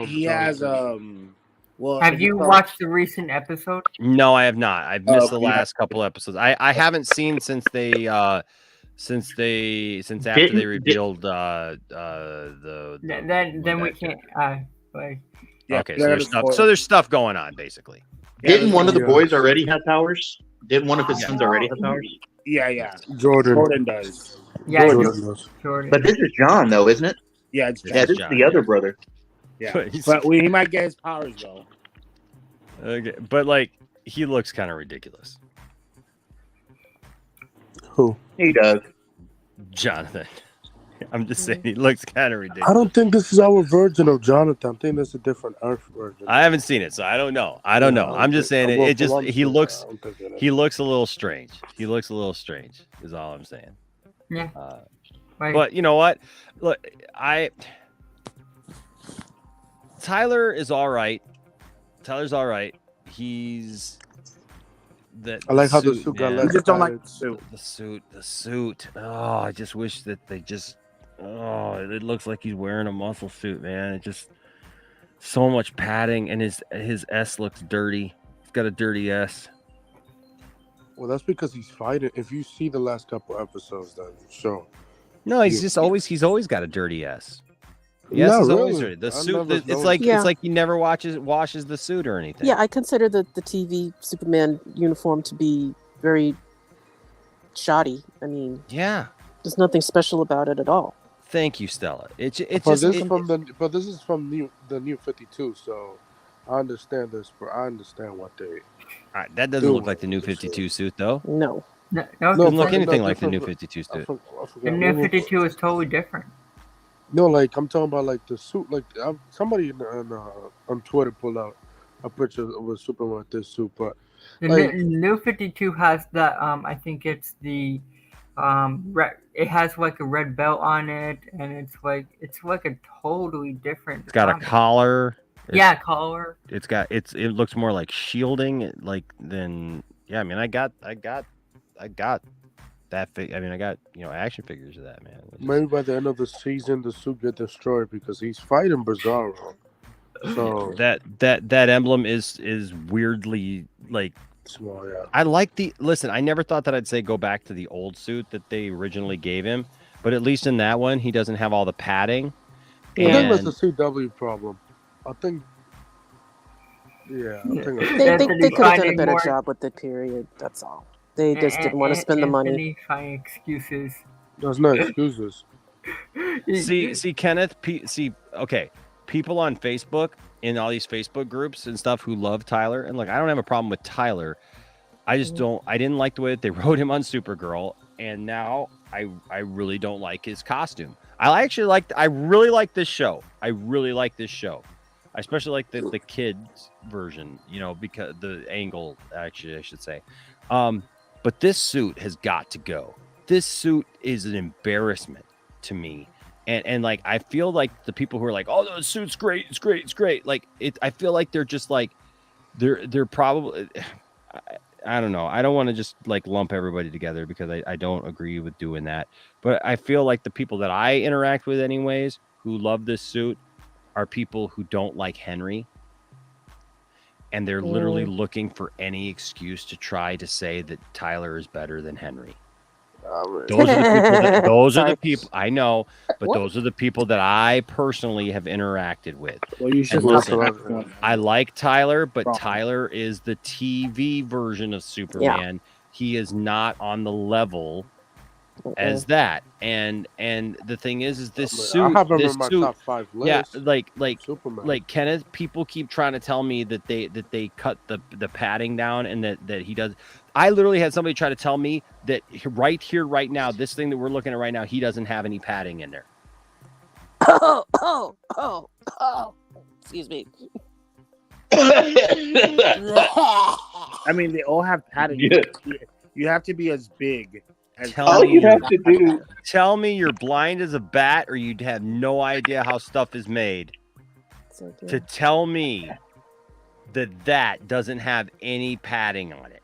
He has. Have you watched the recent episode? No, I have not. I've missed the last couple episodes. I haven't seen since after they revealed the. Then we can't. Like, Okay, so there's stuff going on basically. Didn't one of the boys already have powers? Didn't one of his sons already have powers? Yeah. Jordan does. Yeah, Jordan does. Jordan. But this is John, though, isn't it? Yeah, it's John. Yeah, this is the other brother. Yeah, but he might get his powers though. Okay, but like he looks kind of ridiculous. Who? He does. Jonathan. I'm just saying he looks kind of ridiculous. I don't think this is our version of Jonathan. I think this is a different Earth version. I haven't seen it, so I don't know. I'm just saying it just he looks a little strange. He looks a little strange is all I'm saying. Yeah. But you know what? Look, Tyler is all right. Tyler's all right. He's that. I like how the suit got less. You just don't like the suit. Oh, I just wish that they just. Oh, it looks like he's wearing a muscle suit, man. It just so much padding, and his S looks dirty. He's got a dirty S. Well, that's because he's fighting. If you see the last couple episodes, then sure. No, he's always got a dirty S. Yes, Not it's always really. dirty. The I suit. never It's noticed. like he never washes the suit or anything. Yeah, I consider the TV Superman uniform to be very shoddy. I mean, yeah, there's nothing special about it at all. Thank you, Stella. But this is from the new 52, so I understand this. I understand what they. All right, that doesn't look like the new 52 suit, though. No. Doesn't look anything like the new 52 suit. The new 52 is totally different. No, like I'm talking about like the suit. Like somebody on Twitter pulled out a picture of a Superman with this suit, but The like, new 52 has that. I think it's the red. It has like a red belt on it, and it's like a totally different. It's got a collar. Yeah, collar. It looks more like shielding, like than yeah. I mean, I got that. I got action figures of that, man. maybe by the end of the season, the suit get destroyed because he's fighting Bizarro. So that emblem is weirdly like small. Yeah. I like listen. I never thought that I'd say go back to the old suit that they originally gave him, but at least in that one, he doesn't have all the padding. I think that's the CW problem. I think. Yeah, I think they could have done a better job with the period. That's all. They just didn't want to spend the money. Anthony finding excuses. There's no excuses. See, Kenneth. Okay. People on Facebook in all these Facebook groups and stuff who love Tyler, and look, I don't have a problem with Tyler. I just don't. I didn't like the way that they wrote him on Supergirl, and now I really don't like his costume. I really like this show. I especially like the kids version, because the angle, actually, I should say. But this suit has got to go. This suit is an embarrassment to me. And like, I feel like the people who are like, oh, the suit's great. It's great. It's great. Like I feel like they're just like, they're probably, I don't know. I don't want to just like lump everybody together because I don't agree with doing that. But I feel like the people that I interact with anyways, who love this suit, are people who don't like Henry. And they're literally looking for any excuse to try to say that Tyler is better than Henry. Those are the people I know, but those are the people that I personally have interacted with. Well, you should listen, I like Tyler, but Tyler is the TV version of Superman. Yeah. He is not on the level as that. And the thing is this suit. I have him in my top 5 list. Yeah, Superman. like Kenneth. People keep trying to tell me that they cut the padding down and that he does. I literally had somebody try to tell me that right here, right now, this thing that we're looking at right now, he doesn't have any padding in there. Oh! Excuse me. I mean, they all have padding. Yeah. You have to be as big. Tell me you're blind as a bat, or you'd have no idea how stuff is made. To tell me that doesn't have any padding on it.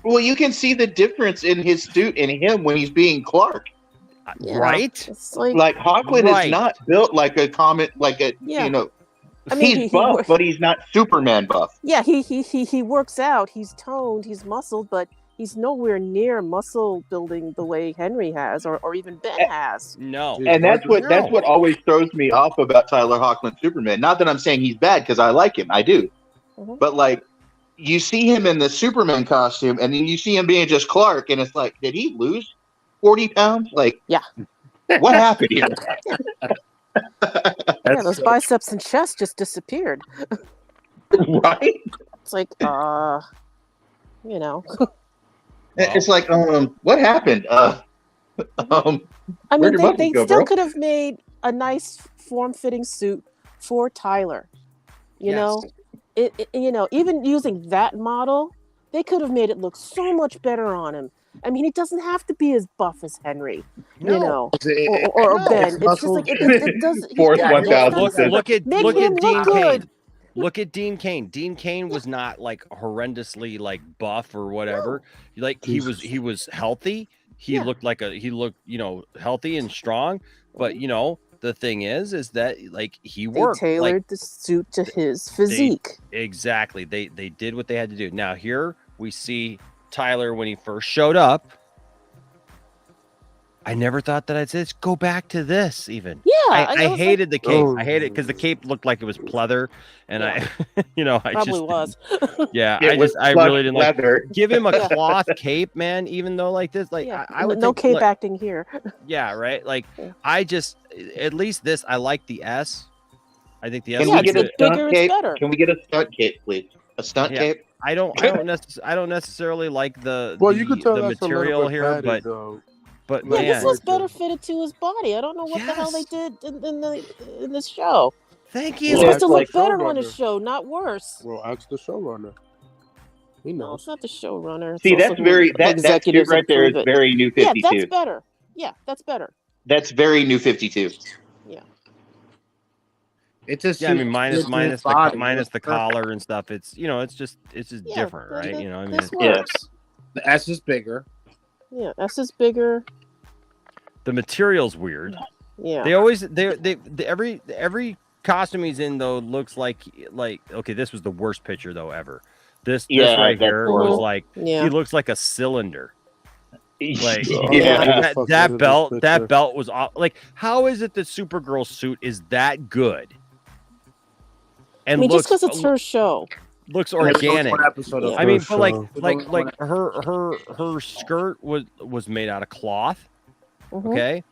Well, you can see the difference in his suit and him when he's being Clark. Yeah. Right? Like Hawkwind is not built like a comet, he's buff, but he's not Superman buff. Yeah, he works out. He's toned. He's muscled, but he's nowhere near muscle building the way Henry has, or even Ben has. No, and that's what always throws me off about Tyler Hoechlin Superman. Not that I'm saying he's bad, because I like him, I do. But like, you see him in the Superman costume, and then you see him being just Clark, and it's like, did he lose 40 pounds? Like, yeah, what happened here? Yeah, those biceps and chest just disappeared. Right? It's like, you know. It's like, what happened? I where'd mean, your they muscles go, still bro? could have made a nice form-fitting suit for Tyler. You know, even using that model, they could have made it look so much better on him. I mean, he doesn't have to be as buff as Henry, you know, or Ben. It's just like it does. Force 1000. Look at Make Dean him look Cain. good. Look at Dean Cain. Dean Cain was not like horrendously like buff or whatever. Like he was healthy. He looked healthy and strong. But the thing is that like he worked. They tailored like, the suit to his physique. Exactly. They did what they had to do. Now here we see Tyler when he first showed up. I never thought that I'd say, let's go back to this even. Yeah. I hated the cape. I hated it because the cape looked like it was pleather. And I Probably was. Yeah. It I really didn't leather. give him a cloth cape, man, even though like this, like I would no think, cape like, acting here. yeah, right. Like I just, at least this, I like the S. I think the S. Can we get a stunt bigger, cape? it's better. Can we get a stunt cape, please? A stunt cape? I don't necessarily like the you could tell the that's a material little bit here, padded, but Yeah, man, this was better fitted to his body. I don't know what the hell they did in this show. Thank It's you. supposed to look like better on his showrunner. show, not worse. Well, ask the showrunner. He No, knows. it's not the showrunner. It's See, also that's who very that suit executives right there is approve it. very New 52. Yeah, that's better. Yeah, that's better. That's very New 52. Yeah. It's just I mean, minus the Perfect. collar and stuff. It's it's just different, right? I mean, this works. The S is bigger. Yeah, S is bigger. the material's weird. Yeah. They always every costume he's in though looks like okay, this was the worst picture though ever. This right here was like he looks like a cylinder. Like that belt was off. Like, how is it that Supergirl's suit is that good? And I mean, just because it's her show. Looks organic. Yeah. I mean, but like her skirt was made out of cloth. Okay,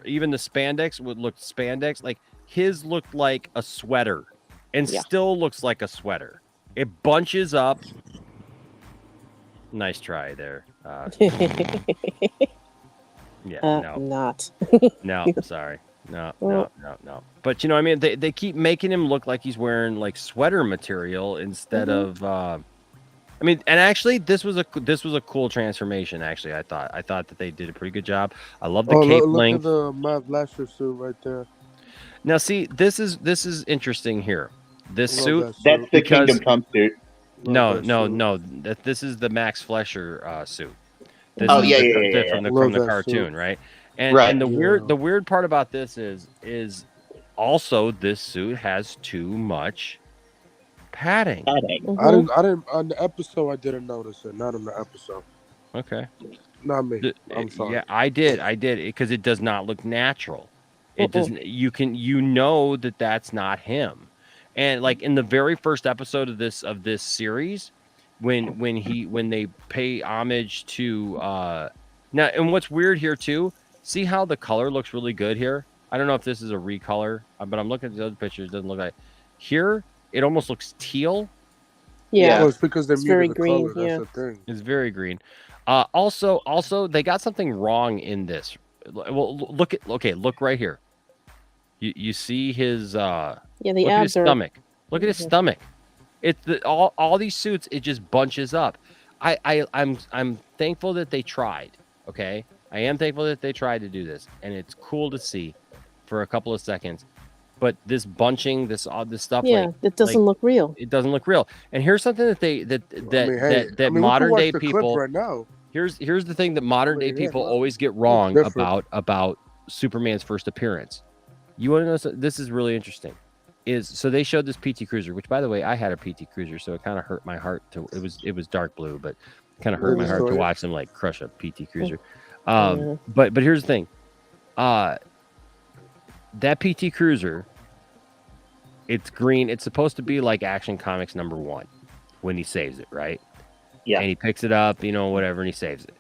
even the spandex would look spandex. Like his looked like a sweater, and still looks like a sweater. It bunches up. Nice try there. No, not. No, sorry. No. But I mean, they keep making him look like he's wearing like sweater material instead of. I mean, and actually, this was a cool transformation. Actually, I thought that they did a pretty good job. I love the cape look length. at the Matt Lasher suit right there. Now, see, this is interesting here. This suit, that's the Kingdom Come suit. No. This is the Max Fleischer suit. This from the cartoon, right? And the weird part about this is also this suit has too much padding. I didn't on the episode. I didn't notice it. Not on the episode. Okay. Not me. I'm sorry. Yeah, I did because it does not look natural. It doesn't. You know that's not him. And like in the very first episode of this series, when they pay homage to now, and what's weird here too, see how the color looks really good here. I don't know if this is a recolor, but I'm looking at the other pictures. It doesn't look like here. It almost looks teal. Yeah, well, it's because they're very the green. color. Yeah, That's the thing. It's very green. Also, they got something wrong in this. Well, look right here. You see his the look abs at his are stomach. Look at his stomach. It's all these suits. It just bunches up. I'm thankful that they tried. Okay, I am thankful that they tried to do this, and it's cool to see for a couple of seconds. But this bunching, this stuff, it doesn't look real. It doesn't look real. And here's something that modern day people right now. Here's the thing that modern day people always get wrong about Superman's first appearance. You want to know something? This is really interesting. So they showed this PT Cruiser, which by the way I had a PT Cruiser, so it kind of hurt my heart. It was dark blue, but Kind of hurt my heart to watch them like crush a PT Cruiser. Yeah. But here's the thing. That PT Cruiser, it's green. It's supposed to be like Action Comics #1 when he saves it, right? Yeah. And he picks it up, whatever, and he saves it.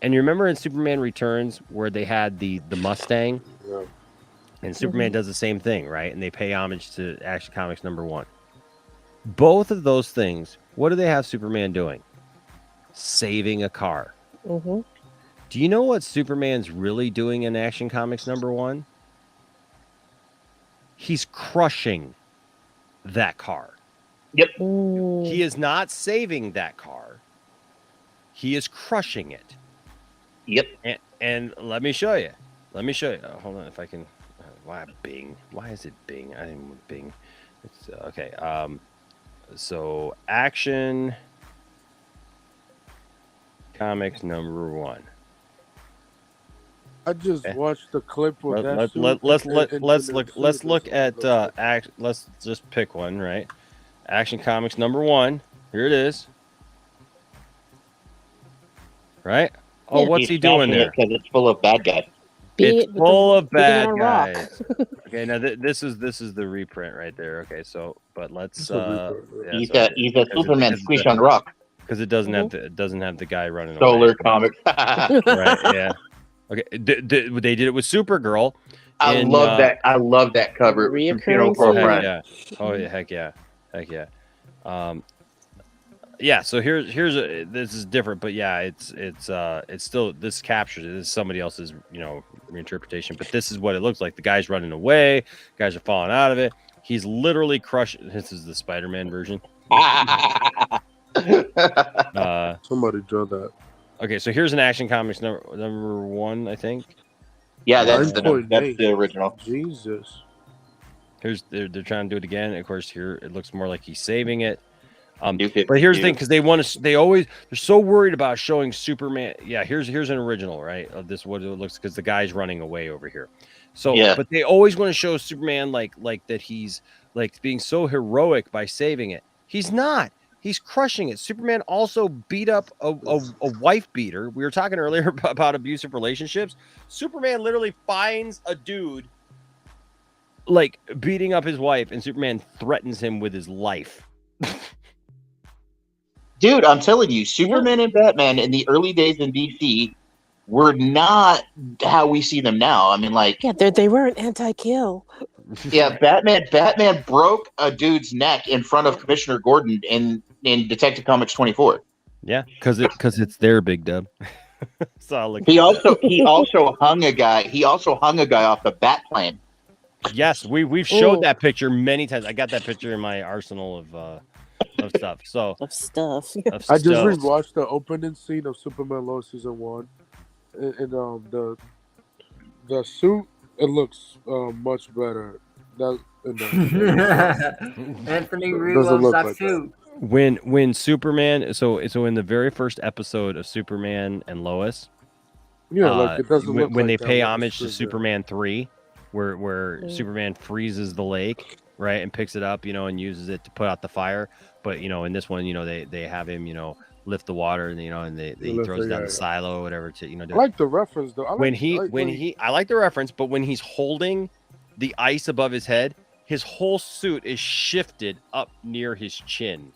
And you remember in Superman Returns where they had the Mustang? Yeah. And Superman does the same thing, right? And they pay homage to Action Comics #1. Both of those things, what do they have Superman doing? Saving a car. Mm-hmm. Do you know what Superman's really doing in Action Comics #1? He's crushing that car. Yep. He is not saving that car. He is crushing it. Yep. And let me show you. Hold on, if I can. Why Bing? Why is it Bing? I didn't want Bing. It's okay. So Action Comics #1. I just watched the clip with that. Let's look at let's just pick one, right? Action Comics #1. Here it is. Right? Oh, Yeah, what's he doing there? Because it's full of bad guys. It's full of bad guys. Okay, now this is the reprint right there. Okay, so but let's he's a Superman squish on rock because it doesn't have the guy running Solar away. Comics. Right? Yeah. Okay. They did it with Supergirl. I love that. I love that cover. Reoccurring. Yeah. Oh yeah. Heck yeah. Yeah. So here's this is different, but yeah, it's still, this captures it. This is somebody else's reinterpretation, but this is what it looks like. The guy's running away. Guys are falling out of it. He's literally crushing. This is the Spider-Man version. Somebody draw that. Okay, so here's an Action Comics #1, I think. Yeah, that's the original. Jesus. Here's they're trying to do it again. Of course, here it looks more like he's saving it. But here's the thing, because they're so worried about showing Superman. Yeah, here's an original, right? Of this, what it looks, because the guy's running away over here. So, yeah. But they always want to show Superman like that he's like being so heroic by saving it. He's not. He's crushing it. Superman also beat up a wife beater. We were talking earlier about abusive relationships. Superman literally finds a dude like beating up his wife, and Superman threatens him with his life. Dude, I'm telling you, Superman and Batman in the early days in DC were not how we see them now. I mean, like, yeah, they weren't anti-kill. Yeah, Batman broke a dude's neck in front of Commissioner Gordon in Detective Comics 24. Yeah, because it's their big dub. He also hung a guy. He also hung a guy off the bat plane. Yes, we've showed that picture many times. I got that picture in my arsenal of stuff. So of stuff. I just rewatched the opening scene of Superman Lois season 1, and the suit, it looks much better. Anthony really loves that suit. When Superman, so in the very first episode of Superman and Lois, like it doesn't look when like they pay that homage to Superman 3, where Superman freezes the lake, right, and picks it up, and uses it to put out the fire. But in this one, they have him, lift the water, and and they throws down the silo or whatever to I like the reference though. I like the reference, but when he's holding the ice above his head, his whole suit is shifted up near his chin.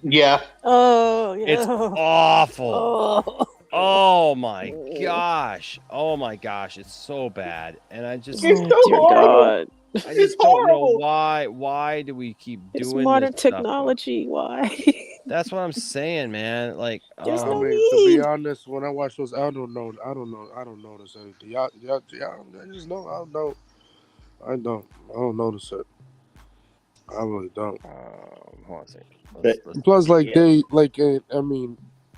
Yeah. Oh, yeah. It's awful. Oh my gosh. Oh my gosh. It's so bad. And I just, dear God. I just don't know why. Why do we keep doing it's modern this technology? Stuff? Why? That's what I'm saying, man. Like, to be honest, when I watch those, I don't notice anything. Y'all just know. I don't notice it. I really don't. Hold on a second. Plus,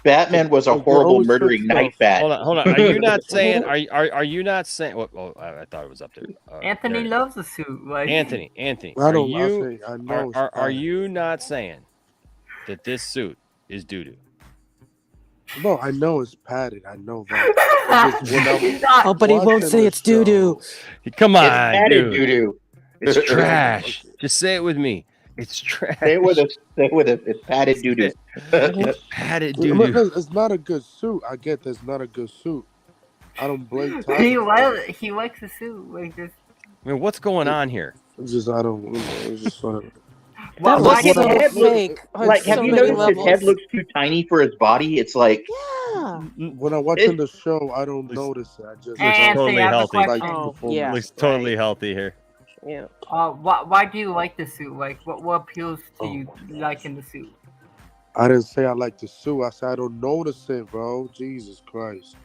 Batman was a horrible murdering night bat. Hold on. Are you not saying? Are you not saying? Well, I thought it was up there. Anthony loves the suit. Like Anthony. Are you not saying that this suit is doo-doo? No, I know it's padded. I know that. But he won't say it's doo-doo. Come on, it's padded dude. doo-doo. It's trash. Just say it with me. It's trash. Stay with us. Stay with us. It's padded doo doo. Padded doo doo. It's not a good suit. I get that's not a good suit. I don't blame Tyler. He likes the suit. Like this. I mean, what's going on here? It's just I don't. It's just fine. That Look, his what I- head fake. on like, so have you many noticed levels. his head looks too tiny for his body? It's like, Yeah. When I'm watching the show, I don't notice it. I just Looks totally healthy. like the Oh, performance. yeah. Looks totally healthy here. Yeah. Why do you like the suit? Like, what appeals to you like in the suit? I didn't say I like the suit. I said I don't notice it, bro. Jesus Christ.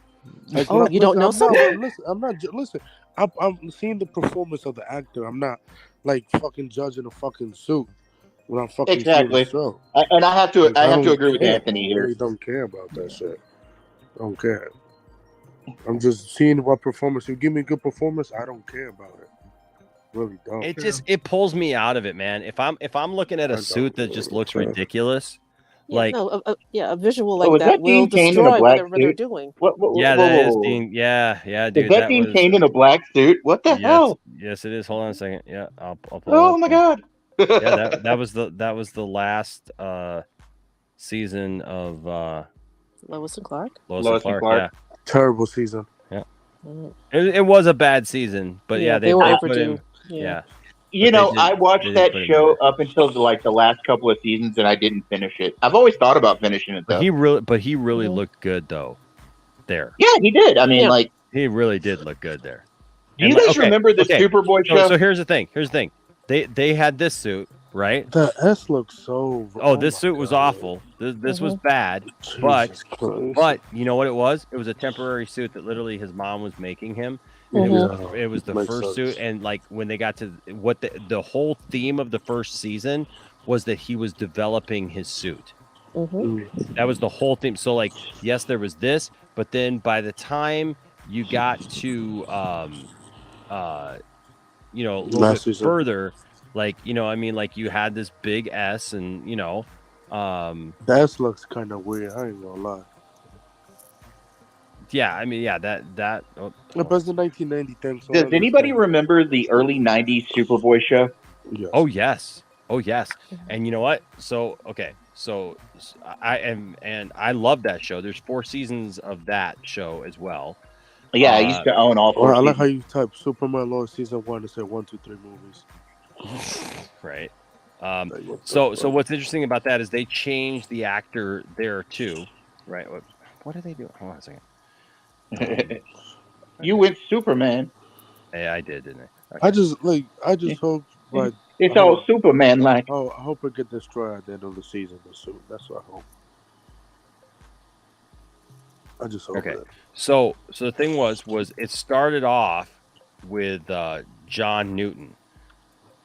Like, Oh, you don't know something? Listen, I'm seeing the performance of the actor. I'm not like fucking judging a fucking suit when I'm fucking exactly. seeing the show. And I have to. Like, I have to don't agree with care. Anthony I here. really don't care about that shit. I don't care. I'm just seeing what performance. You give me a good performance, I don't care about it. Really don't. It pulls me out of it, man. If I'm looking at a suit that just looks ridiculous, Yeah, like no, a visual Oh, like was that that will Dean Cain in a destroy black whatever they're suit? doing. yeah, that is Dean. Yeah, dude. Is that Dean was, Cain in a black suit? What the yes, hell? yes, it is. Hold on a second. Yeah, I'll pull it Oh up my here. god. Yeah, that was the last season of Lois and Clark. Lois and Clark. Yeah, Terrible season. yeah. Mhm. It was a bad season, but yeah, they were put overdue. him. Yeah. Yeah. You But know, they did- I they watched did that put him in show up until the last couple of seasons, and I didn't finish it. I've always thought about finishing it though. But he really looked good though. There. Yeah, he did. I mean, like, he really did look good there. do you guys remember the Superboy show? So here's the thing. They had this suit, right? The S looks so. Oh, this suit was awful. This was bad. Jesus Christ. But you know what it was? It was a temporary suit that literally his mom was making him. And it was the Makes first sense. suit, and like when they got to what the whole theme of the first season was that he was developing his suit. That was the whole theme. So like, yes, there was this, but then by the time you got to a little Last bit season. further, like like you had this big S, and The S looks kind of weird. I ain't gonna lie. that It was the 1990 thing. So Does anybody remember the early '90s Superboy show? Yes. Oh yes. And you know what? So I love that show. There's 4 seasons of that show as well. Yeah, I used to own all 4 I like seasons. how you type Superman Lois season 1 to say 1, 2, 3 movies. Right. So what's interesting about that is they changed the actor there too. Right. What did they do? Hold on a second. You went Superman. Yeah, I did, didn't I? I just hope like It's all Superman like. Oh, I hope it get destroyed at the end of the season. The suit. That's what I hope. I just hope. Okay. That. So the thing was it started off with John Newton.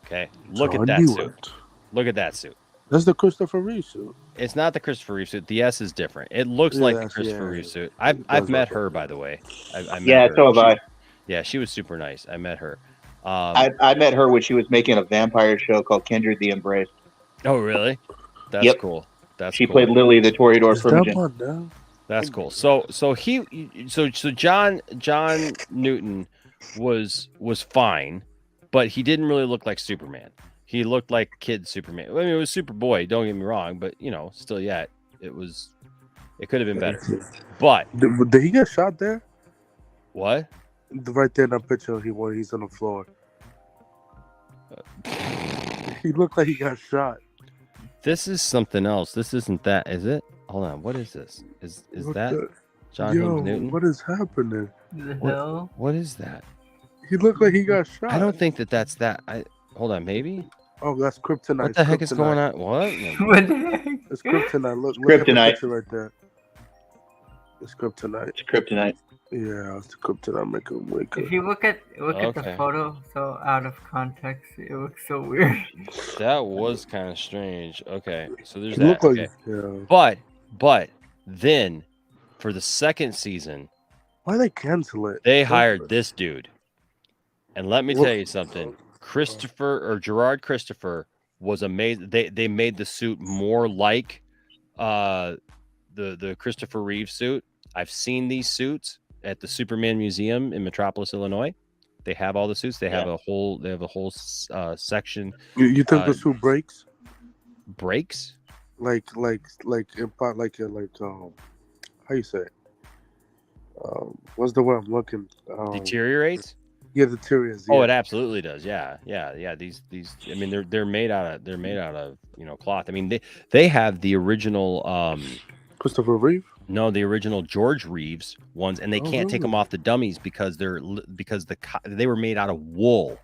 Okay. Look at that suit. Look at that suit. That's the Christopher Reeve suit. It's not the Christopher Reeve suit. The S is different. It looks like the Christopher Reeve suit. I've met her, by the way. I met her. So have I. Yeah, she was super nice. I met her. I met her when she was making a vampire show called Kindred the Embrace. Oh, really? That's cool. She played Lily the Toreador Primogen. Primogen. That's cool. So John Newton was fine, but he didn't really look like Superman. He looked like kid Superman. I mean, it was Superboy. Don't get me wrong, but still, it could have been better. But did he get shot there? What? Right there in that picture, he's on the floor. He looked like he got shot. This is something else. This isn't that, is it? Hold on. What is this? Is What that the- John Yo, Newton? what is happening? What is that? He looked like he got shot. I don't think that's that. Hold on, maybe. Oh, that's kryptonite. What the heck is going on? What? What the heck? It's kryptonite. Look at the Kryptonite. picture right there. It's kryptonite. It's kryptonite. Yeah, it's the kryptonite. Make him wake up. If you look at the Okay. photo, so out of context, it looks so weird. That was kind of strange. Okay, so there's He that. looked like- Okay. yeah. But then for the second season, Why they cancel it? they hired this dude. And let me What- tell you something. Gerard Christopher was amazing. They made the suit more like the Christopher Reeve suit. I've seen these suits at the Superman Museum in Metropolis, Illinois. They have all the suits. They have a whole section. You think the suit breaks? breaks. Like how you say it? What's the word I'm looking? Deteriorates. Yeah, deteriorates. Oh, Yeah. it absolutely does. Yeah. These. I mean, they're made out of cloth. I mean, they have the original Christopher Reeve. No, the original George Reeves ones, and they can't take them off the dummies because they were made out of wool.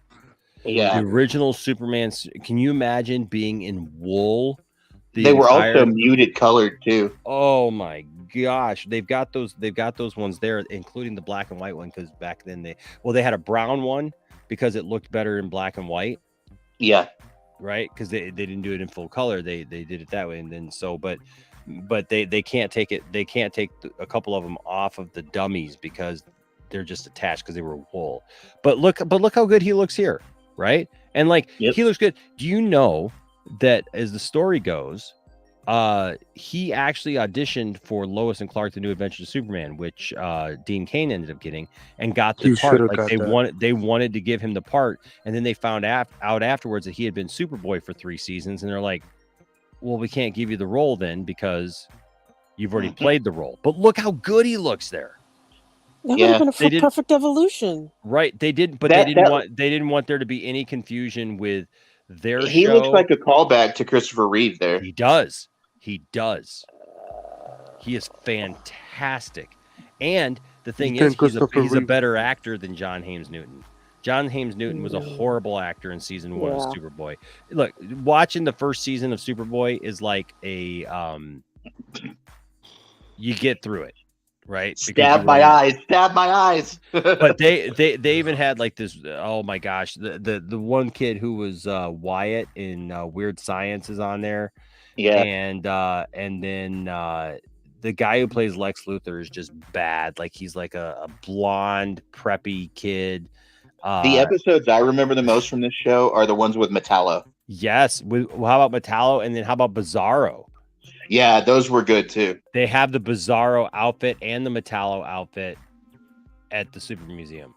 Yeah. The original Superman. Can you imagine being in wool? They were also muted colored too. Oh my gosh, they've got those ones there, including the black and white one, because back then they had a brown one because it looked better in black and white. Yeah. Right, because they didn't do it in full color. They did it that way, and then but they can't take it. They can't take a couple of them off of the dummies because they're just attached because they were wool. But look how good he looks here, right? And he looks good. Do you know that as the story goes, he actually auditioned for Lois and Clark: The New Adventures of Superman, which Dean Cain ended up getting and got the part. Like they wanted to give him the part, and then they found out afterwards that he had been Superboy for 3 seasons, and they're like, well, we can't give you the role then because you've already played the role. But look how good he looks there. That would have been a perfect evolution. Right. They didn't, but they didn't want there to be any confusion with their show. He looks like a callback to Christopher Reeve there. He does. He is fantastic. And the thing is, he's a better actor than John Hames Newton. John Hames Newton was a horrible actor in season 1 of Superboy. Look, watching the first season of Superboy is like a you get through it, right? Stab my eyes. But they even had like this. Oh my gosh, the one kid who was Wyatt in Weird Science is on there. Yeah, and then the guy who plays Lex Luthor is just bad. Like he's like a blonde preppy kid. The episodes I remember the most from this show are the ones with Metallo. Yes. How about Metallo? And then how about Bizarro? Yeah, those were good too. They have the Bizarro outfit and the Metallo outfit at the Super Museum.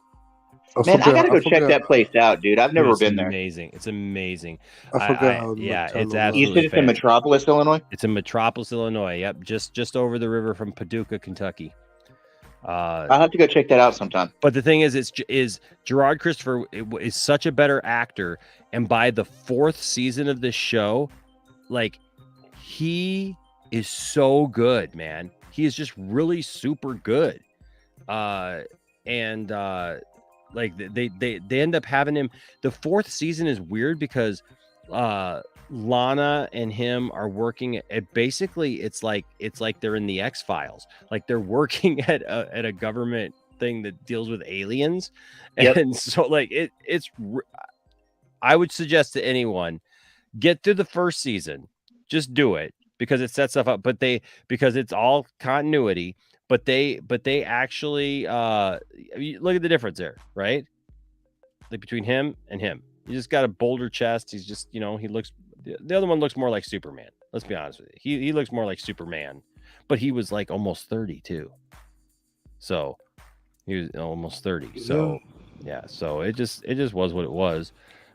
Man, I gotta go check that place out, dude. I've never been there. Amazing. It's amazing. I forgot. It's absolutely. You said it's in Metropolis, Illinois? It's in Metropolis, Illinois. Yep. Just over the river from Paducah, Kentucky. I'll have to go check that out sometime. But the thing is Gerard Christopher is such a better actor, and by the 4th season of this show, like he is so good, man. He is just really super good. Like they end up having him. The 4th season is weird because Lana and him are working at basically it's like they're in the X-Files. Like they're working at a government thing that deals with aliens. And so like I would suggest to anyone, get through the 1st season. Just do it because it sets stuff up, because it's all continuity, but they actually look at the difference there, right? Like between him and him. He just got a bolder chest. He's just, he looks. The other one looks more like Superman. Let's be honest with you. He looks more like Superman, but he was like almost 30 too. So he was almost 30. So yeah. So it just was what it was.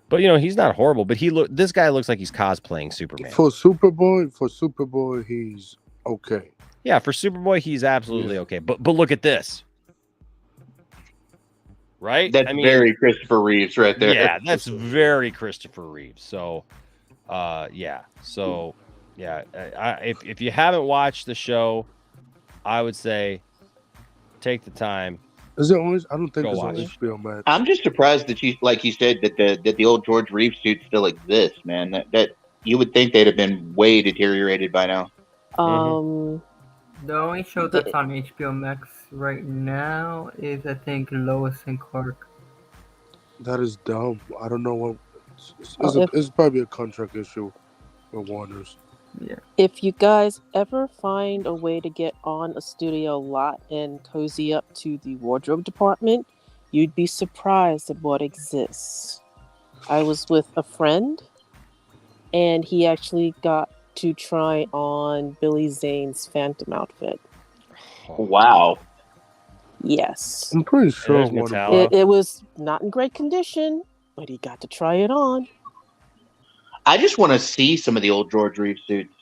But he's not horrible. But this guy looks like he's cosplaying Superman. For Superboy, he's okay. Yeah, for Superboy, he's absolutely okay. But look at this. Right? That's very Christopher Reeves right there. Yeah, that's very Christopher Reeves. So, if you haven't watched the show, I would say take the time. Is it only? I don't think it's on HBO Max. I'm just surprised that like you said, that the old George Reeves suit still exists, man. That you would think they'd have been way deteriorated by now. The only show that's on HBO Max right now is, I think, Lois and Clark. That is dumb. I don't know what. It's probably a contract issue with Warner's. Yeah. If you guys ever find a way to get on a studio lot and cozy up to the wardrobe department, you'd be surprised at what exists. I was with a friend, and he actually got to try on Billy Zane's Phantom outfit. Wow. Yes. I'm pretty sure it was not in great condition, but he got to try it on. I just want to see some of the old George Reeves suits.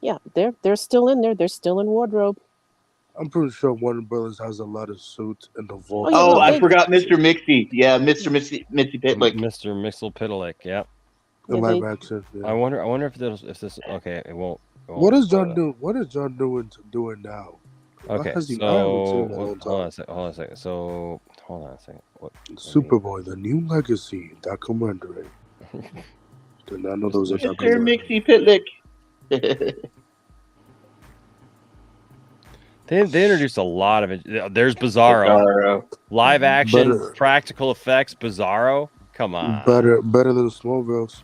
Yeah, they're still in there. They're still in wardrobe. I'm pretty sure Warner Brothers has a lot of suits in the vault. Oh, yeah, Oh, no, I they- forgot Mr. Mixie. Yeah, Mr. Mixie Pitlick. Mr. Mixel-Pitlick. Yep. The Yeah, live they- action. Yeah. I wonder if this. Okay, it won't. What is John doing? What is John doing now? Okay, I haven't seen so that in a long hold on time. a second. Hold on a second. So hold on a second. What? Superboy, the new legacy documentary. Did not know there was a Mr. documentary. Mixie Pitlick. They introduced a lot of it. There's Bizarro. Live action, Better. practical effects, Bizarro. Come on. Better than Smallville's.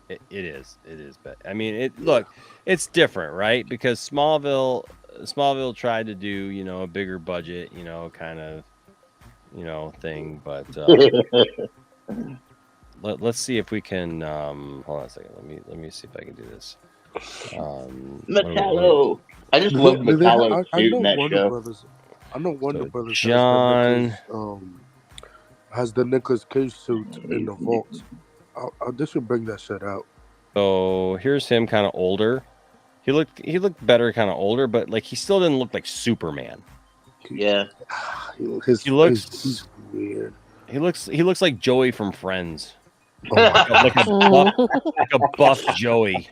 It is. It is. But I mean, look, it's different, right? Because Smallville tried to do, a bigger budget, kind of, thing. But let's see if we can. Hold on a second. Let me see if I can do this. Metallo. I just love Metallo suit in that show. I know Warner Brothers John has the Nicolas Cage suit in the vault. They should bring that shit out. So here's him, kind of older. He looked better, kind of older, but like he still didn't look like Superman. Yeah, he looks he's weird. He looks like Joey from Friends. Oh like a buff Joey,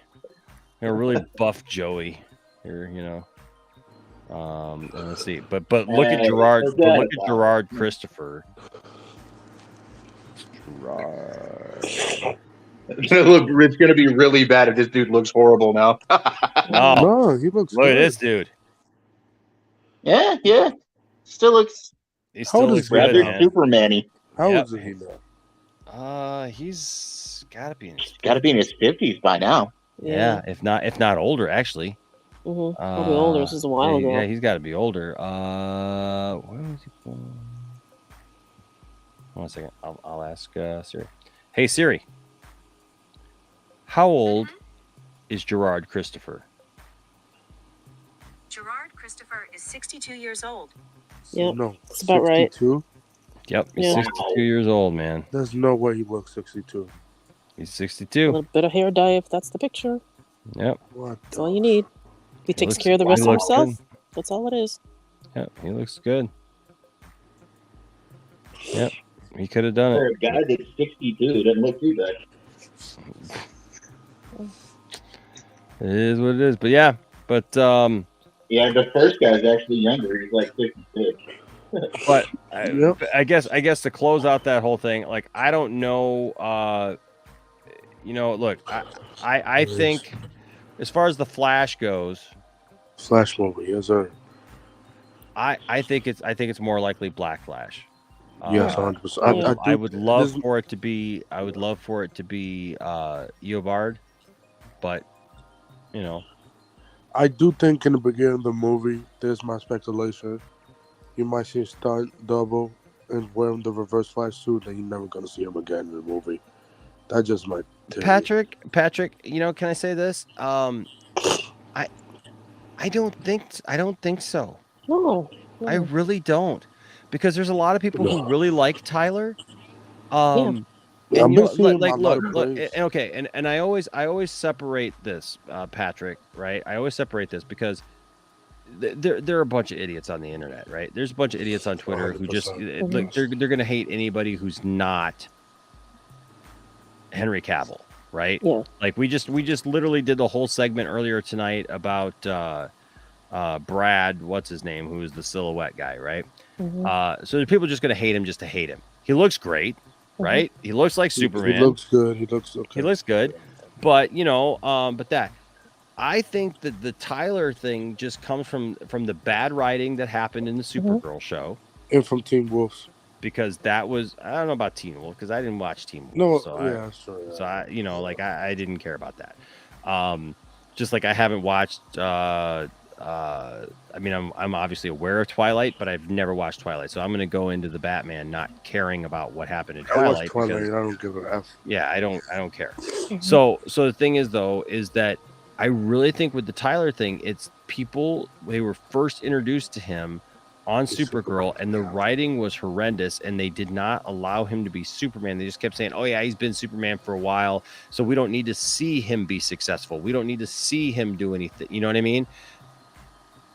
a really buff Joey. Here, and let's see, but look at Gerard. But look at Gerard Christopher. It's gonna be really bad if this dude looks horrible now. No, he looks. Look at good. this dude. Yeah. Still looks. He still looks rather good, man. Superman-y. How Yep. old is he now? He's gotta be in his Got to be in his 50s by now. yeah, if not older, actually. Mm-hmm. Probably older. This is a while ago. Yeah, he's got to be older. Where was he born? One second. I'll ask Siri. Hey Siri, how old is Gerard Christopher? Gerard Christopher is 62 years old. Yep, No, that's about right. 62? Yep, he's Yeah. 62 years old, man. There's no way he looks 62. He's A 62. little bit of hair dye if that's the picture. Yep. What? That's all you need. He takes looks- care of the rest he of looks himself. good. That's all it is. Yep, he looks good. Yep, he could have done For it. a guy that's 62, doesn't look too bad. It is what it is. But yeah, Yeah, the first guy's actually younger. He's like 56. But I guess to close out that whole thing, like I don't know. Look, I think as far as the Flash goes, Flash movie, yes sir. I think it's more likely Black Flash. Yes, 100%. I would love for it to be. I would love for it to be Eobard, but I do think in the beginning of the movie, there's my speculation. You might see a stunt double and wearing the reverse Flash suit, and you're never gonna see him again in the movie. That just might. Patrick, can I say this? I don't think so. No. I really don't, because there's a lot of people who really like Tyler. And I've you been know, seeing like a lot look, of look, praise. and okay, and I always separate this, Patrick, right? I always separate this because there are a bunch of idiots on the internet, right? There's a bunch of idiots on Twitter who just 100%. like they're gonna hate anybody who's not Henry Cavill, right? Yeah. Like we just literally did the whole segment earlier tonight about Brad, what's his name, who is the silhouette guy, right? Mhm. So there's people just gonna hate him just to hate him. He looks great, right? He looks like Superman. He looks good. He looks okay. He looks good, but I think that the Tyler thing just comes from the bad writing that happened in the Supergirl show, And from Teen Wolf. because that was, I don't know about Teen Wolf because I didn't watch Teen Wolf. No, so yeah, sure. Yeah. So I didn't care about that. Just like I haven't watched. I'm obviously aware of Twilight, but I've never watched Twilight, so I'm going to go into the Batman not caring about what happened in I Twilight. watched Twilight. because- I don't give a F. yeah, I don't care. So the thing is though, is that I really think with the Tyler thing, it's people, they were first introduced to him on Supergirl, and the writing was horrendous, and they did not allow him to be Superman. They just kept saying, oh yeah, he's been Superman for a while, so we don't need to see him be successful. We don't need to see him do anything. You know what I mean?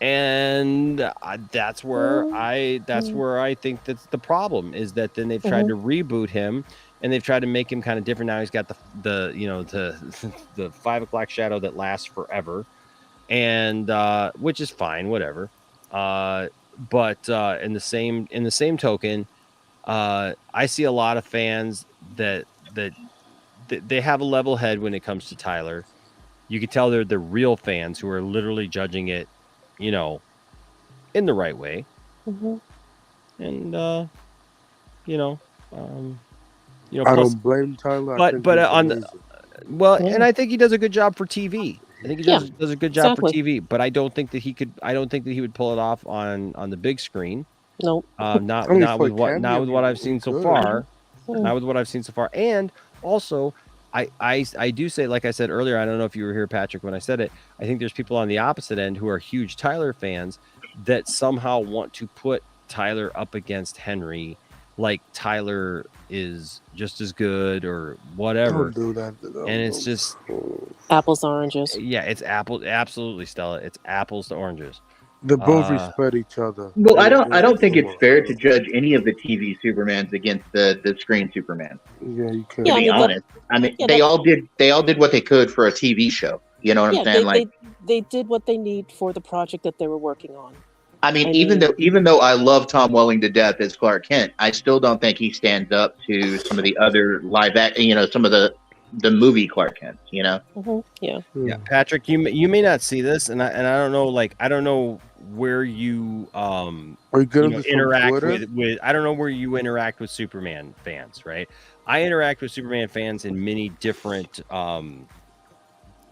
And that's where I think that's the problem, is that then they've tried to reboot him, and they've tried to make him kind of different. Now he's got the you know, the 5 o'clock shadow that lasts forever, and which is fine, whatever. But in the same token, I see a lot of fans that they have a level head when it comes to Tyler. You can tell they're the real fans who are literally judging it, you know, in the right way. And you know, I don't blame Tyler. But on the and I think he does a good job for TV. I think he does a good job for TV, but I don't think that he could. I don't think that he would pull it off on the big screen. Nope. Not with what I've seen so far. Not with what I've seen so far. And also, I do say, like I said earlier, I don't know if you were here, Patrick, when I said it. I think there's people on the opposite end who are huge Tyler fans that somehow want to put Tyler up against Henry, like Tyler is just as good or whatever. Don't do that. And it's just apples to oranges. Yeah, it's apples. Absolutely, Stella. It's apples to oranges. They both respect each other. Well, I don't think it's fair to judge any of the TV Supermans against the screen Superman. Yeah, you can. To be honest, they all did what they could for a TV show. You know what I'm saying? They did what they need for the project that they were working on. I mean, even though I love Tom Welling to death as Clark Kent, I still don't think he stands up to some of the other some of the movie Clark Kent. You know? Yeah. Patrick, you may not see this, and I don't know, I don't know where you interact with. I don't know where you interact with Superman fans, right? I interact with Superman fans in many different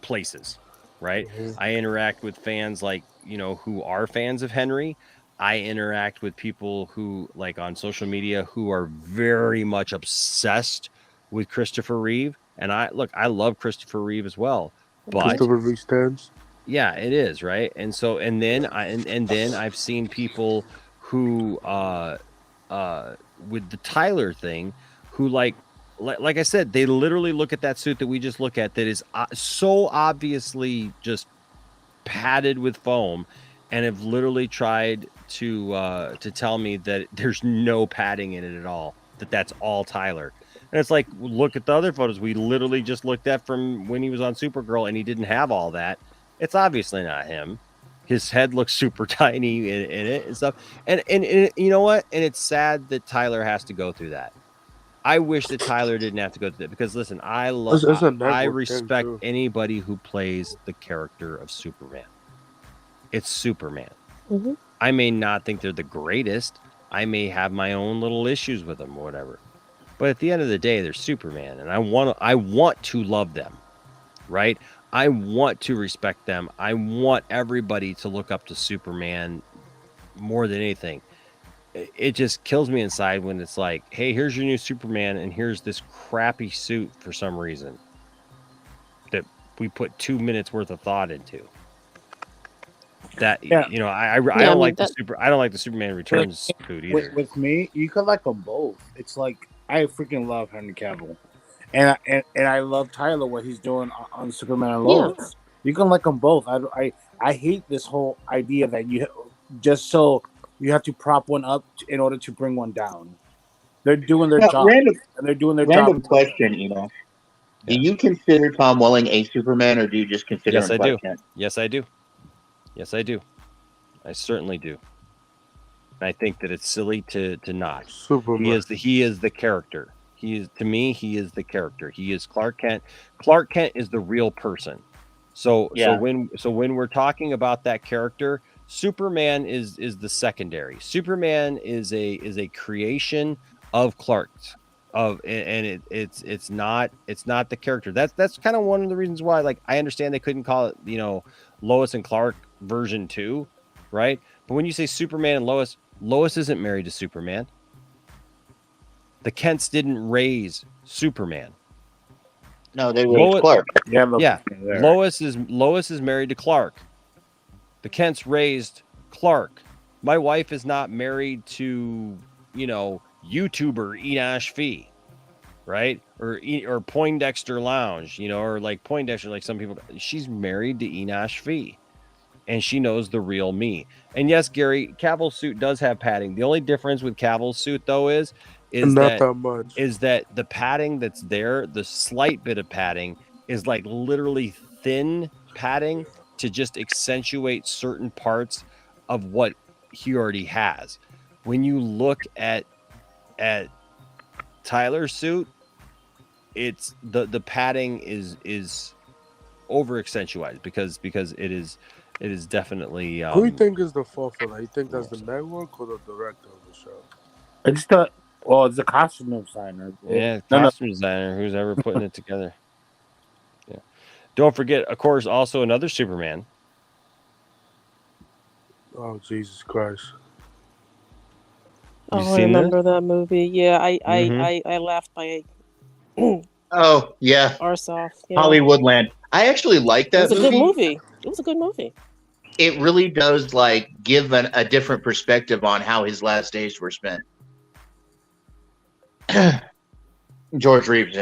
places, right? I interact with fans who are fans of Henry. I interact with people who, like, on social media, who are very much obsessed with Christopher Reeve. And I love Christopher Reeve as well. But Christopher Reeve stands. Yeah, it is, right? And so, and then I've seen people who with the Tyler thing, who like I said, they literally look at that suit that we just look at that is so obviously just padded with foam, and have literally tried to tell me that there's no padding in it at all, that's all Tyler. And it's like, look at the other photos we literally just looked at from when he was on Supergirl, and he didn't have all that. It's obviously not him. His head looks super tiny in it and stuff. And you know what? And it's sad that Tyler has to go through that. I wish that Tyler didn't have to go through that, because listen, I respect anybody who plays the character of Superman. It's Superman. I may not think they're the greatest. I may have my own little issues with them or whatever. But at the end of the day, they're Superman, and I want to love them, right? I want to respect them. I want everybody to look up to Superman more than anything. It just kills me inside when it's like, hey, here's your new Superman, and here's this crappy suit for some reason that we put 2 minutes worth of thought into. That I don't like the Superman Returns suit either. With me, you could like them both. It's like, I freaking love Henry Cavill, and I love Tyler, what he's doing on Superman and Lois. Yeah. You can like them both. I hate this whole idea that you have to prop one up in order to bring one down. They're doing their job. Random question, Do you consider Tom Welling a Superman, or do you just consider him Clark Kent? Yes, I do. Yes, I do. I certainly do. I think that it's silly to not. Superman. He is the character. He is the character. He is Clark Kent. Clark Kent is the real person. So when we're talking about that character, Superman is the secondary. Superman is a creation of Clark's. It's not the character. That's kind of one of the reasons why, like, I understand they couldn't call it, Lois and Clark version 2, right? But when you say Superman and Lois isn't married to Superman. The Kents didn't raise Superman. No, they raised Clark. Yeah. Lois is married to Clark. The Kents raised Clark. My wife is not married to, YouTuber Enosh Fee, right? Or Poindexter Lounge, or like Poindexter, like some people. She's married to Enosh Fee, and she knows the real me. And yes, Gary, Cavill's suit does have padding. The only difference with Cavill's suit, though, is Not that much. that the padding that's there, the slight bit of padding, is like literally thin padding to just accentuate certain parts of what he already has. When you look at Tyler's suit, it's the padding is over accentuated because it is definitely Who do you think is the fault for that? You think that's the network or the director of the show? It's the costume designer. Costume designer who's ever putting it together. Yeah. Don't forget, of course, also another Superman. Oh, Jesus Christ. Oh, I remember that movie. Yeah, I laughed my Oh, yeah. arse off. Yeah. Hollywoodland. I actually like that It was a good movie. It was a good movie. It really does give a different perspective on how his last days were spent. George Reeves.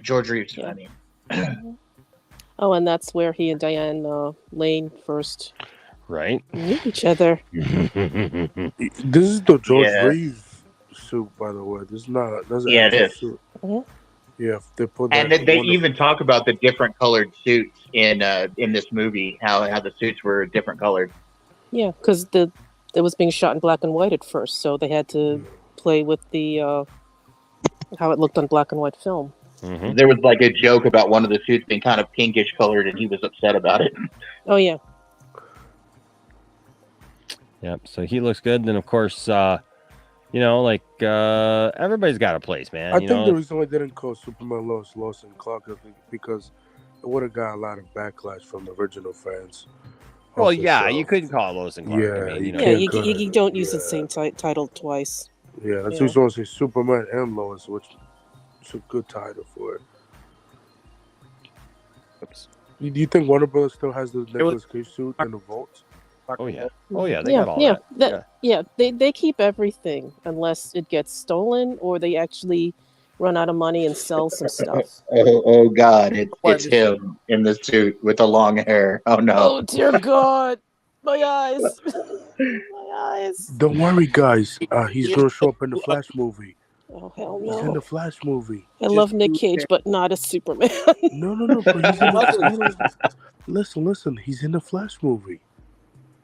George Reeves. Yeah. I mean. Oh, and that's where he and Diane Lane first knew each other. This is the George Reeves suit, by the way. This is not. It is. Suit. Mm-hmm. Yeah, they put. And they even talk about the different colored suits in this movie. How the suits were different colored. Yeah, because it was being shot in black and white at first, so they had to play with the how it looked on black and white film. Mm-hmm. There was a joke about one of the suits being kind of pinkish colored, and he was upset about it. Oh yeah. Yep. So he looks good. Then of course, everybody's got a place, man. I think the reason why they didn't call Superman Lois and Clark, I think, because it would have got a lot of backlash from the original fans. Well, yeah, you couldn't call Lois and Clark. Yeah, you don't use the same title twice. Yeah, that's who's going to say Superman and Lois, which is a good title for it. Oops. Do you think Warner Bros. Still has the Nicolas Cage suit in the vaults? Oh yeah, they got all that. They keep everything unless it gets stolen or they actually run out of money and sell some stuff. Oh God, it's him in the suit with the long hair. Oh no! Oh dear God, my eyes, my eyes. Don't worry, guys. He's gonna show up in the Flash movie. Oh hell no! He's in the Flash movie. I love Nick Cage, but not as Superman. No. But he's in the Listen. He's in the Flash movie.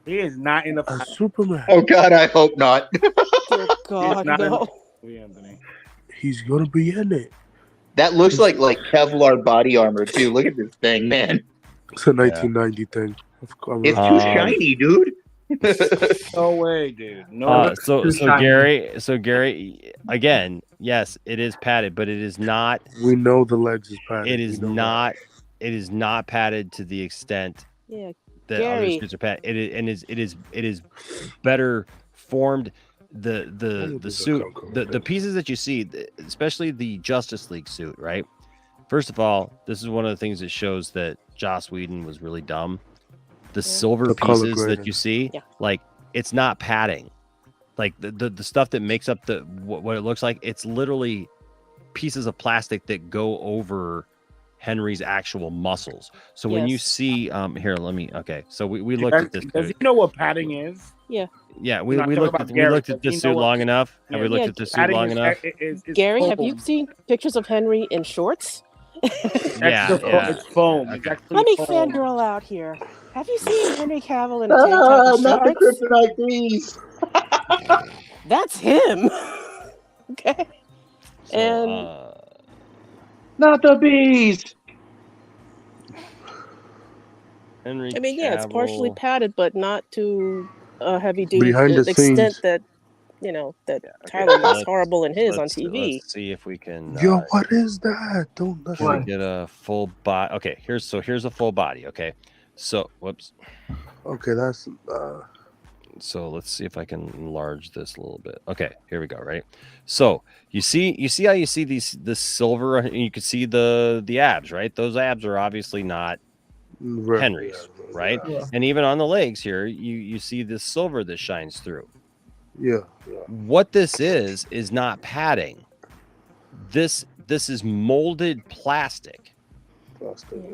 He is not in the Superman. Oh God, I hope not. Dear God, no. He's gonna be in it. That looks like Kevlar body armor too. Look at this thing, man. It's a 1990 thing. It's too shiny, dude. No way, dude. No. So Gary, again, yes, it is padded, but it is not. We know the legs is padded. It is not. It is not padded to the extent. Yeah. That other suits are padded. It is better formed. The suit, the pieces that you see, especially the Justice League suit, right? First of all, this is one of the things that shows that Joss Whedon was really dumb. The silver pieces that you see, it's not padding. Like the stuff that makes up what it looks like, it's literally pieces of plastic that go over Henry's actual muscles. So when you see so we looked at this. Does he know what padding is? Yeah. Yeah, we looked at this suit long enough. Have we looked at this suit long enough? Gary, have you seen pictures of Henry in shorts? It's foam. Let me fangirl out here. Have you seen Henry Cavill in a tank top and not the shorts? kryptonite bees. That's him. Okay. And not the bees. Henry it's partially padded, but not to a heavy duty Behind the extent scenes. that Tyler was horrible in his on TV. Let's see if we can. Yo, what is that? Can we get a full body? Okay, here's a full body. Okay, so whoops. Okay, that's. So let's see if I can enlarge this a little bit. Okay, here we go. Right. So you see how you see this silver, and you can see the abs, right? Those abs are obviously not Henry's, right? Yeah. And even on the legs here, you see this silver that shines through. Yeah. What this is not padding. This is molded plastic.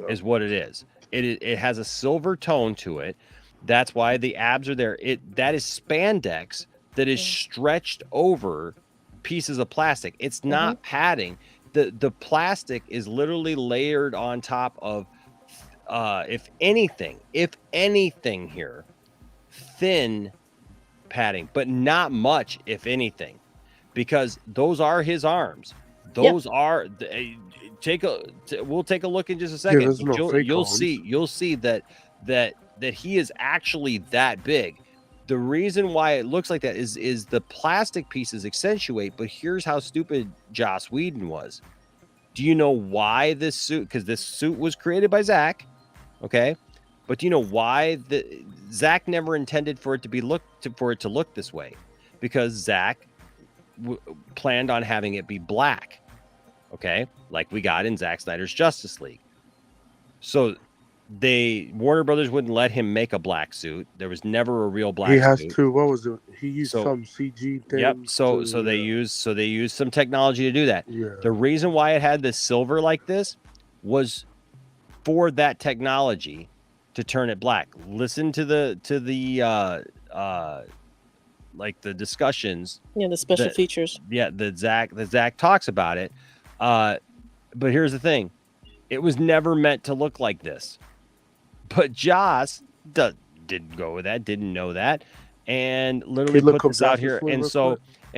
Is what it is. It has a silver tone to it. That's why the abs are there. That is spandex that is stretched over pieces of plastic. It's not padding. The plastic is literally layered on top of if anything here, thin padding, but not much, if anything, because those are his arms. Those are we'll take a look in just a second. there's no fake You'll arms. see that he is actually that big. The reason why it looks like that is the plastic pieces accentuate, but here's how stupid Joss Whedon was. Do you know why this suit? Because this suit was created by Zach, okay? But do you know why Zach never intended for it to look this way? Because Zach planned on having it be black, okay, like we got in Zack Snyder's Justice League. So Warner Brothers wouldn't let him make a black suit. There was never a real black suit. He has to. What was it? He used some CG thing. Yep. So they used some technology to do that. Yeah. The reason why it had this silver like this was for that technology to turn it black. Listen to the like the discussions. Yeah, the special features. Yeah, that Zach talks about it. But here's the thing. It was never meant to look like this. But Joss didn't go with that, didn't know that, and literally put this out here. And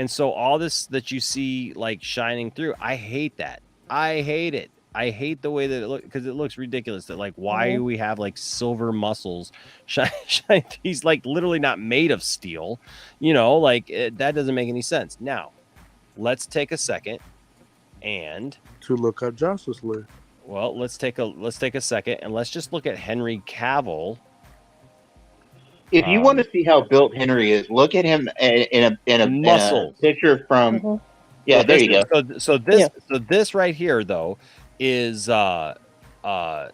so all this that you see like shining through, I hate that. I hate it. I hate the way that it looks, because it looks ridiculous. That like, why do we have like silver muscles shine? He's like literally not made of steel, like that doesn't make any sense. Now, let's take a second and to look at Justice League. Well, let's take a second and let's just look at Henry Cavill. If you want to see how built Henry is, look at him in a picture from. Yeah, there you go. So this right here though is that. But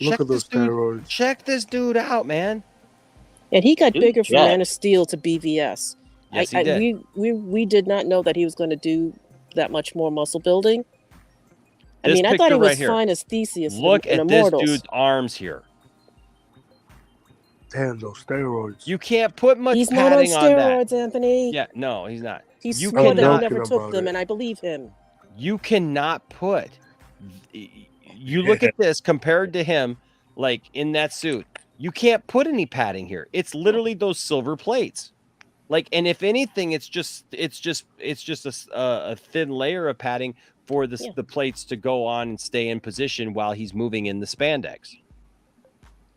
look at those steroids. Check this dude out, man. And he got bigger from Man of Steel to BVS. Yes, he did. We did not know that he was going to do that much more muscle building. I thought he was fine as Theseus. Look in at Immortals. this dude's arms here. Damn, those steroids. You can't put much He's not on padding on that. steroids, Anthony. Yeah, no, he's not. He swore that he never took them, and I believe him. You cannot put. You look at this compared to him, like in that suit. You can't put any padding here. It's literally those silver plates. Like, and if anything, it's just a thin layer of padding for the plates to go on and stay in position while he's moving in the spandex.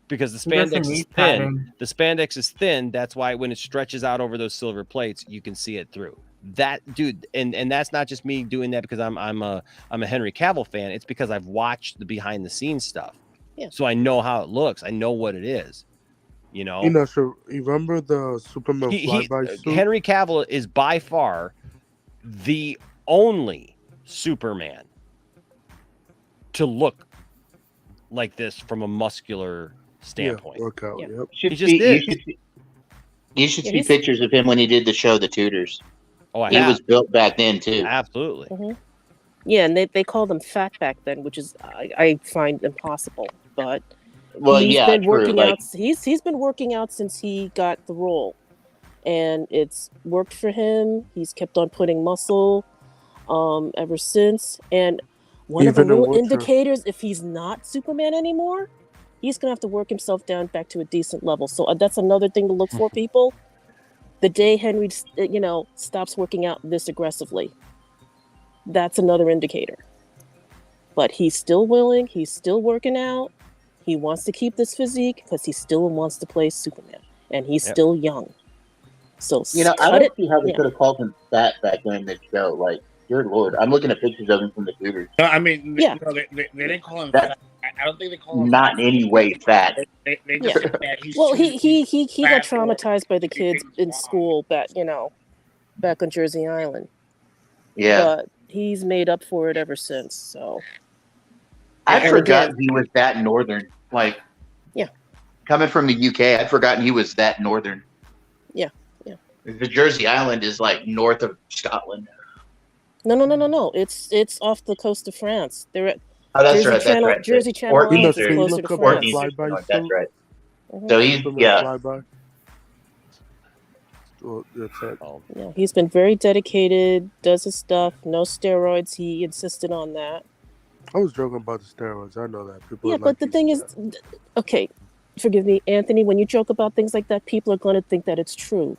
Because the spandex is thin. The spandex is thin. That's why when it stretches out over those silver plates, you can see it through. That dude, and that's not just me doing that because I'm a Henry Cavill fan. It's because I've watched the behind the scenes stuff. Yeah. So I know how it looks. I know what it is. So you remember the Superman flyby suit? Henry Cavill is by far the only Superman to look like this from a muscular standpoint. Workout. Yeah. Yep. You should see pictures of him when he did the show The Tutors. Oh, he was built back then too. Absolutely. Mm-hmm. Yeah, and they called him fat back then, which is I find impossible. But he's been working out. He's been working out since he got the role, and it's worked for him. He's kept on putting muscle ever since. And one of the real indicators, if he's not Superman anymore, he's gonna have to work himself down back to a decent level. So that's another thing to look for, people. The day Henry, stops working out this aggressively, that's another indicator. But he's still willing. He's still working out. He wants to keep this physique because he still wants to play Superman, and he's still young. So I don't see how they could have called him fat back during this show. Like, dear Lord, I'm looking at pictures of him from the Tutors. No, I mean, they didn't call him fat. I don't think they call him not in any way fat. They just said that he's he got traumatized by the kids in school back on Jersey Island. Yeah, but he's made up for it ever since. So I And forgot again, he was that northern. Like, yeah, coming from the UK, I'd forgotten he was that northern. yeah, yeah. The Jersey Island is like north of Scotland. No. It's off the coast of France. They're at Oh, that's Jersey right. That's Channel. right. Jersey Channel Or Islands is Can you closer look to up the France. flyby That's suit? right. Mhm. So he's Superman flyby. Well, that's it. Yeah, he's been very dedicated. Does his stuff. No steroids. He insisted on that. I was joking about the steroids. I know that people. Yeah, are but like the thing is, okay, forgive me, Anthony. When you joke about things like that, people are going to think that it's true.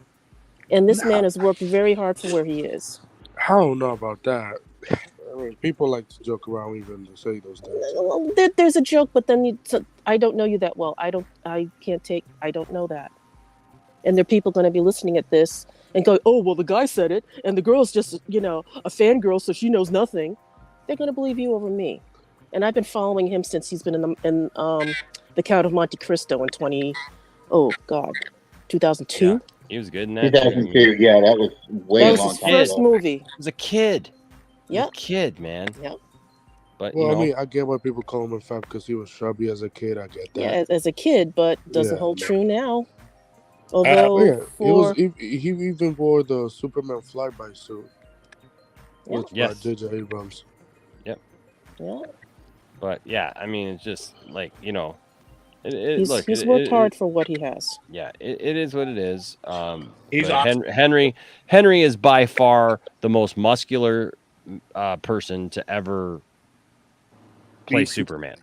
And this man has worked very hard for where he is. I don't know about that. I mean, people like to joke around even to say those things. Well, there's a joke, but then I don't know you that well. I don't know that. And there are people going to be listening at this and go, oh, well, the guy said it, and the girl's just, a fangirl, so she knows nothing. They're going to believe you over me. And I've been following him since he's been in The Count of Monte Cristo in 2002. Yeah, he was good in that. 2002. Yeah, that was way That was long his time first ago. movie. He was a kid. Yeah, Kid, man. Yep. But Well, I mean, I get why people call him a fat because he was chubby as a kid. I get that. Yeah, as a kid, but doesn't Yeah, hold no. true now. Although yeah, he even wore the Superman flyby suit. Yeah. With Yes. J.J. Abrams. Yep. Yeah. But yeah, I mean, it's just like He's worked hard for what he has. Yeah, it is what it is. He's but awesome. Henry is by far the most muscular person to ever play Superman.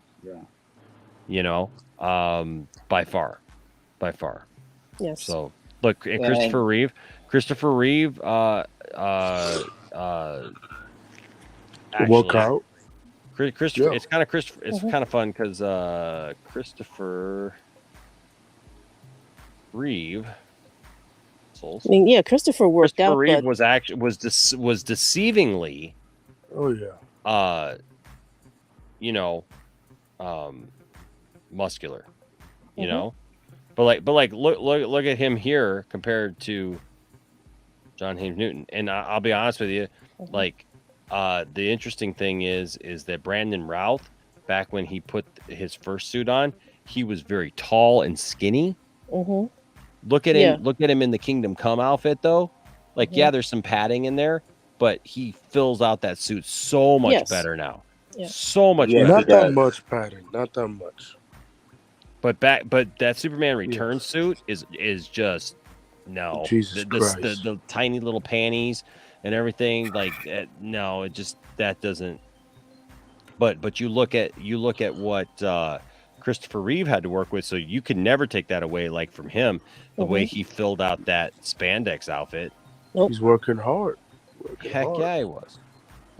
Yeah. By far. Yes. So look, and Christopher Reeve. Work out. Christopher, Yeah. it's kind of Christopher. It's Mhm. kind of fun because Christopher Reeve. I mean, yeah, Christopher worked Christopher out, Reeve but was actually was deceivingly, Oh yeah. muscular. You Mhm. know, but look at him here compared to John James Newton. And I'll be honest with you, like. The interesting thing is that Brandon Routh, back when he put his first suit on, he was very tall and skinny. Mm-hmm. Look at him in the Kingdom Come outfit though. Like, yeah, there's some padding in there, but he fills out that suit so much better now. Yeah. So much better. Not that much padding. Not that much. But that Superman Returns suit is just no. Jesus Christ. The tiny little panties and everything, like no, it just that doesn't. But you look at what Christopher Reeve had to work with, so you can never take that away, like from him, the way he filled out that spandex outfit. Nope. He's working hard. Heck yeah, he was.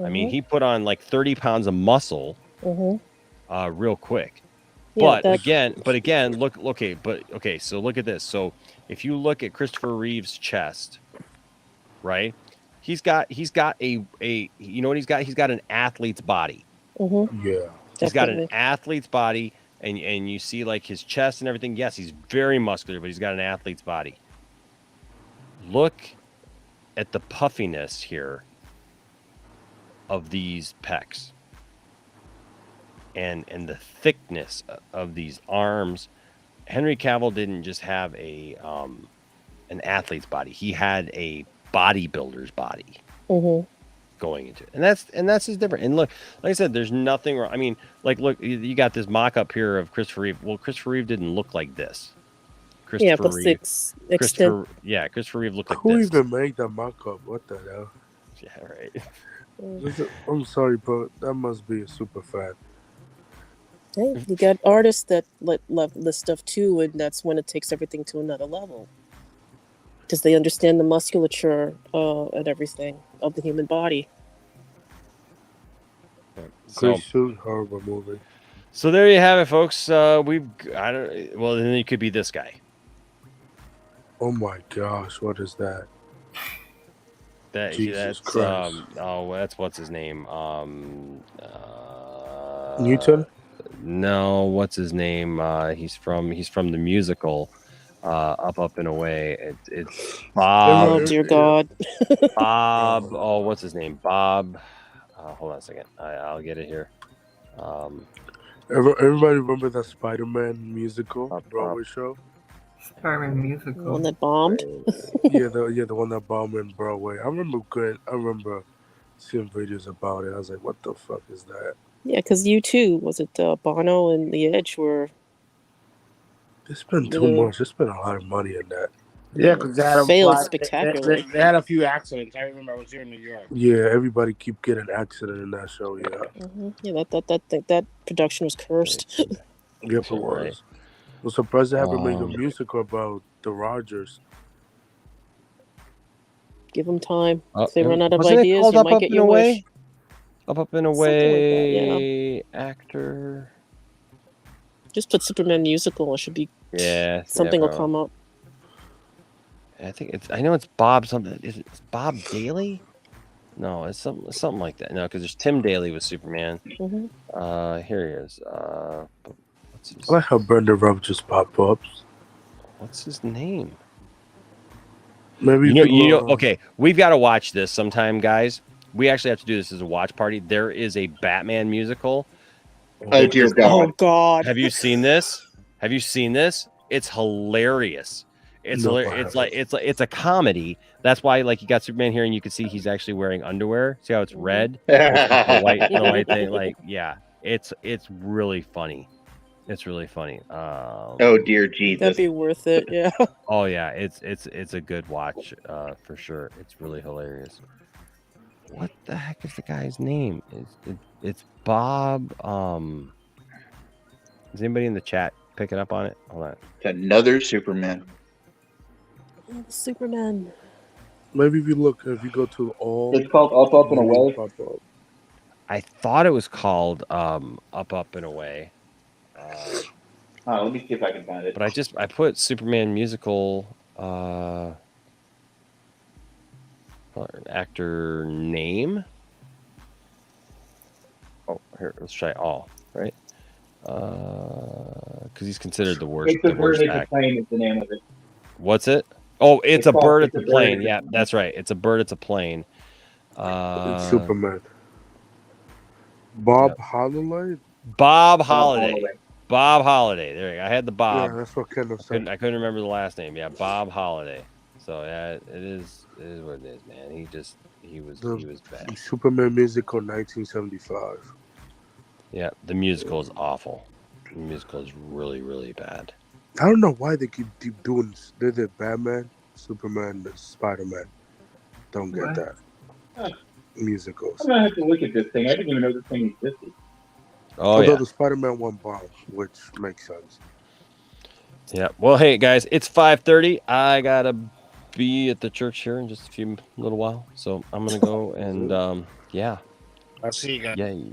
I mean, he put on like 30 pounds of muscle, real quick. Yeah, But again, look. Okay, so look at this. So if you look at Christopher Reeve's chest, right? He's got a you know what he's got? He's got an athlete's body. Mm-hmm. Yeah. He's got an athlete's body, and you see like his chest and everything. Yes, he's very muscular, but he's got an athlete's body. Look at the puffiness here of these pecs. And the thickness of these arms. Henry Cavill didn't just have an athlete's body. He had a bodybuilder's body going into it, and that's just different. And look, like I said, there's nothing wrong. I mean, like, look, you got this mock-up here of Christopher Reeve. Well, Christopher Reeve didn't look like this. Christopher Reeve looked like Who this. even made that mock-up? What the hell? Yeah, right. I'm sorry, but that must be a super fan. Hey, you got artists that love this stuff too, and that's when it takes everything to another level. Because they understand the musculature and everything of the human body. Good suit, horrible movie. So there you have it, folks. Well, then it could be this guy. Oh my gosh, what is that? Jesus That's Christ. that's what's his name? Newton? No, what's his name? He's from the musical Up and Away. It's Bob. Oh dear God. Bob. Oh, what's his name? Bob. Hold on a second. I'll get it here. Everybody remember that Spider-Man musical Broadway show? Spider-Man musical. The one that bombed. the one that bombed in Broadway. I remember seeing videos about it. I was like, what the fuck is that? Yeah, because you too. Was it Bono and The Edge were? They spent too much. They spent a lot of money in that. Yeah, because they had failed they spectacularly. had a few accidents. I remember I was here in New York. Yeah, everybody keep getting accident in that show. Yeah. Yeah, that production was cursed. Yep, it was. I'm surprised they haven't made a musical about the Rogers. Give them time. Oh, If they run out of wasn't it ideas, called you Up, might Up, get and your Away? wish. Up and Something like that, Away actor. Just put Superman musical. It should be. Yeah, Something will bro. come up. I think it's. I know it's Bob something. Is it Bob Daly? No, it's something like that. No, because there's Tim Daly with Superman. Mm-hmm. Here he is. What's his? I like how Brenda Rubb just pop ups. What's his name? Maybe You know. Okay, we've got to watch this sometime, guys. We actually have to do this as a watch party. There is a Batman musical. Oh dear God! Oh God! Have you seen this? Have you seen this? It's hilarious. It's No, it's a comedy. That's why, like, you got Superman here, and you can see he's actually wearing underwear. See how it's red? the white thing. Like, yeah, it's really funny. It's really funny. Oh dear Jesus! That'd be worth it. Yeah. Oh yeah, it's a good watch for sure. It's really hilarious. What the heck is the guy's name? It's Bob. Is anybody in the chat picking up on it? Hold on. It's another Superman. Superman. Maybe if you go to all. It's called Up, Up, and Away. I thought it was called Up, Up, and Away. Let me see if I can find it. But I put Superman musical actor name. Oh, here, let's try all, right? Because he's considered the worst. It's a Bird, It's a Plane is the name of it. What's it? Oh, it's a bird, it's a plane. Yeah, that's right. It's a bird, it's a plane. It's Superman. Bob Holiday? Bob Holiday. Bob Holiday. There you go. I had the Bob. Yeah, that's what Kendall said. I couldn't remember the last name. Yeah, Bob Holiday. So yeah, it is what it is, man. He was bad. Superman musical 1975. Yeah, the musical is awful. The musical is really, really bad. I don't know why they keep doing this. They're the Batman, Superman, the Spider-Man. Don't get that. Musicals. I'm gonna have to look at this thing. I didn't even know this thing existed. Oh, Although yeah. the Spider-Man one bomb, which makes sense. Yeah. Well, hey guys, it's 5:30. I gotta be at the church here in just a few little while, so I'm gonna go and yeah. I'll see you guys. Yay.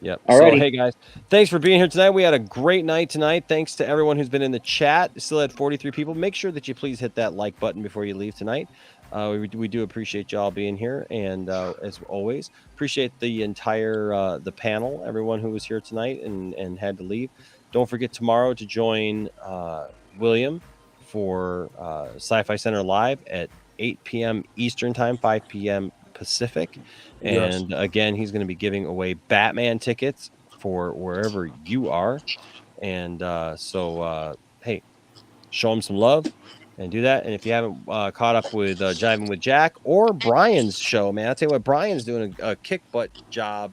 Yep. Alrighty. So hey guys, thanks for being here tonight. We had a great night tonight. Thanks to everyone who's been in the chat. Still had 43 people. Make sure that you please hit that like button before you leave tonight. We do appreciate y'all being here, and as always, appreciate the entire the panel, everyone who was here tonight and had to leave. Don't forget tomorrow to join William for Sci-Fi Center Live at 8 p.m. Eastern Time, 5 p.m. Pacific. And again, he's going to be giving away Batman tickets for wherever you are. And so, hey, show him some love and do that. And if you haven't caught up with Jiving with Jack or Brian's show, man, I'll tell you what, Brian's doing a kick butt job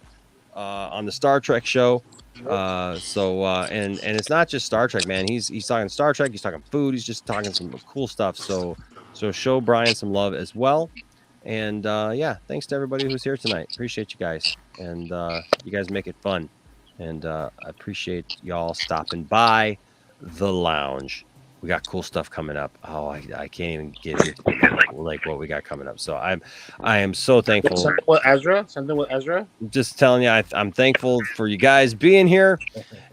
on the Star Trek show. And it's not just Star Trek, man. He's talking Star Trek. He's talking food. He's just talking some cool stuff. So show Brian some love as well. And yeah, thanks to everybody who's here tonight. Appreciate you guys, and you guys make it fun. And I appreciate y'all stopping by the lounge. We got cool stuff coming up. Oh, I can't even get into like what we got coming up. So I am so thankful. Something with Ezra. I'm just telling you, I'm thankful for you guys being here,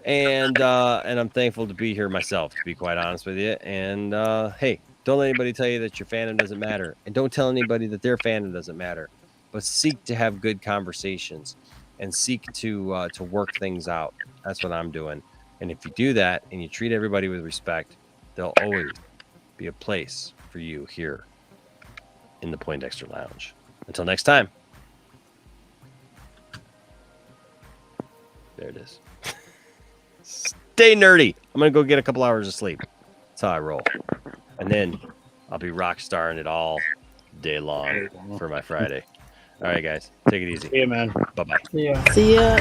and I'm thankful to be here myself, to be quite honest with you. And hey, don't let anybody tell you that your fandom doesn't matter, and don't tell anybody that their fandom doesn't matter. But seek to have good conversations, and seek to work things out. That's what I'm doing. And if you do that, and you treat everybody with respect, there'll always be a place for you here in the Poindexter Lounge. Until next time. There it is. Stay nerdy. I'm gonna go get a couple hours of sleep. That's how I roll. And then I'll be rock starring it all day long for my Friday. All right, guys. Take it easy. See ya, man. Bye-bye. Yeah. See ya.